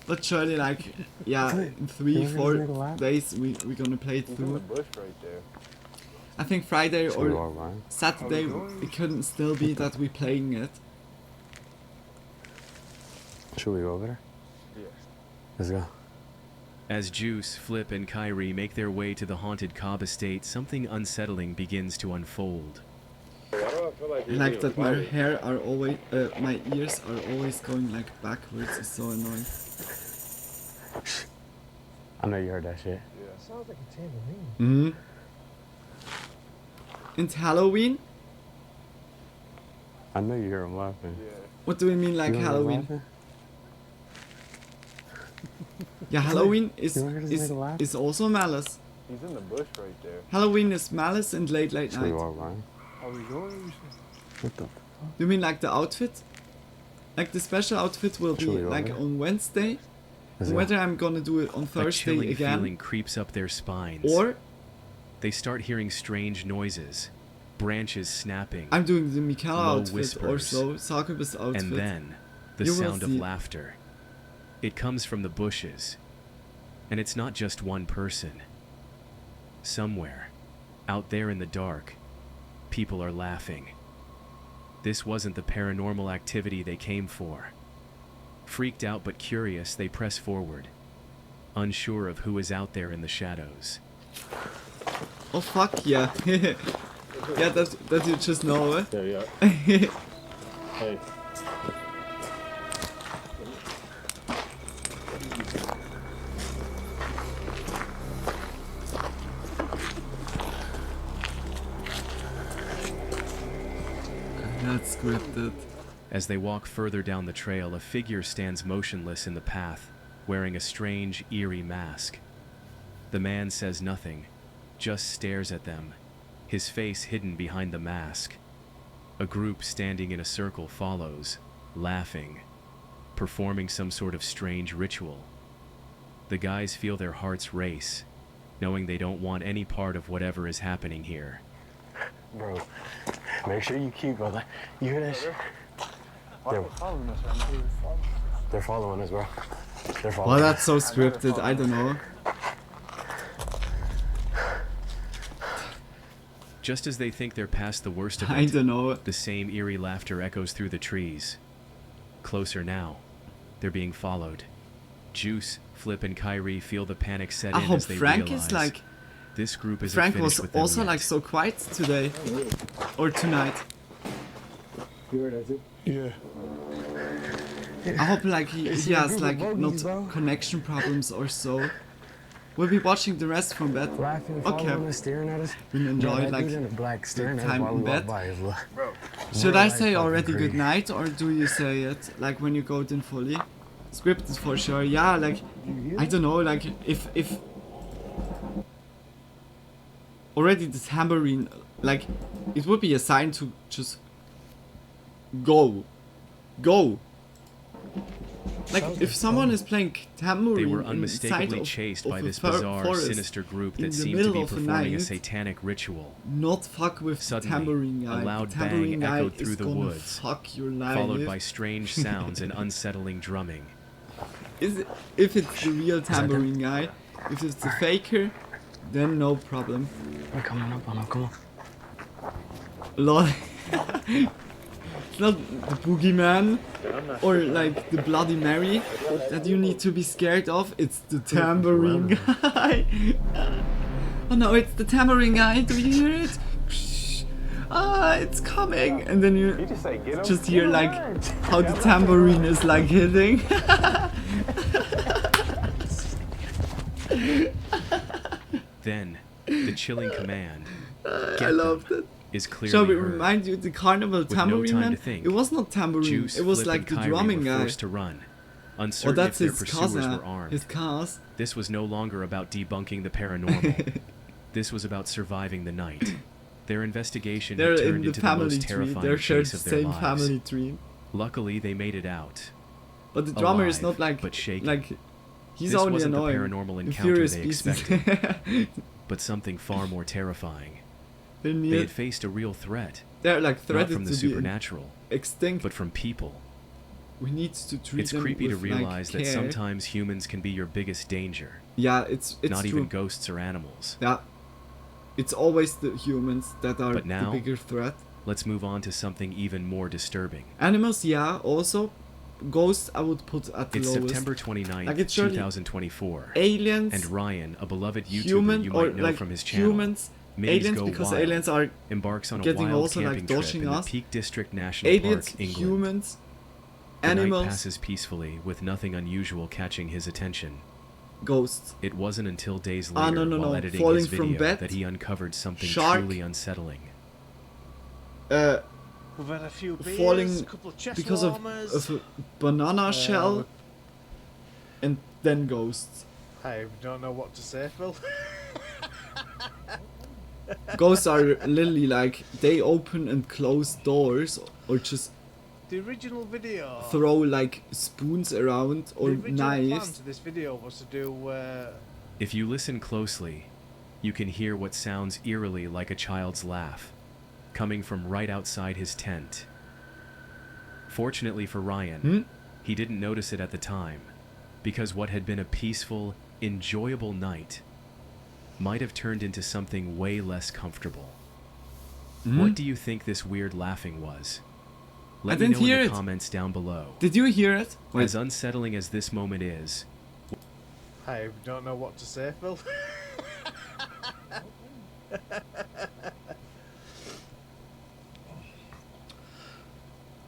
but surely like yeah, in 3-4 days we're gonna play it through. Bush right there. I think Friday Should we or walk by? Saturday it couldn't still be that we're playing it. Should we go over there? Yeah. Let's go. As Juice, Flip, and Kyrie make their way to the haunted Cobb Estate, something unsettling begins to unfold. Why do I feel like I like that my hair are always, my ears are always going like backwards. It's so annoying. I know you heard that shit. Yeah, sounds like a tambourine. And Halloween? I know you hear him laughing. What do we mean like You hear him Halloween? laughing? Yeah, Halloween You want her to make a laugh? is also malice. He's in the bush right there. Halloween is malice and late Should night. we walk by? Are we going? What the? You mean like the outfit? Like the special outfit will be Should we go like there? on Wednesday. Is it? Whether I'm gonna do it on A Thursday chilling again. feeling creeps up their spines. Or they start hearing strange noises, branches snapping. I'm doing the Mikala low outfit whispers, or so, Succubus outfit. and then the You will sound of see. laughter. It comes from the bushes, and it's not just one person. Somewhere, out there in the dark, people are laughing. This wasn't the paranormal activity they came for. Freaked out but curious, they press forward, unsure of who is out there in the shadows. Oh fuck yeah. Yeah, that you just know, eh? Yeah, yeah. Hey. That's scripted. As they walk further down the trail, a figure stands motionless in the path, wearing a strange, eerie mask. The man says nothing, just stares at them, his face hidden behind the mask. A group standing in a circle follows, laughing, performing some sort of strange ritual. The guys feel their hearts race, knowing they don't want any part of whatever is happening here. Bro, make sure you keep, brother. You hear that shit? They're following us, man. They're following us, bro. They're following Well, us. that's so scripted, I don't know. Just as they think they're past the worst of it, I don't know. the same eerie laughter echoes through the trees. Closer now, they're being followed. Juice, Flip, and Kyrie feel the panic set I in hope as they Frank realize is like... this group isn't Frank finished was with them also yet. like so quiet today. Or tonight. You heard that too? Yeah. I hope like he It's has a group like of bogeys, not bro. connection problems or so. We'll be watching the rest from bed. Laughing, following Okay. us, staring at us. We'll enjoy that like dude in the black staring the at us time while in we walk bed. by. Should I say already good night or do you say it like when you go in fully? Scripted for sure. Yeah, like I don't know, like if already the tambourine, like it would be a sign to just go. Like if someone is playing tambourine They were inside unmistakably of, chased of by a this bizarre, forest sinister group in that the seemed to middle be of the performing a night, satanic ritual. not fuck with Suddenly, the tambourine guy. a loud The tambourine bang guy echoed is through the gonna woods, fuck your life. followed by strange sounds and unsettling drumming. If it's the real tambourine guy, if it's the faker, then no problem. We're coming up on him, come on. Lol. It's not the boogeyman or like the Bloody Mary that you need to be scared of, it's the tambourine guy. Oh no, it's the tambourine guy, do you hear it? Ah, it's coming! And then you just hear like how the tambourine is like hitting. Then, the chilling command, I loved it. is clearly Shall we heard. remind you the carnival With no tambourine time man? to think, It was not tambourine, Juice, it was Flip, like and the Kyrie drumming were guy. forced to run, Oh, uncertain that's if their his pursuers cousin, were armed. his cars. This was no longer about debunking the paranormal. This was about surviving the night. Their investigation They're had in turned the into the family most tree. terrifying They're shared case the of their same lives. family tree. Luckily, they made it out. But the drummer is Alive, not like but shaken. like he's This only wasn't annoying. the paranormal The encounter Furious they Beast. expected, but something far more terrifying. They're They near. had faced a real threat. They're like Not threatened from the to supernatural, be extinct. but from people. We need to treat It's them creepy to with, realize like, that care. sometimes humans can be your biggest danger. Yeah, it's Not true. even ghosts or animals. Yeah, it's always the humans that are But now, the bigger threat. let's move on to something even more disturbing. Animals, yeah, also. Ghosts, I would put at the It's lowest. September 29th, Like, it's surely 2024. aliens, And Ryan, a beloved YouTuber human, you or might know like from his channel, humans, Minis aliens, Go because Wild, aliens are embarks on a getting wild also like camping trip dodging in the us. Peak District National Aliens, Park, England. humans, The animals, night passes peacefully, with nothing unusual catching his attention. ghosts. It wasn't until days Ah, later, no, while editing falling his from video, bed, that he uncovered something shark, truly unsettling. We've had a few beers, Falling a couple of chest because of warmers. a banana shell and then ghosts. I don't know what to say, Phil. Ghosts are literally like they open and close doors or just The original video. throw like spoons around or the original plan knives. to this video was to do. If you listen closely, you can hear what sounds eerily like a child's laugh, coming from right outside his tent. Fortunately for Ryan, he didn't notice it at the time, because what had been a peaceful, enjoyable night might have turned into something way less comfortable. What do you think this weird laughing was? Let me know in the comments down below. Did you hear it? Wait. As unsettling as this moment is, I don't know what to say, Phil.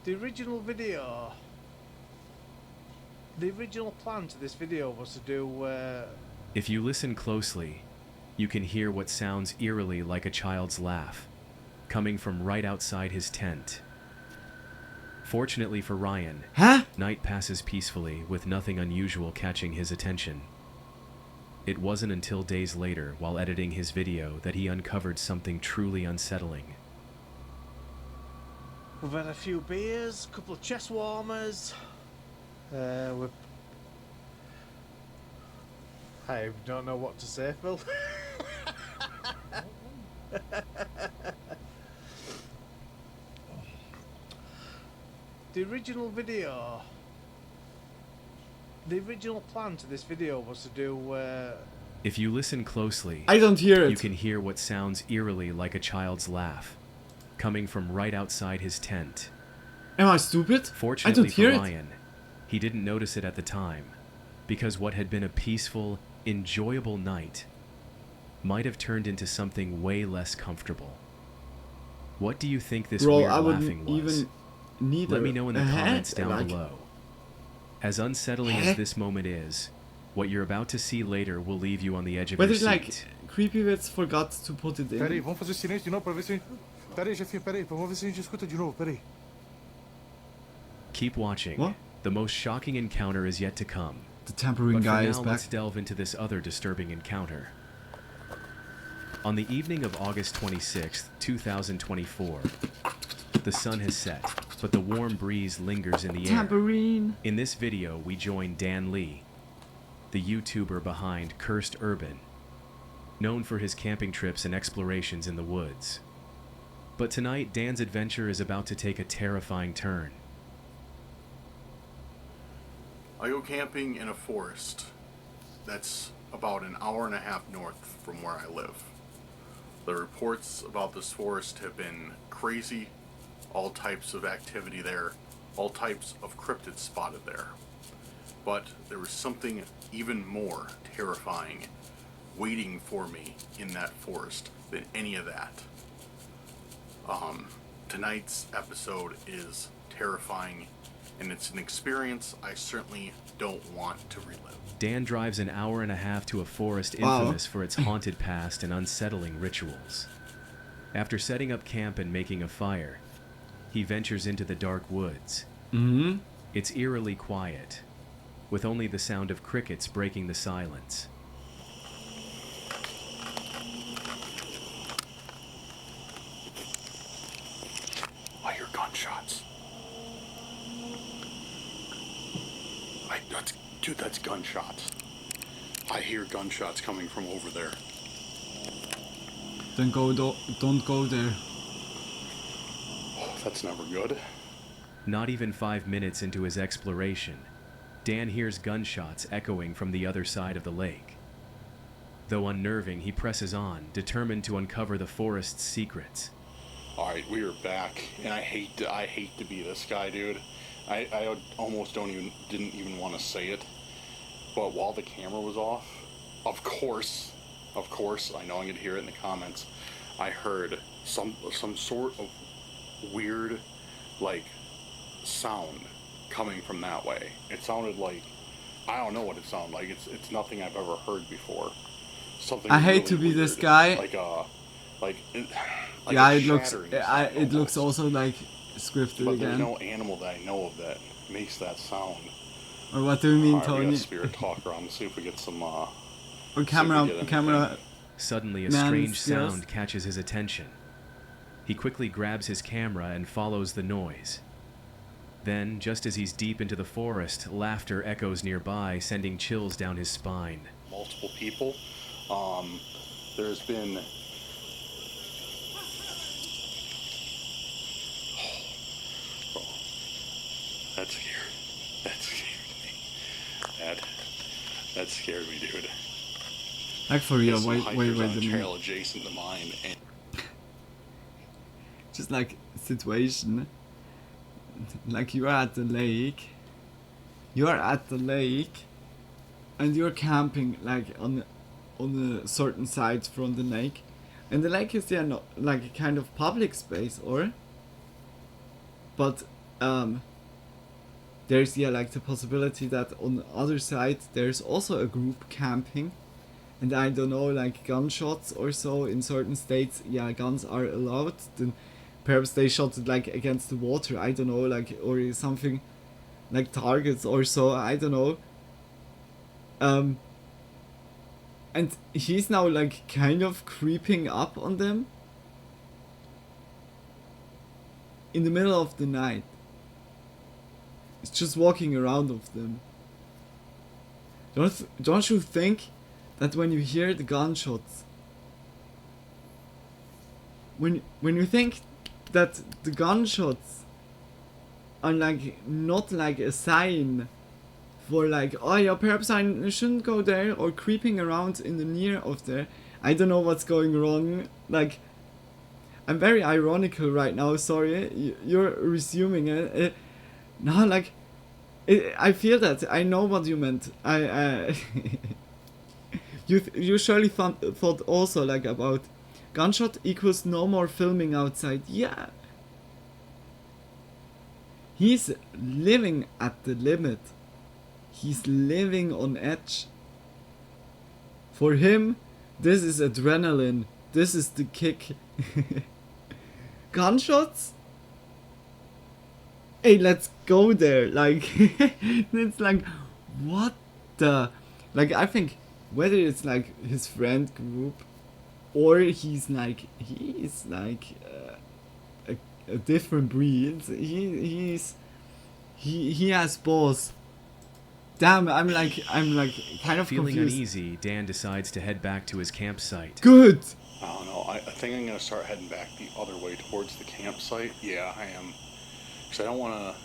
The original video. The original plan to this video was to do. If you listen closely, you can hear what sounds eerily like a child's laugh, coming from right outside his tent. Fortunately for Ryan, night passes peacefully with nothing unusual catching his attention. It wasn't until days later, while editing his video, that he uncovered something truly unsettling. We've had a few beers, a couple of chest warmers. I don't know what to say, Phil. The original video. The original plan to this video was to do. If you listen closely, I don't hear it. You can hear what sounds eerily like a child's laugh, coming from right outside his tent. Am I stupid? Fortunately I don't hear for it. Ryan, he didn't notice it at the time, because what had been a peaceful, enjoyable night might have turned into something way less comfortable. What do you think this weird laughing was? Let me know in the comments down below. As unsettling as this moment is, what you're about to see later will leave you on the edge of your seat. Like, Creepy Vids forgot to put it in. Peraí, vamos fazer silêncio de novo pra ver se... Peraí, chefinho, peraí, vamos ver se a gente escuta de novo, peraí. Keep watching. The most shocking encounter is yet to come. The tampering guy is back. Let's delve into this other disturbing encounter. On the evening of August 26th, 2024, the sun has set, but the warm breeze lingers in the Tambourine. air. In this video, we join Dan Lee, the YouTuber behind Cursed Urban, known for his camping trips and explorations in the woods. But tonight, Dan's adventure is about to take a terrifying turn. I go camping in a forest that's about an hour and a half north from where I live. The reports about this forest have been crazy, all types of activity there, all types of cryptids spotted there. But there was something even more terrifying waiting for me in that forest than any of that. Tonight's episode is terrifying, and it's an experience I certainly don't want to relive. Dan drives an hour and a half to a forest infamous for its haunted past and unsettling rituals. After setting up camp and making a fire, he ventures into the dark woods. It's eerily quiet, with only the sound of crickets breaking the silence. I hear gunshots. Dude, that's gunshots. I hear gunshots coming from over there. Don't go there. Oh, that's never good. Not even 5 minutes into his exploration, Dan hears gunshots echoing from the other side of the lake. Though unnerving, he presses on, determined to uncover the forest's secrets. Alright, we are back, and I hate to be this guy, dude. I almost didn't even want to say it. But while the camera was off, of course, I know I'm gonna hear it in the comments, I heard some sort of weird, like, sound coming from that way. It sounded like, I don't know what it sounded like. It's nothing I've ever heard before. Something. I hate really to be weird. this guy. Yeah, it looks also like scripted but again. there's no animal that I know of that makes that sound. Or what do you mean, Alright, we Tony? got Spirit Talker on. Let's see if we get some, Or see if we camera, get anything. camera. Suddenly, a Man strange skills. sound catches his attention. He quickly grabs his camera and follows the noise. Then, just as he's deep into the forest, laughter echoes nearby, sending chills down his spine. Multiple people. There's been... Oh, that scared. That scared me. That scared me, dude. Like for real, There's some wait hikers a on a minute. trail adjacent to mine, and Just like situation. Like you are at the lake. You are at the lake, and you're camping like on a certain side from the lake, and the lake is not like a kind of public space, or. But there's like the possibility that on the other side there's also a group camping, and I don't know, like gunshots or so in certain states. Yeah, guns are allowed. Then perhaps they shot it like against the water. I don't know, like or something, like targets or so. I don't know. And he's now like kind of creeping up on them in the middle of the night. He's just walking around of them. Don't you think that when you hear the gunshots, when you think that the gunshots are like not like a sign for like, oh yeah, perhaps I shouldn't go there, or creeping around in the near of there. I don't know what's going wrong. Like, I'm very ironical right now. Sorry, you're resuming it. No, like, I feel that I know what you meant. You surely thought also like about gunshot equals no more filming outside. Yeah. He's living at the limit. He's living on edge. For him, this is adrenaline. This is the kick. Gunshots? Hey, let's go there. Like, it's like, what the? Like, I think whether it's like his friend group, or he's like a different breed. He has balls. Damn, I'm like kind of Feeling confused. uneasy, Dan decides to head back to his campsite. Good. I don't know. I think I'm gonna start heading back the other way towards the campsite. Yeah, I am. Cause I don't wanna.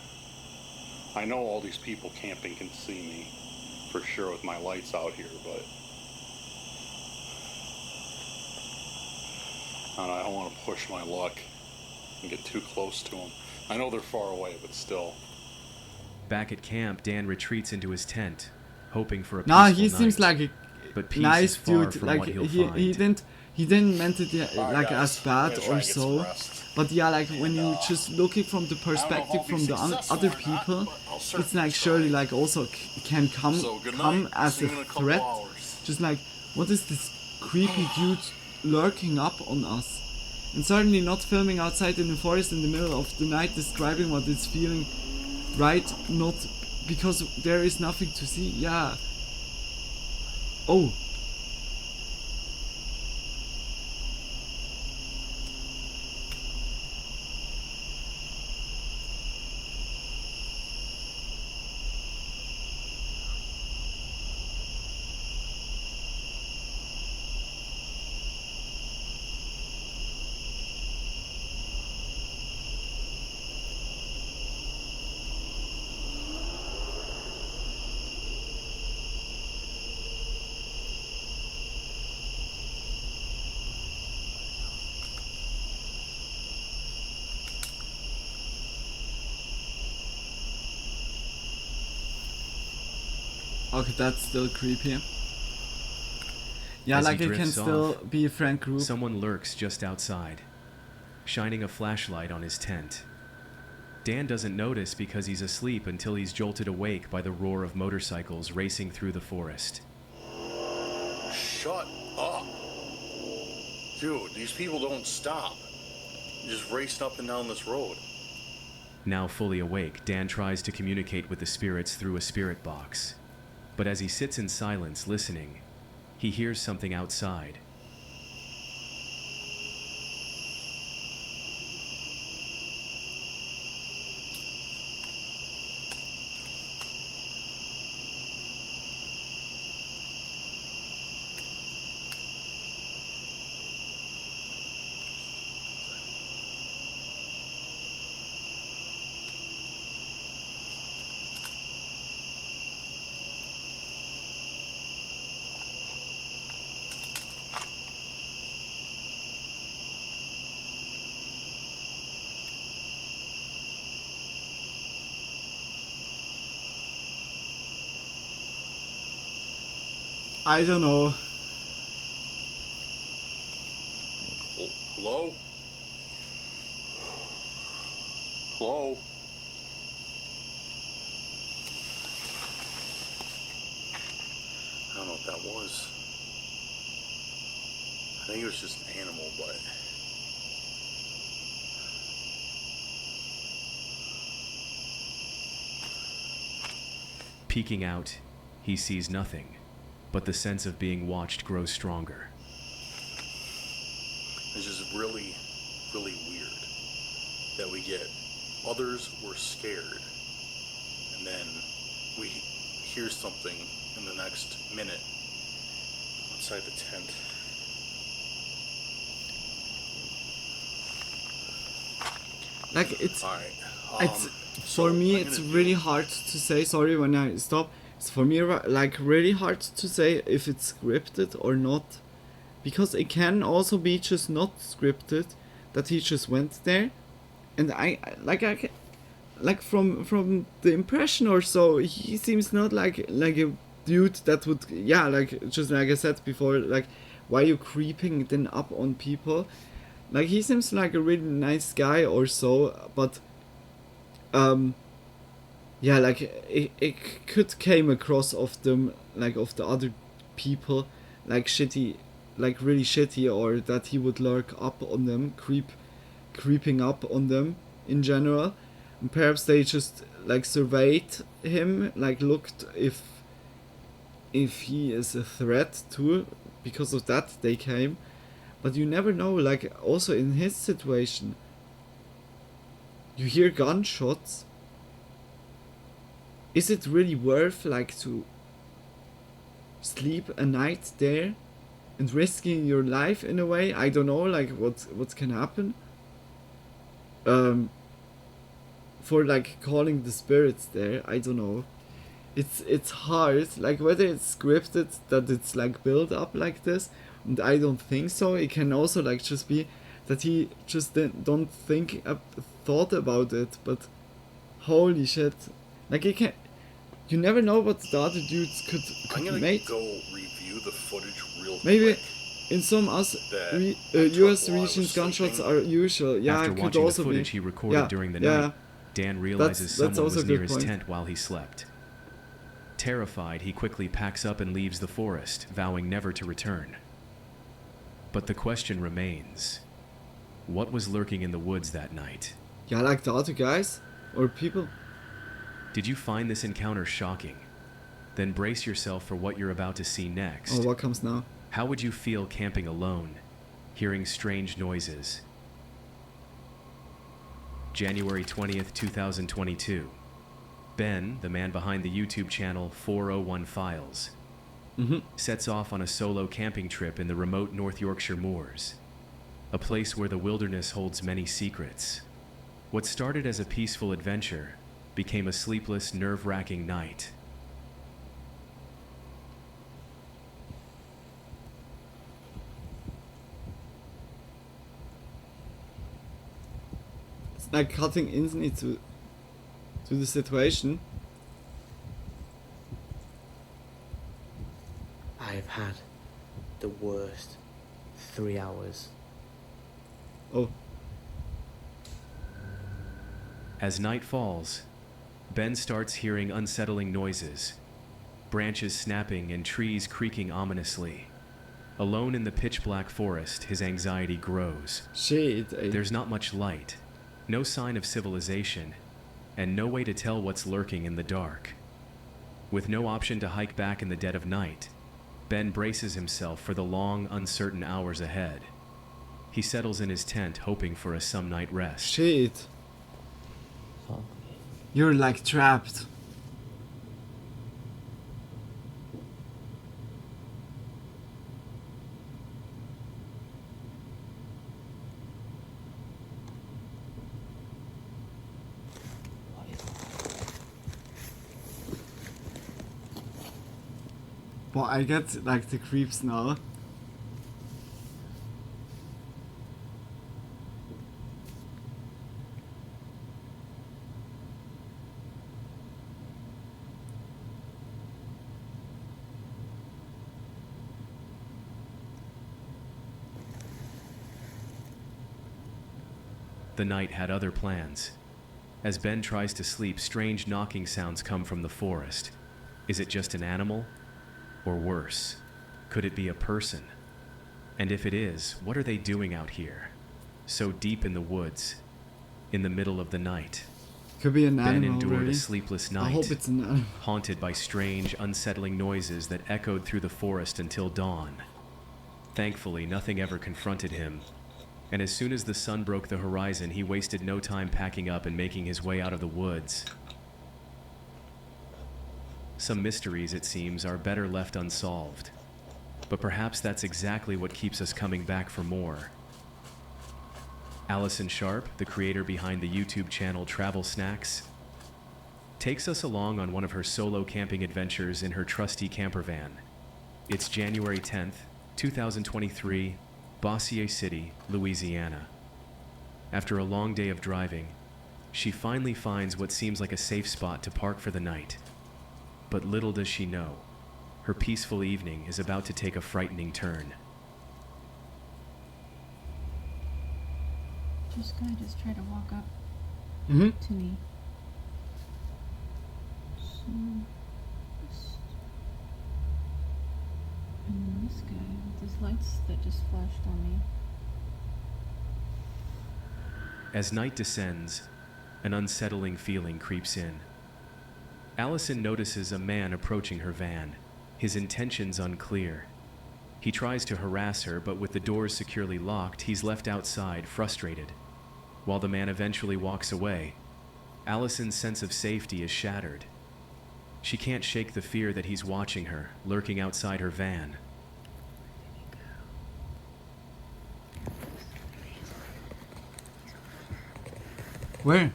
I know all these people camping can see me, for sure, with my lights out here, but I don't want to push my luck and get too close to them. I know they're far away, but still. Back at camp, Dan retreats into his tent, hoping for a peaceful Nah, night. he seems like a But peace nice is far dude. from Like what he'll he find. didn't meant it like guys, as bad I'm gonna try or and get some so. rest. But yeah, like when you just looking from the I don't know if perspective I'll be from the successful other or not, people, but I'll it's certainly like surely like also can come So, good come night. as See a you in a couple threat. hours. Just like, what is this creepy dude lurking up on us? And certainly not filming outside in the forest in the middle of the night, describing what it's feeling, right? Not because there is nothing to see. Yeah. Oh. Okay, that's still creepy. Yeah, As like he it can drifts still off, be a friend group. Someone lurks just outside, shining a flashlight on his tent. Dan doesn't notice because he's asleep until he's jolted awake by the roar of motorcycles racing through the forest. Shut up. Dude, these people don't stop. Just racing up and down this road. Now fully awake, Dan tries to communicate with the spirits through a spirit box. But as he sits in silence listening, he hears something outside. I don't know. Hello? Hello? I don't know what that was. I think it was just an animal, but... Peeking out, he sees nothing, but the sense of being watched grows stronger. It's just really, really weird that we get others were scared, and then we hear something in the next minute outside the tent. Like it's, Alright, it's for me it's really hard to say. Sorry when I stop. It's for me like really hard to say if it's scripted or not, because it can also be just not scripted, that he just went there, and I like from the impression or so, he seems not like a dude that would, yeah, like just like I said before, like why are you creeping then up on people? Like he seems like a really nice guy or so, but yeah, like it could came across of them, like of the other people, like shitty, like really shitty, or that he would lurk up on them, creeping up on them in general, and perhaps they just like surveyed him, like looked if he is a threat too, because of that they came. But you never know, like also in his situation, you hear gunshots. Is it really worth like to sleep a night there and risking your life in a way? I don't know, like what can happen. For like calling the spirits there, I don't know. It's hard, like whether it's scripted that it's like built up like this, and I don't think so. It can also like just be that he just don't thought about it, but holy shit, like it can, you never know what the other dudes could I'm gonna make. go review the footage real Maybe quick. in some US regions gunshots are usual. Yeah, After it could watching also the footage be. he recorded during the night, Dan realizes that's someone also was a near good his point. tent while he slept. Terrified, he quickly packs up and leaves the forest, vowing never to return. But the question remains, what was lurking in the woods that night? Yeah, like the other guys or people. Did you find this encounter shocking? Then brace yourself for what you're about to see next. Oh, what comes now? How would you feel camping alone, hearing strange noises? January 20th, 2022. Ben, the man behind the YouTube channel 401 Files, sets off on a solo camping trip in the remote North Yorkshire moors, a place where the wilderness holds many secrets. What started as a peaceful adventure became a sleepless, nerve-wracking night. It's like cutting instantly to the situation. I've had the worst 3 hours. Oh. As night falls, Ben starts hearing unsettling noises, branches snapping and trees creaking ominously. Alone in the pitch-black forest, his anxiety grows. Shit. There's not much light, no sign of civilization, and no way to tell what's lurking in the dark. With no option to hike back in the dead of night, Ben braces himself for the long, uncertain hours ahead. He settles in his tent, hoping for a some night rest. Shit. You're like trapped. But I get like the creeps now. The night had other plans. As Ben tries to sleep, strange knocking sounds come from the forest. Is it just an animal? Or worse, could it be a person? And if it is, what are they doing out here? So deep in the woods, in the middle of the night. Could be an animal. Ben endured really. a sleepless night. I hope it's an animal. Haunted by strange, unsettling noises that echoed through the forest until dawn. Thankfully, nothing ever confronted him. And as soon as the sun broke the horizon, he wasted no time packing up and making his way out of the woods. Some mysteries, it seems, are better left unsolved. But perhaps that's exactly what keeps us coming back for more. Allison Sharp, the creator behind the YouTube channel Travel Snacks, takes us along on one of her solo camping adventures in her trusty camper van. It's January 10th, 2023, Bossier City, Louisiana. After a long day of driving, she finally finds what seems like a safe spot to park for the night. But little does she know, her peaceful evening is about to take a frightening turn. This guy just tried to walk up to me. So, and then this guy with his lights that just flashed on me. As night descends, an unsettling feeling creeps in. Allison notices a man approaching her van, his intentions unclear. He tries to harass her, but with the doors securely locked, he's left outside, frustrated. While the man eventually walks away, Allison's sense of safety is shattered. She can't shake the fear that he's watching her, lurking outside her van. Where?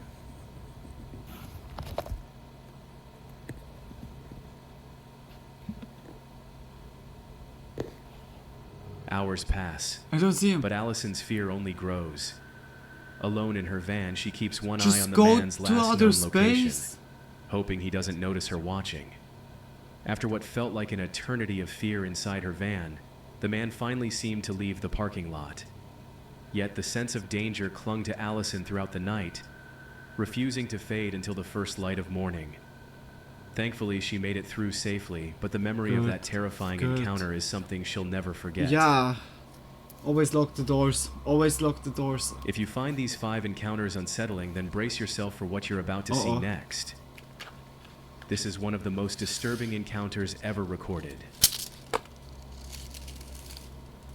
Hours pass. I don't see him. But Allison's fear only grows. Alone in her van, she keeps one Just eye on the go man's to last outer known location, space. hoping he doesn't notice her watching. After what felt like an eternity of fear inside her van, the man finally seemed to leave the parking lot. Yet the sense of danger clung to Allison throughout the night, refusing to fade until the first light of morning. Thankfully, she made it through safely, but the memory of that terrifying encounter is something she'll never forget. Yeah. Always lock the doors. Always lock the doors. If you find these 5 encounters unsettling, then brace yourself for what you're about to see next. This is one of the most disturbing encounters ever recorded.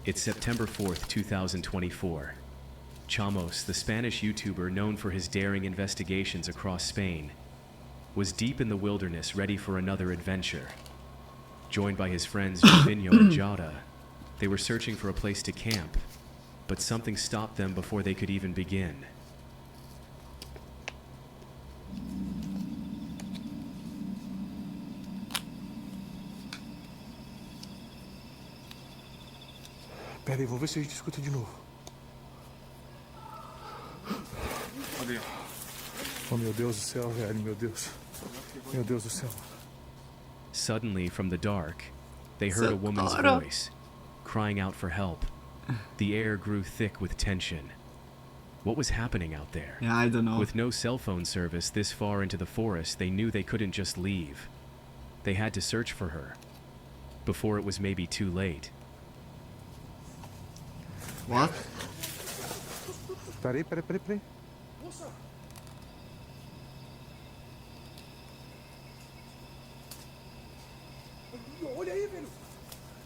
It's September 4th, 2024. Chamos, the Spanish YouTuber known for his daring investigations across Spain, was deep in the wilderness ready for another adventure. Joined by his friends Jovino and Jada, they were searching for a place to camp, but something stopped them before they could even begin. Pera aí, vou ver se a gente escuta de novo. Ali, ó. Oh, meu Deus do céu, velho, meu Deus. Meu Deus do céu. Suddenly, from the dark, they heard a woman's voice, crying out for help. The air grew thick with tension. What was happening out there? Yeah, I don't know. With no cell phone service this far into the forest, they knew they couldn't just leave. They had to search for her, before it was maybe too late. What? Peraí.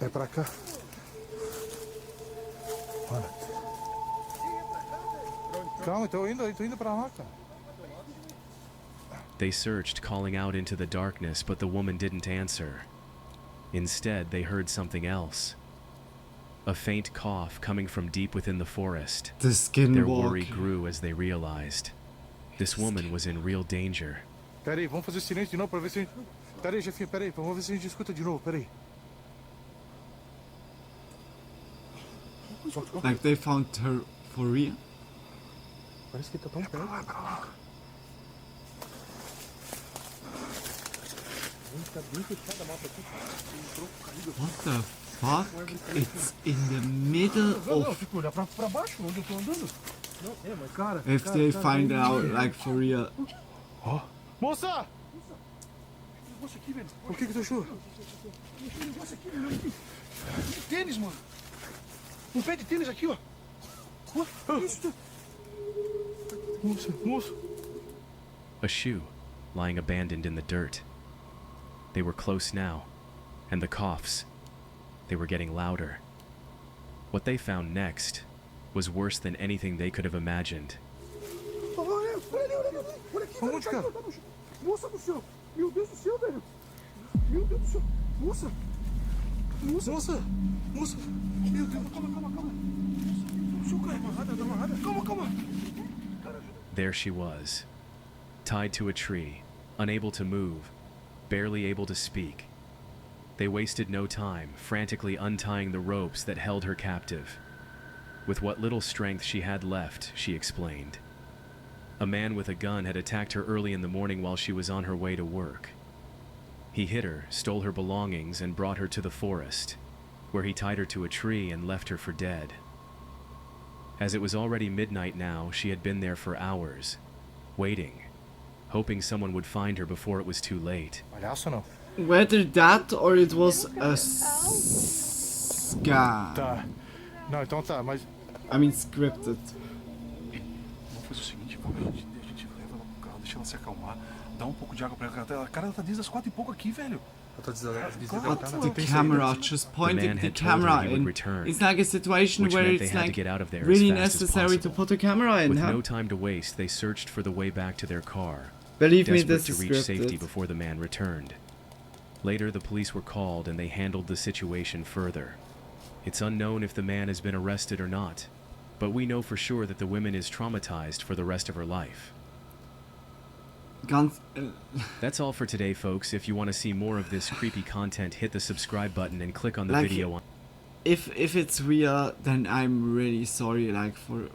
É pra cá. Olha. Calma, tô indo pra lá, cara. They searched, calling out into the darkness, but the woman didn't answer. Instead, they heard something else. A faint cough coming from deep within the forest. The skinwalker. Their worry grew as they realized this woman was in real danger. Pera aí, vamos fazer silêncio de novo pra ver se a gente... Pera aí, chefinho, pera aí, vamos ver se a gente escuta de novo, pera aí. Like they found her for real? Parece que tá tão perto. What the fuck? It's in the middle of... Fica olhar pra baixo, onde eu tô andando. Cara, if they find out, like, for real. Ó. Moça! O que tu achou? Tênis, mano. Um pé de tênis aqui, ó. Moça. A shoe, lying abandoned in the dirt. They were close now, and the coughs, they were getting louder. What they found next was worse than anything they could have imagined. Onde, cara? Moça do céu! Meu Deus do céu, velho! Meu Deus do céu! Moça! Meu Deus, calma! O seu cara tá amarrada. Calma! There she was, tied to a tree, unable to move, barely able to speak. They wasted no time, frantically untying the ropes that held her captive. With what little strength she had left, she explained. A man with a gun had attacked her early in the morning while she was on her way to work. He hit her, stole her belongings, and brought her to the forest, where he tied her to a tree and left her for dead. As it was already midnight now, she had been there for hours, waiting, hoping someone would find her before it was too late. Whether that or it was a scam. Tá. Não, então tá, mas... I mean scripted. Vamos fazer o seguinte, a gente leva ela pro carro, deixa ela se acalmar, dá um pouco de água pra ela. Cara, ela tá desde as 4 e pouco aqui, velho. But the camera, just pointing the camera in. It's like a situation where it's like really necessary to put a camera in. With no time to waste, they searched for the way back to their car, Believe me, desperate this to is reach safety scripted. before the man returned. Later, the police were called and they handled the situation further. It's unknown if the man has been arrested or not, but we know for sure that the woman is traumatized for the rest of her life. That's all for today, folks. If you want to see more of this creepy content, hit the subscribe button and click on the video on. If it's real, then I'm really sorry, like for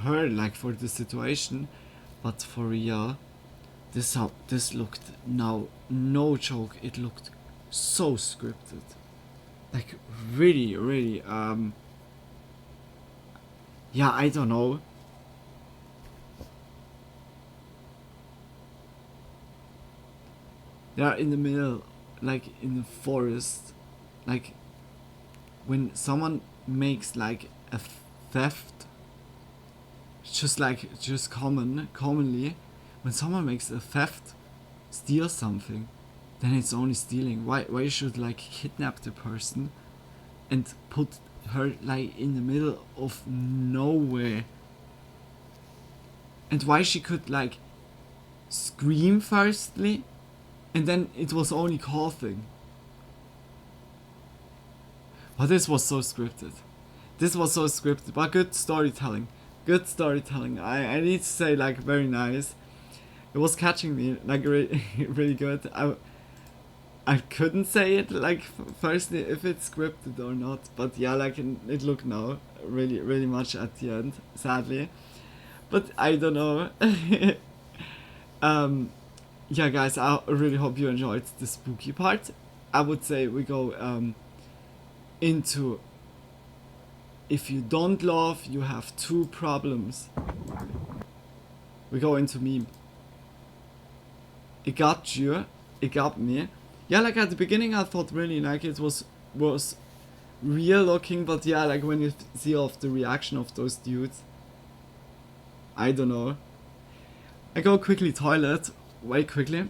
her, like for the situation, but for real, this looked now no joke. It looked so scripted, like really. Yeah, I don't know. They are in the middle, like in the forest, like when someone makes like a theft, just commonly, when someone makes a theft, steals something, then it's only stealing. Why should like kidnap the person and put her like in the middle of nowhere? And why she could like scream firstly, and then it was only coughing. But this was so scripted. But good storytelling. I need to say, like, very nice. It was catching me, like, really good. I couldn't say it, like, firstly, if it's scripted or not. But yeah, like, it looked now really much at the end, sadly. But I don't know. Yeah, guys, I really hope you enjoyed the spooky part. I would say we go into, if you don't laugh, you have 2 problems. We go into meme. It got you. It got me. Yeah, like at the beginning I thought really like it was real looking, but yeah, like when you see off the reaction of those dudes, I don't know. I go quickly toilet. Wait quickly.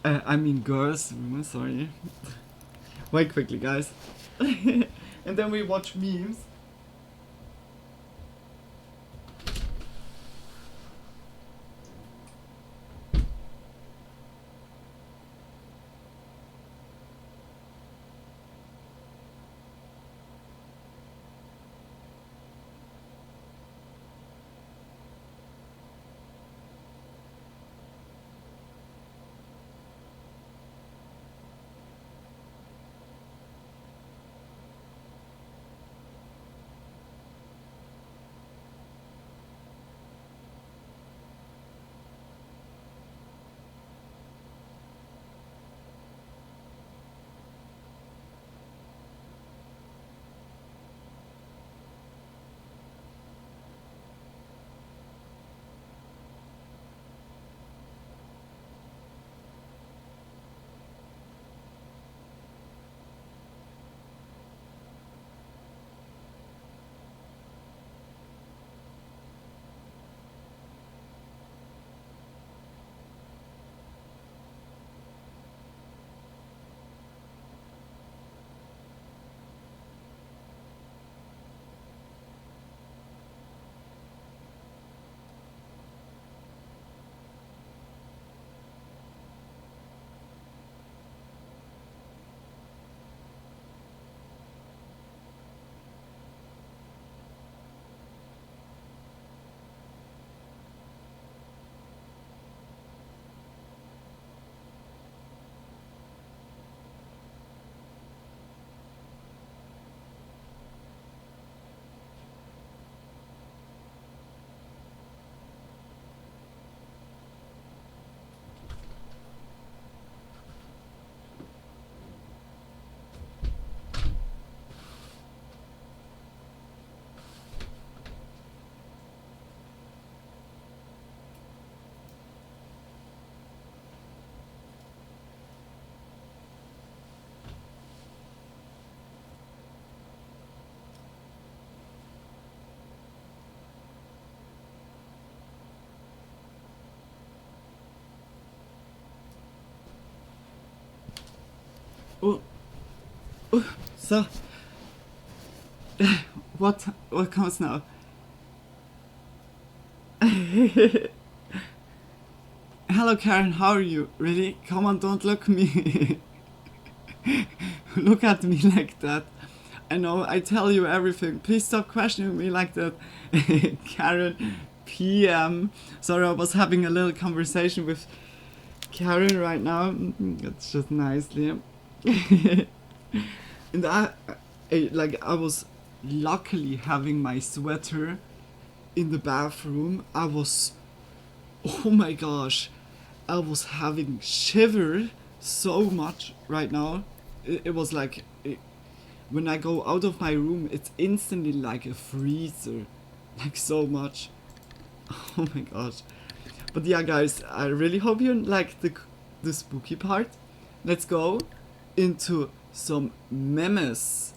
I mean girls. Sorry. Wait quickly, guys. And then we watch memes. Oh, so what comes now? Hello Karen, how are you? Really? Come on, don't look me. Look at me like that. I know, I tell you everything. Please stop questioning me like that. Karen PM. Sorry, I was having a little conversation with Karen right now. It's just nicely. And I was luckily having my sweater in the bathroom. I was, oh my gosh, I was having shiver so much right now. It was like, when I go out of my room, it's instantly like a freezer, like so much. Oh my gosh. But yeah guys, I really hope you like the spooky part. Let's go into some memes.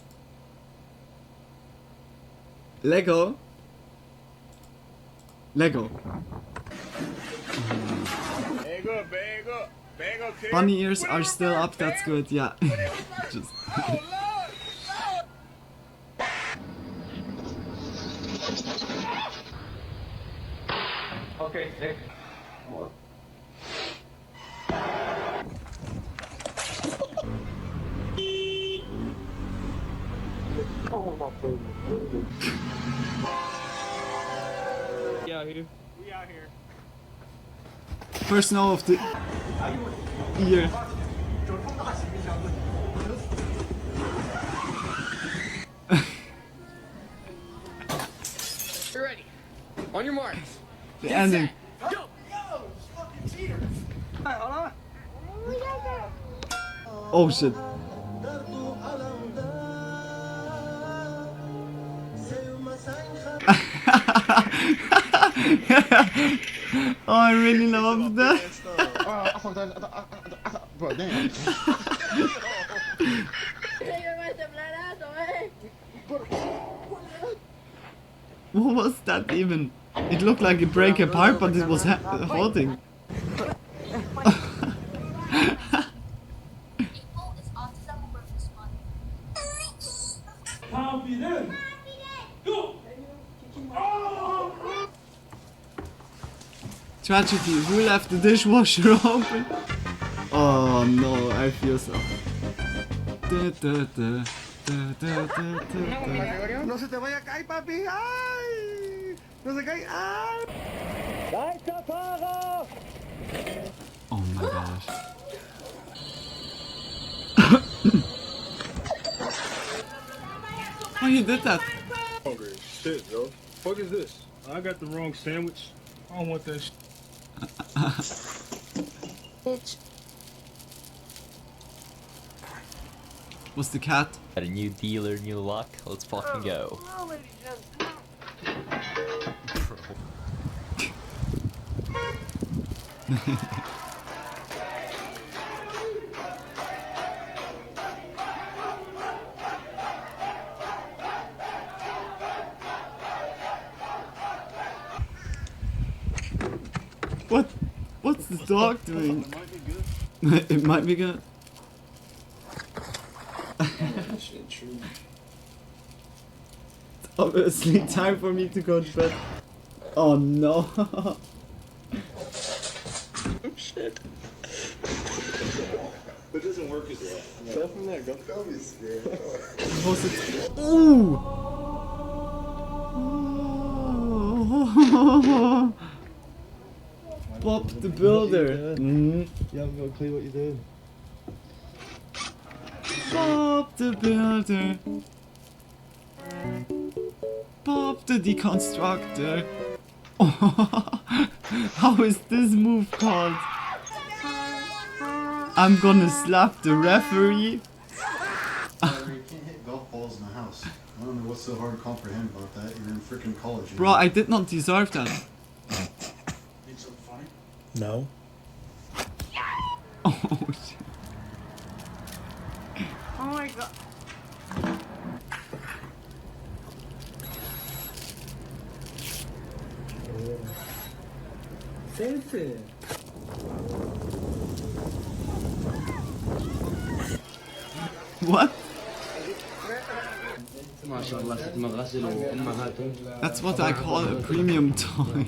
Lego. Bunny ears are still up, that's good, yeah. Just okay, sick. We out here. first snow of the year. You're ready. On your marks. The ending. Go! Yo, it's fucking cheaters. Alright, hold on. Oh shit. Oh, I really love that. Bro, damn. What was that even? It looked like it break apart, but it was holding. Confident. Go. Tragedy, who left the dishwasher open? Oh no, I feel so. No se te vaya a caer, papi. Ay. No se cae. Ay. Oh my gosh. Oh, you did that. Hungry shit, bro. Fuck is this? I got the wrong sandwich. I don't want that shit. Bitch. What's the cat? Got a new dealer, new luck. Let's fucking go. What's the dog doing? It might be good. Obviously, time for me to go to bed. Oh no! Oh shit! It doesn't work as well. Go from there. Go. Don't be scared. Ooh! Bob the Builder. You haven't got a clue what you're doing. Bob the Builder. Bob the Deconstructor. How is this move called? I'm gonna slap the referee. You can't hit golf balls in the house. I don't know what's so hard to comprehend about that. You're in freaking college. Bro, I did not deserve that. Need something funny? No. Oh shit. Oh my god. Samson. What? That's what I call a premium toy.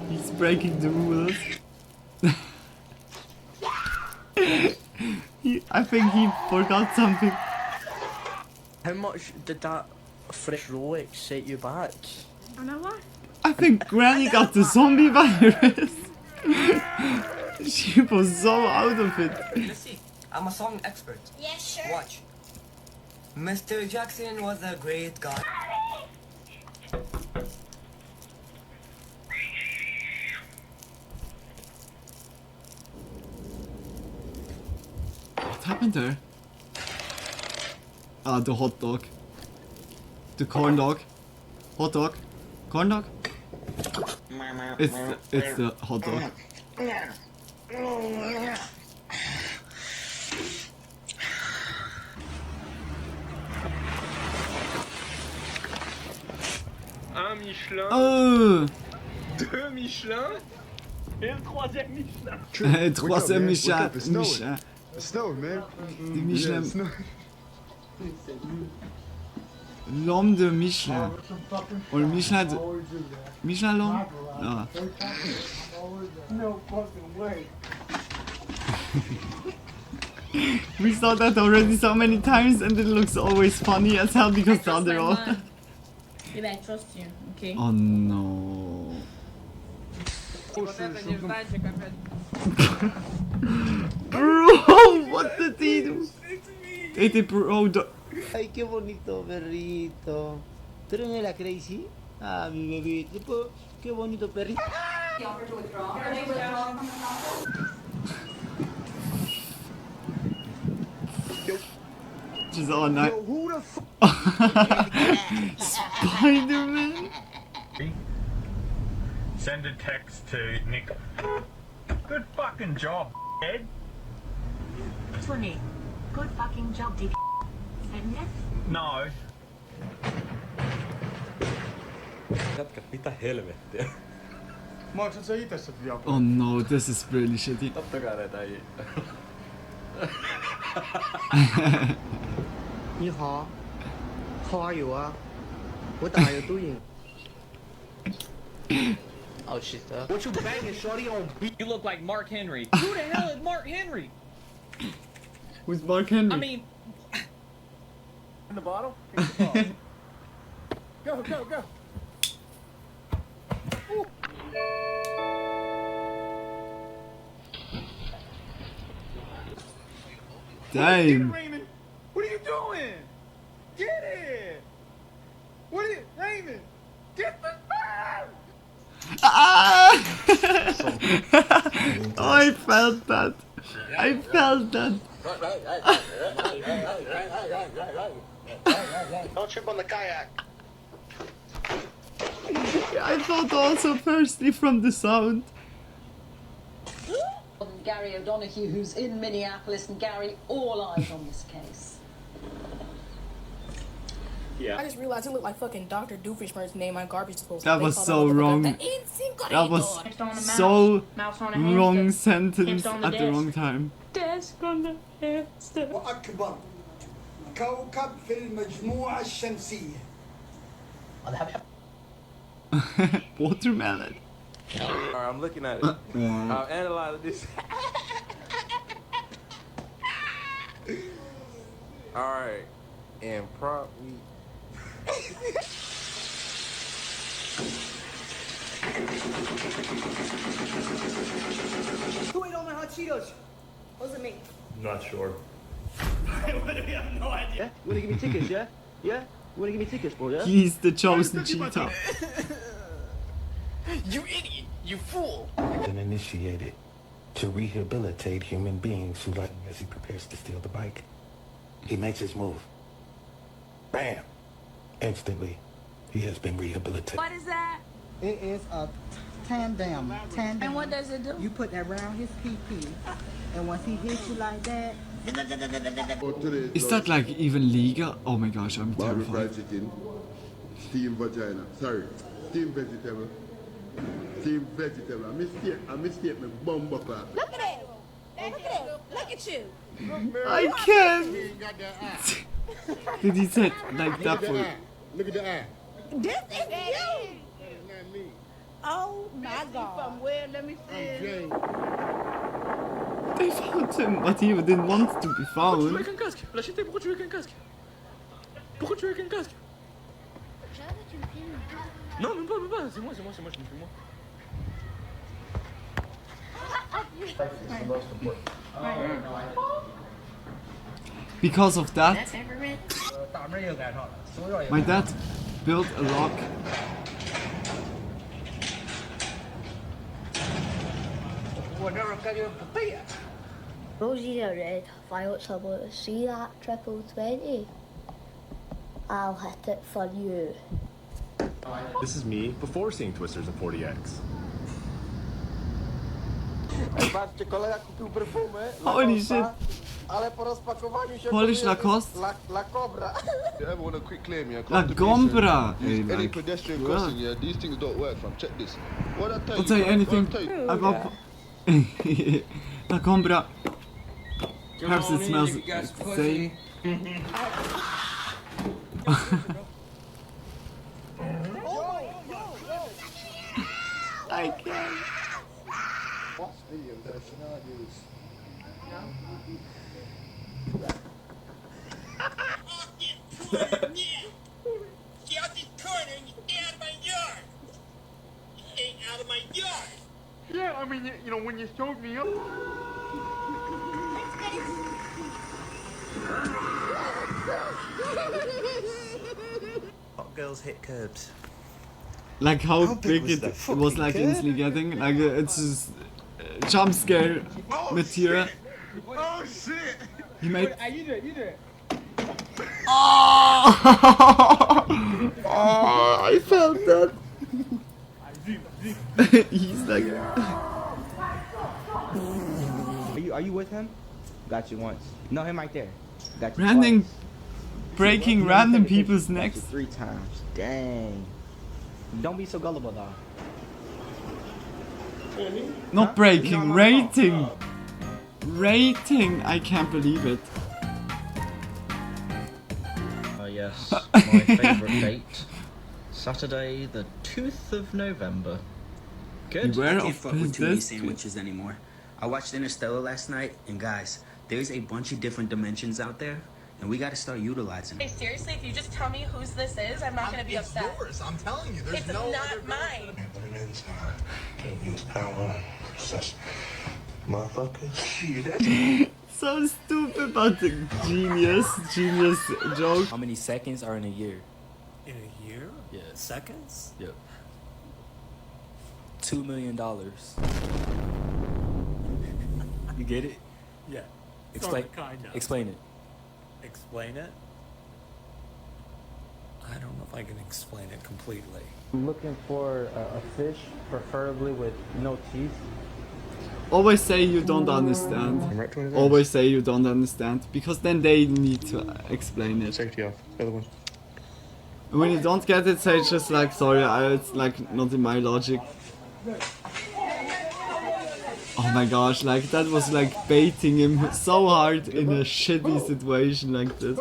He's breaking the rules. I think he forgot something. How much did that fresh Rolex set you back? You know what? I think Granny got the zombie virus. She was so out of it. Lucy, I'm a song expert. Yes, sure. Watch. Mr. Jackson was a great guy. What happened there? Ah, the hot dog. The corn dog. Hot dog. Corn dog? It's the hot dog. Un Michelin. Oh! Deux Michelin. Et le troisième Michelin. Troisième Michelin. Michelin. It's snowing, man. The Michelin. Yeah, L'homme de Michelin. Or Michelin de... Michelin l'homme? Ah. No fucking way. We saw that already so many times and it looks always funny as hell because the other one. Maybe I trust you, okay? Oh no. Bro, what did he do? Bro, Ay, qué bonito perrito. ¿Tú eres la Crazy? Ah, mi bebito. Qué bonito perrito. She's all night. Spider-Man? Send a text to Nick. Good fucking job, Ed. 20. Good fucking job, dick. Isn't it? No. Jätkät, mitä helvettiä? Maksat sä itse sit vielä? Oh no, this is really shitty. Totta kai näitä ei. 你好，How are you 啊？What are you doing? Oh shit. What you banging, shorty on beat? You look like Mark Henry. Who the hell is Mark Henry? Who's Mark Henry? I mean, In the bottle? Go, go, go. Ooh. Damn. Raymond, what are you doing? Get it! What are you, Raymond? Get the bag! Ah! Oh, I felt that. I felt that. Don't trip on the kayak. I thought also firstly from the sound. Gary O'Donoghue, who's in Minneapolis, and Gary, all eyes on this case. Yeah. I just realized it looked like fucking Dr. Doofenshmirtz name on garbage disposal. That was so wrong. That was so wrong sentence at the wrong time. Desk on the hamster. وأكبر كوكب في المجموعة الشمسية. Watermelon. Alright, I'm looking at it. I'll analyze this. Alright. And probably. Who ate all my hot Cheetos? Wasn't me. Not sure. What do we have no idea? Yeah? You wanna give me tickets, yeah? Yeah? You wanna give me tickets, bro, yeah? He's the chosen cheetah. You idiot! You fool! Been initiated to rehabilitate human beings who, like, as he prepares to steal the bike, he makes his move. Bam! Instantly, he has been rehabilitated. What is that? It is a tandem. And what does it do? You put that around his PP, and once he hits you like that. Is that like even legal? Oh my gosh, I'm terrified. Fried chicken, steamed vagina. Sorry, steamed vegetable. Steamed vegetable. I mistake my bum buckler. Look at it! Look at it! Look at you! I can't. Did he say like that for? Look at the eye. This is you! Oh my god. From where? Let me see. They found him, but he didn't want to be found. Pourquoi tu veux avec un casque? Lâchez-toi, pourquoi tu veux avec un casque? Pourquoi tu veux avec un casque? Non, même pas, c'est moi, je me filme moi. Because of that, my dad built a lock. Rosie the Red, Violet's about to see that triple 20. I'll hit it for you. This is me before seeing Twisters and 40X. Patrzcie, kolega kupił perfumę. Holy shit. Ale po rozpakowaniu się Polish Lacoste? La Cobra. You ever want a quick claim, yeah? La Gombra. Any Like, pedestrian crossing, yeah, these things don't work, fam. Check this. What I tell I'll tell you anything about La Gombra. Perhaps it smells the same. I can't. What's the personalities? Get out this corner and you stay out of my yard. You stay out of my yard. Yeah, I mean, you know, when you showed me up. Hot girls hit curbs. Like how big it was, like instantly getting. Like it's just jump scare material. Oh shit! He made. You do it. Oh! Oh, I felt that. He's like. Are you with him? Got you once. No, him right there. Got you Random, twice. breaking You random got you people's necks. 3 times. Dang. Don't be so gullible, though. Not breaking, rating! Rating! I can't believe it. Yes, my favourite date. Saturday, the 2th of November. Good. Beware I can't of fuck with too many pedestrian. sandwiches anymore. I watched Interstellar last night, and guys, there's a bunch of different dimensions out there, and we gotta start utilizing them. Hey, seriously, if you just tell me whose this is, I'm not gonna be upset. It's yours, I'm telling you. There's It's no not other mine. Women's can't use power. Such motherfuckers. So stupid, but genius joke. How many seconds are in a year? In a year? Yeah. Seconds? Yep. $2 million. You get it? Yeah. Explain. Kind of. Explain it. Explain it? I don't know if I can explain it completely. I'm looking for a fish, preferably with no teeth. Always say you don't understand. Always say you don't understand, because then they need to explain it. Safety off. The other one. And when you don't get it, say just like, sorry, it's like not in my logic. Oh my gosh, like that was like baiting him so hard in a shitty situation like this.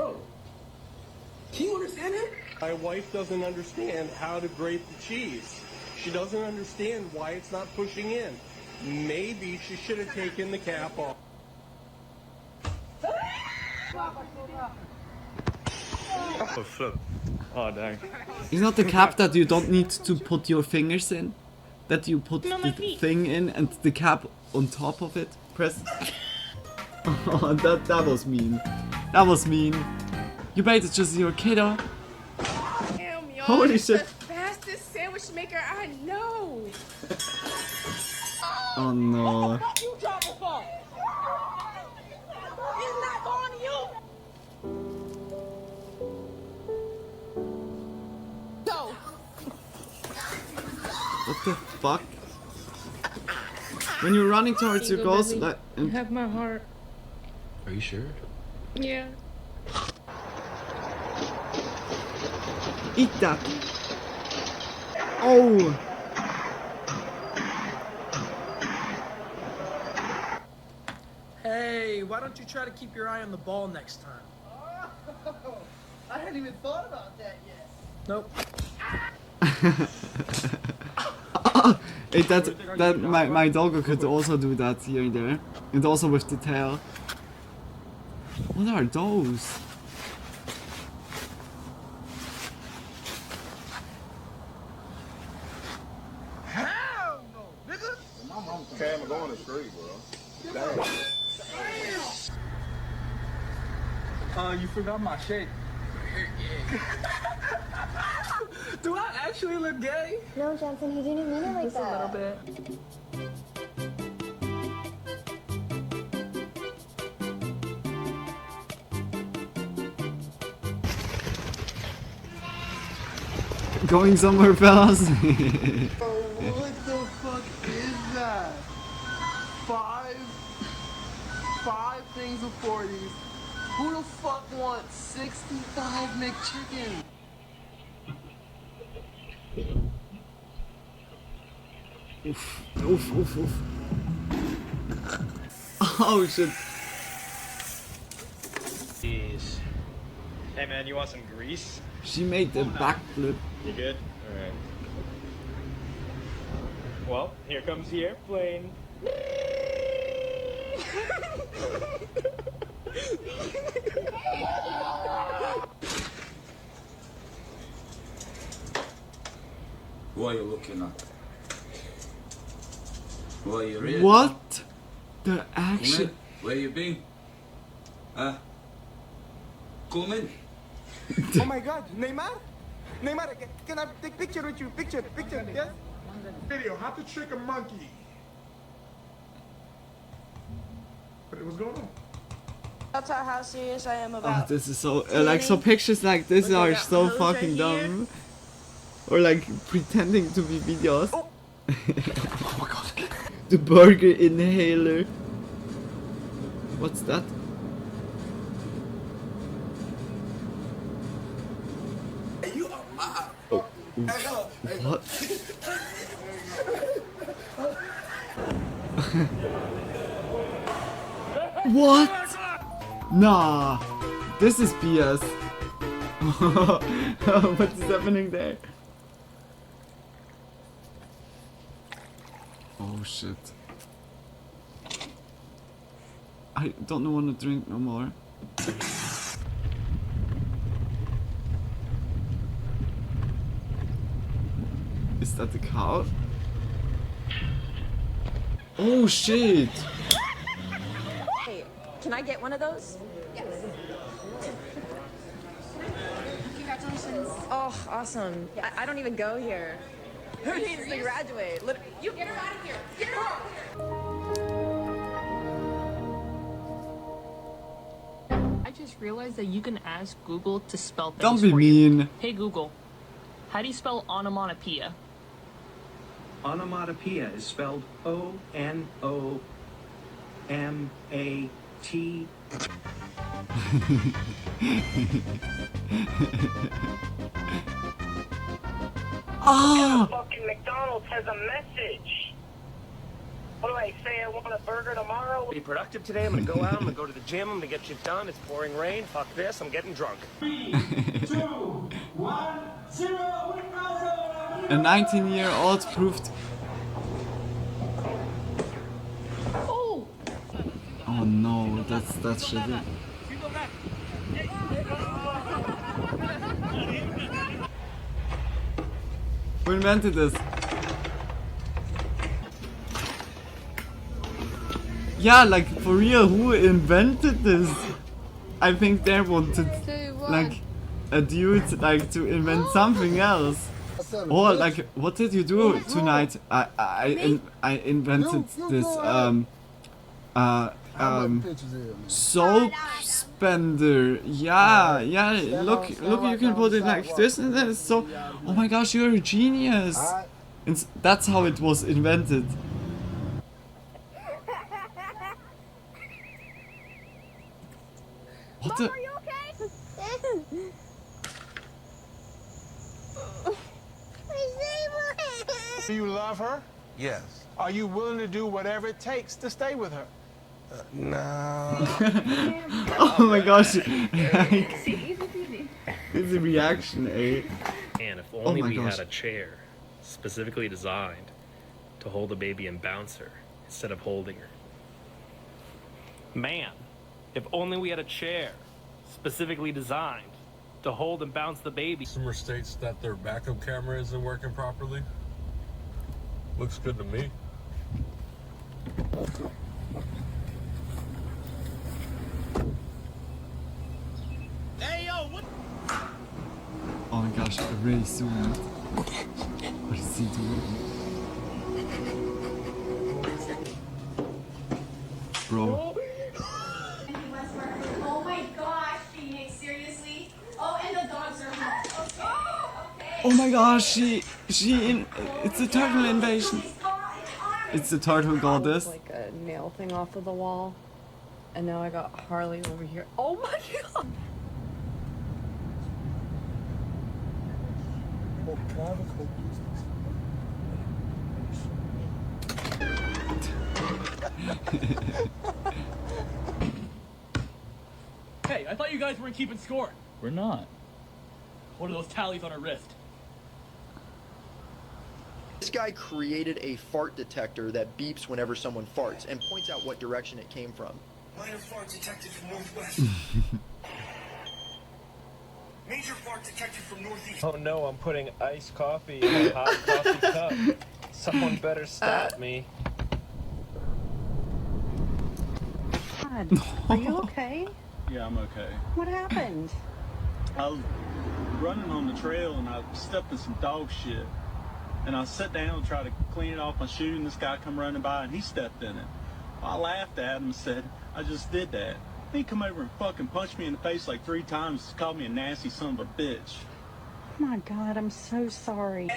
Can you understand him? My wife doesn't understand how to grate the cheese. She doesn't understand why it's not pushing in. Maybe she should have taken the cap off. Oh, flip. Oh, dang. It's not the cap that you don't need to put your fingers in. That you put the thing in and the cap on top of it. Press. Oh, that was mean. That was mean. You baited just your kiddo. Damn, y'all. Holy It's shit. the fastest sandwich maker I know. Oh no. You drop the phone. It's not going to you. Go. What the fuck? When you're running towards your goals, like. You have my heart. Are you sure? Yeah. Eat that. Oh. Hey, why don't you try to keep your eye on the ball next time? I hadn't even thought about that yet. Nope. Hey, that my doggo could also do that here and there, and also with the tail. What are those? Hell no, nigga. Cam, I'm going straight, bro. You forgot my shade. Do I actually look gay? No, Samson, he didn't mean it like Just that. a little bit. Going somewhere, fellas? What the fuck is that? Five things of 40s. Who the fuck wants 65 McChicken? Oof, oof, oof, oof. Oh shit. Jeez. Hey man, you want some grease? She made the backflip. You good? Alright. Well, here comes the airplane. What are you looking at? What are you reading? What? The action. Where you been? Come in. Oh my god, Neymar? Neymar, can I take picture with you? Picture, yes? Video, how to trick a monkey. What's going on? That's how serious I am Oh, about. this is so like so pictures like this Look, I are got so my hose fucking right here. dumb. Or like pretending to be videos. Oh my god. The burger inhaler. What's that? You are mad. Oh. Hey, What? What? Nah, this is BS. What is happening there? Oh shit. I don't want to drink no more. Is that the cow? Oh shit! Hey, can I get one of those? Yes. Congratulations. Oh, awesome. Yes. I don't even go here. Who needs to graduate? You get her out of here. Get her out. I just realized that you can ask Google to spell things Don't be for you. mean. Hey Google, how do you spell onomatopoeia? Onomatopoeia is spelled O-N-O-M-A-T. Ah! Fucking McDonald's has a message. What do I say? I want a burger tomorrow? Be productive today. I'm gonna go out. I'm gonna go to the gym. I'm gonna get shit done. It's pouring rain. Fuck this. I'm getting drunk. 3, 2, 1, 0. A 19-year-old proved. Oh! Oh no, that's shitty. Who invented this? Yeah, like for real, who invented this? I think they wanted like a dude like to invent something else. Or like, what did you do tonight? I invented this soap spender. Yeah, look, you can put it like this and this. So, oh my gosh, you're a genius. And that's how it was invented. What the? Are you okay? Do you love her? Yes. Are you willing to do whatever it takes to stay with her? No. Oh my gosh. It's a reaction, eh? And if only we gosh. had a chair specifically designed to hold a baby and bounce her instead of holding her. Man, if only we had a chair specifically designed to hold and bounce the baby. Customer states that their backup camera isn't working properly. Looks good to me. Hey, yo, what? Oh my gosh, really soon. What is he doing? Bro. Oh my gosh, Phoenix, seriously? Oh, and the dogs are home. Okay. Oh my gosh, it's a turtle invasion. It's the turtle goddess. Like a nail thing off of the wall, and now I got Harley over here. Oh my god! Hey, I thought you guys weren't keeping score. We're not. What are those tallies on her wrist? This guy created a fart detector that beeps whenever someone farts and points out what direction it came from. Minor fart detected from northwest. Major fart detected from northeast. Oh no, I'm putting iced coffee in a hot coffee cup. Someone better stop me. God, are you okay? Yeah, I'm okay. What happened? I was running on the trail and I stepped in some dog shit. And I sat down and tried to clean it off my shoe, and this guy come running by and he stepped in it. I laughed at him and said, I just did that. He come over and fucking punched me in the face like 3 times, called me a nasty son of a bitch. Oh my God, I'm so sorry.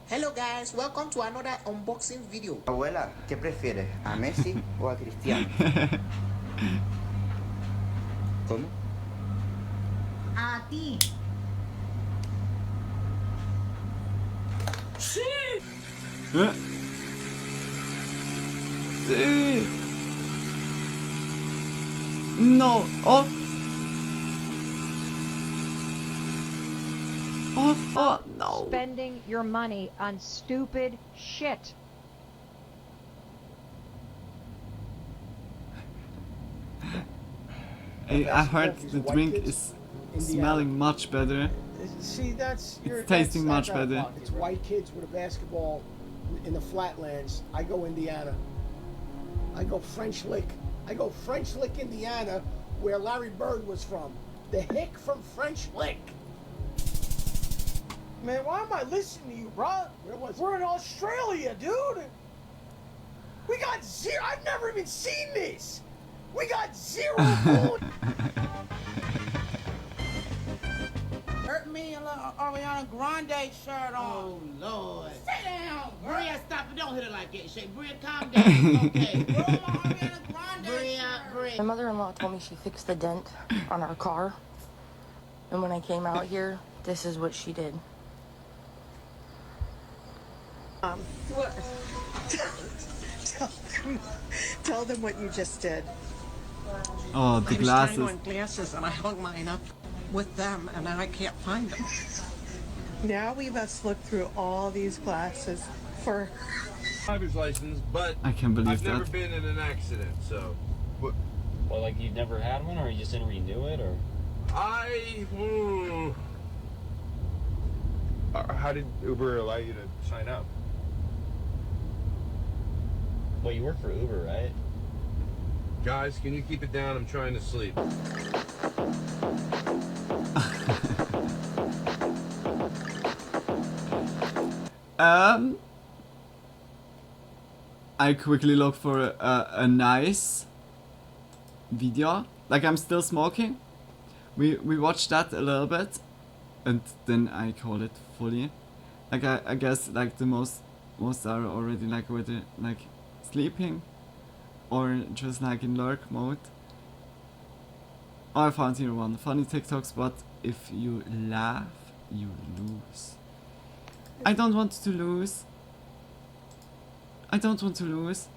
Hello guys, welcome to another unboxing video. Abuela, ¿qué prefieres? ¿A Messi o a Cristiano? ¿Cómo? A ti. No. Oh. Oh, no. Spending your money on stupid shit. I heard the drink is smelling much better. See, that's it's tasting much better. It's white kids with a basketball in the flatlands. I go Indiana. I go French Lick. I go French Lick, Indiana, where Larry Bird was from. The hick from French Lick. Man, why am I listening to you, bro? We're in Australia, dude. We got zero. I've never even seen this. We got 0 food. Hurt me a little Ariana Grande shirt on. Oh, Lord. Sit down, girl. Bria, stop it. Don't hit her like that. Say, Bria, calm down. Okay. Bria. My mother-in-law told me she fixed the dent on our car. And when I came out here, this is what she did. What? Tell them what you just did. Oh, the glasses. I was trying on glasses and I hung mine up with them and then I can't find them. Now we must look through all these glasses for driver's license, but I can't believe I've never that. been in an accident, so. What? Well, like you've never had one, or you just didn't renew it, or? How did Uber allow you to sign up? Well, you work for Uber, right? Guys, can you keep it down? I'm trying to sleep. I quickly look for a nice video. Like, I'm still smoking. We watched that a little bit, and then I call it fully. Like, I guess like the most are already like whether like sleeping or just like in lurk mode. Oh, I found here one funny TikToks, but if you laugh, you lose. I don't want to lose. I don't want to lose.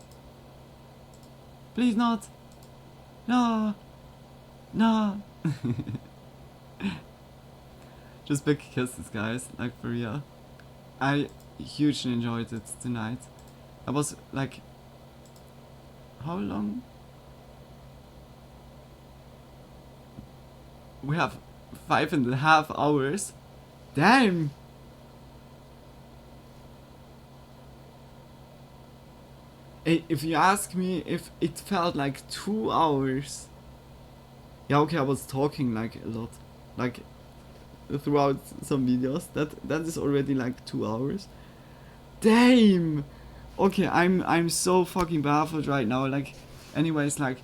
Please not. No. No. Just big kisses, guys. Like, for real. I hugely enjoyed it tonight. I was like... How long? We have 5.5 hours. Damn! If you ask me if it felt like 2 hours. Yeah, okay, I was talking like a lot. Like throughout some videos. That is already like 2 hours. Damn! Okay, I'm so fucking baffled right now. Like, anyways, like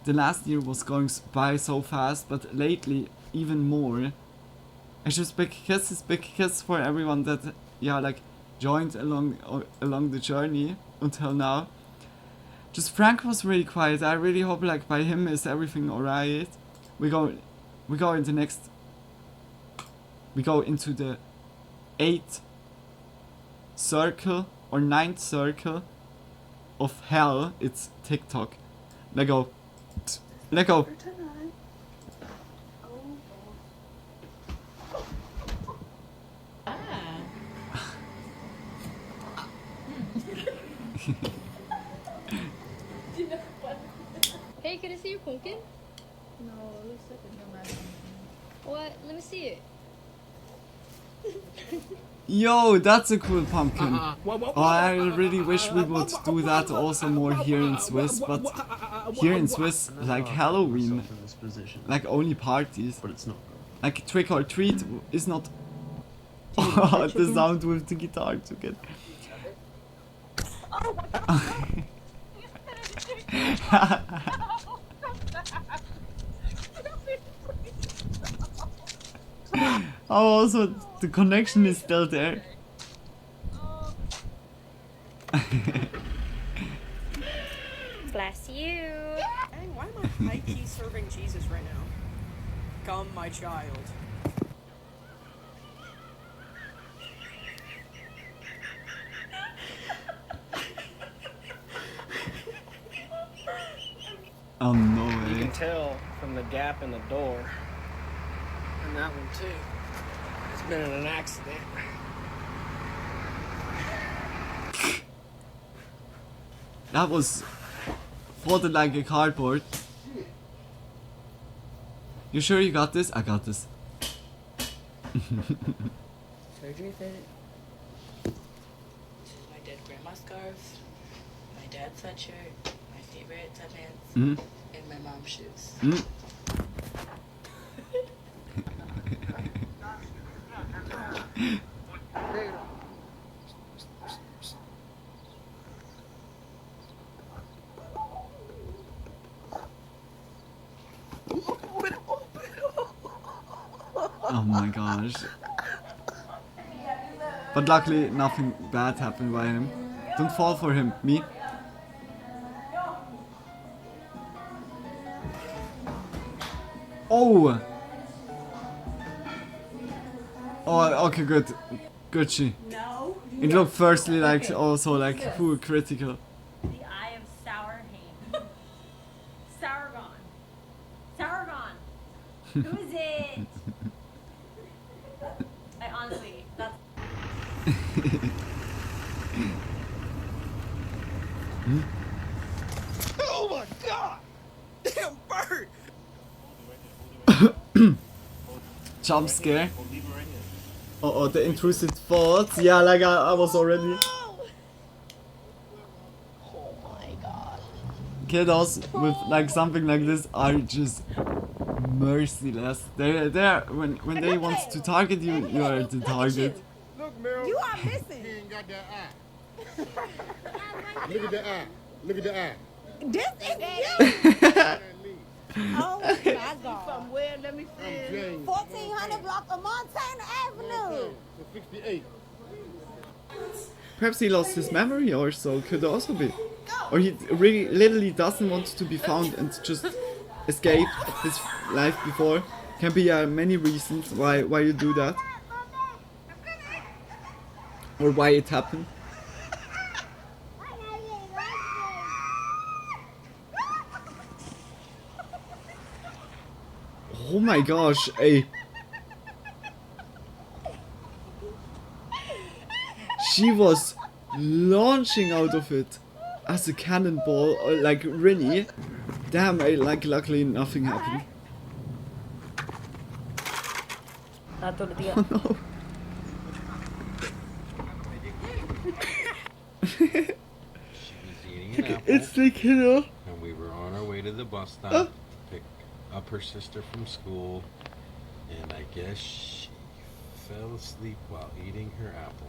the last year was going by so fast, but lately even more. It's just big kisses for everyone that like joined along the journey until now. Just Frank was really quiet. I really hope like by him is everything alright. We go into the 8th circle or 9th circle of hell. It's TikTok. Let go. Let go. Hey, can I see your pumpkin? No, it looks like a new man. What? Let me see it. Yo, that's a cool pumpkin. Oh, I really wish we would do that also more here in Swiss, but here in Swiss, like Halloween, like only parties. But it's not. Like trick or treat is not. Oh, the sound with the guitar together. Oh, also the connection is still there. Bless you. Dang, why am I high-key serving Jesus right now? Come, my child. Oh no You way. can tell from the gap in the door. And that one too. It's been in an accident. That was folded like a cardboard. You sure you got this? I got this. Surgery fit. This is my dead grandma's scarf, my dad's sweatshirt, my favorite sweatpants, and my mom's shoes. Oh my gosh. But luckily nothing bad happened by him. Don't fall for him, me. Oh! Oh, okay, good. Good she. No. It looked firstly like also like who critical. The Eye of Sourhain. Sourgon. Sourgon. Who is it? I honestly, that's. Oh my god! Damn bird! Jump scare. Oh, the intrusive thoughts. Yeah, like I was already. Oh my god. Kiddos with like something like this are just merciless. They're when they want to target you, you are the target. Look, Meryl. You are missing. He ain't got that eye. Look at the eye. Look at the eye. This is you. Oh my god. From where? Let me see. 1400 block of Montana Avenue. 68. Perhaps he lost his memory or so, could also be. Or he really literally doesn't want to be found and just escape his life before. Can be many reasons why you do that. Or why it happened. Oh my gosh, hey. She was launching out of it as a cannonball, like really. Damn, like luckily nothing happened. Oh no. It's the kiddo. And we were on our way to the bus stop to pick up her sister from school, and I guess she fell asleep while eating her apple.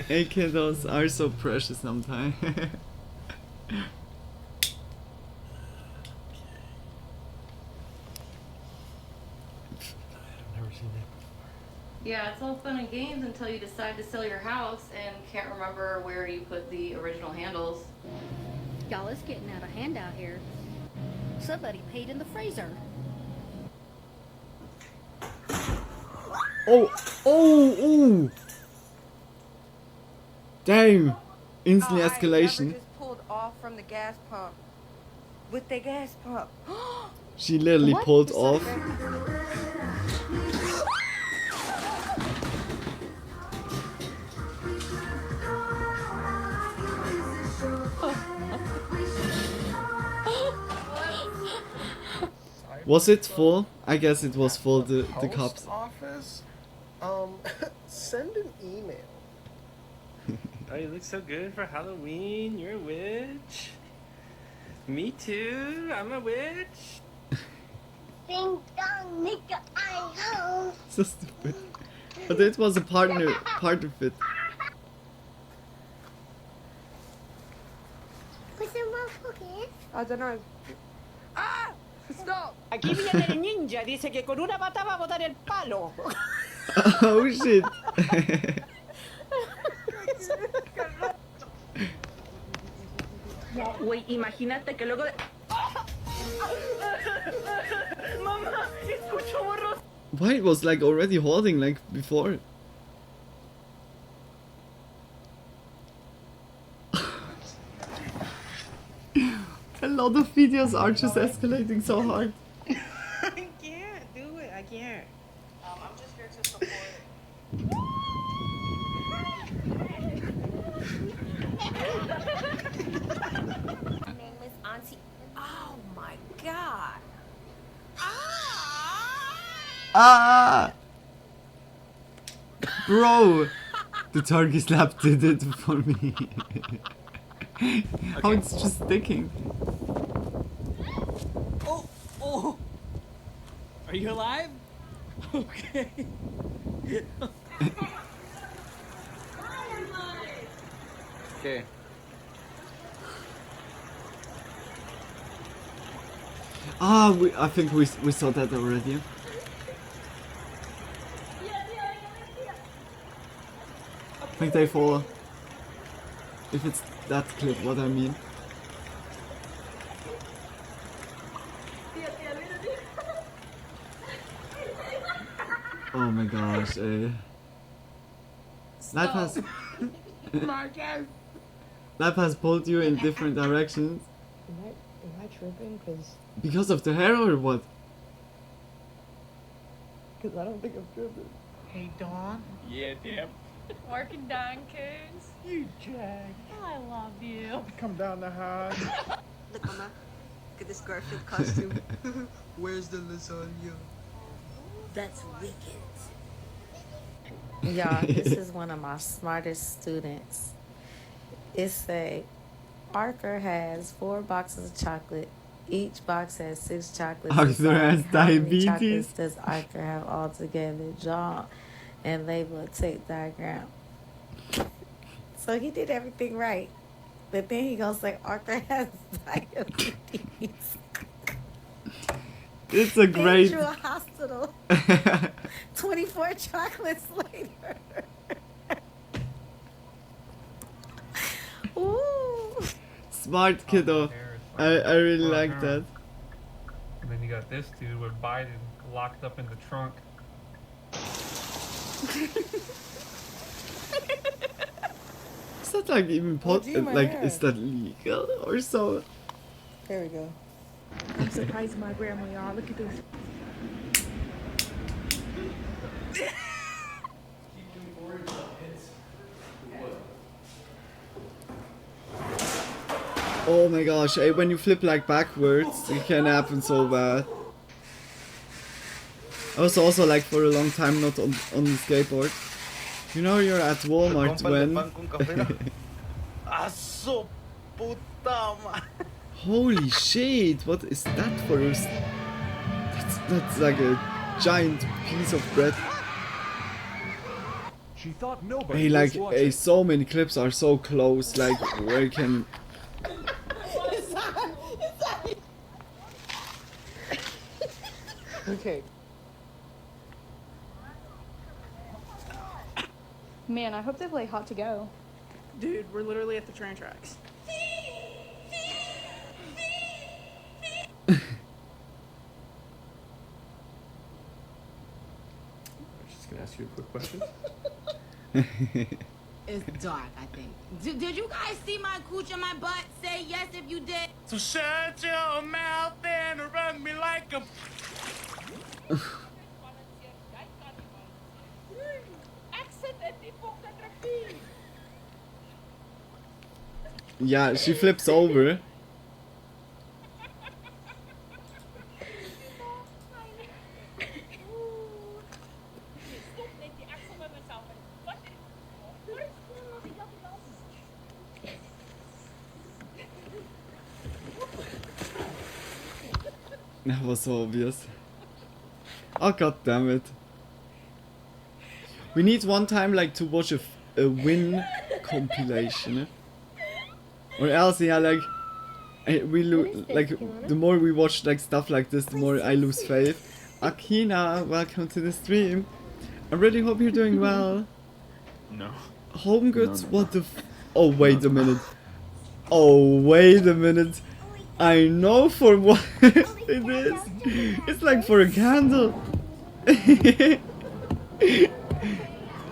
Hey, kiddos are so precious sometimes. Yeah, it's all fun and games until you decide to sell your house and can't remember where you put the original handles. Y'all, it's getting out of hand out here. Somebody paid in the freezer. Oh! Damn! Instant escalation. Just pulled off from the gas pump. With the gas pump. She literally pulled off. Was it full? I guess it was full, the cups. Post office? Send an email. Oh, you look so good for Halloween. You're a witch. Me too. I'm a witch. Ding dong, nigga, I home. So stupid. But it was a part of it. What's the motherfucker? I don't know. ¡Ah! ¡Stop! Aquí viene el ninja. Dice que con una pata va a botar el palo. Oh shit. Güey, imagínate que luego de... Mamá, escucho borroso. Why it was like already holding like before? lot of videos are just escalating so hard. I can't do it. I can't. I'm just here to support. My name is Auntie. Oh my god. Ah! Bro! The turkey slap did it for me. How it's just sticking. Oh! Are you alive? Okay. Okay. Ah, I think we saw that already. I think they fall. If it's that clip, what I mean. Oh my gosh, Life has pulled you in different directions. Am I tripping? Because of the hair or what? Because I don't think I'm tripping. Hey, Dawn. Yeah, damn. Working down, kids. You jag. I love you. Come down the hall. Look, Mama. Look at this Garfield costume. Where's the lasagna? That's wicked. Y'all, this is one of my smartest students. It say, Arthur has 4 boxes of chocolate. Each box has 6 chocolates. Arthur has How many diabetes. chocolates does Arthur have altogether? Draw and label a tick diagram. So he did everything right. But then he gonna say Arthur has diabetes. It's a great. To a hospital. 24 chocolates later. Ooh. Smart kiddo. I really like that. And then you got this dude with Biden locked up in the trunk. Is that like even like hair. is that legal or so? There we go. I'm surprised my grandma, y'all. Look at this. Oh my gosh, when you flip like backwards, it can happen so bad. I was also like for a long time not on the skateboard. You know you're at Walmart when... Holy shit, what is that for us? That's like a giant piece of bread. She thought nobody Hey, like, was watching. so many clips are so close, like, where you can... Okay. Man, I hope they play Hot to Go. Dude, we're literally at the train tracks. Just gonna ask you a quick question. It's dark, I think. Did you guys see my cooch and my butt? Say yes if you did. So shut your mouth and run me like a... Yeah, she flips over. That was so obvious. Oh god damn it. We need one time like to watch a win compilation. Or else, yeah, like we like the more we watch like stuff like this, the more I lose faith. Akina, welcome to the stream. I really hope you're doing well. No. Home goods, what the oh wait a minute. Oh wait a minute. I know for what it is. It's like for a candle.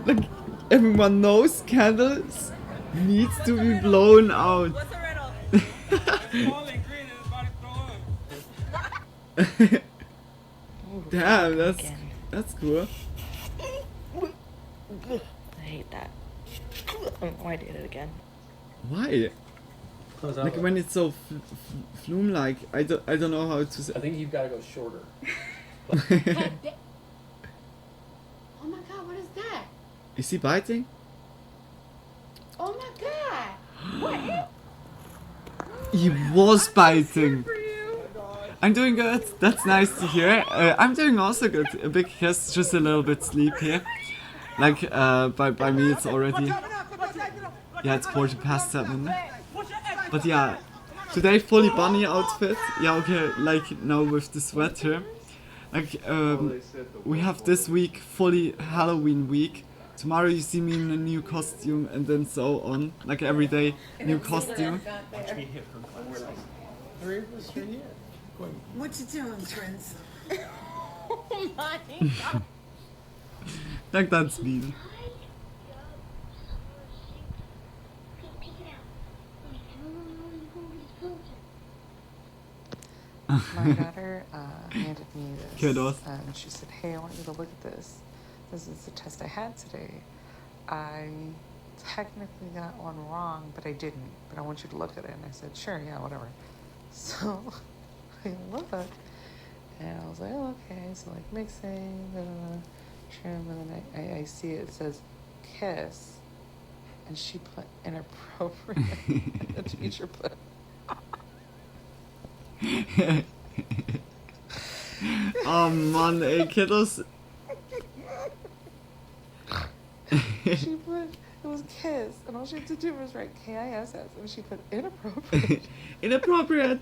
Like everyone knows candles needs to be blown out. Damn, again. that's cool. I hate that. Oh, I did it again. Why? Like when it's so flume-like, I don't know how to say. I think you've got to go shorter. Oh my god, what is that? Is he biting? Oh my god! What? He was biting. I'm doing good. That's nice to hear. I'm doing also good. A big kiss, just a little bit sleepy. Like by me it's already. Yeah, it's 7:15. But yeah, today fully bunny outfit. Yeah, okay. Like now with the sweater. Like we have this week fully Halloween week. Tomorrow you see me in a new costume and then so on. Like every day, new costume. What you doing, Prince? Oh my god. Like that's mean. My daughter handed me this, Kiddos. and she said, "Hey, I want you to look at this. This is the test I had today. I technically got one wrong, but I didn't. But I want you to look at it." And I said, "Sure, yeah, whatever." So I look, and I was like, "Oh, okay." So like mixing, trim, and then I see it says kiss, and she put inappropriate. And the teacher put. Oh man, ey, Kiddos. She put, it was kiss, and all she had to do was write K-I-S-S, and she put inappropriate. Inappropriate.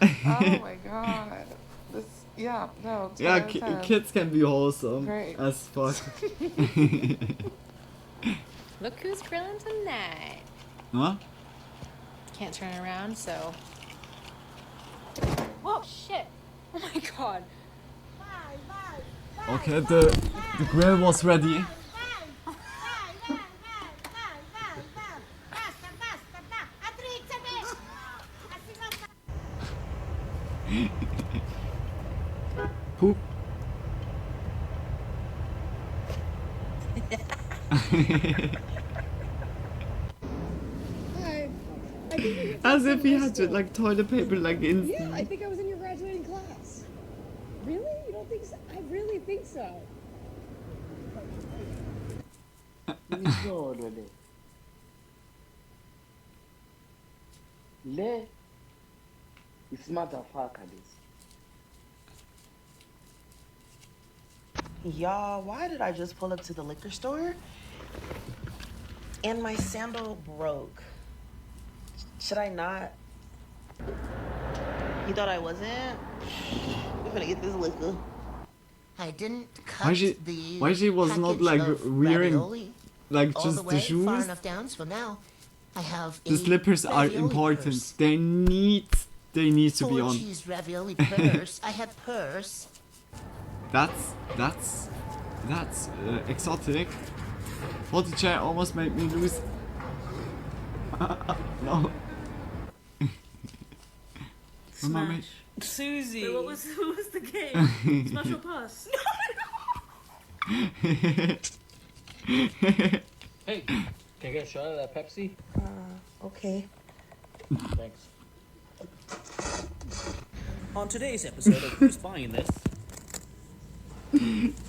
Oh my god. This, yeah, no. Yeah, kids can be wholesome Right. as fuck. Look who's grilling tonight. What? Can't turn around, so. Whoa, shit. Oh my god. Okay, the grill was ready. Poop. As if he had to like toilet paper like instantly. Yeah, I think I was in your graduating class. Really? You don't think so? I really think so. Le, it's motherfucker this. Y'all, why did I just pull up to the liquor store and my sandal broke? Should I not? You thought I wasn't? We're gonna get this liquor. I didn't cut Why she was not like wearing like all just the the way shoes? far enough down, so now I have The slippers are ravioli important. purse. They need to be Four on. cheese ravioli purse. I had purse. That's exotic. Oh, the chair almost made me lose. No. Smash. Susie. Wait, what was the game? Smash or pass? Hey, can I get a shot of that Pepsi? Okay. Thanks. On today's episode of Who's Buying This?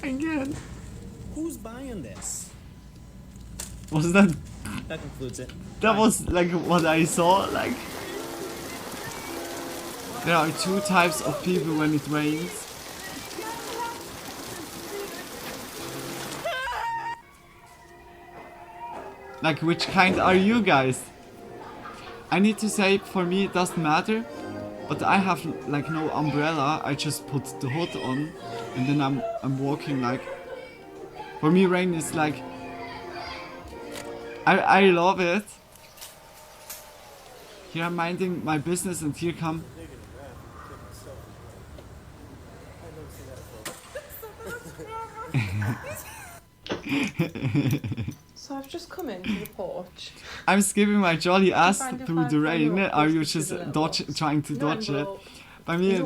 Again. Who's buying this? Was that? That concludes it. That was like what I saw. Like there are two types of people when it rains. Like which kind are you guys? I need to say for me it doesn't matter, but I have like no umbrella. I just put the hood on, and then I'm walking like. For me, rain is like. I love it. Here I'm minding my business, and here come. So I've just come into the porch. I'm skipping my jolly ass find a through the rain. envelope Are you posted just to the letterbox. trying to No dodge it? envelope. Bei mir,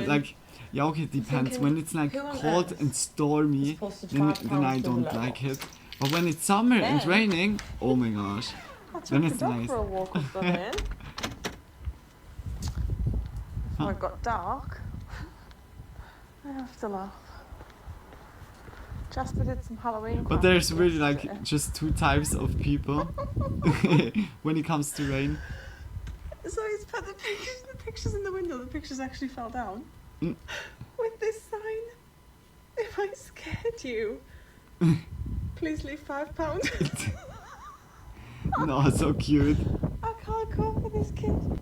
like, yeah, okay, it depends. When it's like cold and stormy, then I don't like it. But when it's summer and raining, oh my gosh, then it's nice. For a walk or something. Before it got dark. I have to laugh. Jasper did some Halloween. But there's really like just two types of people when it comes to rain. So he's put the pictures in the window. The pictures actually fell down. With this sign. If I scared you, please leave £5. No, so cute. I can't cope with this kid.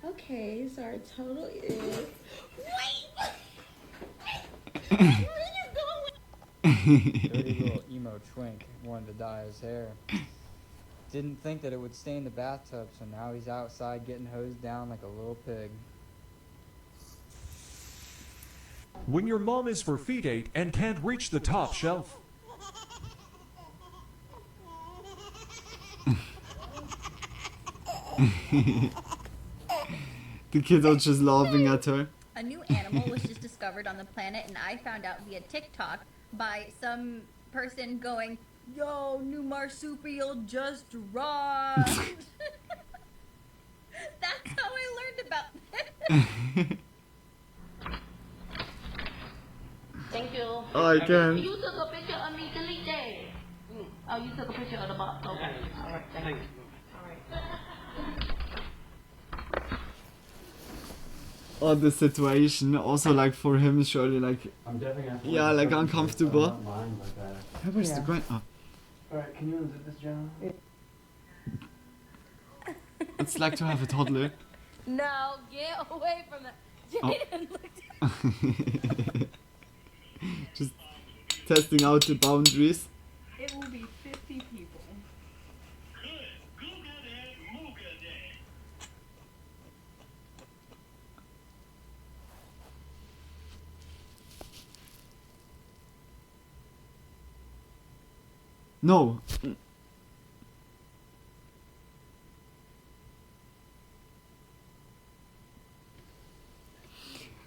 Okay, so our total is. Dirty little emo twink wanted to dye his hair. Didn't think that it would stain the bathtub, so now he's outside getting hosed down like a little pig. When your mom is for feet 8 and can't reach the top shelf. The kids are just laughing at her. A new animal was just discovered on the planet, and I found out via TikTok by some person going, "Yo, new marsupial just arrived." That's how I learned about this. Thank you. Oh, I can. You took a picture of me, delete that. Oh, you took a picture of the box. Okay. All right. Thank you. All right. Oh, the situation also like for him is surely like, yeah, like uncomfortable. Where's the grind? Oh. Alright, can you unzip this, John? It's like to have a toddler. No, get away from that. Jaden looked Just testing out the boundaries. It will be 50 people. No.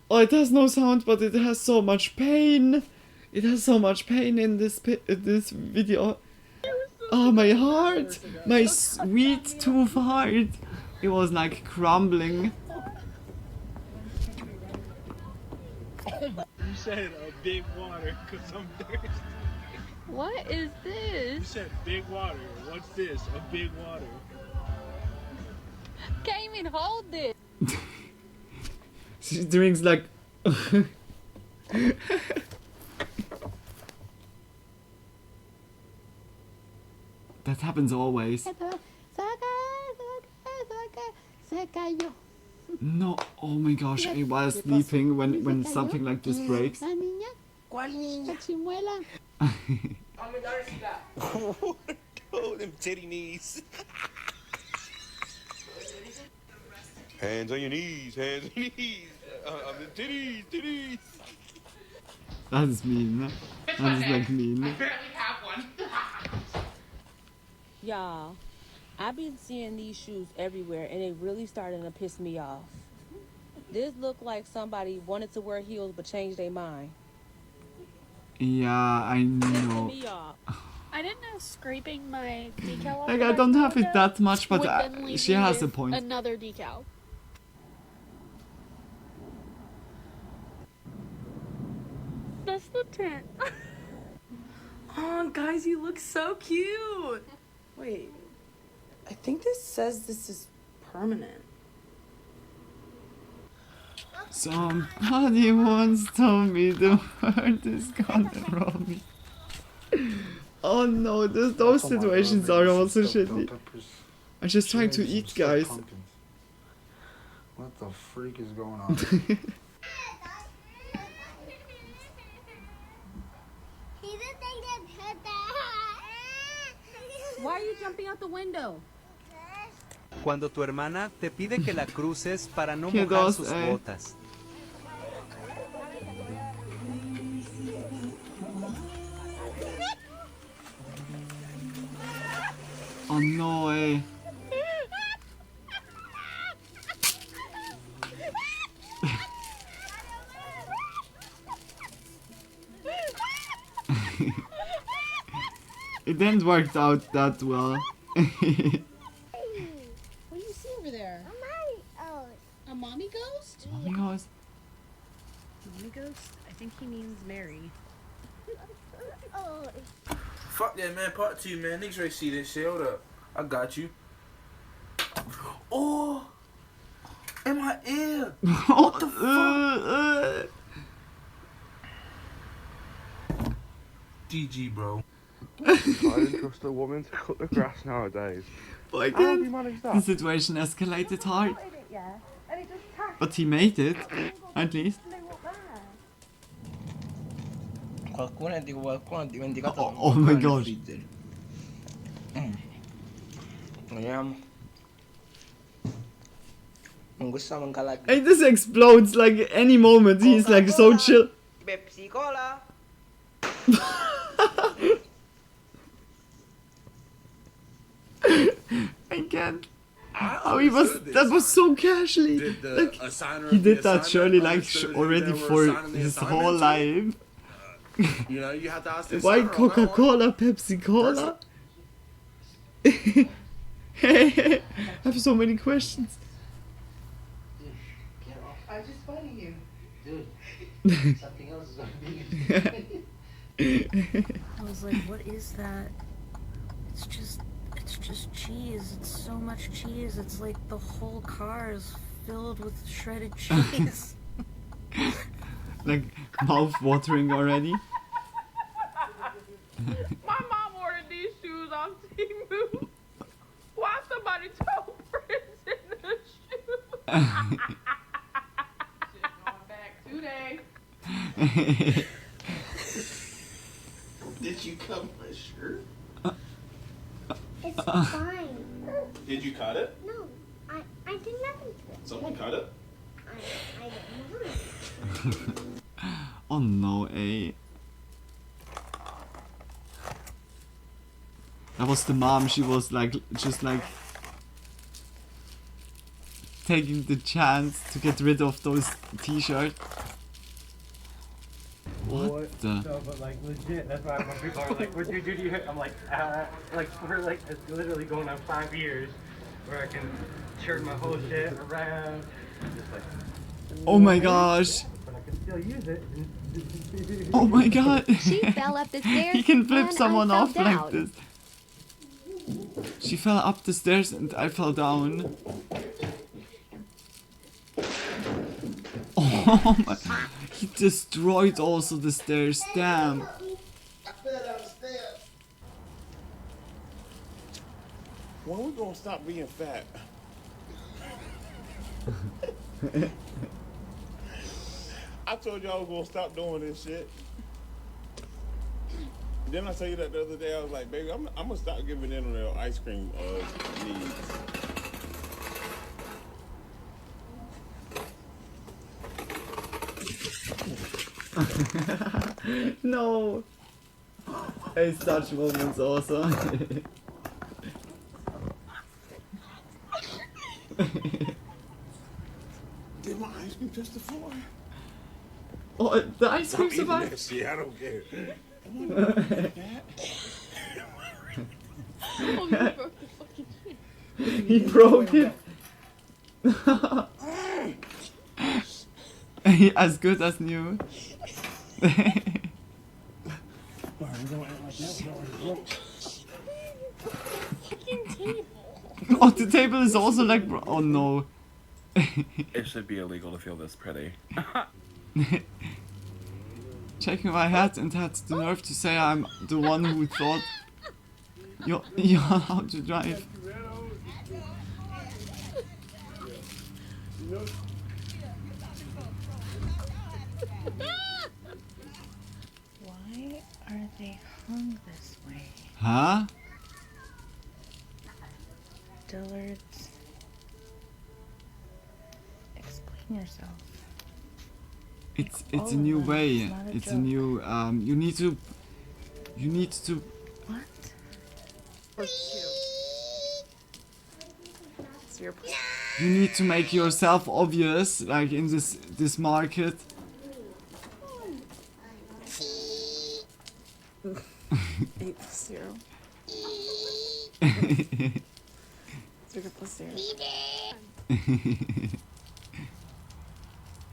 Oh, it has no sound, but it has so much pain. It has so much pain in this video. Oh, my heart, my sweet tooth heart. It was like crumbling. You said a big water because I'm thirsty. What is You this? said big water. What's this? A big water. Can't even hold this. She drinks like. That happens always. No, oh my gosh, I was sleeping when something like this breaks. ¿Cuál niña? Chimuela. Oh, them titty knees. Hands on your knees, hands on your knees. The titties. That is mean. Ne? That is like mean. I barely have one. Y'all, I've been seeing these shoes everywhere and they really starting to piss me off. This look like somebody wanted to wear heels but changed their mind. Yeah, I know. I didn't know scraping my decal off Like, the I don't have it window that much, but would then leave she me has a with point. Another decal. That's the tent. Oh, guys, you look so cute. Wait, I think this says this is permanent. Somebody once told me the world is gonna roll me. Oh no, those situations are also shitty. I'm just trying to eat, guys. What the freak is going on? Why are you jumping out the window? Cuando tu hermana te pide que la cruces para no Qué mojar dos, sus eh. botas. Oh no, It didn't work out that well. What do you see over there? A mommy ghost? Mommy ghost? Mommy ghost? I think he means Mary. Fuck that, man. Part 2, man. Niggas ready to see this shit. Hold up. I got you. Oh! In my ear! What the fuck? GG, bro. I didn't trust a woman to cut the grass nowadays. But How do you again, manage the that? situation escalated hard. But he made it, at least. Qualcuno ha dimenticato Oh my gosh. Vediamo. Non questa manca la Hey, this explodes like any moment. He's like so chill. Pepsi Cola. I can't. Oh, he was. That was so casually. Did the Like, assigner he of the did that assignment surely like understood who already they were for assigning the his assignment whole to? life. You know, you have to ask the Why assigner on that one. Coca-Cola, Pepsi Cola? I have so many questions. I just fighting you. Dude, something else is gonna be. I was like, what is that? It's just cheese. It's so much cheese. It's like the whole car is filled with shredded cheese. Like mouth watering already. My mom ordered these shoes on Temu. Why somebody told Prince in the shoe? Going back today. Did you cut my shirt? It's fine. Did you cut it? No, I did nothing to it. Someone cut it? I don't know. Oh no, eh? That was the mom. She was like, just like taking the chance to get rid of those t-shirts. What the? No, but like legit, that's why when people are like, "What do you?" I'm like we're like it's literally going on 5 years where I can turn my whole shit around, just like. Oh my gosh! But I can still use it. Oh my god! She fell up the stairs. He can flip and someone I off fell like down. this. She fell up the stairs and I fell down. Oh my! He destroyed also the stairs. Damn! I fell down the stairs. When we gonna stop being fat? I told you I was gonna stop doing this shit. Didn't I tell you that the other day? I was like, baby, I'm gonna stop giving in on their ice cream needs. No! Hey, such moments also. Did my ice cream touch the floor? Oh, the ice cream I'm eating survived? that shit, I don't care. Oh, you broke the fucking shit. He broke it. As good as new. Oh, the table is also like. Oh no. It should be illegal to feel this pretty. Checking my hat and had the nerve to say I'm the one who thought you're allowed to drive. Why are they hung this way? Huh? Dillard's. Explain yourself. It's all a new of them. way. It's not a It's a joke. new you need to What? It's your you need to make yourself obvious, like in this market. 8-0. Look at this here.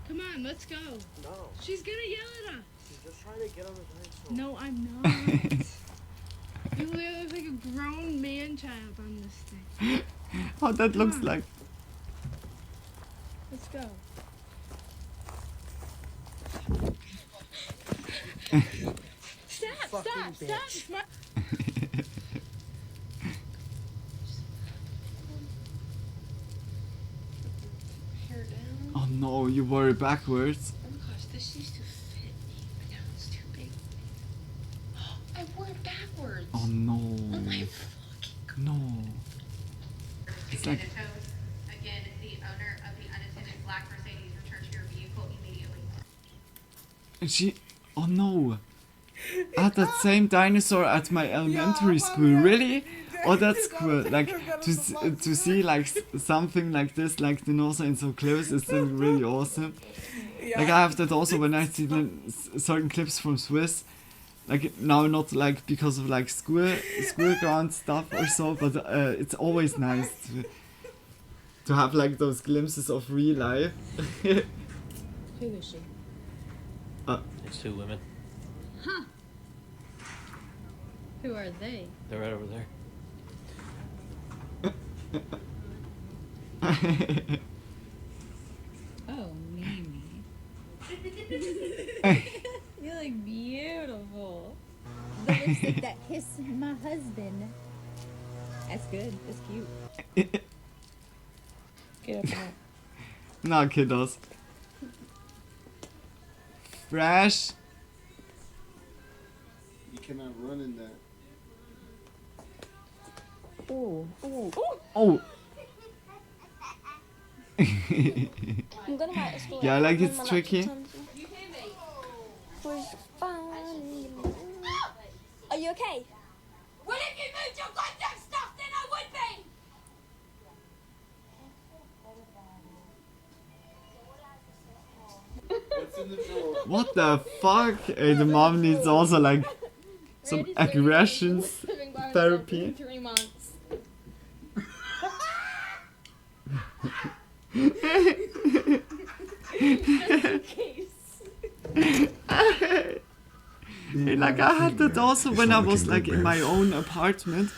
Come on, let's go. No. She's gonna yell at us. She's just trying to get on the dinosaur. No, I'm not. You literally look like a grown man child on this thing. Oh, that looks like. Let's go. Stop! Stop! Hair down. Oh no, you wore it backwards. Oh gosh, this used to fit me, but now it's too big. I wore it backwards. Oh no. Oh my fucking No. It's like. Again, the owner of the unattended black Mercedes returned to your vehicle immediately. And she. Oh no. I had that same dinosaur at my elementary school. Really? Oh, that's cool. Like to see like something like this, like dinosaur so close, is really awesome. Like I have that also when I see certain clips from Swiss. Like now, not like because of like school ground stuff or so, but it's always nice to have like those glimpses of real life. Who is she? It's two women. Huh. Who are they? They're right over there. Oh, Mimi. You look beautiful. The lipstick that kissed my husband. That's good. That's cute. Get up there. No, kiddos. Fresh. You cannot run in that. Ooh, ooh, ooh. Oh. I'm gonna have to Yeah, like it's tricky. Are you okay? Well, if you moved your goddamn stuff, then I would be. What's in the drawer? What the fuck? Hey, the mom needs also like some aggressions therapy. 3 months. Just in case. Hey, like I had that also when I was like in my own apartment.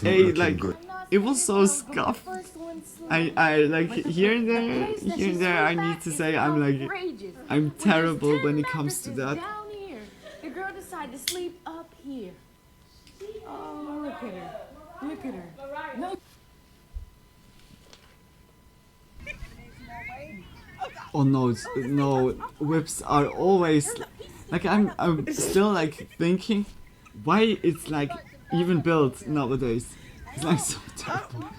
Hey, like it was so scuffed. I like here and there I need to say I'm terrible when it comes to that. Down here. The girl decided to sleep up here. Oh, look at her. Look at her. No. Oh no, no, whips are always like I'm still like thinking why it's like even built nowadays. It's like so terrible.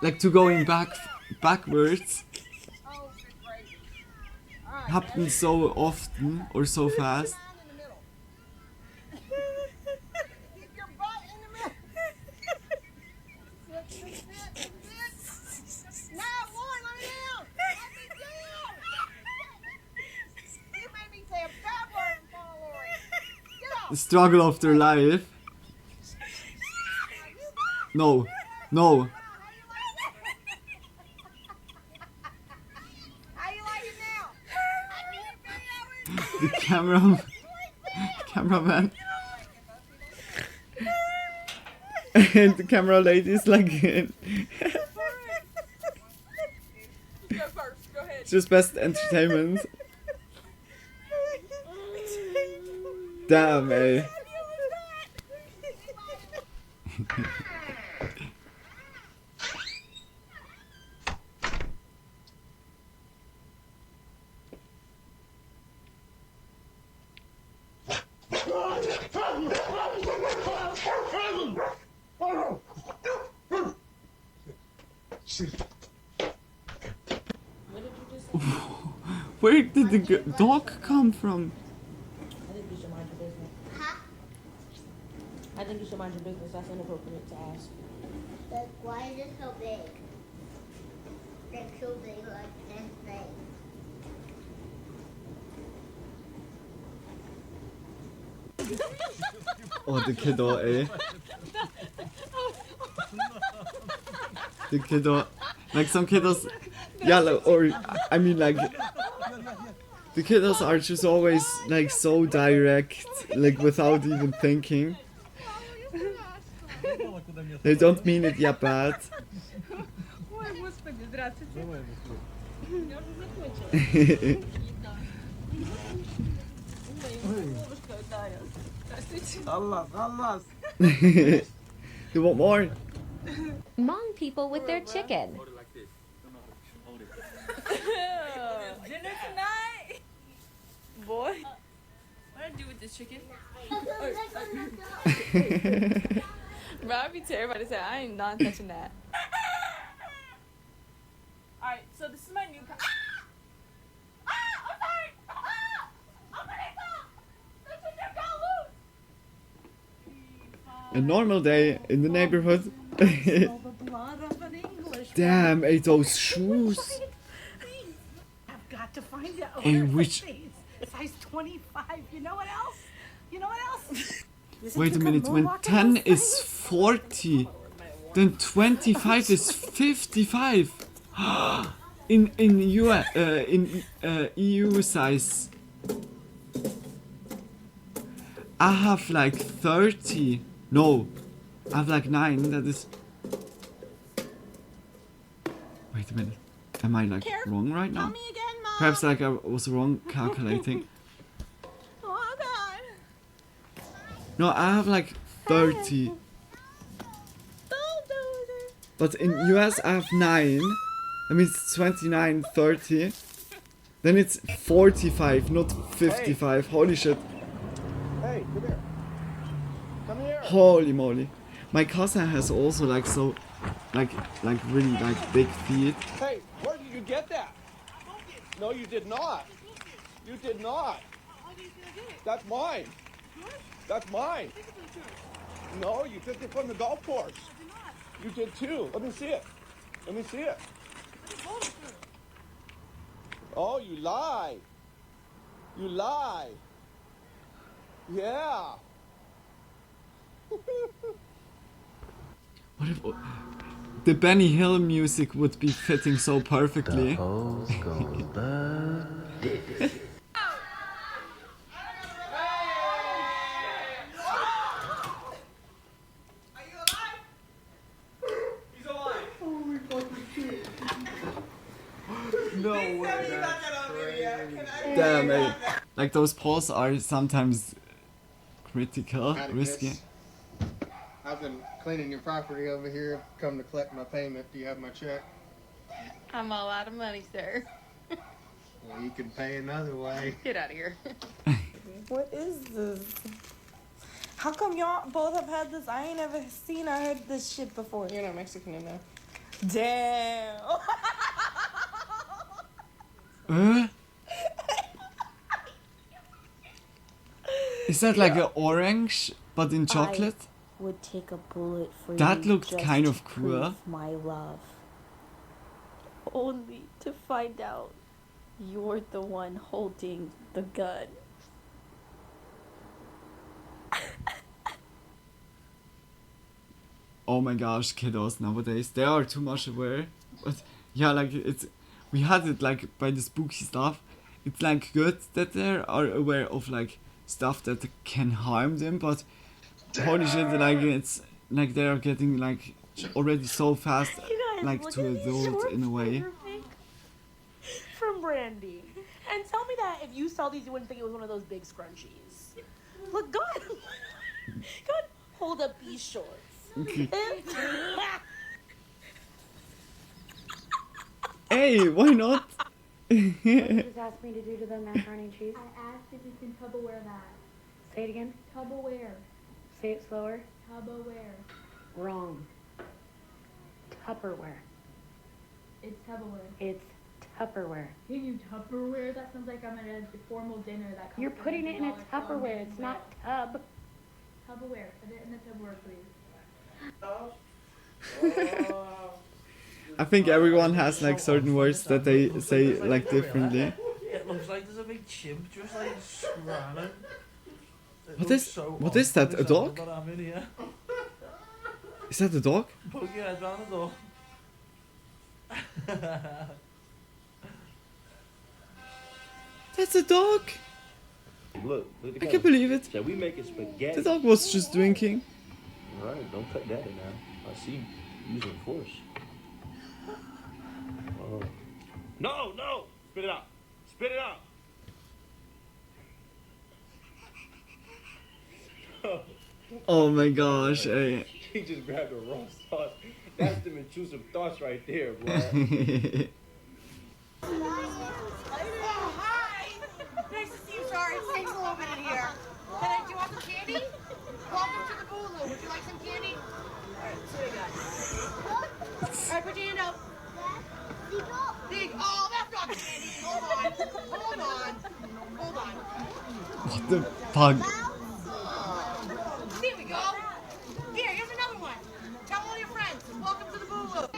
Like to going backwards happens so often or so fast. The struggle of their life. No, no. The cameraman. And the camera lady is like just best entertainment. Damn, eh. Where did the dog come from? I think you should mind your business. Huh? I think you should mind your business. That's inappropriate to ask. Like, why is it so big? Like, so big, like this thing. Oh, the kiddo, eh? The kiddo. Like some kiddos. Yeah, like, or I mean, like. The kiddos are just always like so direct, like without even thinking. They don't mean it yet bad. You want more? Hmong people with their chicken. Dinner tonight? Boy. What do I do with this chicken? Bro, I'd be terrified to say I ain't not touching that. Alright, so this is my new I'm sorry! The chicken got loose! A normal day in the neighborhood. Damn, hey, those shoes. I've got to find out. Hey, which... Size 25. You know what else? You know what else? Wait a minute, when 10 is 40, then 25 is 55. in EU size. I have like 30. No, I have like 9. That is. Wait a minute. Am I like wrong right now? Perhaps like I was wrong calculating. Oh God. No, I have like 30. But in US I have 9. That means 29, 30. Then it's 45, not 55. Holy shit. Hey, come here. Come here. Holy moly. My cousin has also like so like really like big feet. Hey, where did you get that? No, you did not. You did not. That's mine. That's mine. No, you took it from the golf course. You did too. Let me see it. Let me see it. Oh, you lie. You lie. Yeah. What if the Benny Hill music would be fitting so perfectly? No way. Damn, eh. Like those paws are sometimes critical, risky. I've been cleaning your property over here. Come to collect my payment. Do you have my check? I'm all out of money, sir. Well, you can pay another way. Get out of here. What is this? How come y'all both have had this? I ain't ever seen or heard this shit before. You're not Mexican enough. Damn. Is that like an orange, but in chocolate? I would take a bullet for That you looked just kind to of cool. prove my love. Only to find out you're the one holding the gun. Oh my gosh, kiddos nowadays, they are too much aware. But yeah, like it's, we had it like by the spooky stuff. It's like good that they are aware of like stuff that can harm them, but holy shit, like it's like they are getting like already so fast, like to adult in a way. From Brandy. And tell me that if you saw these, you wouldn't think it was one of those big scrunchies. Look, go ahead. Go ahead, hold up these shorts. Okay. Hey, why not? What did you just ask me to do to the macaroni and cheese? I asked if you can Tupperware that. Say it again. Tupperware. Say it slower. Tupperware. Wrong. Tupperware. It's Tupperware. It's Tupperware. Can you Tupperware? That sounds like I'm at a formal dinner that costs You're putting it in a $100 Tupperware. It's not tub. Tupperware. Put it in the Tupperware, please. I think everyone has like certain words that they say like differently. It looks like there's a big chimp just like scrolling. What is that? A dog? Is that a dog? That's a dog! Look I can't believe it. Shall we make it spaghetti? The dog was just drinking. Alright, don't cut that in now. I see you using force. Oh. No! Spit it out! Spit it out! Oh my gosh, hey. He just grabbed a raw sauce. That's them intrusive thoughts right there, bro. Oh, hi! Nice to see you. Sorry, it takes a little bit in here. Do you want some candy? Welcome to the Bulu. Would you like some candy? Alright, let's see what I got. Alright, put your hand out. Oh, that's not candy. Hold on. What the fuck? Here we go. Here's another one. Tell all your friends. Welcome to the Bulu.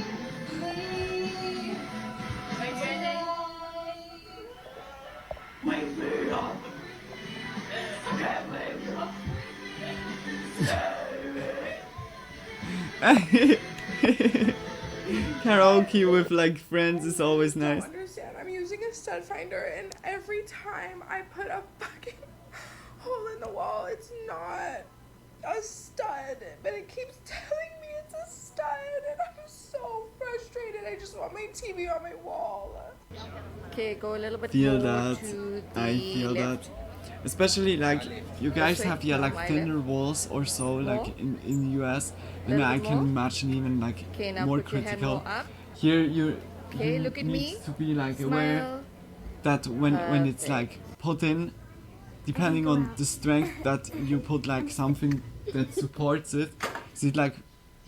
Wake me up. Get me up. Karaoke with like friends is always nice. I don't understand. I'm using a stud finder, and every time I put a fucking hole in the wall, it's not a stud, but it keeps telling me it's a stud, and I'm so frustrated. I just want my TV on my wall. Okay, go a little bit Feel more that. to the I feel left. that. Especially like you guys Also, have like my thinner left. walls or so like More. in the US. Then Little I bit can more. imagine even like Okay, now more put your hand critical. more up. Here you Okay, look at need me. to be like aware Smile. that when it's Perfect. like put in, depending on the strength that you put like something that supports it. See it like,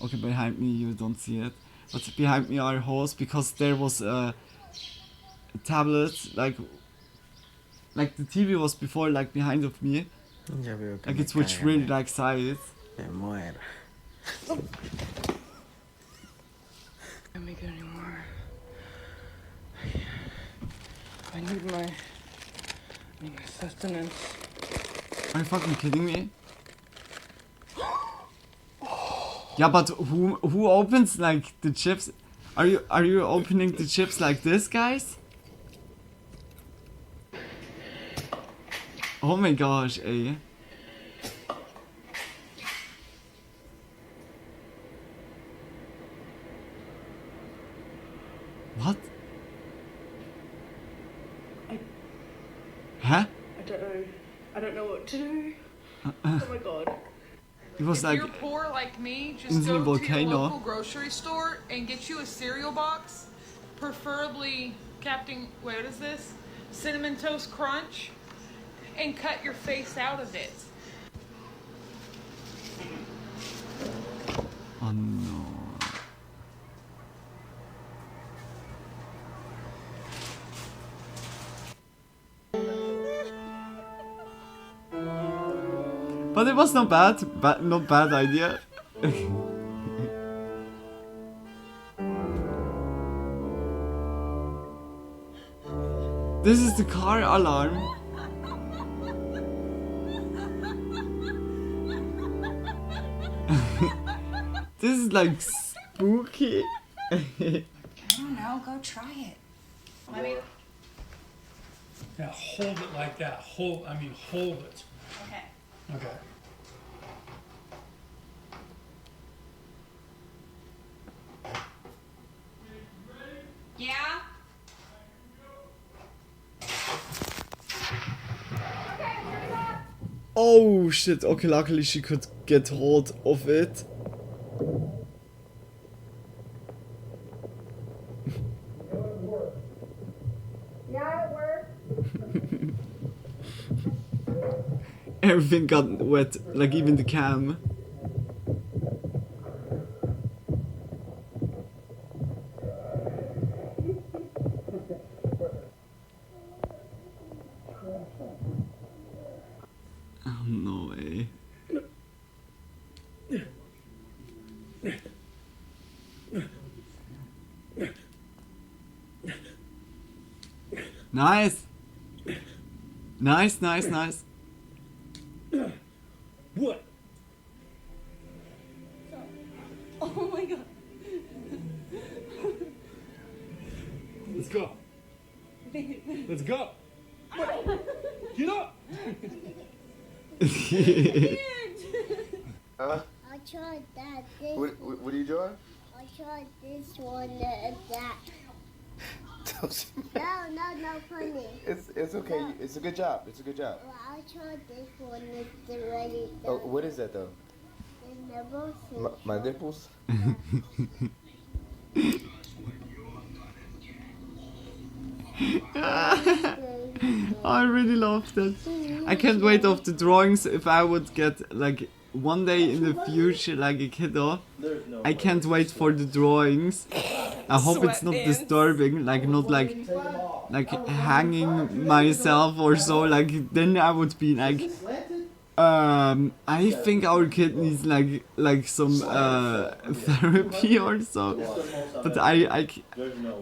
okay, behind me you don't see it, but behind me are holes because there was a tablet like the TV was before like behind of me. Like it switched really like sides. Me muero. Can't make it anymore. I need my sustenance. Are you fucking kidding me? Yeah, but who opens like the chips? Are you opening the chips like this, guys? Oh my gosh, eh? What? Huh? I don't know what to do. Oh my god. It was If like you're poor like me, just in the go to your volcano. local grocery store and get you a cereal box, preferably Captain, what is this? Cinnamon Toast Crunch, and cut your face out of it. Oh no. But it was not bad, not bad idea. This is the car alarm. This is like spooky. I don't know. Go try it. Let me. Yeah, hold it like that. Hold it. Okay. Okay. Yeah. Oh shit, okay, luckily she could get hold of it. Yeah, it worked. Everything got wet, like even the cam. Oh no way. Nice. Nice. Let's go. Let's go. Get up. I tried that. This What are you doing? I tried this one and that. No, funny. It's okay. It's a good job. It's a good job. Well, I tried this one. It's already done. Oh, what is that though? The nipples. My nipples? I really love that. I can't wait of the drawings if I would get like one day in the future like a kiddo. I can't wait for the drawings. I hope it's not disturbing, like not like hanging myself or so. Like then I would be like, I think our kid needs like some therapy or so. But I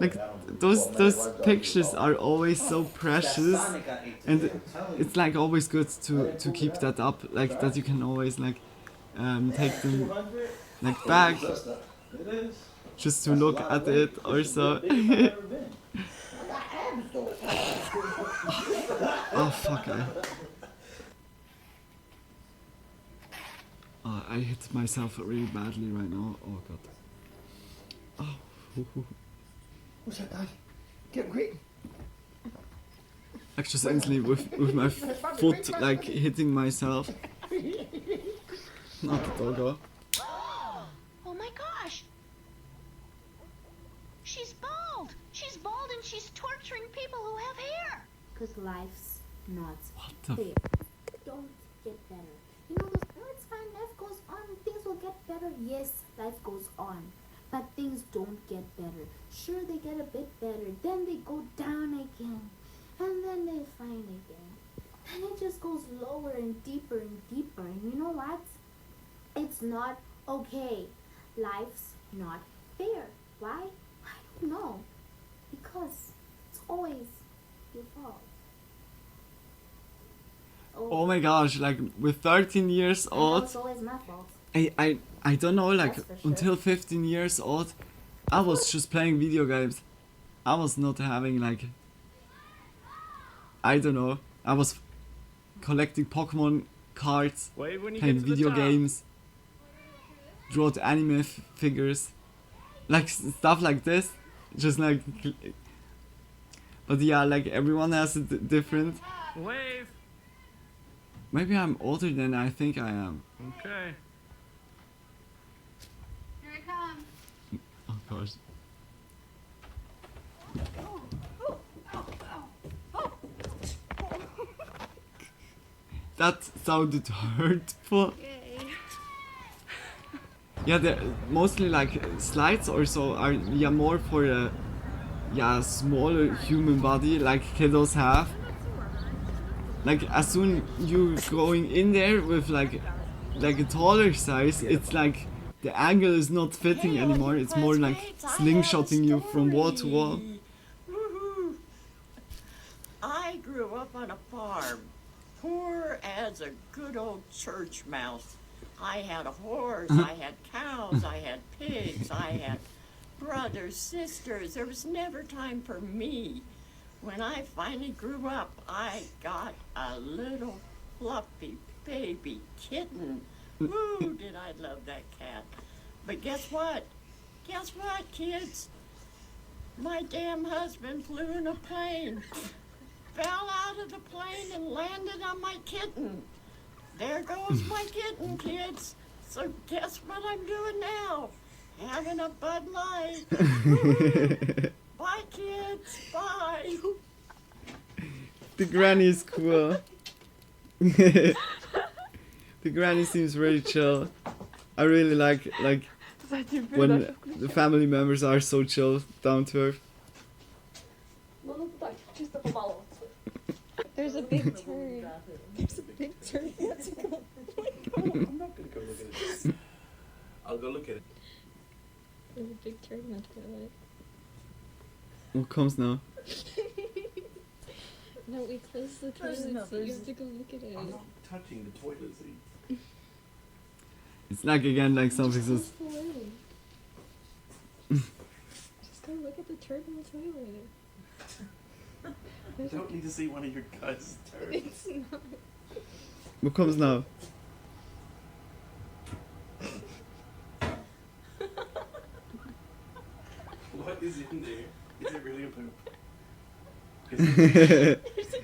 like those pictures are always so precious, and it's like always good to keep that up, like that you can always like take them like back just to look at it or so. Oh fuck! I hit myself really badly right now. Oh god. Oh. What's that, Dad? Get quick. Like just instantly with my foot like hitting myself. Not the doggo. Oh my gosh! She's bald! She's bald and she's torturing people who have hair! Because life's not the fair. Don't get better. You know, it's fine, life goes on, things will get better. Yes, life goes on. But things don't get better. Sure, they get a bit better, then they go down again. And then they fine again. And it just goes lower and deeper and deeper. And you know what? It's not okay. Life's not fair. Why? I don't know. Because it's always your fault. Oh my gosh, like with 13 years old, It's always my fault. I don't know, like That's for sure. until 15 years old, I was just playing video games. I was not having like, I don't know, I was collecting Pokemon cards, Wait when you playing get to the video top. games, draw the anime figures, like stuff like this, just like, but yeah, like everyone has a different. Wave. Maybe I'm older than I think I am. Okay. Here it comes. Of course. That sounded hurtful. Yeah, they're mostly like slides or so are more for a smaller human body like kiddos have. Like as soon you going in there with like a taller size, it's like the angle is not fitting anymore. It's more like slingshotting you from wall to wall. Woohoo! I grew up on a farm, poor as a good old church mouse. I had a horse, I had cows, I had pigs, I had brothers, sisters. There was never time for me. When I finally grew up, I got a little fluffy baby kitten. Woo, did I love that cat. But guess what? Guess what, kids? My damn husband flew in a plane, fell out of the plane and landed on my kitten. There goes my kitten, kids. So guess what I'm doing now? Having a Bud Light. Woo-hoo. Bye, kids. Bye. The granny is cool. The granny seems very chill. I really like when the family members are so chill, down to earth. There's a big turn. There's a big turn. I'm not gonna go look at it. I'll go look at it. There's a big turn in the toilet. What comes now? No, we closed the toilet, so you have to go look at it. I'm not touching the toilet seat. It's like again like something Just go look at the turd in the toilet. You don't need to see one of your guys' turds. It's not. What comes now? What is in there? Is it really a poop? There's a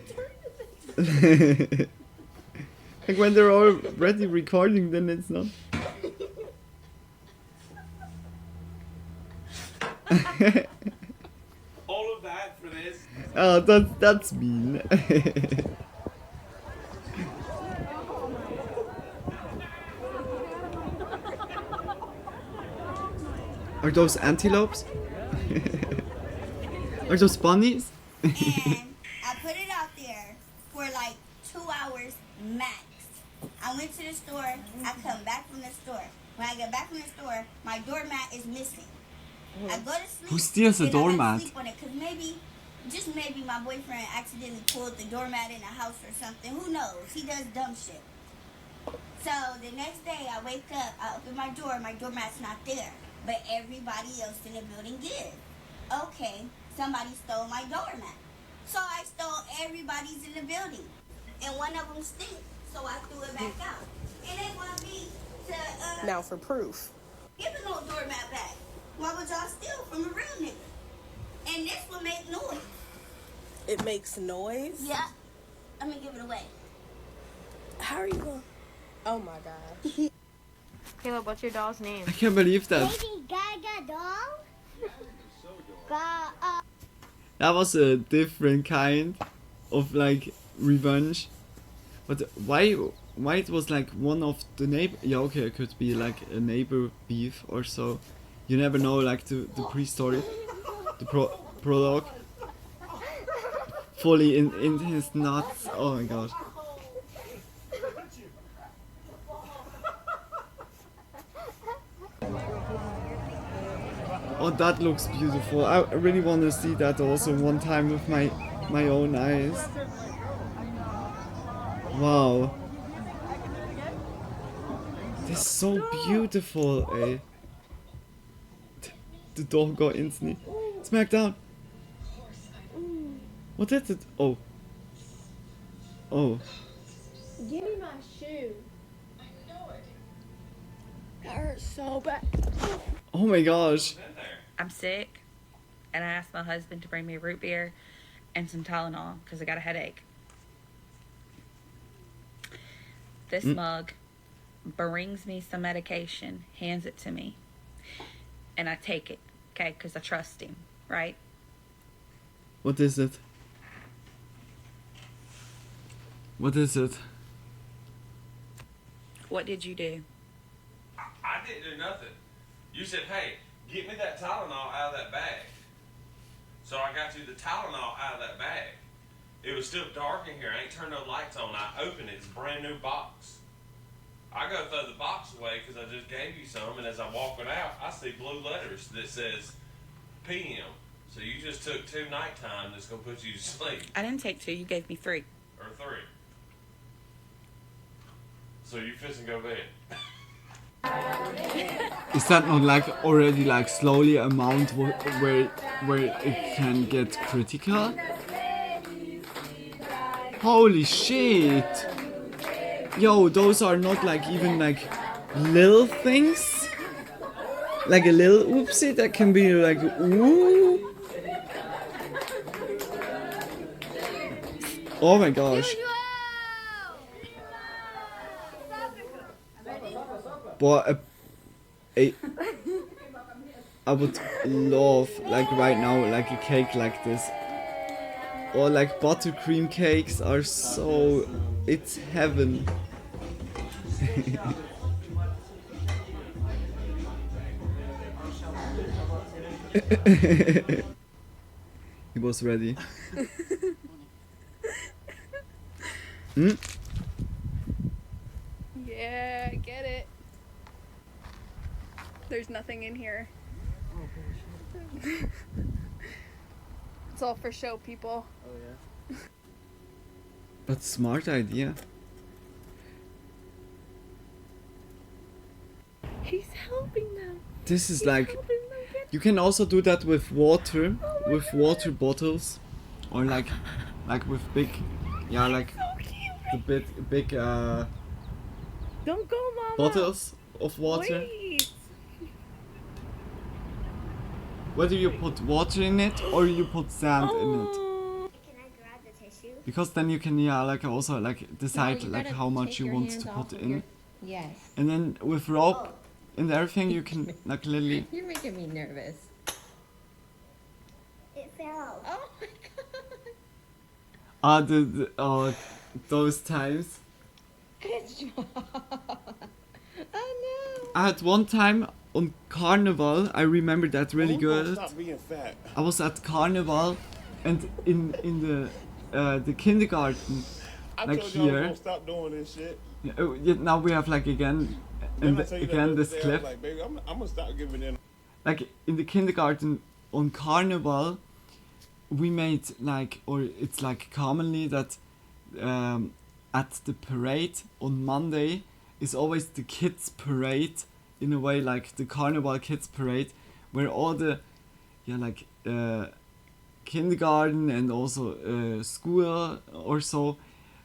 turd. Like when they're already recording, then it's not. All of that for this? Oh, that's mean. Are those antelopes? Are those bunnies? And I put it out there for like 2 hours max. I went to the store, I come back from the store. When I get back from the store, my doormat is missing. I go to sleep. Who steals a then I have to doormat? sleep on it, 'cause maybe, just maybe my boyfriend accidentally pulled the doormat in the house or something. Who knows? He does dumb shit. So the next day I wake up, I open my doormat's not there. But everybody else in the building is. Okay, somebody stole my doormat. So I stole everybody's in the building. And one of them stinks, so I threw it back out. And they want me to, Now for proof. give the little doormat back. Why would y'all steal from a real nigga? And this will make noise. It makes noise? Yeah. Let me give it away. How are you going? Oh my gosh. Caleb, what's your doll's name? I can't believe that. Lady Gaga doll? That was a different kind of like revenge. But why it was like one of the neighbor? Yeah, okay, it could be like a neighbor beef or so. You never know, like the pre-story, the prologue. Fully in his nuts. Oh my god. Oh, that looks beautiful. I really want to see that also one time with my own eyes. Wow. This is so beautiful, eh? The dog got instantly smacked down. What is it? Oh. Oh. Give me my shoe. That hurts so bad. Oh my gosh. I'm sick, and I asked my husband to bring me a root beer and some Tylenol because I got a headache. This mug brings me some medication, hands it to me, and I take it, okay, because I trust him, right? What is it? What is it? What did you do? I didn't do nothing. You said, hey, get me that Tylenol out of that bag. So I got you the Tylenol out of that bag. It was still dark in here. I ain't turned no lights on. I opened it. It's a brand new box. I go throw the box away because I just gave you some, and as I walk it out, I see blue letters that says PM. So you just took 2 nighttime that's going to put you to sleep. I didn't take 2. You gave me 3. Or 3. So you fixing to go to bed. Is that not like already like slowly amount where it can get critical? Holy shit! Yo, those are not like even like little things. Like a little oopsie that can be like ooh. Oh my gosh. But I would love like right now like a cake like this. Or like buttercream cakes are so, it's heaven. He was ready. Hmm? Yeah, get it. There's nothing in here. It's all for show, people. Oh yeah. But smart idea. He's helping them. This is like, you can also do that with water, with water bottles, or like with big, yeah, like the big Don't go, Mama. bottles of water. Wait. Whether you put water in it or you put sand in it, Can I grab the tissue? because then you can, yeah, like also like decide you like gotta how much take you your want hands to off put of in, your- Yes. and then with rope and everything you can like literally. You're making me nervous. It fell. Oh my god. Those times. Good job. Oh no. I had one time on Carnival, I remember that really good. Stop being fat. I was at Carnival, and in the kindergarten, I like told y'all I was here. gonna stop doing this shit. Now we have like again, Then and I tell you that again the this other day, I clip. was like, baby, I'm gonna stop giving in. Like in the kindergarten on Carnival, we made like, or it's like commonly that at the parade on Monday is always the kids parade, in a way like the Carnival kids parade, where all the kindergarten and also school or so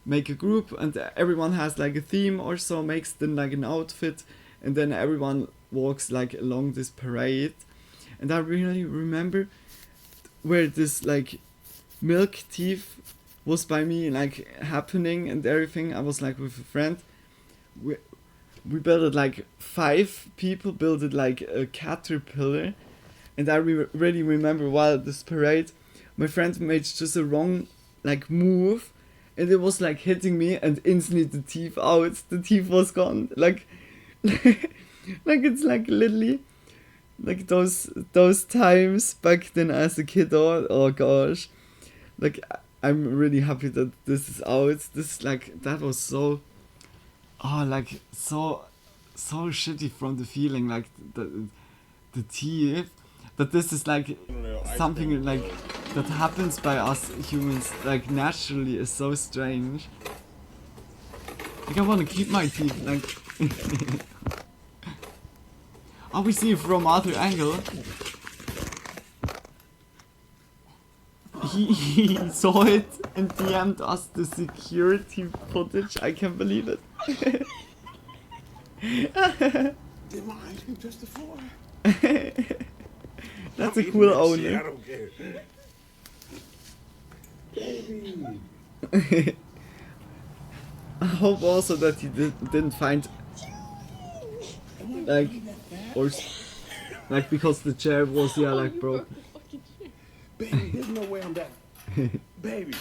make a group, and everyone has like a theme or so, makes then like an outfit, and then everyone walks like along this parade. And I really remember where this like milk thief was by me like happening and everything. I was like with a friend. We built it like 5 people built it like a caterpillar, and I really remember while this parade, my friend made just a wrong like move, and it was like hitting me, and instantly the teeth out. The teeth was gone. Like it's like literally like those times back then as a kid. Oh gosh, like I'm really happy that this is out. This like that was so like so shitty from the feeling like the teeth, that this is like something like that happens by us humans like naturally is so strange. Like I want to keep my teeth like oh, we see it from other angle. He saw it and DM'd us the security footage. I can't believe it. Did my ice cream touch the floor? That's I'm a cool eating that owner. shit, I don't care. Baby. I hope also that he didn't find like like because the chair was like broken. Baby, there's no way I'm that. Baby.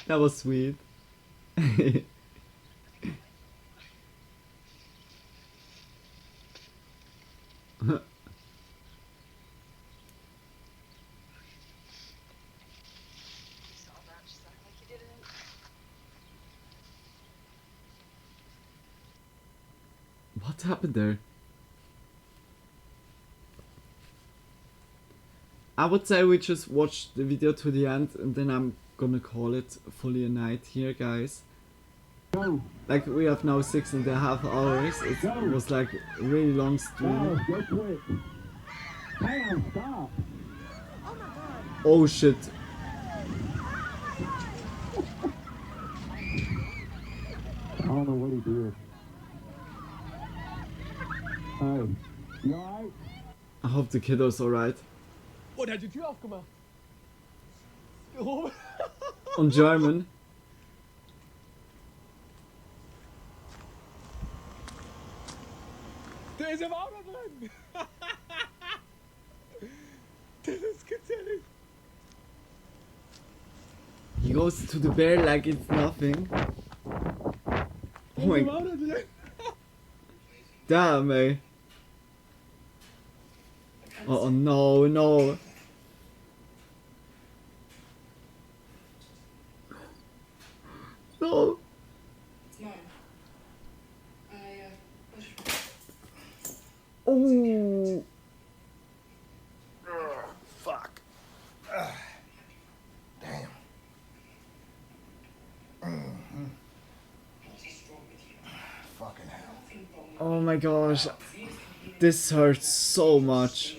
That was sweet. What happened there? I would say we just watch the video to the end, and then I'm gonna call it fully a night here, guys. Like we have now 6.5 hours. It was like a really long stream. Oh shit. I don't know what he did. Hey, you alright? I hope the kiddo's alright. What had you aufgemacht? On German. Der ist im Auto drin! Das ist gezellig! He goes to the bear like it's nothing. Oh my god. Damn, eh. Oh no, no. No. It's mine. Oh. Fuck. Damn. Fucking hell. Oh my gosh. This hurts so much.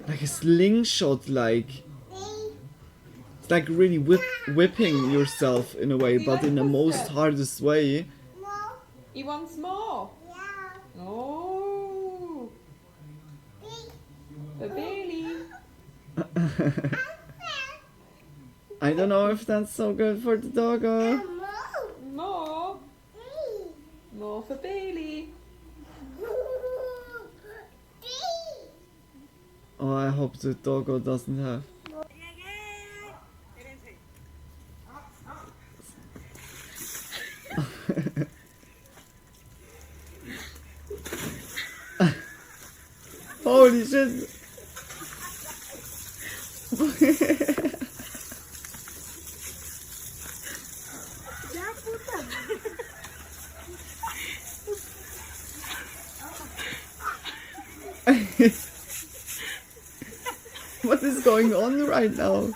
Like a slingshot, like. It's like really whipping yourself in a way, but in the most hardest way. He wants more. Yeah. Oh. The belly. I don't know if that's so good for the doggo. More. More for Bailey. Oh, I hope the doggo doesn't have. Holy shit! What is going on right now?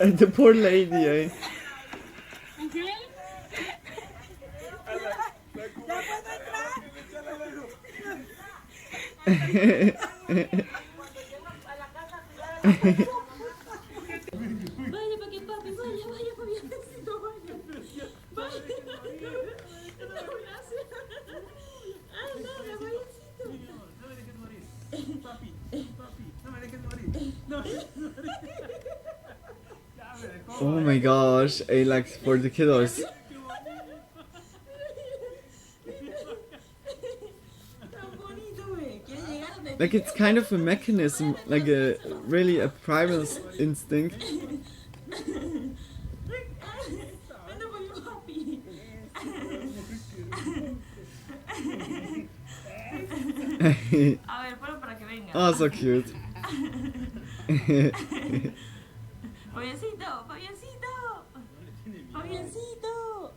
And the poor lady, eh? Oh my gosh, I like for the kiddos. Like it's kind of a mechanism, like a really a primal instinct. Oh, so cute.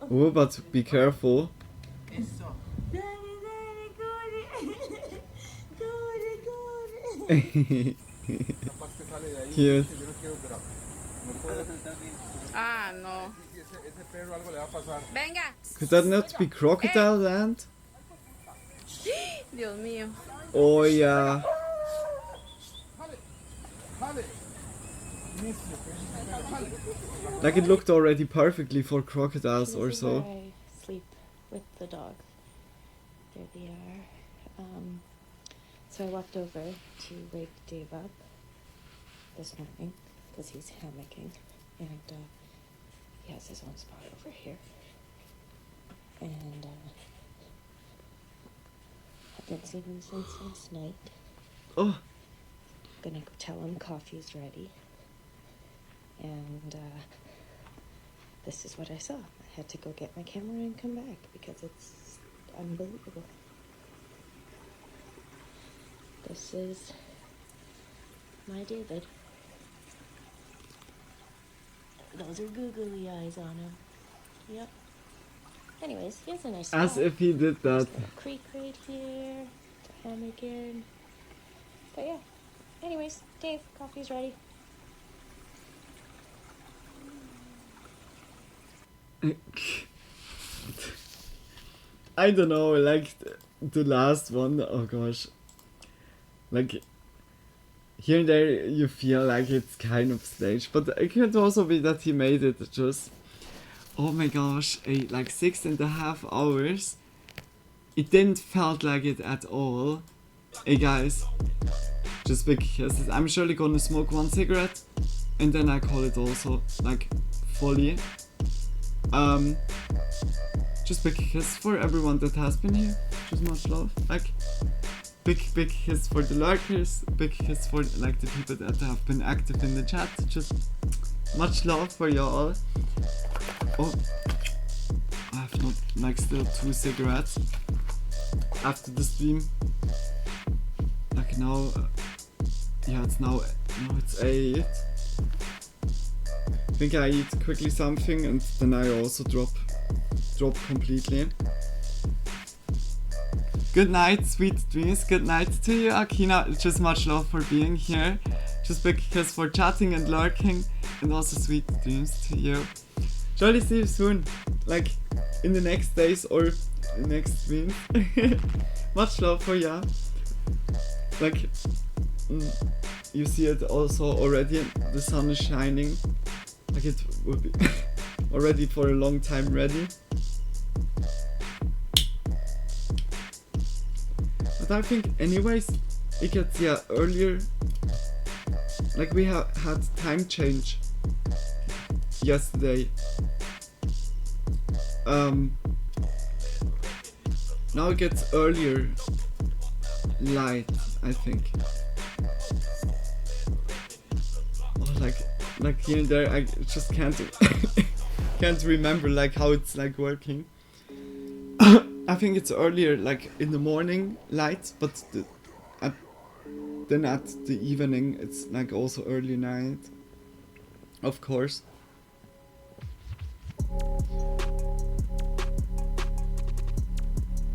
Oh, but be careful. Cute. Ah, no. Venga. Could that not be Crocodile Land? Dios mío. Oh yeah. Like it looked already perfectly for crocodiles or so. I sleep with the dog. There they are. So I walked over to wake Dave up this morning because he's hammocking, and he has his own spot over here. And I've been seeing him since last night. Oh. Gonna go tell him coffee's ready. And this is what I saw. I had to go get my camera and come back because it's unbelievable. This is my David. Those are googly eyes on him. Yep. Anyways, he has a nice As spot. if he did that. There's a little creek right here to hammock in. But yeah. Anyways, Dave, coffee's ready. I don't know, like the last one, oh gosh. Like, here and there you feel like it's kind of staged, but it could also be that he made it just, oh my gosh, like 6.5 hours. It didn't felt like it at all. Hey guys, just big kisses. I'm surely gonna smoke one cigarette and then I call it also, like, fully. Just big kiss for everyone that has been here. Just much love. Like, big kiss for the lurkers. Big kiss for like the people that have been active in the chat. Just much love for y'all. Oh, I have not like still 2 cigarettes after the stream. Like now, yeah, it's now it's 8. I think I eat quickly something and then I also drop completely. Good night, sweet dreams. Good night to you, Akina. Just much love for being here. Just because for chatting and lurking, and also sweet dreams to you. Surely see you soon, like in the next days or the next stream. Much love for ya. Like, you see it also already, the sun is shining. Like it will be already for a long time ready. But I think anyways, it gets earlier. Like we had time change yesterday. Now it gets earlier light, I think. Oh, like here and there, I just can't can't remember like how it's like working. I think it's earlier, like in the morning light, but then at the evening it's like also early night, of course.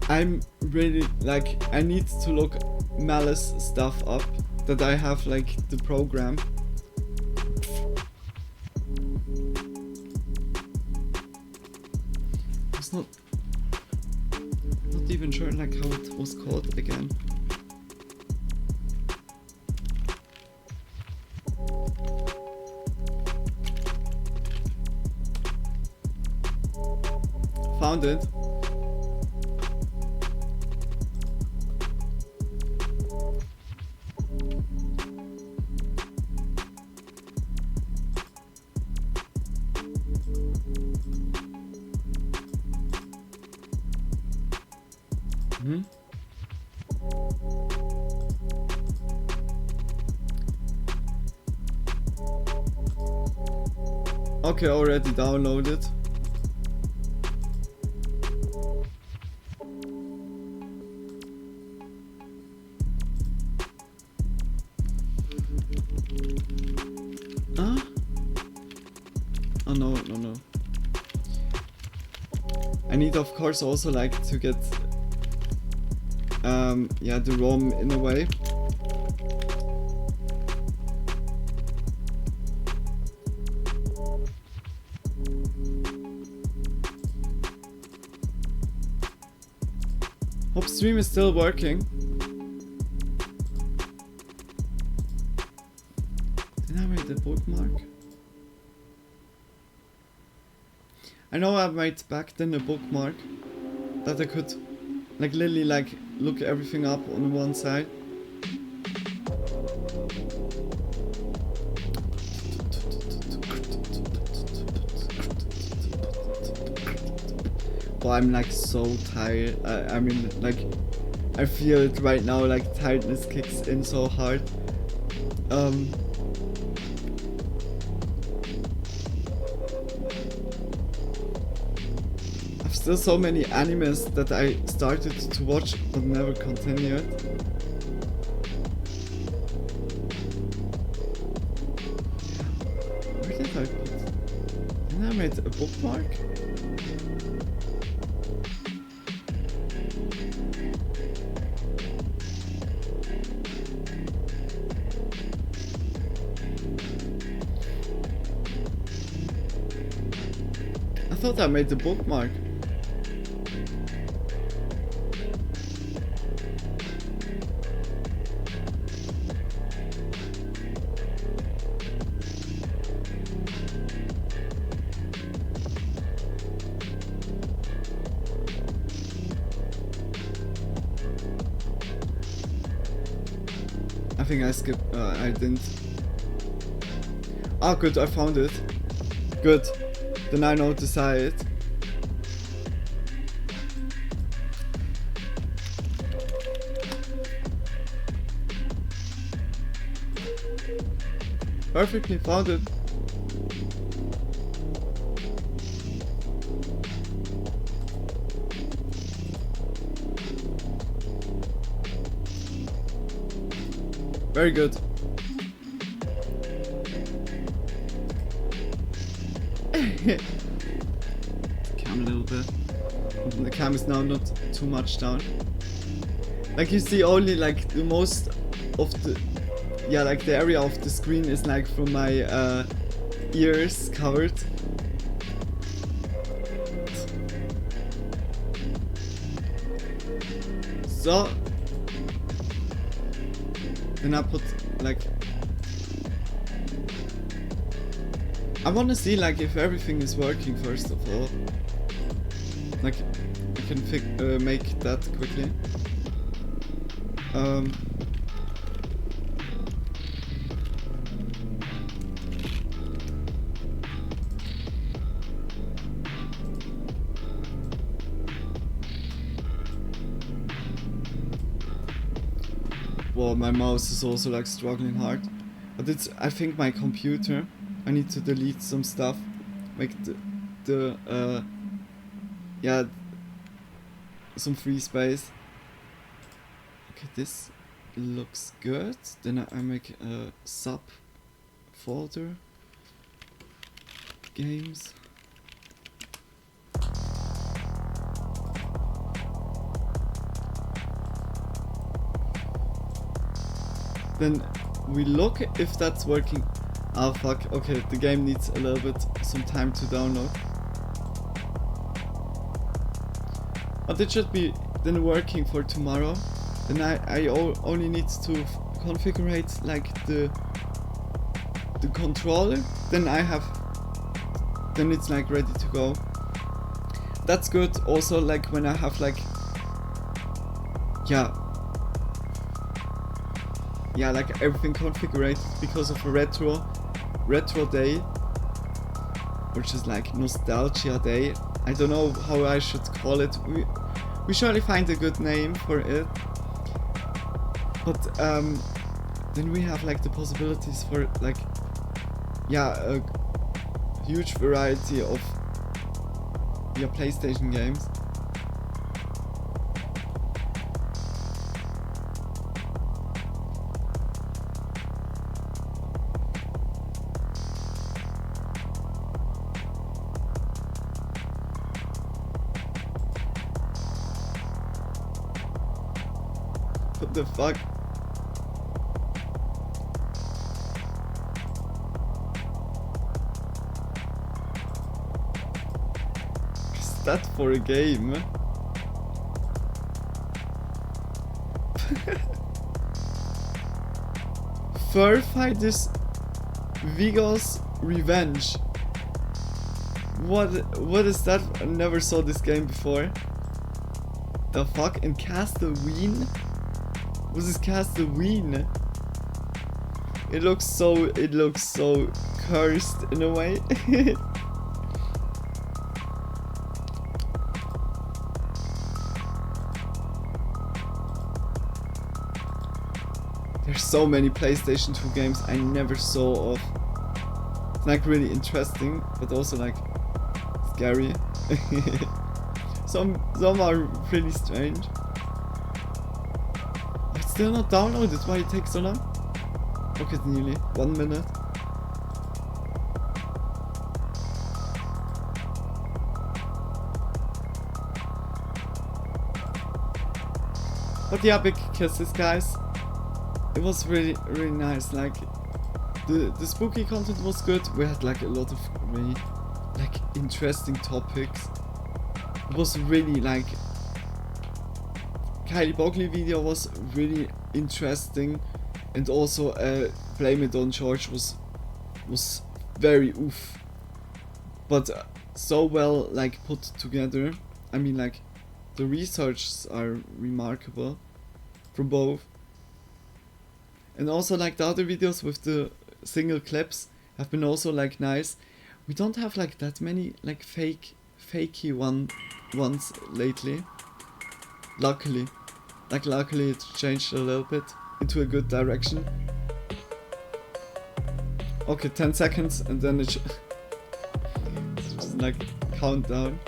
I'm really like, I need to look Malice stuff up, that I have like the program. It's not even sure like how it was called again. Found it. Okay, already downloaded. Oh no. I need of course also like to get yeah, the ROM in a way. Hope stream is still working. Did I make the bookmark? I know I made back then a bookmark that I could like literally like look everything up on one side. Well, I'm like so tired. I mean like I feel it right now, like tiredness kicks in so hard. I've still so many animes that I started to watch but never continued. Where did I put? Didn't I make a bookmark? I thought I made the bookmark. I think I skipped, I didn't. Ah, good, I found it. Good. Then I know to say it. Perfectly found it. Very good. Cam a little bit. The cam is now not too much down. Like you see only like the most of the, yeah, like the area of the screen is like from my ears covered. So then I put like, I wanna see like if everything is working first of all. Like I can make that quickly. Well, my mouse is also like struggling hard, but it's, I think my computer, I need to delete some stuff, make the yeah, some free space. Okay, this looks good. Then I make a sub folder, games. Then we look if that's working. Oh fuck, okay, the game needs a little bit, some time to download. But it should be then working for tomorrow. Then I only need to configure like the controller. Then then it's like ready to go. That's good also, like when I have like, yeah, like everything configured because of a retro day, which is like nostalgia day. I don't know how I should call it. We surely find a good name for it. But then we have like the possibilities for like, yeah, a huge variety of, yeah, PlayStation games. What the fuck? Is that for a game? Fur Fighters Vigo's Revenge. What is that? I never saw this game before. The fuck? In Castlevine? What is Castlevine? It looks so cursed in a way. There's so many PlayStation 2 games I never saw of. It's like really interesting, but also like scary. Some are really strange. It's still not downloaded. Why it takes so long? Okay, it's nearly 1 minute. But yeah, big kisses, guys. It was really nice. Like the spooky content was good. We had like a lot of really like interesting topics. It was really like, Kylie Bogley video was really interesting, and also Blame It on George was very oof, but so well like put together. I mean, like the researches are remarkable from both, and also like the other videos with the single clips have been also like nice. We don't have like that many like fakey ones lately. Luckily it changed a little bit into a good direction. Okay, 10 seconds and then it's just like countdown.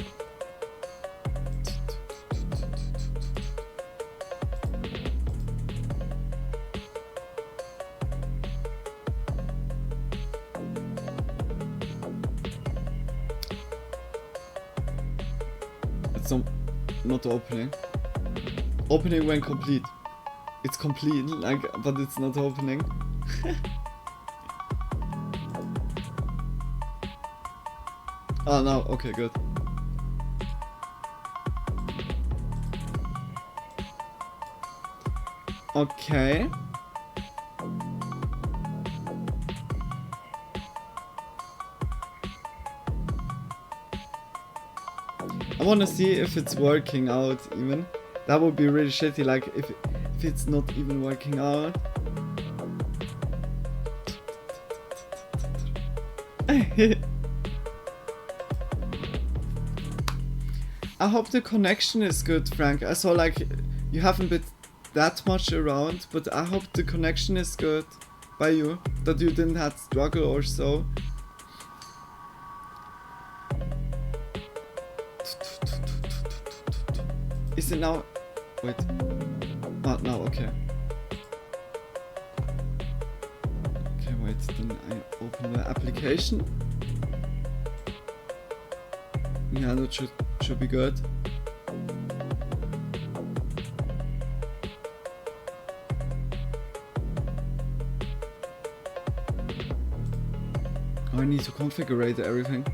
It's not opening. Opening when complete. It's complete, like, but it's not opening. Oh no, okay, good. Okay. I wanna see if it's working out even. That would be really shitty, like if it's not even working out. I hope the connection is good, Frank. I saw like you haven't been that much around, but I hope the connection is good by you, that you didn't have struggle or so. Is it now? Wait. Oh, no, okay. Okay, wait, then I open the application. Yeah, that should be good. Oh, I need to configure everything.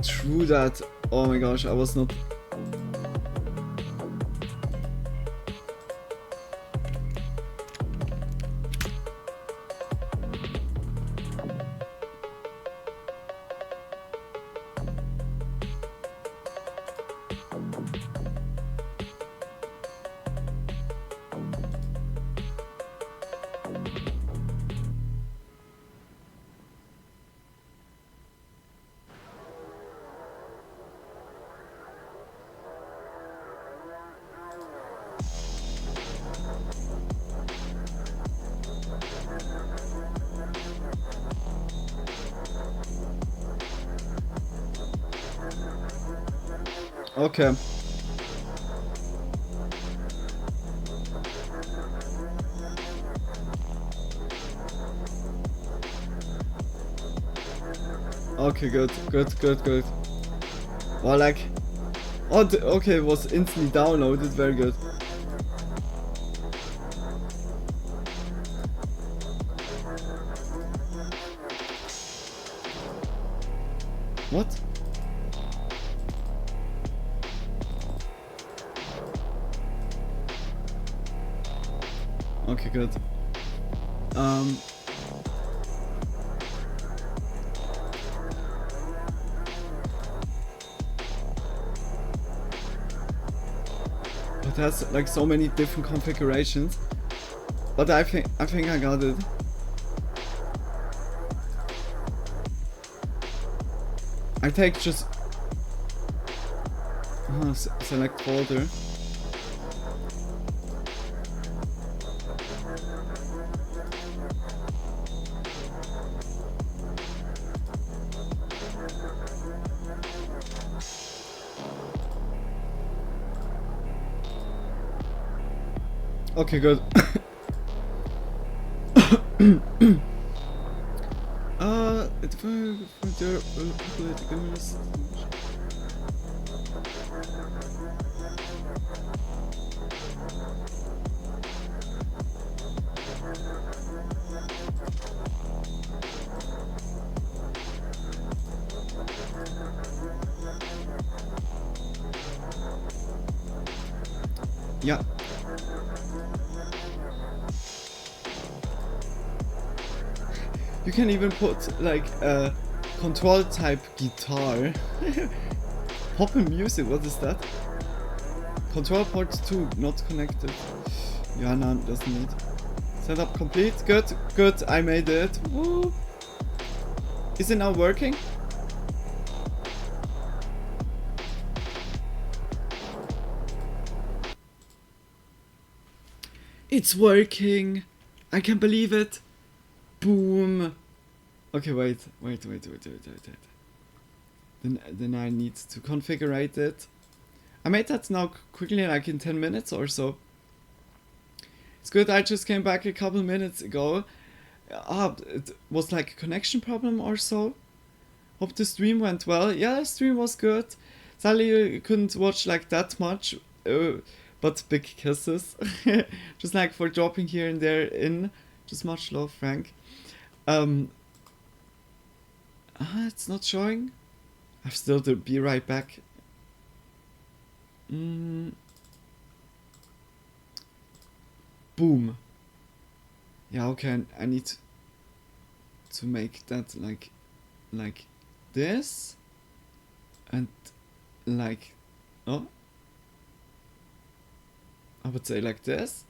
True that. Oh my gosh, I was not. Okay. Okay, good. Well, like, oh, okay, it was instantly downloaded. Very good. What? Okay, good. It has like so many different configurations, but I think I got it. I take just select folder. Okay, good. Yeah. You can even put like a control type guitar. Poppin' music, what is that? Control port 2, not connected. Yeah, no, doesn't need. Setup complete, good, I made it. Woo. Is it now working? It's working! I can't believe it! Boom! Okay, wait. Then I need to configure it. I made that now quickly, like in 10 minutes or so. It's good. I just came back a couple minutes ago. It was like a connection problem or so. Hope the stream went well. Yeah, the stream was good. Sadly, you couldn't watch like that much, but big kisses. Just like for dropping here and there in. Just much love, Frank. It's not showing. I have still to be right back. Boom. Yeah, okay, I need to make that like this and like, oh, I would say like this.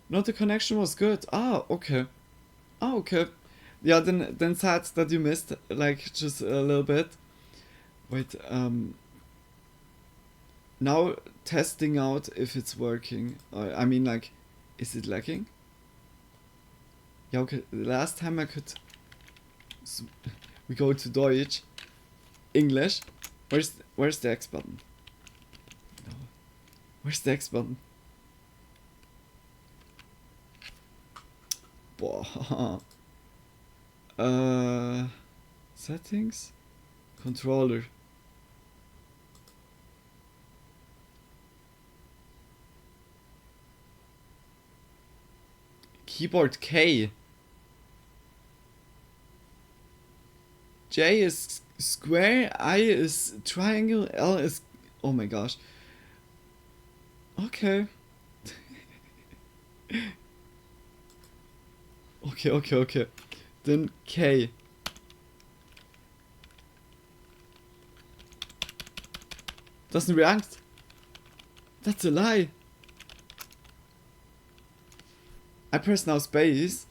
No, the connection was good. Okay. Okay. Yeah, then sad that you missed like just a little bit. Wait, now testing out if it's working. I mean, like, is it lagging? Yeah, okay. Last time I could. We go to Deutsch. English. Where's the X button? No. Where's the X button? Boah. Settings. Controller. Keyboard K. J is square, I is triangle, L is... Oh my gosh. Okay. Okay. Then K. Doesn't react. That's a lie. I press now space.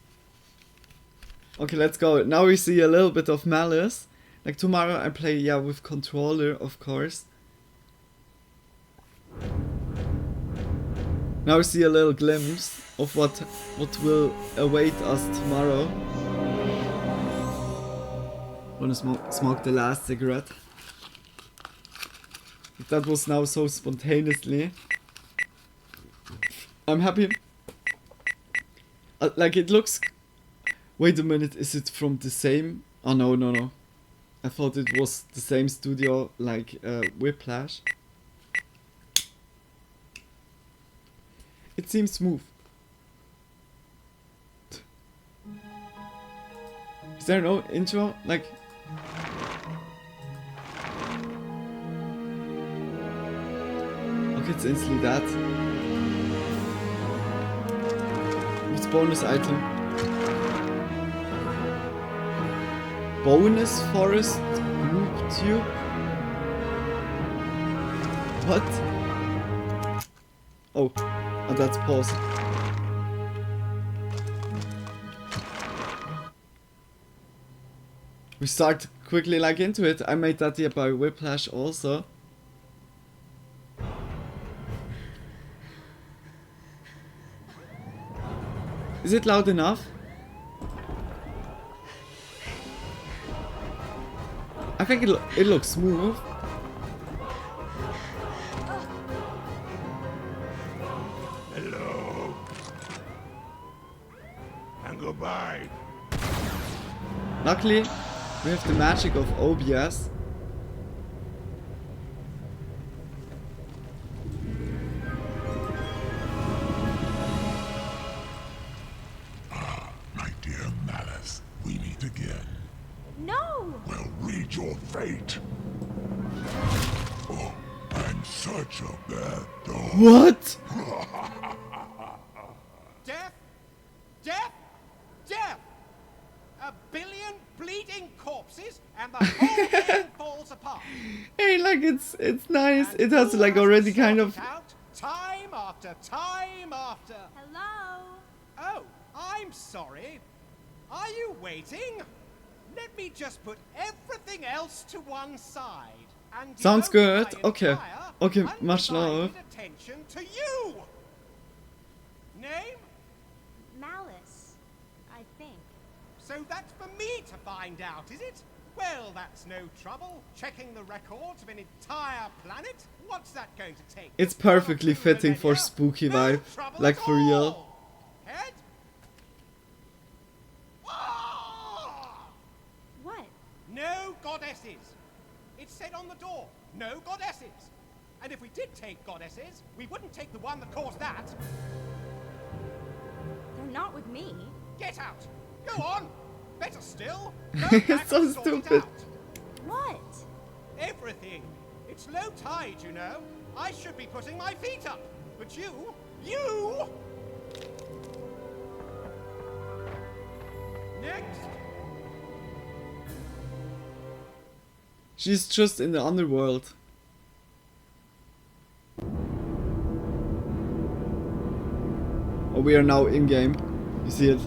Okay, let's go. Now we see a little bit of malice. Like tomorrow I play, yeah, with controller, of course. Now we see a little glimpse of what will await us tomorrow. Wanna smoke the last cigarette. That was now so spontaneously. I'm happy. Like it looks... Wait a minute, is it from the same... Oh no. I thought it was the same studio like Whiplash. It seems smooth. Is there no intro? Like... Okay, it's instantly that. What's bonus item? Bonus forest group tube? What? Oh, that's pause. We start quickly like into it. I made that here by Whiplash also. Is it loud enough? I think it looks smooth. Hello. And goodbye. Luckily, we have the magic of OBS. My dear Malice, we meet again. No! Well, read your fate. Oh, I'm such a bad dog. What? Death! A billion bleeding corpses and the whole thing falls apart. Hey, like it's nice. It has like already kind of... Time after time after. Hello? Oh, I'm sorry. Are you waiting? Let me just put everything else to one side. And Sounds good. devote my Okay, entire much love. undivided attention to you. Name? Malice, I think. So that's for me to find out, is it? Well, that's no trouble. Checking the records of an entire planet? What's that going to take? It's perfectly fitting for spooky vibe, like for real. Head? What? No goddesses. It said on the door, no goddesses. And if we did take goddesses, we wouldn't take the one that caused that. They're not with me. Get out. Go on. Better still. It's so stupid. What? Everything. It's low tide, you know. I should be putting my feet up. But you... Next. She's just in the underworld. Oh, we are now in game. You see it?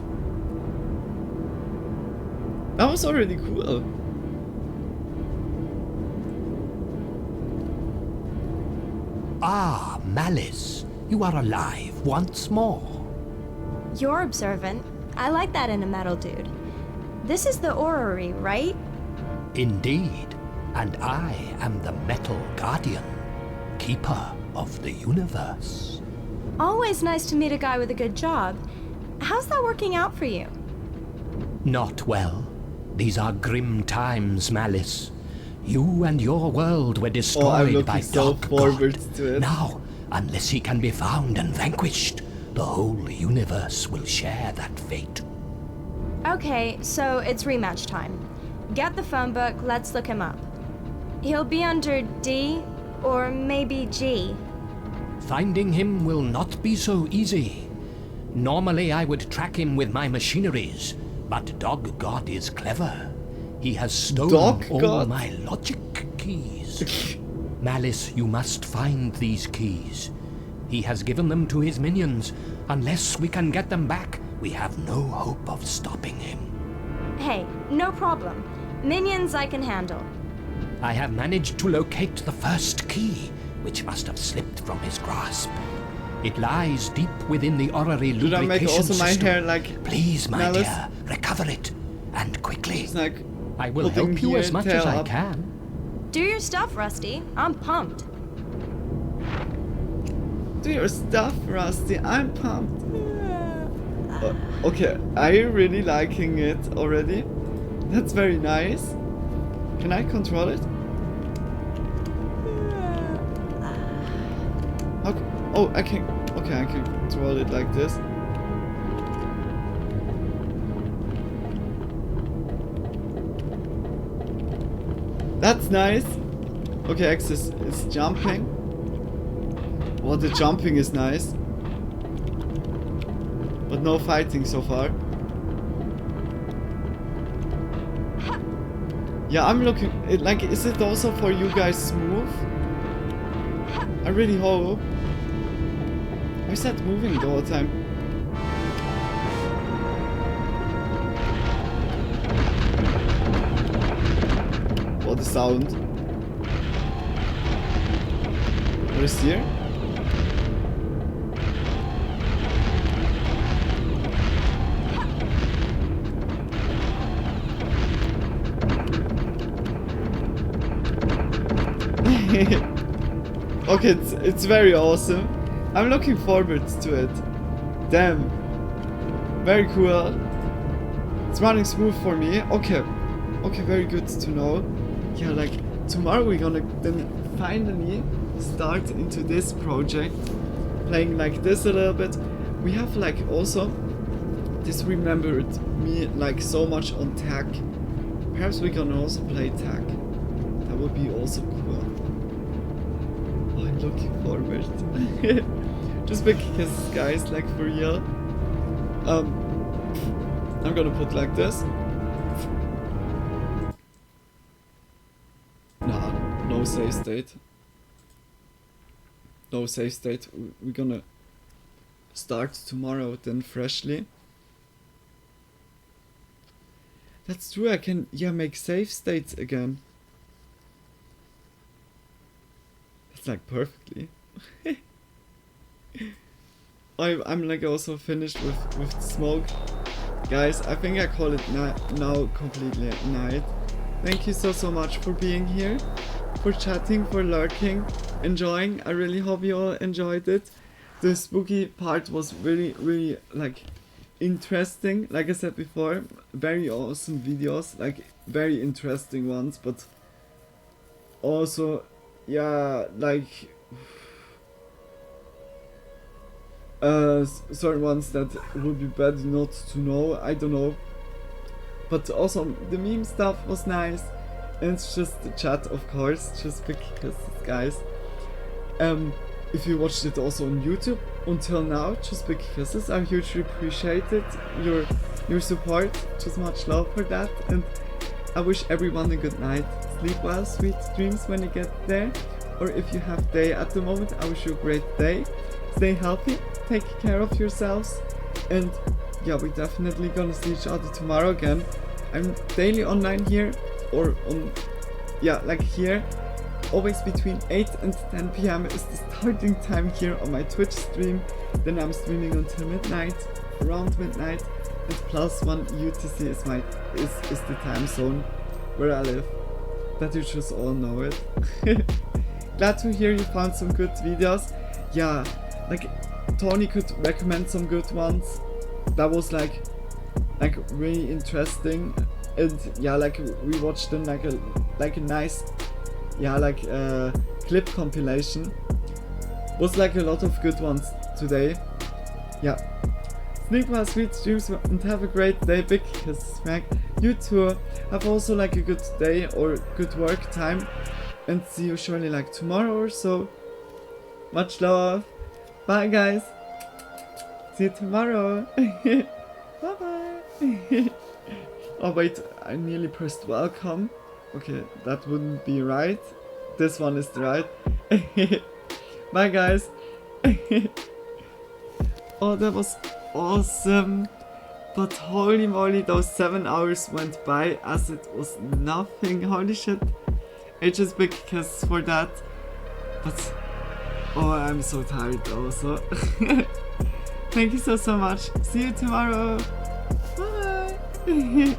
That was already cool. Ah, Malice, you are alive once more. You're observant. I like that in a metal dude. This is the orrery, right? Indeed, and I am the Metal Guardian, keeper of the universe. Always nice to meet a guy with a good job. How's that working out for you? Not well. These are grim times, Malice. You and your world were destroyed by Dark God. Now, unless he can be found and vanquished, the whole universe will share that fate. Okay, so it's rematch time. Get the phone book, let's look him up. He'll be under D or maybe G. Finding him will not be so easy. Normally I would track him with my machineries, but Dog God is clever. He has stolen all my logic keys. Malice, you must find these keys. He has given them to his minions. Unless we can get them back, we have no hope of stopping him. Hey, no problem. Minions I can handle. I have managed to locate the first key, which must have slipped from his grasp. It lies deep within the orrery lubrication Should I make also my system. hair like Please, my Malice? dear, recover it, and quickly. It's like I will help you as much as I can. Do your stuff, Rusty. I'm pumped. Do your stuff, Rusty. I'm pumped. Okay, are you really liking it already? That's very nice. Can I control it? Oh, I can. Okay, I can control it like this. That's nice. Okay, X is jumping. Oh, the jumping is nice. But no fighting so far. Yeah, I'm looking. Like, is it also for you guys smooth? I really hope. Why is that moving the whole time? What a sound. What is here? Okay, it's very awesome. I'm looking forward to it. Damn. Very cool. It's running smooth for me. Okay. Okay, very good to know. Yeah, like tomorrow we're gonna then finally start into this project. Playing like this a little bit. We have like also this remembered me like so much on tag. Perhaps we can also play tag. That would be also cool. Oh, I'm looking forward. Just big kisses, guys, like for real. I'm gonna put like this. Nah, no save state. No save state. We're gonna start tomorrow then freshly. That's true, I can make save states again. That's like perfectly. I'm like also finished with smoke. Guys, I think I call it now completely at night. thank you so much for being here, for chatting, for lurking, enjoying. I really hope you all enjoyed it. The spooky part was really like interesting. Like I said before, very awesome videos, like very interesting ones, but also, yeah, like certain ones that would be better not to know, I don't know. But also the meme stuff was nice, and it's just the chat, of course, just big kisses, guys. If you watched it also on YouTube until now, just big kisses. I hugely appreciated your support. Just much love for that, and I wish everyone a good night. Sleep well, sweet dreams when you get there, or if you have day at the moment, I wish you a great day. Stay healthy, take care of yourselves, and yeah, we're definitely gonna see each other tomorrow again. I'm daily online here, or on, yeah, like here. Always between 8 and 10 p.m. is the starting time here on my Twitch stream. Then I'm streaming until midnight, around midnight, and +1 UTC is the time zone where I live. That you just all know it. Glad to hear you found some good videos. Yeah, like Tony could recommend some good ones. That was like really interesting, and yeah, like we watched them like a nice, yeah, like clip compilation. Was like a lot of good ones today. Yeah. Sleep well, sweet dreams, and have a great day. Big kisses, Mac. You too. Have also like a good day or good work time, and see you surely like tomorrow or so. Much love. Bye, guys. See you tomorrow. Bye bye. Oh wait, I nearly pressed welcome. Okay, that wouldn't be right. This one is the right. Bye, guys. Oh, that was awesome. But holy moly, those 7 hours went by as it was nothing. Holy shit. Just big kisses for that. But oh, I'm so tired also. Thank you so much. See you tomorrow. Bye.